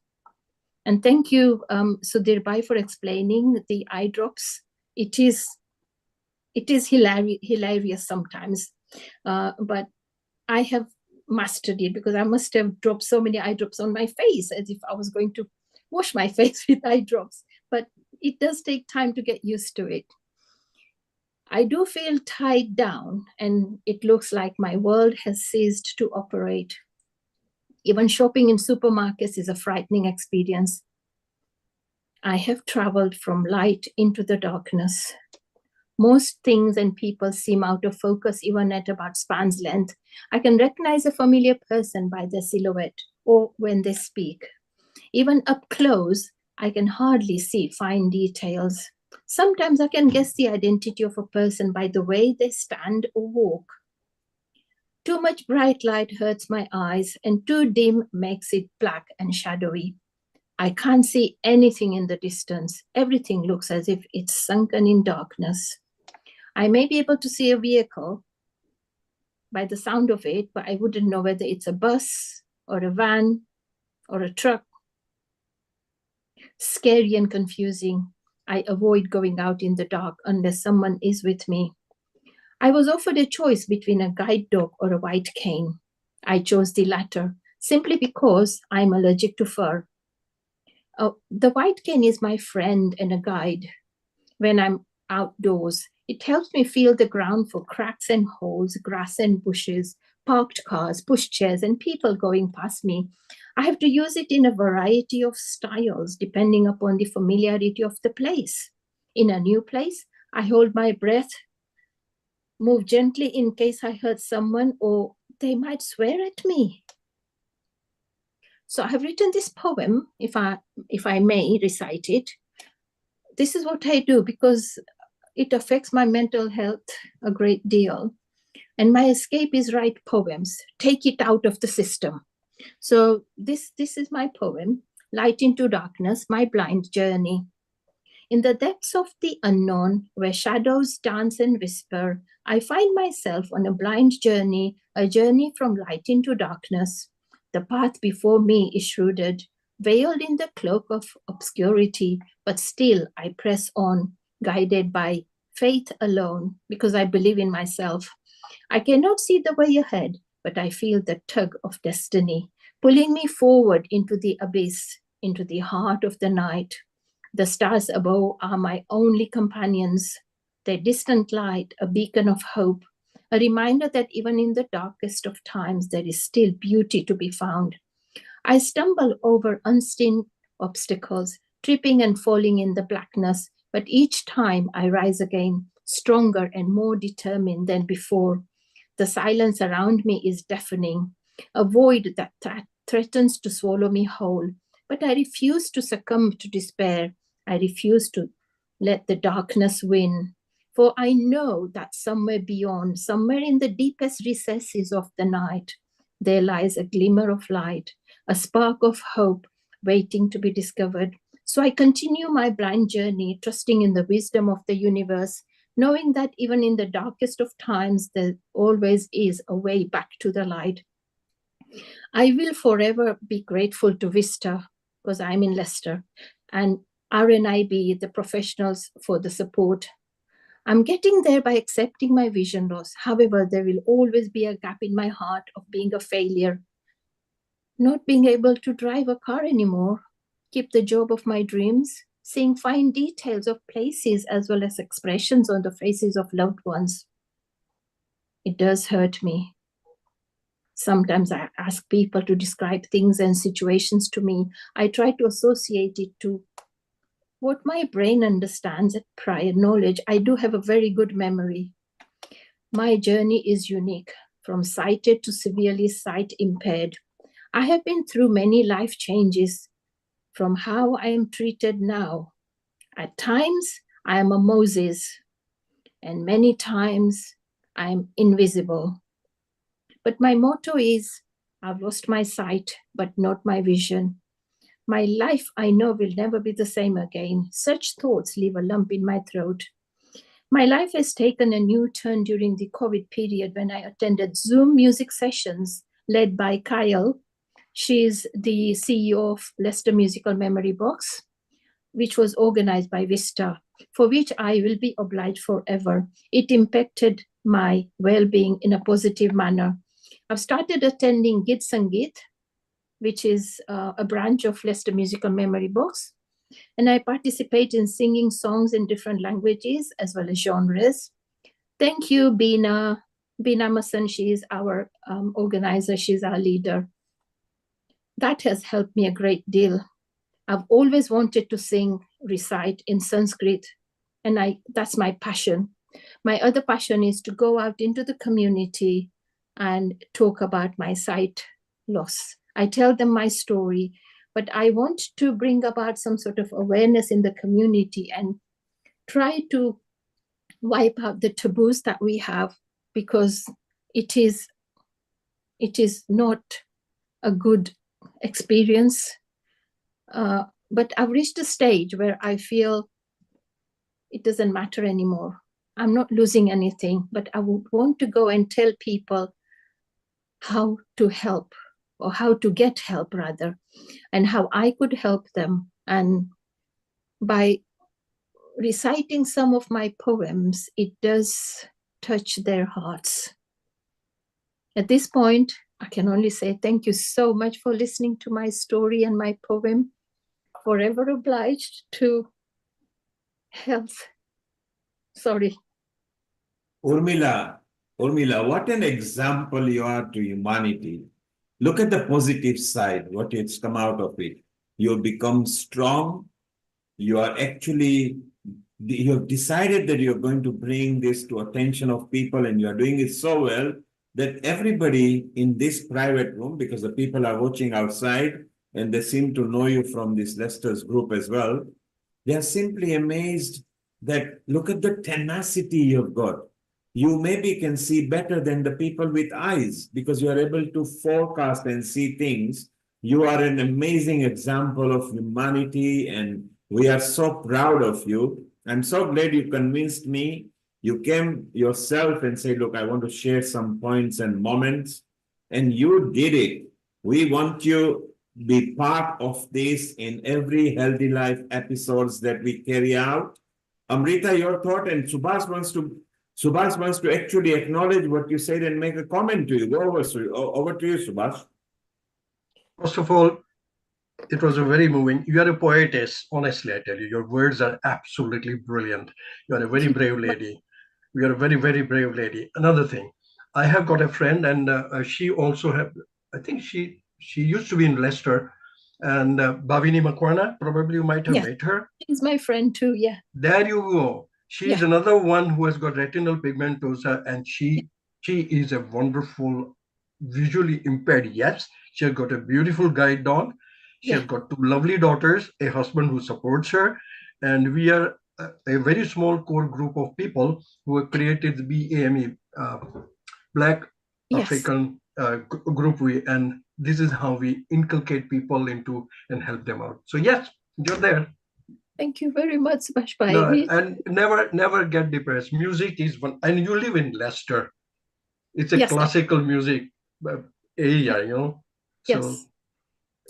And thank you, Sudhir Bhai, for explaining the eye drops. It is hilarious sometimes, but I have mastered it because I must have dropped so many eye drops on my face as if I was going to wash my face with eye drops. But it does take time to get used to it. I do feel tied down, and it looks like my world has ceased to operate. Even shopping in supermarkets is a frightening experience. I have traveled from light into the darkness. Most things and people seem out of focus even at about span's length. I can recognize a familiar person by their silhouette or when they speak. Even up close, I can hardly see fine details. Sometimes I can guess the identity of a person by the way they stand or walk. Too much bright light hurts my eyes, and too dim makes it black and shadowy. I can't see anything in the distance. Everything looks as if it's sunken in darkness. I may be able to see a vehicle by the sound of it, but I wouldn't know whether it's a bus or a van or a truck. Scary and confusing. I avoid going out in the dark unless someone is with me. I was offered a choice between a guide dog or a white cane. I chose the latter, simply because I'm allergic to fur. The white cane is my friend and a guide. When I'm outdoors, it helps me feel the ground for cracks and holes, grass and bushes, parked cars, pushchairs, and people going past me. I have to use it in a variety of styles, depending upon the familiarity of the place. In a new place, I hold my breath, move gently in case I hurt someone or they might swear at me. So I have written this poem, if I may recite it. This is what I do because it affects my mental health a great deal. And my escape is write poems, take it out of the system. So this is my poem, Light into Darkness, My Blind Journey. In the depths of the unknown, where shadows dance and whisper, I find myself on a blind journey, a journey from light into darkness. The path before me is shrouded, veiled in the cloak of obscurity, but still I press on, guided by faith alone, because I believe in myself. I cannot see the way ahead, but I feel the tug of destiny, pulling me forward into the abyss, into the heart of the night. The stars above are my only companions, their distant light, a beacon of hope, a reminder that even in the darkest of times, there is still beauty to be found. I stumble over unseen obstacles, tripping and falling in the blackness, but each time I rise again, stronger and more determined than before. The silence around me is deafening, a void that threatens to swallow me whole. But I refuse to succumb to despair. I refuse to let the darkness win. For I know that somewhere beyond, somewhere in the deepest recesses of the night, there lies a glimmer of light, a spark of hope waiting to be discovered. So I continue my blind journey, trusting in the wisdom of the universe, knowing that even in the darkest of times, there always is a way back to the light. I will forever be grateful to Vista, because I'm in Leicester, and RNIB, the professionals, for the support. I'm getting there by accepting my vision loss. However, there will always be a gap in my heart of being a failure, not being able to drive a car anymore, keep the job of my dreams, seeing fine details of places as well as expressions on the faces of loved ones. It does hurt me. Sometimes I ask people to describe things and situations to me. I try to associate it to what my brain understands at prior knowledge. I do have a very good memory. My journey is unique, from sighted to severely sight impaired. I have been through many life changes from how I am treated now. At times, I am a Moses, and many times I am invisible. But my motto is, I've lost my sight, but not my vision. My life, I know, will never be the same again. Such thoughts leave a lump in my throat. My life has taken a new turn during the COVID period when I attended Zoom music sessions led by Kyle. She's the CEO of Leicester Musical Memory Box, which was organized by Vista, for which I will be obliged forever. It impacted my well-being in a positive manner. I've started attending Git Sangeet, which is a branch of Leicester Musical Memory Box, and I participate in singing songs in different languages as well as genres. Thank you, Bina Masan. She is our organizer. She's our leader. That has helped me a great deal. I've always wanted to sing, recite in Sanskrit, and that's my passion. My other passion is to go out into the community and talk about my sight loss. I tell them my story, but I want to bring about some sort of awareness in the community and try to wipe out the taboos that we have, because it is not a good experience. But I've reached a stage where I feel it doesn't matter anymore. I'm not losing anything, but I would want to go and tell people how to help, or how to get help rather, and how I could help them. And by reciting some of my poems, it does touch their hearts. At this point, I can only say thank you so much for listening to my story and my poem. Forever obliged to health. Sorry. Urmila, what an example you are to humanity. Look at the positive side, what it's come out of it. You have become strong. You are actually, you have decided that you're going to bring this to attention of people, and you are doing it so well that everybody in this private room, because the people are watching outside and they seem to know you from this Leicester's group as well, they are simply amazed that look at the tenacity you've got. You maybe can see better than the people with eyes because you are able to forecast and see things. You are an amazing example of humanity, and we are so proud of you. I'm so glad you convinced me. You came yourself and said, look, I want to share some points and moments, and you did it. We want you to be part of this in every Healthy Life episodes that we carry out. Amrita, your thought, and Subhas wants to actually acknowledge what you said and make a comment to you. Go over to you, Subhas. First of all, it was a very moving. You are a poetess, honestly, I tell you. Your words are absolutely brilliant. You are a very brave lady. You are a very, very brave lady. Another thing, I have got a friend, and she also have, I think she used to be in Leicester, and Bhavini Makwana, probably you might have met her. She's my friend too, yeah. There you go. She's another one who has got retinal pigmentosa, and she is a wonderful, visually impaired. Yes, she has got a beautiful guide dog. She has got 2 lovely daughters, a husband who supports her, and we are a very small core group of people who have created the BAME, Black African group. And this is how we inculcate people into and help them out. So yes, you're there. Thank you very much, Subhash. No, and never get depressed. Music is one, and you live in Leicester. It's a classical music area, you know. So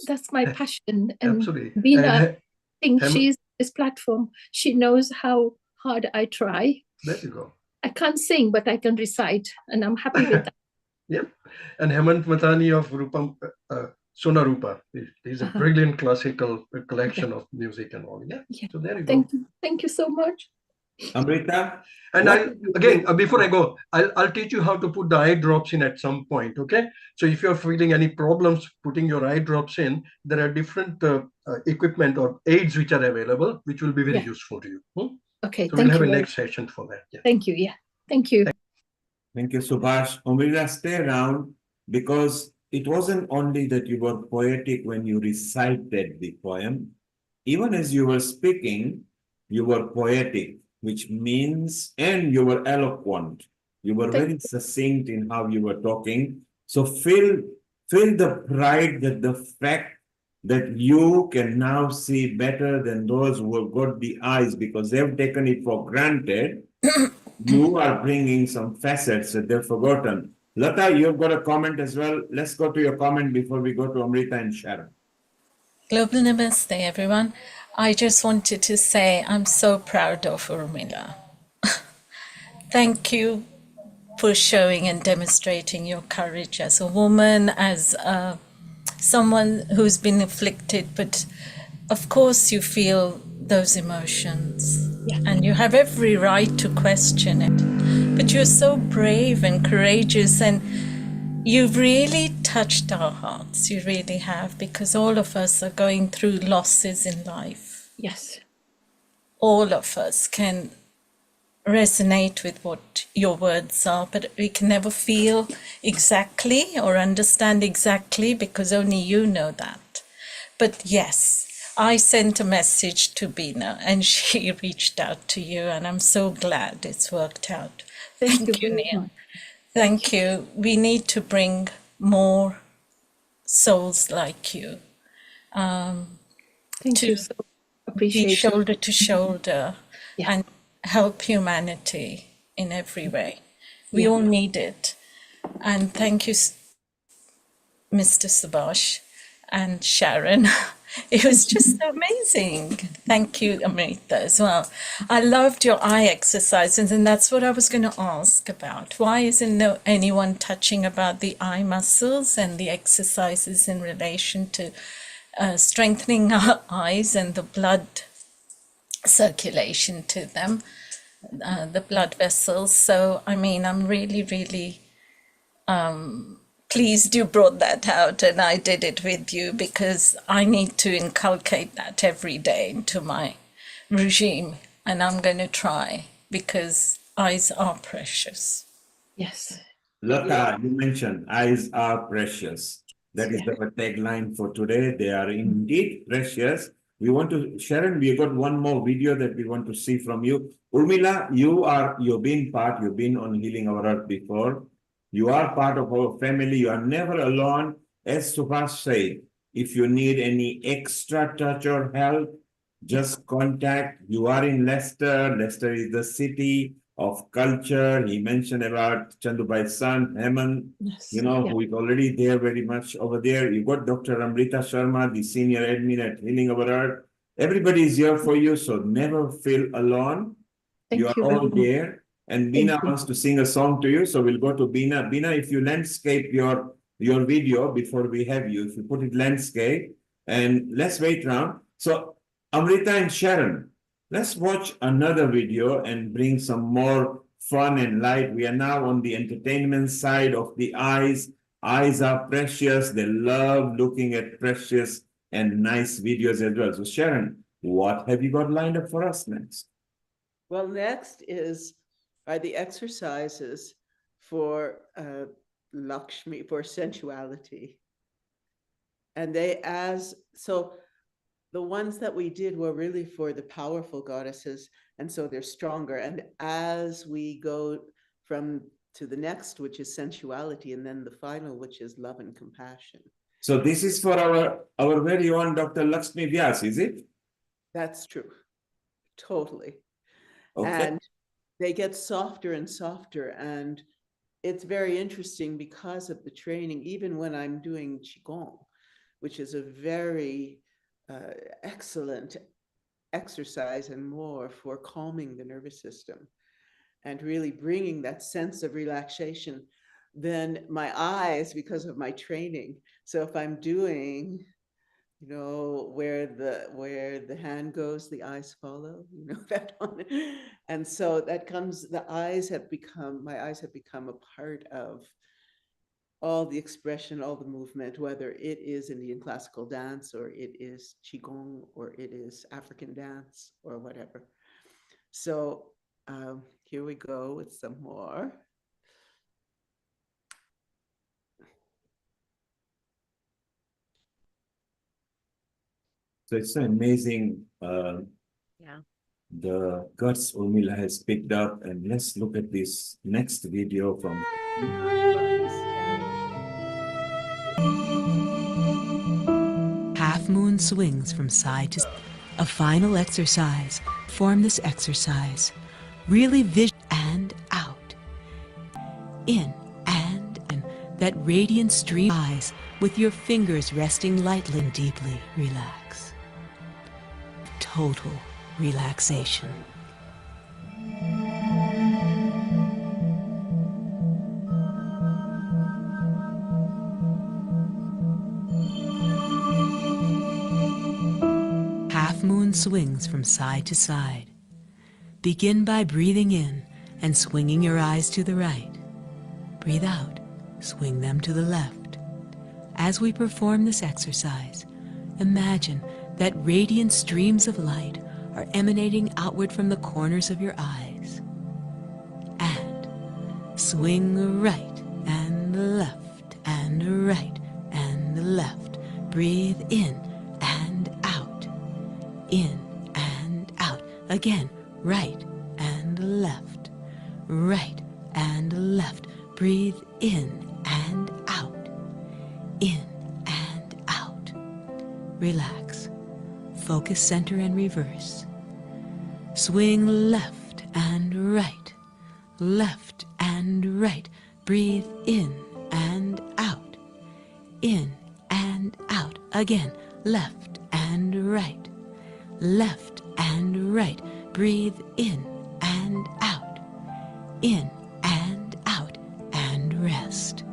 that's my passion. And absolutely. Veena, I think she's this platform. She knows how hard I try. There you go. I can't sing, but I can recite, and I'm happy with that. Yep. And Hemant Mathani of Rupam Sona Rupa. He's a brilliant classical collection of music and all. Yeah. So there you go. Thank you so much. Amrita. And before I go, I'll teach you how to put the eye drops in at some point. Okay. So if you're feeling any problems putting your eye drops in, there are different equipment or aids which are available, which will be very useful to you. Okay. So we'll have a next session for that. Yeah. Thank you. Yeah. Thank you. Thank you, Subhash. Amrita, stay around, because it wasn't only that you were poetic when you recited the poem. Even as you were speaking, you were poetic, which means, and you were eloquent. You were very succinct in how you were talking. So feel the pride that the fact that you can now see better than those who have got the eyes because they've taken it for granted. You are bringing some facets that they've forgotten. Lata, you've got a comment as well. Let's go to your comment before we go to Amrita and Sharon. Global Namaste, everyone. I just wanted to say I'm so proud of Urmila. Thank you for showing and demonstrating your courage as a woman, as someone who's been afflicted, but of course you feel those emotions and you have every right to question it. But you're so brave and courageous, and you've really touched our hearts. You really have, because all of us are going through losses in life. Yes. All of us can resonate with what your words are, but we can never feel exactly or understand exactly because only you know that. But yes, I sent a message to Bina and she reached out to you, and I'm so glad it's worked out. Thank you, Nia. Thank you. We need to bring more souls like you. Thank you. So appreciate be it. shoulder to shoulder Yeah. and help humanity in every way. We Yeah. all need it. And thank you, Mr. Subhash and Sharon. It was just amazing. Thank you, Amrita, as well. I loved your eye exercises, and that's what I was going to ask about. Why isn't anyone touching about the eye muscles and the exercises in relation to strengthening our eyes and the blood circulation to them, the blood vessels? So, I mean, I'm really, really pleased you brought that out and I did it with you, because I need to inculcate that every day into my regime, and I'm going to try, because eyes are precious. Yes. Lata, you mentioned eyes are precious. That is our tagline for today. They are indeed precious. We want to, Sharon, we got one more video that we want to see from you. Urmila, you've been on Healing Our Earth before. You are part of our family. You are never alone. As Subhash said, if you need any extra touch or help, just contact. You are in Leicester. Leicester is the city of culture. He mentioned about Chandubai's son, Hemant, who is already there very much over there. You got Dr. Amrita Sharma, the senior admin at Healing Our Earth. Everybody is here for you, so never feel alone. You are all there. And Bina wants to sing a song to you, so we'll go to Bina. Bina, if you landscape your video before we have you, if you put it landscape, and let's wait around. So Amrita and Sharon, let's watch another video and bring some more fun and light. We are now on the entertainment side of the eyes. Eyes are precious. They love looking at precious and nice videos as well. So Sharon, what have you got lined up for us next? Well, next are the exercises for Lakshmi, for sensuality. And so the ones that we did were really for the powerful goddesses, and so they're stronger. And as we go to the next, which is sensuality, and then the final, which is love and compassion. So this is for our very own Dr. Lakshmi Vyas, is it? That's true. Totally. Okay. And they get softer and softer. And it's very interesting because of the training, even when I'm doing Qigong, which is a very excellent exercise and more for calming the nervous system and really bringing that sense of relaxation. Then my eyes, because of my training, so if I'm doing, where the hand goes, the eyes follow, that one. And so that comes, my eyes have become a part of all the expression, all the movement, whether it is Indian classical dance or it is Qigong or it is African dance or whatever. So here we go with some more. So it's so amazing the guts Urmila has picked up. And let's look at this next video from Half moon swings from side to side. A final exercise. Form this exercise. Really vision and out. In and in. That radiant stream eyes with your fingers resting lightly and deeply. Relax. Total relaxation. Half moon swings from side to side. Begin by breathing in and swinging your eyes to the right. Breathe out, swing them to the left. As we perform this exercise, imagine that radiant streams of light are emanating outward from the corners of your eyes. And swing right and left and right and left. Breathe in and out. In and out. Again, right and left. Right and left. Breathe in and out. In and out. Relax. Focus center and reverse. Swing left and right, left and right. Breathe in and out, in and out. Again, left and right, left and right. Breathe in and out, in and out, and rest.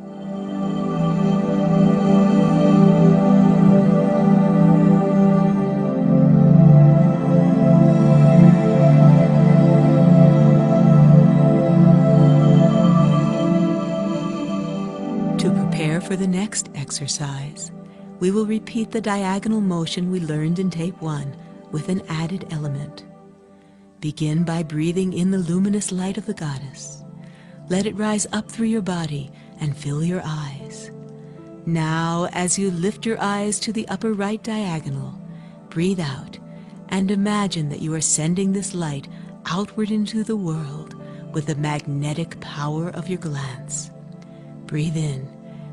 To prepare for the next exercise, we will repeat the diagonal motion we learned in Tape 1 with an added element. Begin by breathing in the luminous light of the goddess. Let it rise up through your body and fill your eyes. Now, as you lift your eyes to the upper right diagonal, breathe out and imagine that you are sending this light outward into the world with the magnetic power of your glance. Breathe in,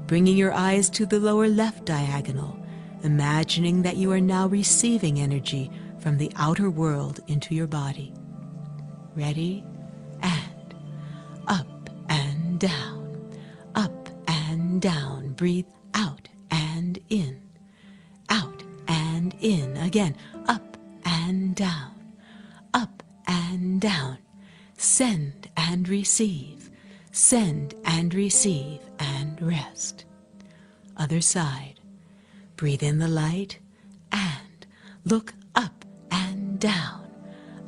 bringing your eyes to the lower left diagonal, imagining that you are now receiving energy from the outer world into your body. Ready? And up and down, up and down. Breathe out and in, out and in. Again, up and down, up and down. Send and receive, send and receive, and rest. Other side. Breathe in the light and look up and down,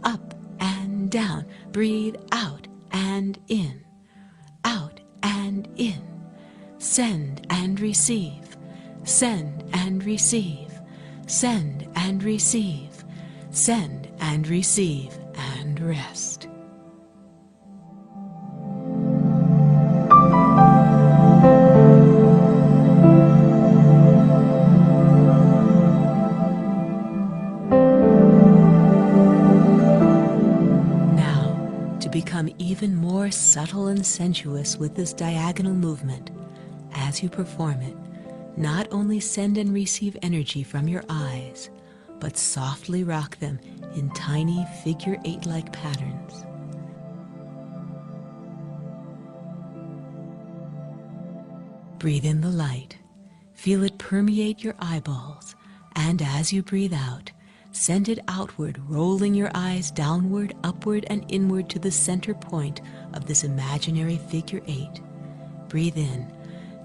up and down. Breathe out and in, out and in. Send and receive, send and receive, send and receive, send and receive, and rest. To become even more subtle and sensuous with this diagonal movement, as you perform it, not only send and receive energy from your eyes, but softly rock them in tiny figure 8-like patterns. Breathe in the light, feel it permeate your eyeballs, and as you breathe out, send it outward, rolling your eyes downward, upward, and inward to the center point of this imaginary figure 8. Breathe in,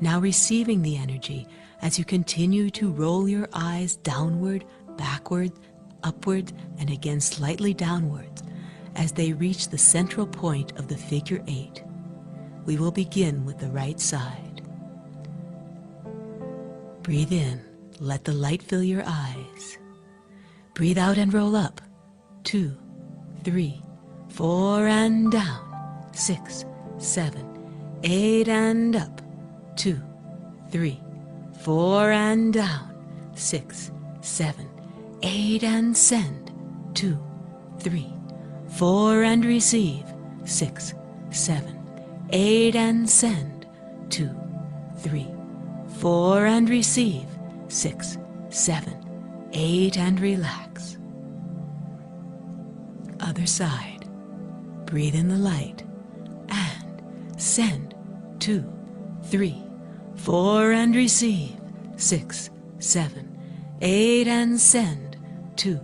now receiving the energy as you continue to roll your eyes downward, backward, upward, and again slightly downwards as they reach the central point of the figure 8. We will begin with the right side. Breathe in, let the light fill your eyes. Breathe out and roll up. 2, 3, 4, and down. 6, 7, 8, and up. 2, 3, 4, and down. 6, 7, 8, and send. 2, 3, 4, and receive. 6, 7, 8, and send. 2, 3, 4, and receive. 6, 7, 8, and relax. Other side. Breathe in the light and send. 2, 3, 4, and receive. 6, 7, 8, and send. 2,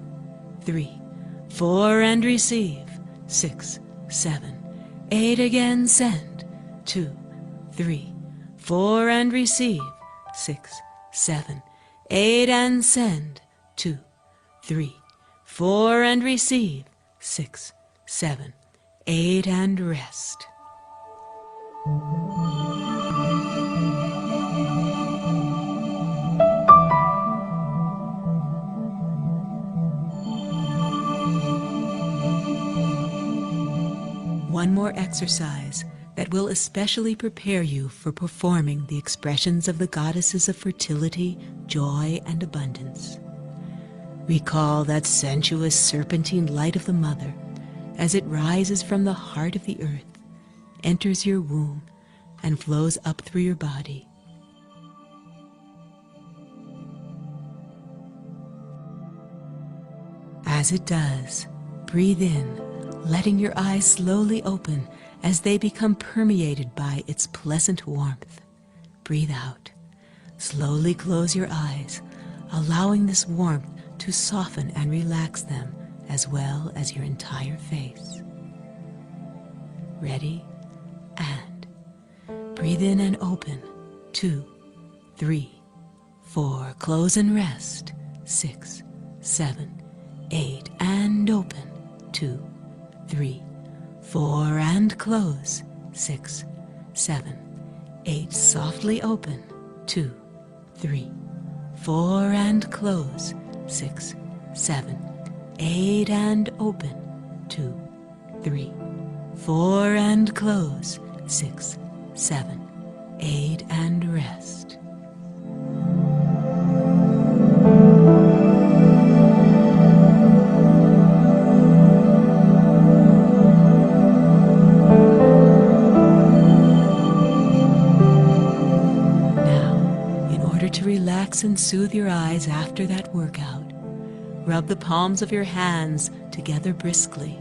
3, 4, and receive. 6, 7, 8, again send. 2, 3, 4, and receive. 6, 7, 8, and send. 2, 3, 4, and receive. 6, 7, 8, and rest. One more exercise that will especially prepare you for performing the expressions of the goddesses of fertility, joy, and abundance. Recall that sensuous serpentine light of the mother as it rises from the heart of the earth, enters your womb, and flows up through your body. As it does, breathe in, letting your eyes slowly open as they become permeated by its pleasant warmth. Breathe out. Slowly close your eyes, allowing this warmth to soften and relax them as well as your entire face. Ready? And breathe in and open. 2, 3, 4. Close and rest. 6, 7, 8. And open. 2, 3, 4. And close. 6, 7, 8. Softly open. 2, 3, 4. And close. 6, 7, 8. And open. 2, 3, 4. And close. 6, 7, 8. And rest. To relax and soothe your eyes after that workout, rub the palms of your hands together briskly.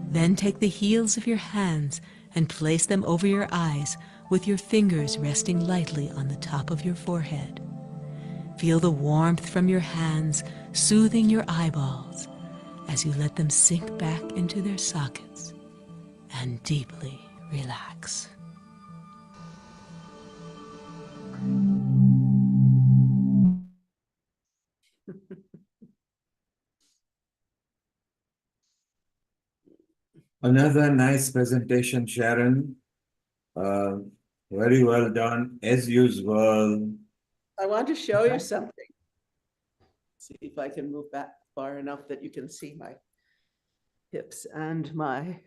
Then take the heels of your hands and place them over your eyes with your fingers resting lightly on the top of your forehead. Feel the warmth from your hands soothing your eyeballs as you let them sink back into their sockets and deeply relax. Another nice presentation, Sharon. Very well done, as usual. I want to show you something. See if I can move back far enough that you can see my hips and my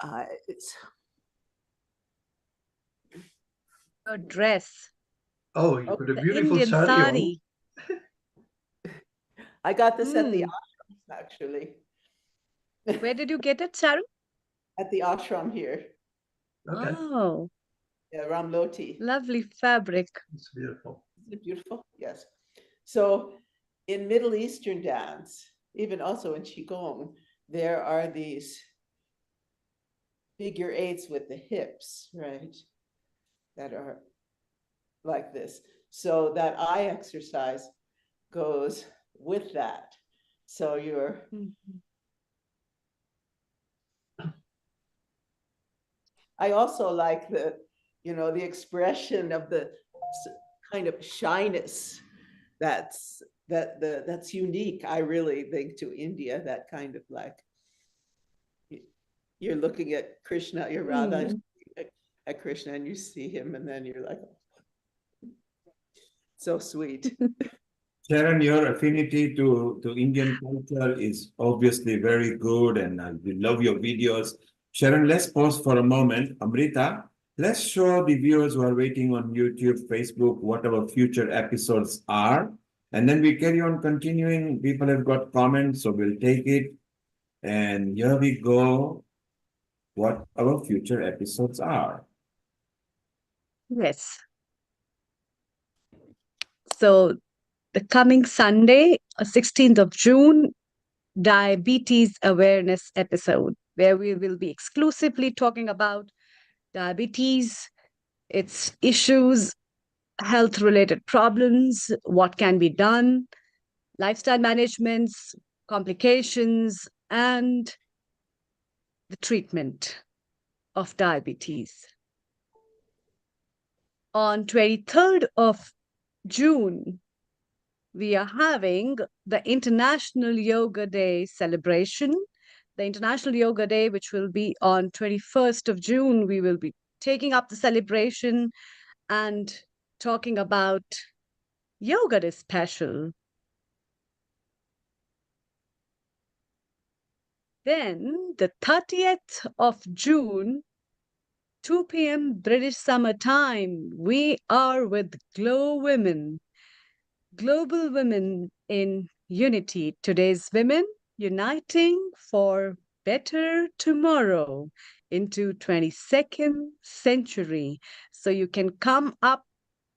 eyes. Your dress. Oh, you put a The beautiful Indian sari on. sari. I got this at the ashram, actually. Where did you get it, Charu? At the ashram here. Okay. Oh, Yeah, Ramloti. lovely fabric. It's beautiful. Isn't it beautiful? Yes. So in Middle Eastern dance, even also in Qigong, there are these figure eights with the hips, right? That are like this. So that eye exercise goes with that. So you're I also like the, the expression of the kind of shyness that's unique, I really think, to India, that kind of like, you're looking at Krishna, you're Radha at Krishna, and you see him, and then you're like, so sweet. Sharon, your affinity to Indian culture is obviously very good, and we love your videos. Sharon, let's pause for a moment. Amrita, let's show the viewers who are waiting on YouTube, Facebook, what our future episodes are. And then we carry on continuing. People have got comments, so we'll take it. And here we go, what our future episodes are. Yes. So the coming Sunday, 16th of June, diabetes awareness episode, where we will be exclusively talking about diabetes, its issues, health-related problems, what can be done, lifestyle managements, complications, and the treatment of diabetes. On 23rd of June, we are having the International Yoga Day celebration. The International Yoga Day, which will be on 21st of June, we will be taking up the celebration and talking about Yoga Day special. Then the 30th of June, 2 p.m. British Summer Time, we are with Glow Women, Global Women in Unity. Today's women uniting for better tomorrow into 22nd century. So you can come up,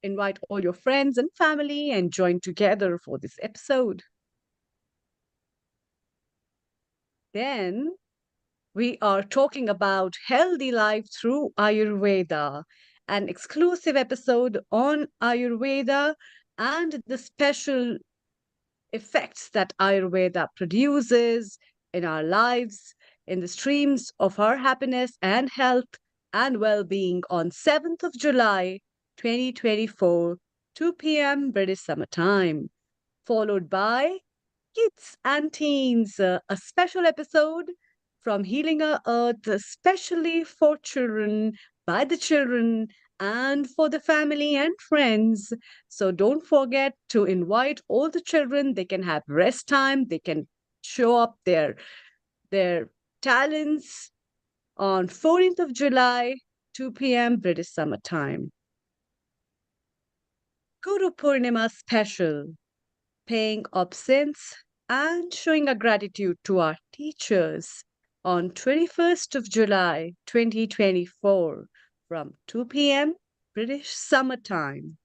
invite all your friends and family and join together for this episode. Then we are talking about healthy life through Ayurveda, an exclusive episode on Ayurveda and the special effects that Ayurveda produces in our lives, in the streams of our happiness and health and well being on 7th of July 2024, 2 p.m. British Summer Time, followed by Kids and Teens, a special episode from Healing Our Earth, especially for children, by the children, and for the family and friends. So don't forget to invite all the children. They can have rest time, they can show up their talents on 14th of July, 2 p.m. British Summer Time. Guru Purnima special, paying obeisance and showing our gratitude to our teachers on 21st of July 2024 from 2 p.m. British Summer Time.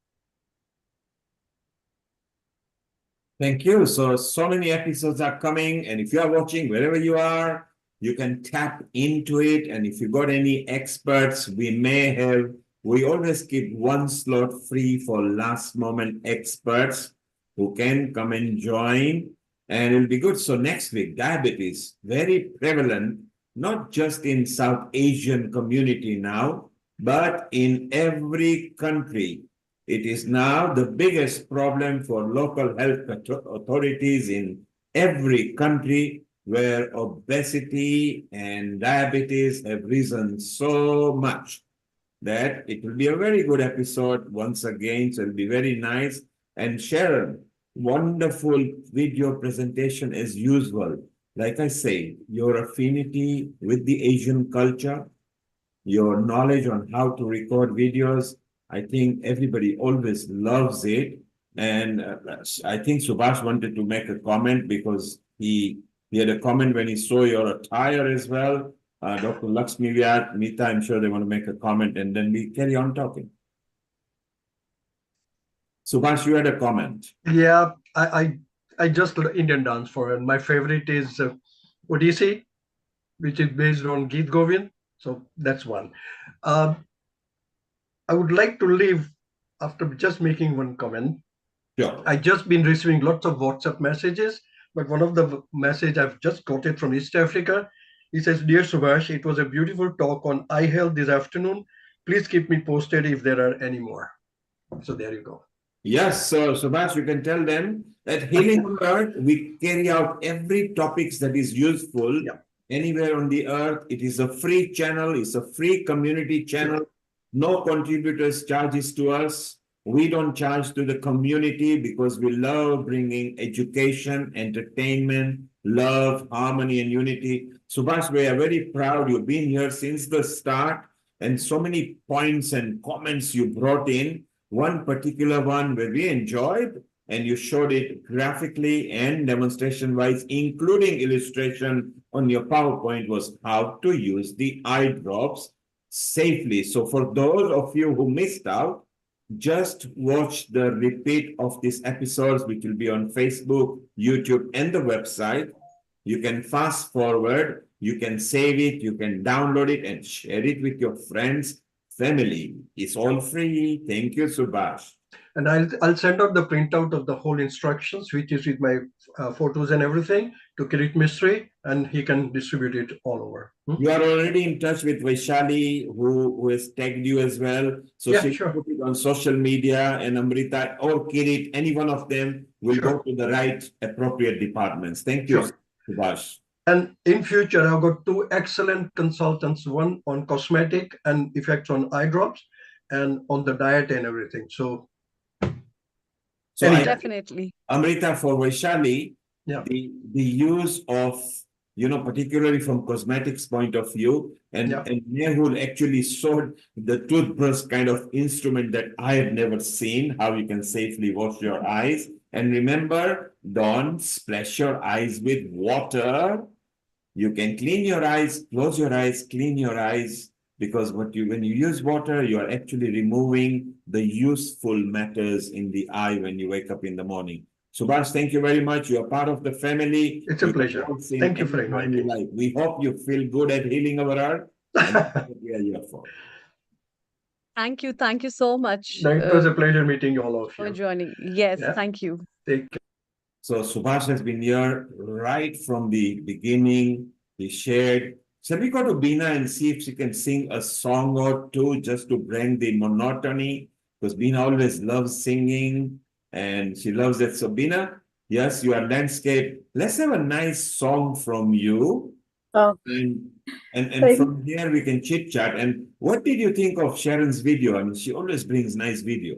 Thank you. So many episodes are coming, and if you are watching wherever you are, you can tap into it. And if you got any experts, we always keep one slot free for last moment experts who can come and join, and it'll be good. So next week, diabetes, very prevalent, not just in South Asian community now, but in every country. It is now the biggest problem for local health authorities in every country, where obesity and diabetes have risen so much that it will be a very good episode once again. So it'll be very nice. And Sharon, wonderful video presentation as usual. Like I say, your affinity with the Asian culture, your knowledge on how to record videos, I think everybody always loves it. And I think Subhash wanted to make a comment because he had a comment when he saw your attire as well. Dr. Lakshmi Mita, I'm sure they want to make a comment, and then we carry on talking. Subhash, you had a comment. Yeah, I just love Indian dance for, and my favorite is Odissi, which is based on Geet Govind. So that's one. I would like to leave after just making one comment. Sure. I just been receiving lots of WhatsApp messages, but one of the message I've just got it from East Africa. He says, "Dear Subhash, it was a beautiful talk on eye health this afternoon. Please keep me posted if there are any more." So there you go. Yes, so Subhash, you can tell them that Healing on Earth, we carry out every topics that is useful anywhere on the earth. It is a free channel, it's a free community channel. No contributors charges to us. We don't charge to the community because we love bringing education, entertainment, love, harmony, and unity. Subhash, we are very proud. You've been here since the start, and so many points and comments you brought in. One particular one where we enjoyed, and you showed it graphically and demonstration-wise, including illustration on your PowerPoint, was how to use the eye drops safely. So for those of you who missed out, just watch the repeat of these episodes, which will be on Facebook, YouTube, and the website. You can fast forward, you can save it, you can download it and share it with your friends, family. It's all free. Thank you, Subhash. And I'll send out the printout of the whole instructions, which is with my photos and everything, to Kirit Mistry, and he can distribute it all over. You are already in touch with Vaishali, who has tagged you as well. So Yeah, she sure. put it on social media, and Amrita or Kirit, any one of them will go to the right appropriate departments. Thank you, Subhash. And in future, I've got two excellent consultants, one on cosmetic and effects on eye drops, and on the diet and everything. So Definitely. Amrita, for Vaishali, the use of, particularly from cosmetics point of view, and Nehul actually showed the toothbrush kind of instrument that I have never seen, how you can safely wash your eyes. And remember, don't splash your eyes with water. You can clean your eyes, close your eyes, clean your eyes, because when you use water, you are actually removing the useful matters in the eye when you wake up in the morning. Subhash, thank you very much. You are part of the family. It's a pleasure. Thank you for inviting me. We hope you feel good at healing our heart. And that's what we are here for. Thank you. Thank you so much. It was a pleasure meeting all of you. For joining. Yes, Yeah. thank you. Take care. So Subhash has been here right from the beginning. He shared. Shall we go to Beena and see if she can sing a song or two just to bring the monotony? Because Beena always loves singing and she loves it. So Beena, yes, you are landscape. Let's have a nice song from you. Oh. And from here we can chit chat. And what did you think of Sharon's video? I mean, she always brings nice video.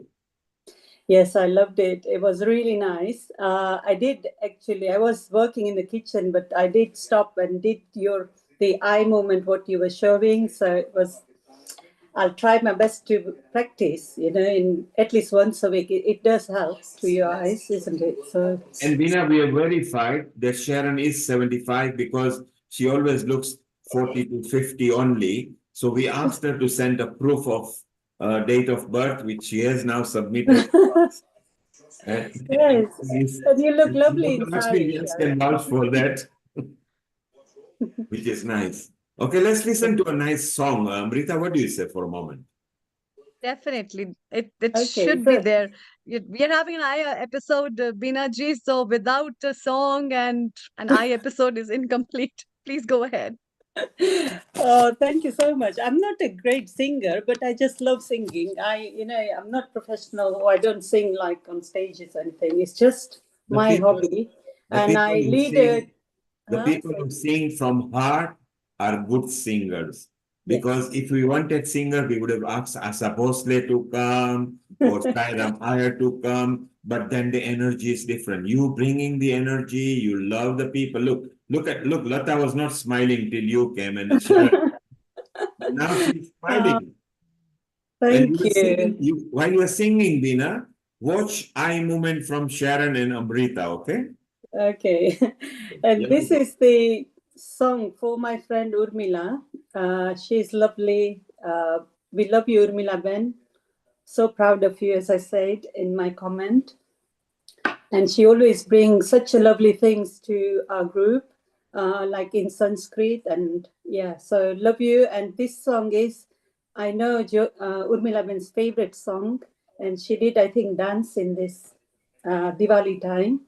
Yes, I loved it. It was really nice. I was working in the kitchen, but I did stop and did the eye movement, what you were showing. So I'll try my best to practice, in at least once a week. It does help to your eyes, isn't it? So. And Beena, we have verified that Sharon is 75 because she always looks 40 to 50 only. So we asked her to send a proof of date of birth, which she has now submitted. Yes, and you look lovely inside. Yes, can vouch for that, which is nice. Okay, let's listen to a nice song. Amrita, what do you say for a moment? Definitely. It should be there. We are having an eye episode, Beena ji, so without a song and an eye episode is incomplete. Please go ahead. Oh, thank you so much. I'm not a great singer, but I just love singing. I'm not professional, or I don't sing like on stages or anything. It's just my hobby. And I lead the people who sing from heart are good singers. Because if we wanted singer, we would have asked Asa Bhosle to come or Sairam Iyer to come. But then the energy is different. You bringing the energy, you love the people. Look, Lata was not smiling till you came and now she's smiling. Thank you. While you are singing, Beena, watch eye movement from Sharon and Amrita, okay? Okay. And this is the song for my friend Urmila. She's lovely. We love you, Urmila Ben. So proud of you, as I said in my comment. And she always brings such lovely things to our group, like in Sanskrit. And yeah, so love you. And this song is, I know, Urmila Ben's favorite song. And she did, I think, dance in this Diwali time.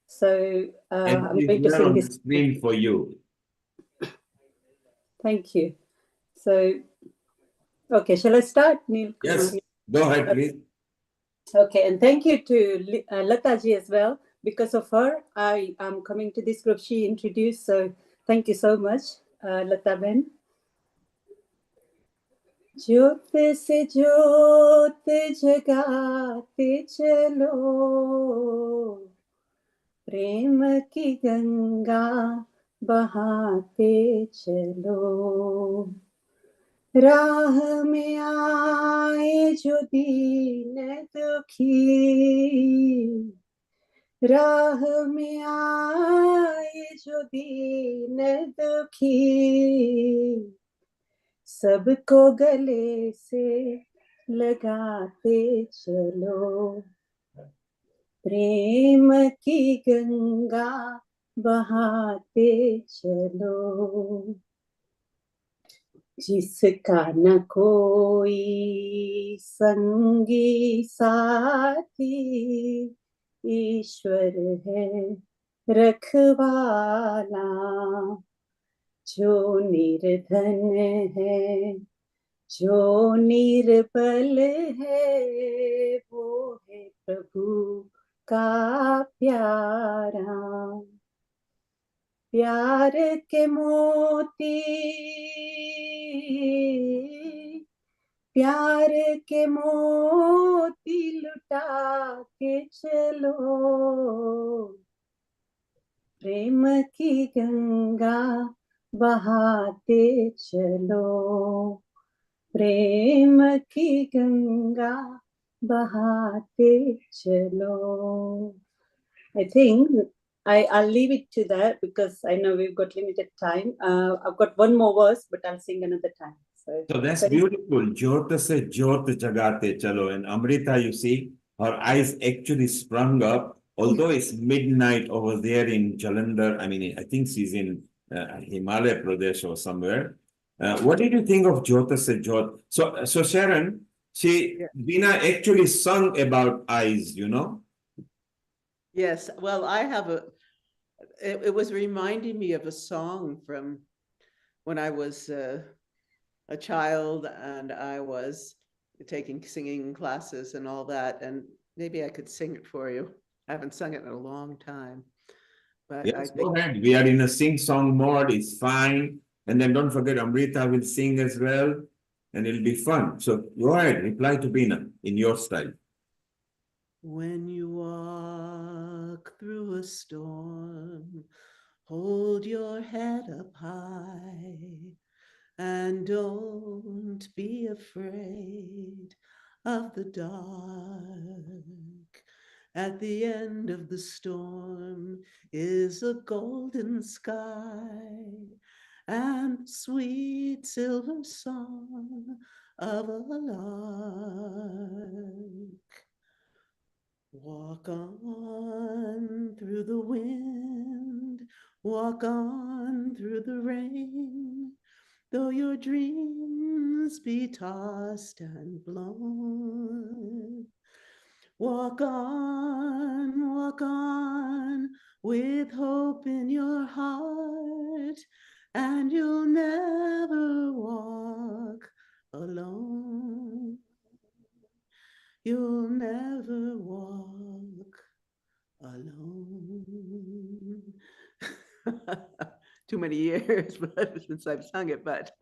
So I'm going to sing this screen for you. Thank you. So, okay, shall I start, Neil? Yes, go ahead, please. Okay, and thank you to Lataji as well. Because of her, I am coming to this group. She introduced, so thank you so much, Lata Ben. ज्योत से ज्योत जगाते चलो, प्रेम की गंगा बहाते चलो, राह में आए जो दीन दुखी, राह में आए जो दीन दुखी, सबको गले से लगाते चलो, प्रेम की गंगा बहाते चलो, जिसका न कोई संगी साथी, ईश्वर है रखवाला, जो निर्धन है, जो निर्बल है, वो है प्रभु का प्यारा, प्यार के मोती, प्यार के मोती लुटा के चलो, प्रेम की गंगा बहाते चलो, प्रेम की गंगा बहाते चलो. I think I'll leave it to that because I know we've got limited time. I've got one more verse, but I'll sing another time. So that's beautiful. Jyot se jyot jagate chalo. And Amrita, you see, her eyes actually sprung up although it's midnight over there in Jalandhar, I mean, I think she's in Himalaya Pradesh or somewhere. What did you think of Jyota Se Jyot? So Sharon, Veena actually sung about eyes, you know? Yes, well, I have it was reminding me of a song from when I was a child and I was taking singing classes and all that, and maybe I could sing it for you. I haven't sung it in a long time, but I Yes, think go ahead. We are in a sing-song mode. It's fine. And then don't forget, Amrita will sing as well, and it'll be fun. So go ahead, reply to Veena in your style. when you walk through a storm, hold your head up high and don't be afraid of the dark. At the end of the storm is a golden sky and sweet silver song of a lark. Walk on through the wind, walk on through the rain, though your dreams be tossed and blown. Walk on with hope in your heart, and you'll never walk alone. You'll never walk alone. Too many years since I've sung it, but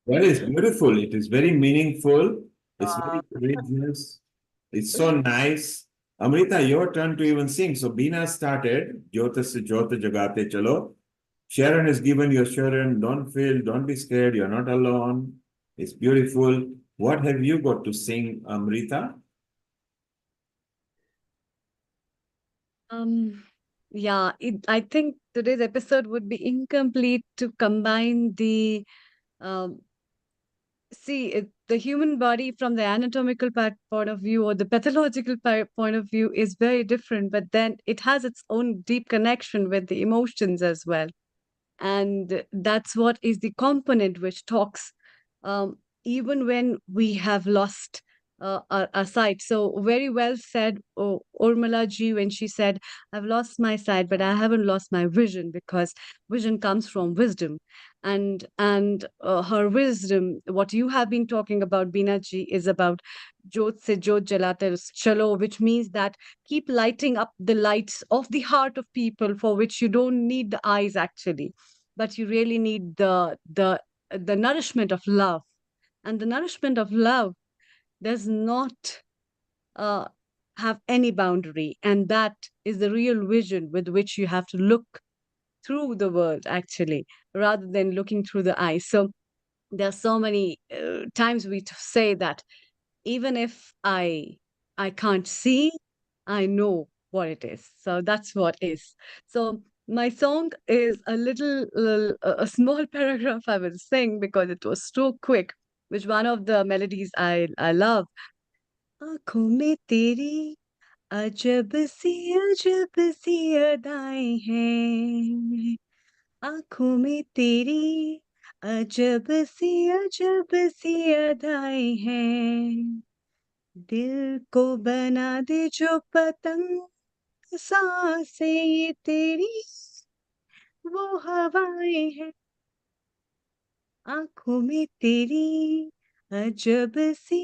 That is beautiful. It is very meaningful. It's very courageous. It's so nice. Amrita, your turn to even sing. So Veena started, Jyota Se Jyota Jagate Chalo. Sharon has given you assurance, don't be scared, you're not alone. It's beautiful. What have you got to sing, Amrita? Yeah, I think today's episode would be incomplete to combine the the human body from the anatomical point of view or the pathological point of view is very different, but then it has its own deep connection with the emotions as well. And that's what is the component which talks even when we have lost our sight. So very well said, Urmila ji, when she said, I've lost my sight, but I haven't lost my vision, because vision comes from wisdom. And her wisdom, what you have been talking about, Veena ji, is about Jyot se Jyot jalate chalo, which means that keep lighting up the lights of the heart of people, for which you don't need the eyes actually, but you really need the nourishment of love. And the nourishment of love does not have any boundary, and that is the real vision with which you have to look through the world actually, rather than looking through the eyes. So there are so many times we say that even if I can't see, I know what it is. So that's what is. So my song is a small paragraph I will sing because it was so quick, which one of the melodies I love. आँखों में तेरी अजब सी अदाएं हैं, आँखों में तेरी अजब सी अदाएं हैं, दिल को बना दे जो पतंग, सांसें ये तेरी वो हवाएं हैं, आँखों में तेरी अजब सी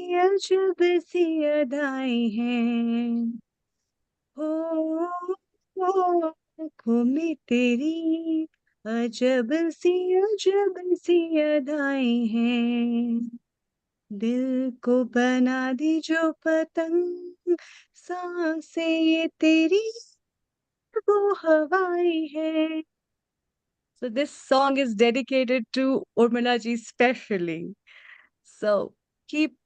अदाएं हैं, हो आँखों में तेरी अजब सी अदाएं हैं, दिल को बना दी जो पतंग, सांसें ये तेरी वो हवाएं हैं. So this song is dedicated to Urmila ji specially. So keep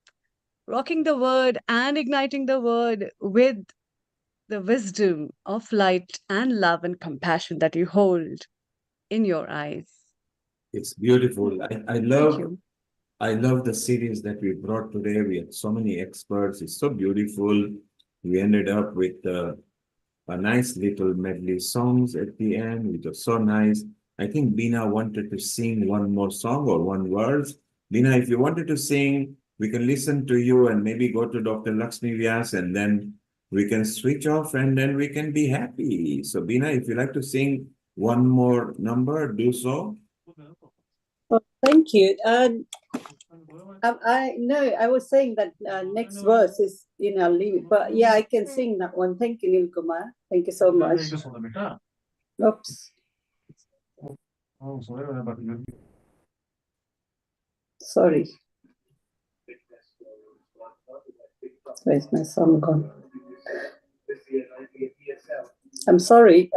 rocking the word and igniting the word with the wisdom of light and love and compassion that you hold in your eyes. It's beautiful. I love the series that we brought today. We had so many experts. It's so beautiful. We ended up with a nice little medley songs at the end, which was so nice. I think Bina wanted to sing one more song or one verse. Bina, if you wanted to sing, we can listen to you and maybe go to Dr. Lakshmi Vyas, and then we can switch off and then we can be happy. So Bina, if you like to sing one more number, do so. Oh, thank you. I was saying that next verse is, I'll leave it. But yeah, I can sing that one. Thank you, Nilkumar. Thank you so much. Oops. Sorry. Where's my song gone? I'm sorry.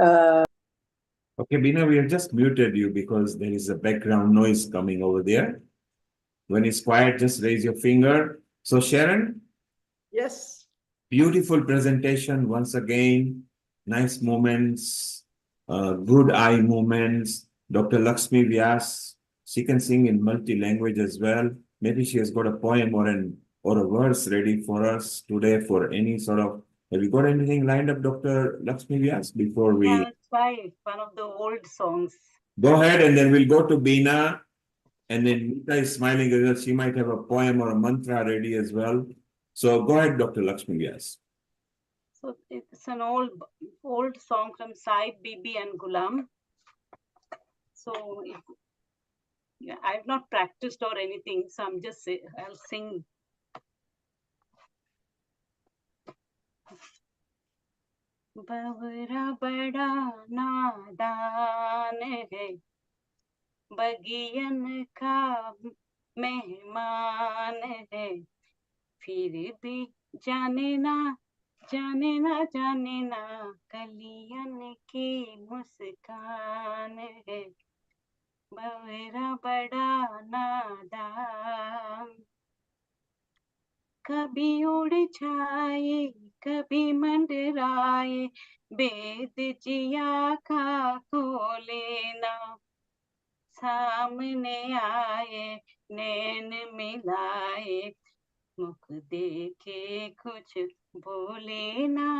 Okay, Bina, we have just muted you because there is a background noise coming over there. When it's quiet, just raise your finger. So Sharon? Yes. Beautiful presentation once again. Nice moments, good eye moments. Dr. Lakshmi Vyas, she can sing in multi-language as well. Maybe she has got a poem or a verse ready for us today for any sort of. Have you got anything lined up, Dr. Lakshmi Vyas, before we? Yeah, try one of the old songs. Go ahead, and then we'll go to Bina. And then Nita is smiling as well. She might have a poem or a mantra ready as well. So go ahead, Dr. Lakshmi Vyas. So it's an old song from Saib, Bibi and Gulam. So yeah, I've not practiced or anything, so I'll sing. बवरा बड़ा नादान है, बगियन का मेहमान है, फिर भी जाने ना कलियन की मुस्कान है, बवरा बड़ा नादान। कभी उड़ जाए कभी मंडराए, बेद जिया का खोले ना, सामने आए नैन मिलाए, मुख देखे कुछ बोले ना,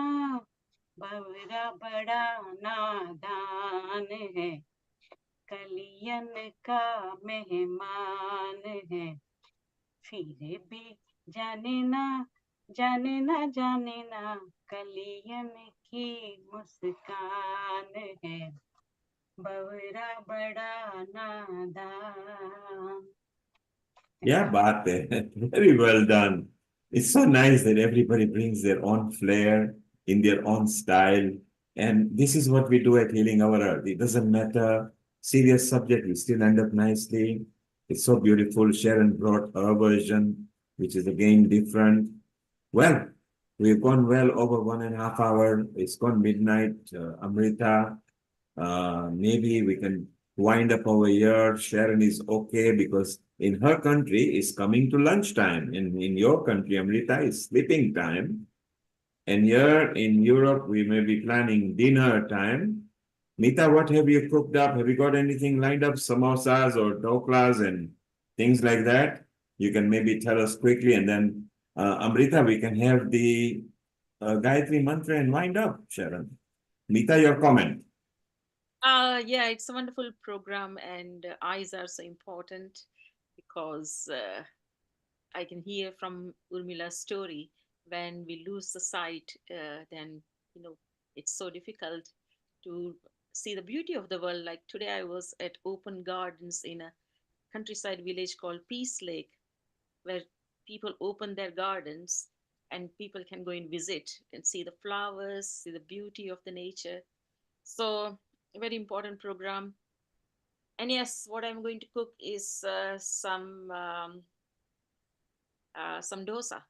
बवरा बड़ा नादान है, कलियन का मेहमान है, फिर भी जाने ना कलियन की मुस्कान है, बवरा बड़ा नादान। Yeah, baat hai. Very well done. It's so nice that everybody brings their own flair in their own style. And this is what we do at Healing Our Earth. It doesn't matter, serious subject, we still end up nicely. It's so beautiful. Sharon brought her version, which is again different. Well, we've gone well over 1.5 hours. It's gone midnight. Amrita, maybe we can wind up over here. Sharon is okay because in her country it's coming to lunchtime. In your country, Amrita, is sleeping time. And here in Europe, we may be planning dinner time. Nita, what have you cooked up? Have you got anything lined up? Samosas or doklas and things like that? You can maybe tell us quickly, and then Amrita, we can have the Gayatri mantra and wind up, Sharon. Nita, your comment. Yeah, it's a wonderful program, and eyes are so important because I can hear from Urmila's story, when we lose the sight, then it's so difficult to see the beauty of the world. Like today, I was at open gardens in a countryside village called Peace Lake, where people open their gardens and people can go and visit and see the flowers, see the beauty of the nature. So a very important program. And yes, what I'm going to cook is some dosa.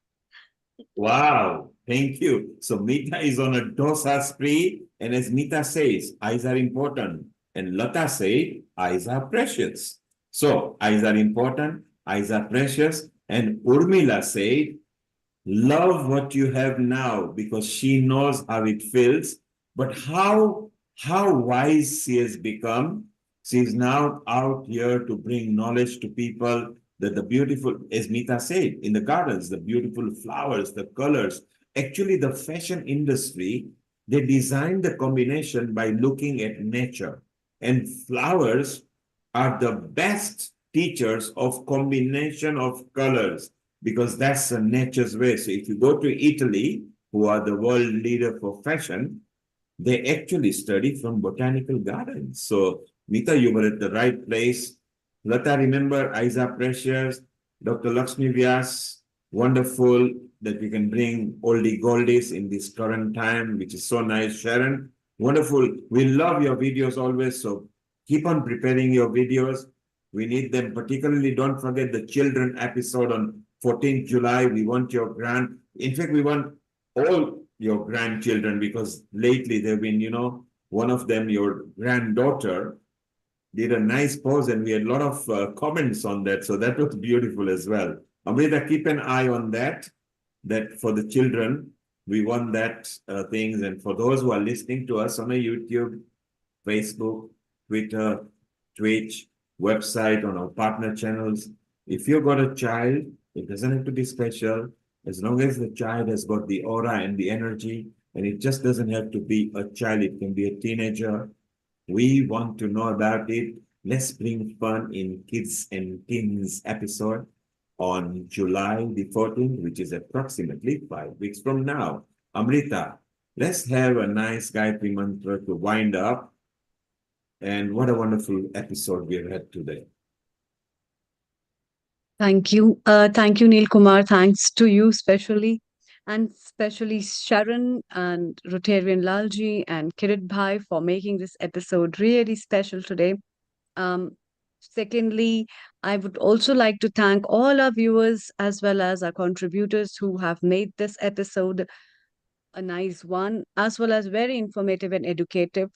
Wow, thank you. So Mita is on a dosa spree, and as Mita says, eyes are important. And Lata said, eyes are precious. So eyes are important, eyes are precious. And Urmila said, love what you have now, because she knows how it feels. But how wise she has become. She is now out here to bring knowledge to people, that the beautiful, as Mita said, in the gardens, the beautiful flowers, the colors. Actually, the fashion industry They designed the combination by looking at nature. And flowers are the best teachers of combination of colors because that's nature's way. So if you go to Italy, who are the world leader for fashion, they actually study from botanical gardens. So Mita, you were at the right place. Lata, remember Isa Precious, Dr. Lakshmi Vyas, wonderful that we can bring oldie goldies in this current time, which is so nice. Sharon, wonderful. We love your videos always. So keep on preparing your videos. We need them. Particularly, don't forget the children episode on 14th July. We want your grant. In fact, we want all your grandchildren because lately they've been, one of them, your granddaughter, did a nice pose and we had a lot of comments on that. So that was beautiful as well. Amrita, keep an eye on that for the children, we want that things. And for those who are listening to us on a YouTube, Facebook, Twitter, Twitch, website, on our partner channels, if you've got a child, it doesn't have to be special. As long as the child has got the aura and the energy, and it just doesn't have to be a child, it can be a teenager. We want to know about it. Let's bring fun in Kids and Teens episode on July the 14th, which is approximately 5 weeks from now. Amrita, let's have a nice Gayatri Mantra to wind up. And what a wonderful episode we've had today. Thank you. Thank you, Neil Kumar. Thanks to you especially. And especially Sharon and Rotarian Lalji and Kirit Bhai for making this episode really special today. Secondly, I would also like to thank all our viewers as well as our contributors who have made this episode a nice one, as well as very informative and educative.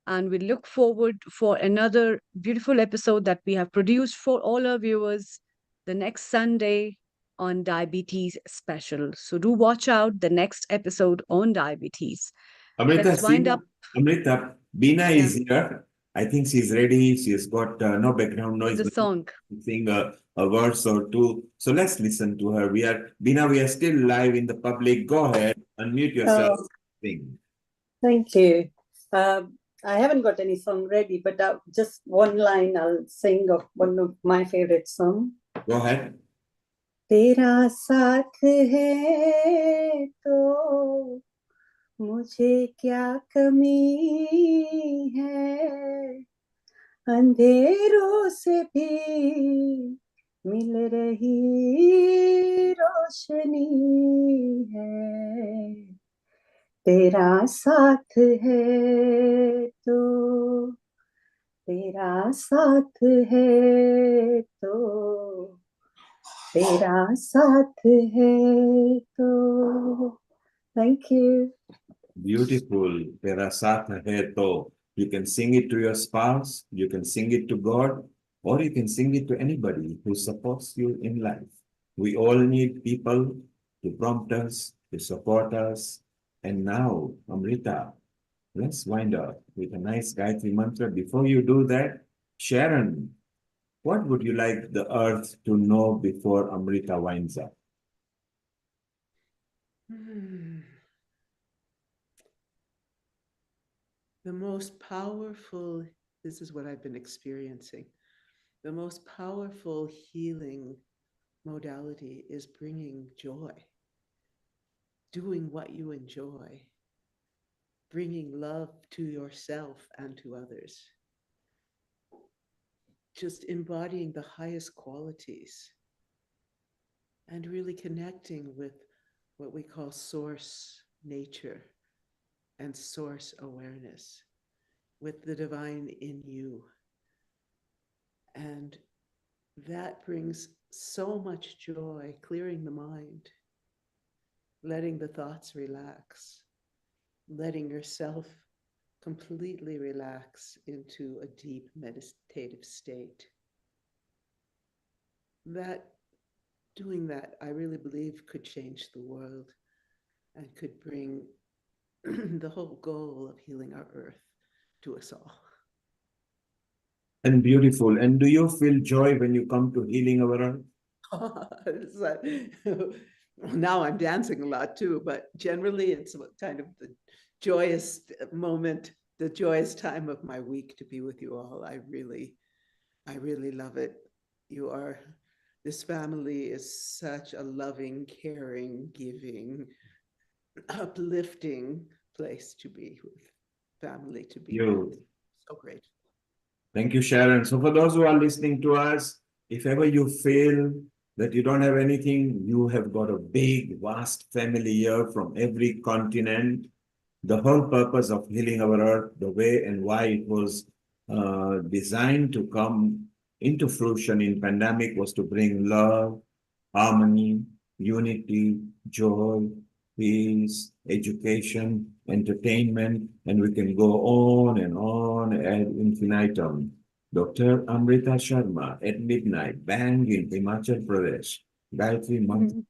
And we look forward for another beautiful episode that we have produced for all our viewers the next Sunday on Diabetes Special. So do watch out the next episode on diabetes. Amrita, Let's wind up. Amrita, Bina is here. I think she's ready. She's got no background noise. The song. Sing a verse or two. So let's listen to her. Bina, we are still live in the public. Go ahead, unmute yourself. Sing. Thank you. I haven't got any song ready, but just one line I'll sing of one of my favorite songs. Go ahead. तेरा साथ है तो मुझे क्या कमी है अंधेरों से भी मिल रही रोशनी है तेरा साथ है तो तेरा साथ है तो तेरा साथ है तो thank you. Beautiful. Tera saath hai to. You can sing it to your spouse, you can sing it to God, or you can sing it to anybody who supports you in life. We all need people to prompt us, to support us. And now, Amrita, let's wind up with a nice Gayatri Mantra. Before you do that, Sharon, what would you like the earth to know before Amrita winds up? The most powerful, this is what I've been experiencing, the most powerful healing modality is bringing joy, doing what you enjoy, bringing love to yourself and to others, just embodying the highest qualities and really connecting with what we call source nature and source awareness, with the divine in you. And that brings so much joy, clearing the mind, letting the thoughts relax, letting yourself completely relax into a deep meditative state. Doing that, I really believe, could change the world and could bring the whole goal of healing our earth to us all. And beautiful. And do you feel joy when you come to healing our earth? Now I'm dancing a lot too, but generally it's kind of the joyous moment, the joyous time of my week to be with you all. I really love it. This family is such a loving, caring, giving, uplifting place to be with, family to be with. So great. Thank you, Sharon. So for those who are listening to us, if ever you feel that you don't have anything, you have got a big, vast family here from every continent. The whole purpose of Healing Our Earth, the way and why it was designed to come into fruition in pandemic was to bring love, harmony, unity, joy, peace, education, entertainment, and we can go on ad infinitum. Dr. Amrita Sharma at midnight, bang in Himachal Pradesh. Gayatri Mantra.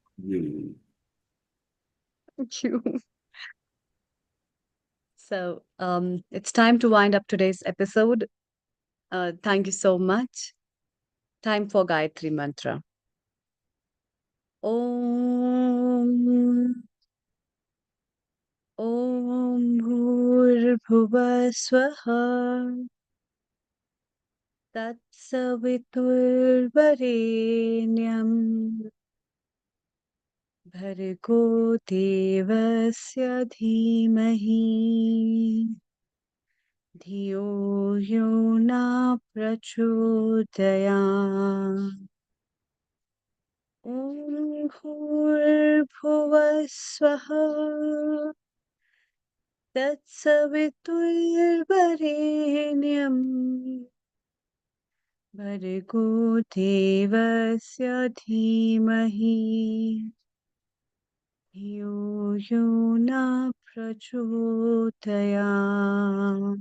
Thank you. So it's time to wind up today's episode. Thank you so much. Time for Gayatri Mantra. Om Bhurbhuva Swaha Tatsaviturvarenyam Bhargo Devasya Dhimahi Dhiyo yo na prachodayat. Om Bhurbhuva Swaha Tatsaviturvarenyam Bhargo Devasya Dhimahi Dhiyo yo na prachodayat.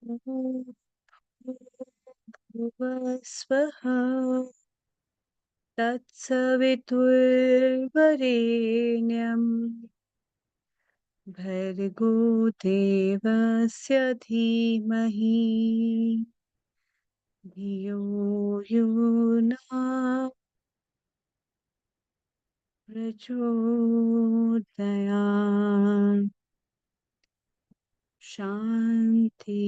Om Bhurbhuva Swaha Tatsaviturvarenyam Bhargo Devasya Dhimahi Dhiyo yo na prachodayat. Shanti.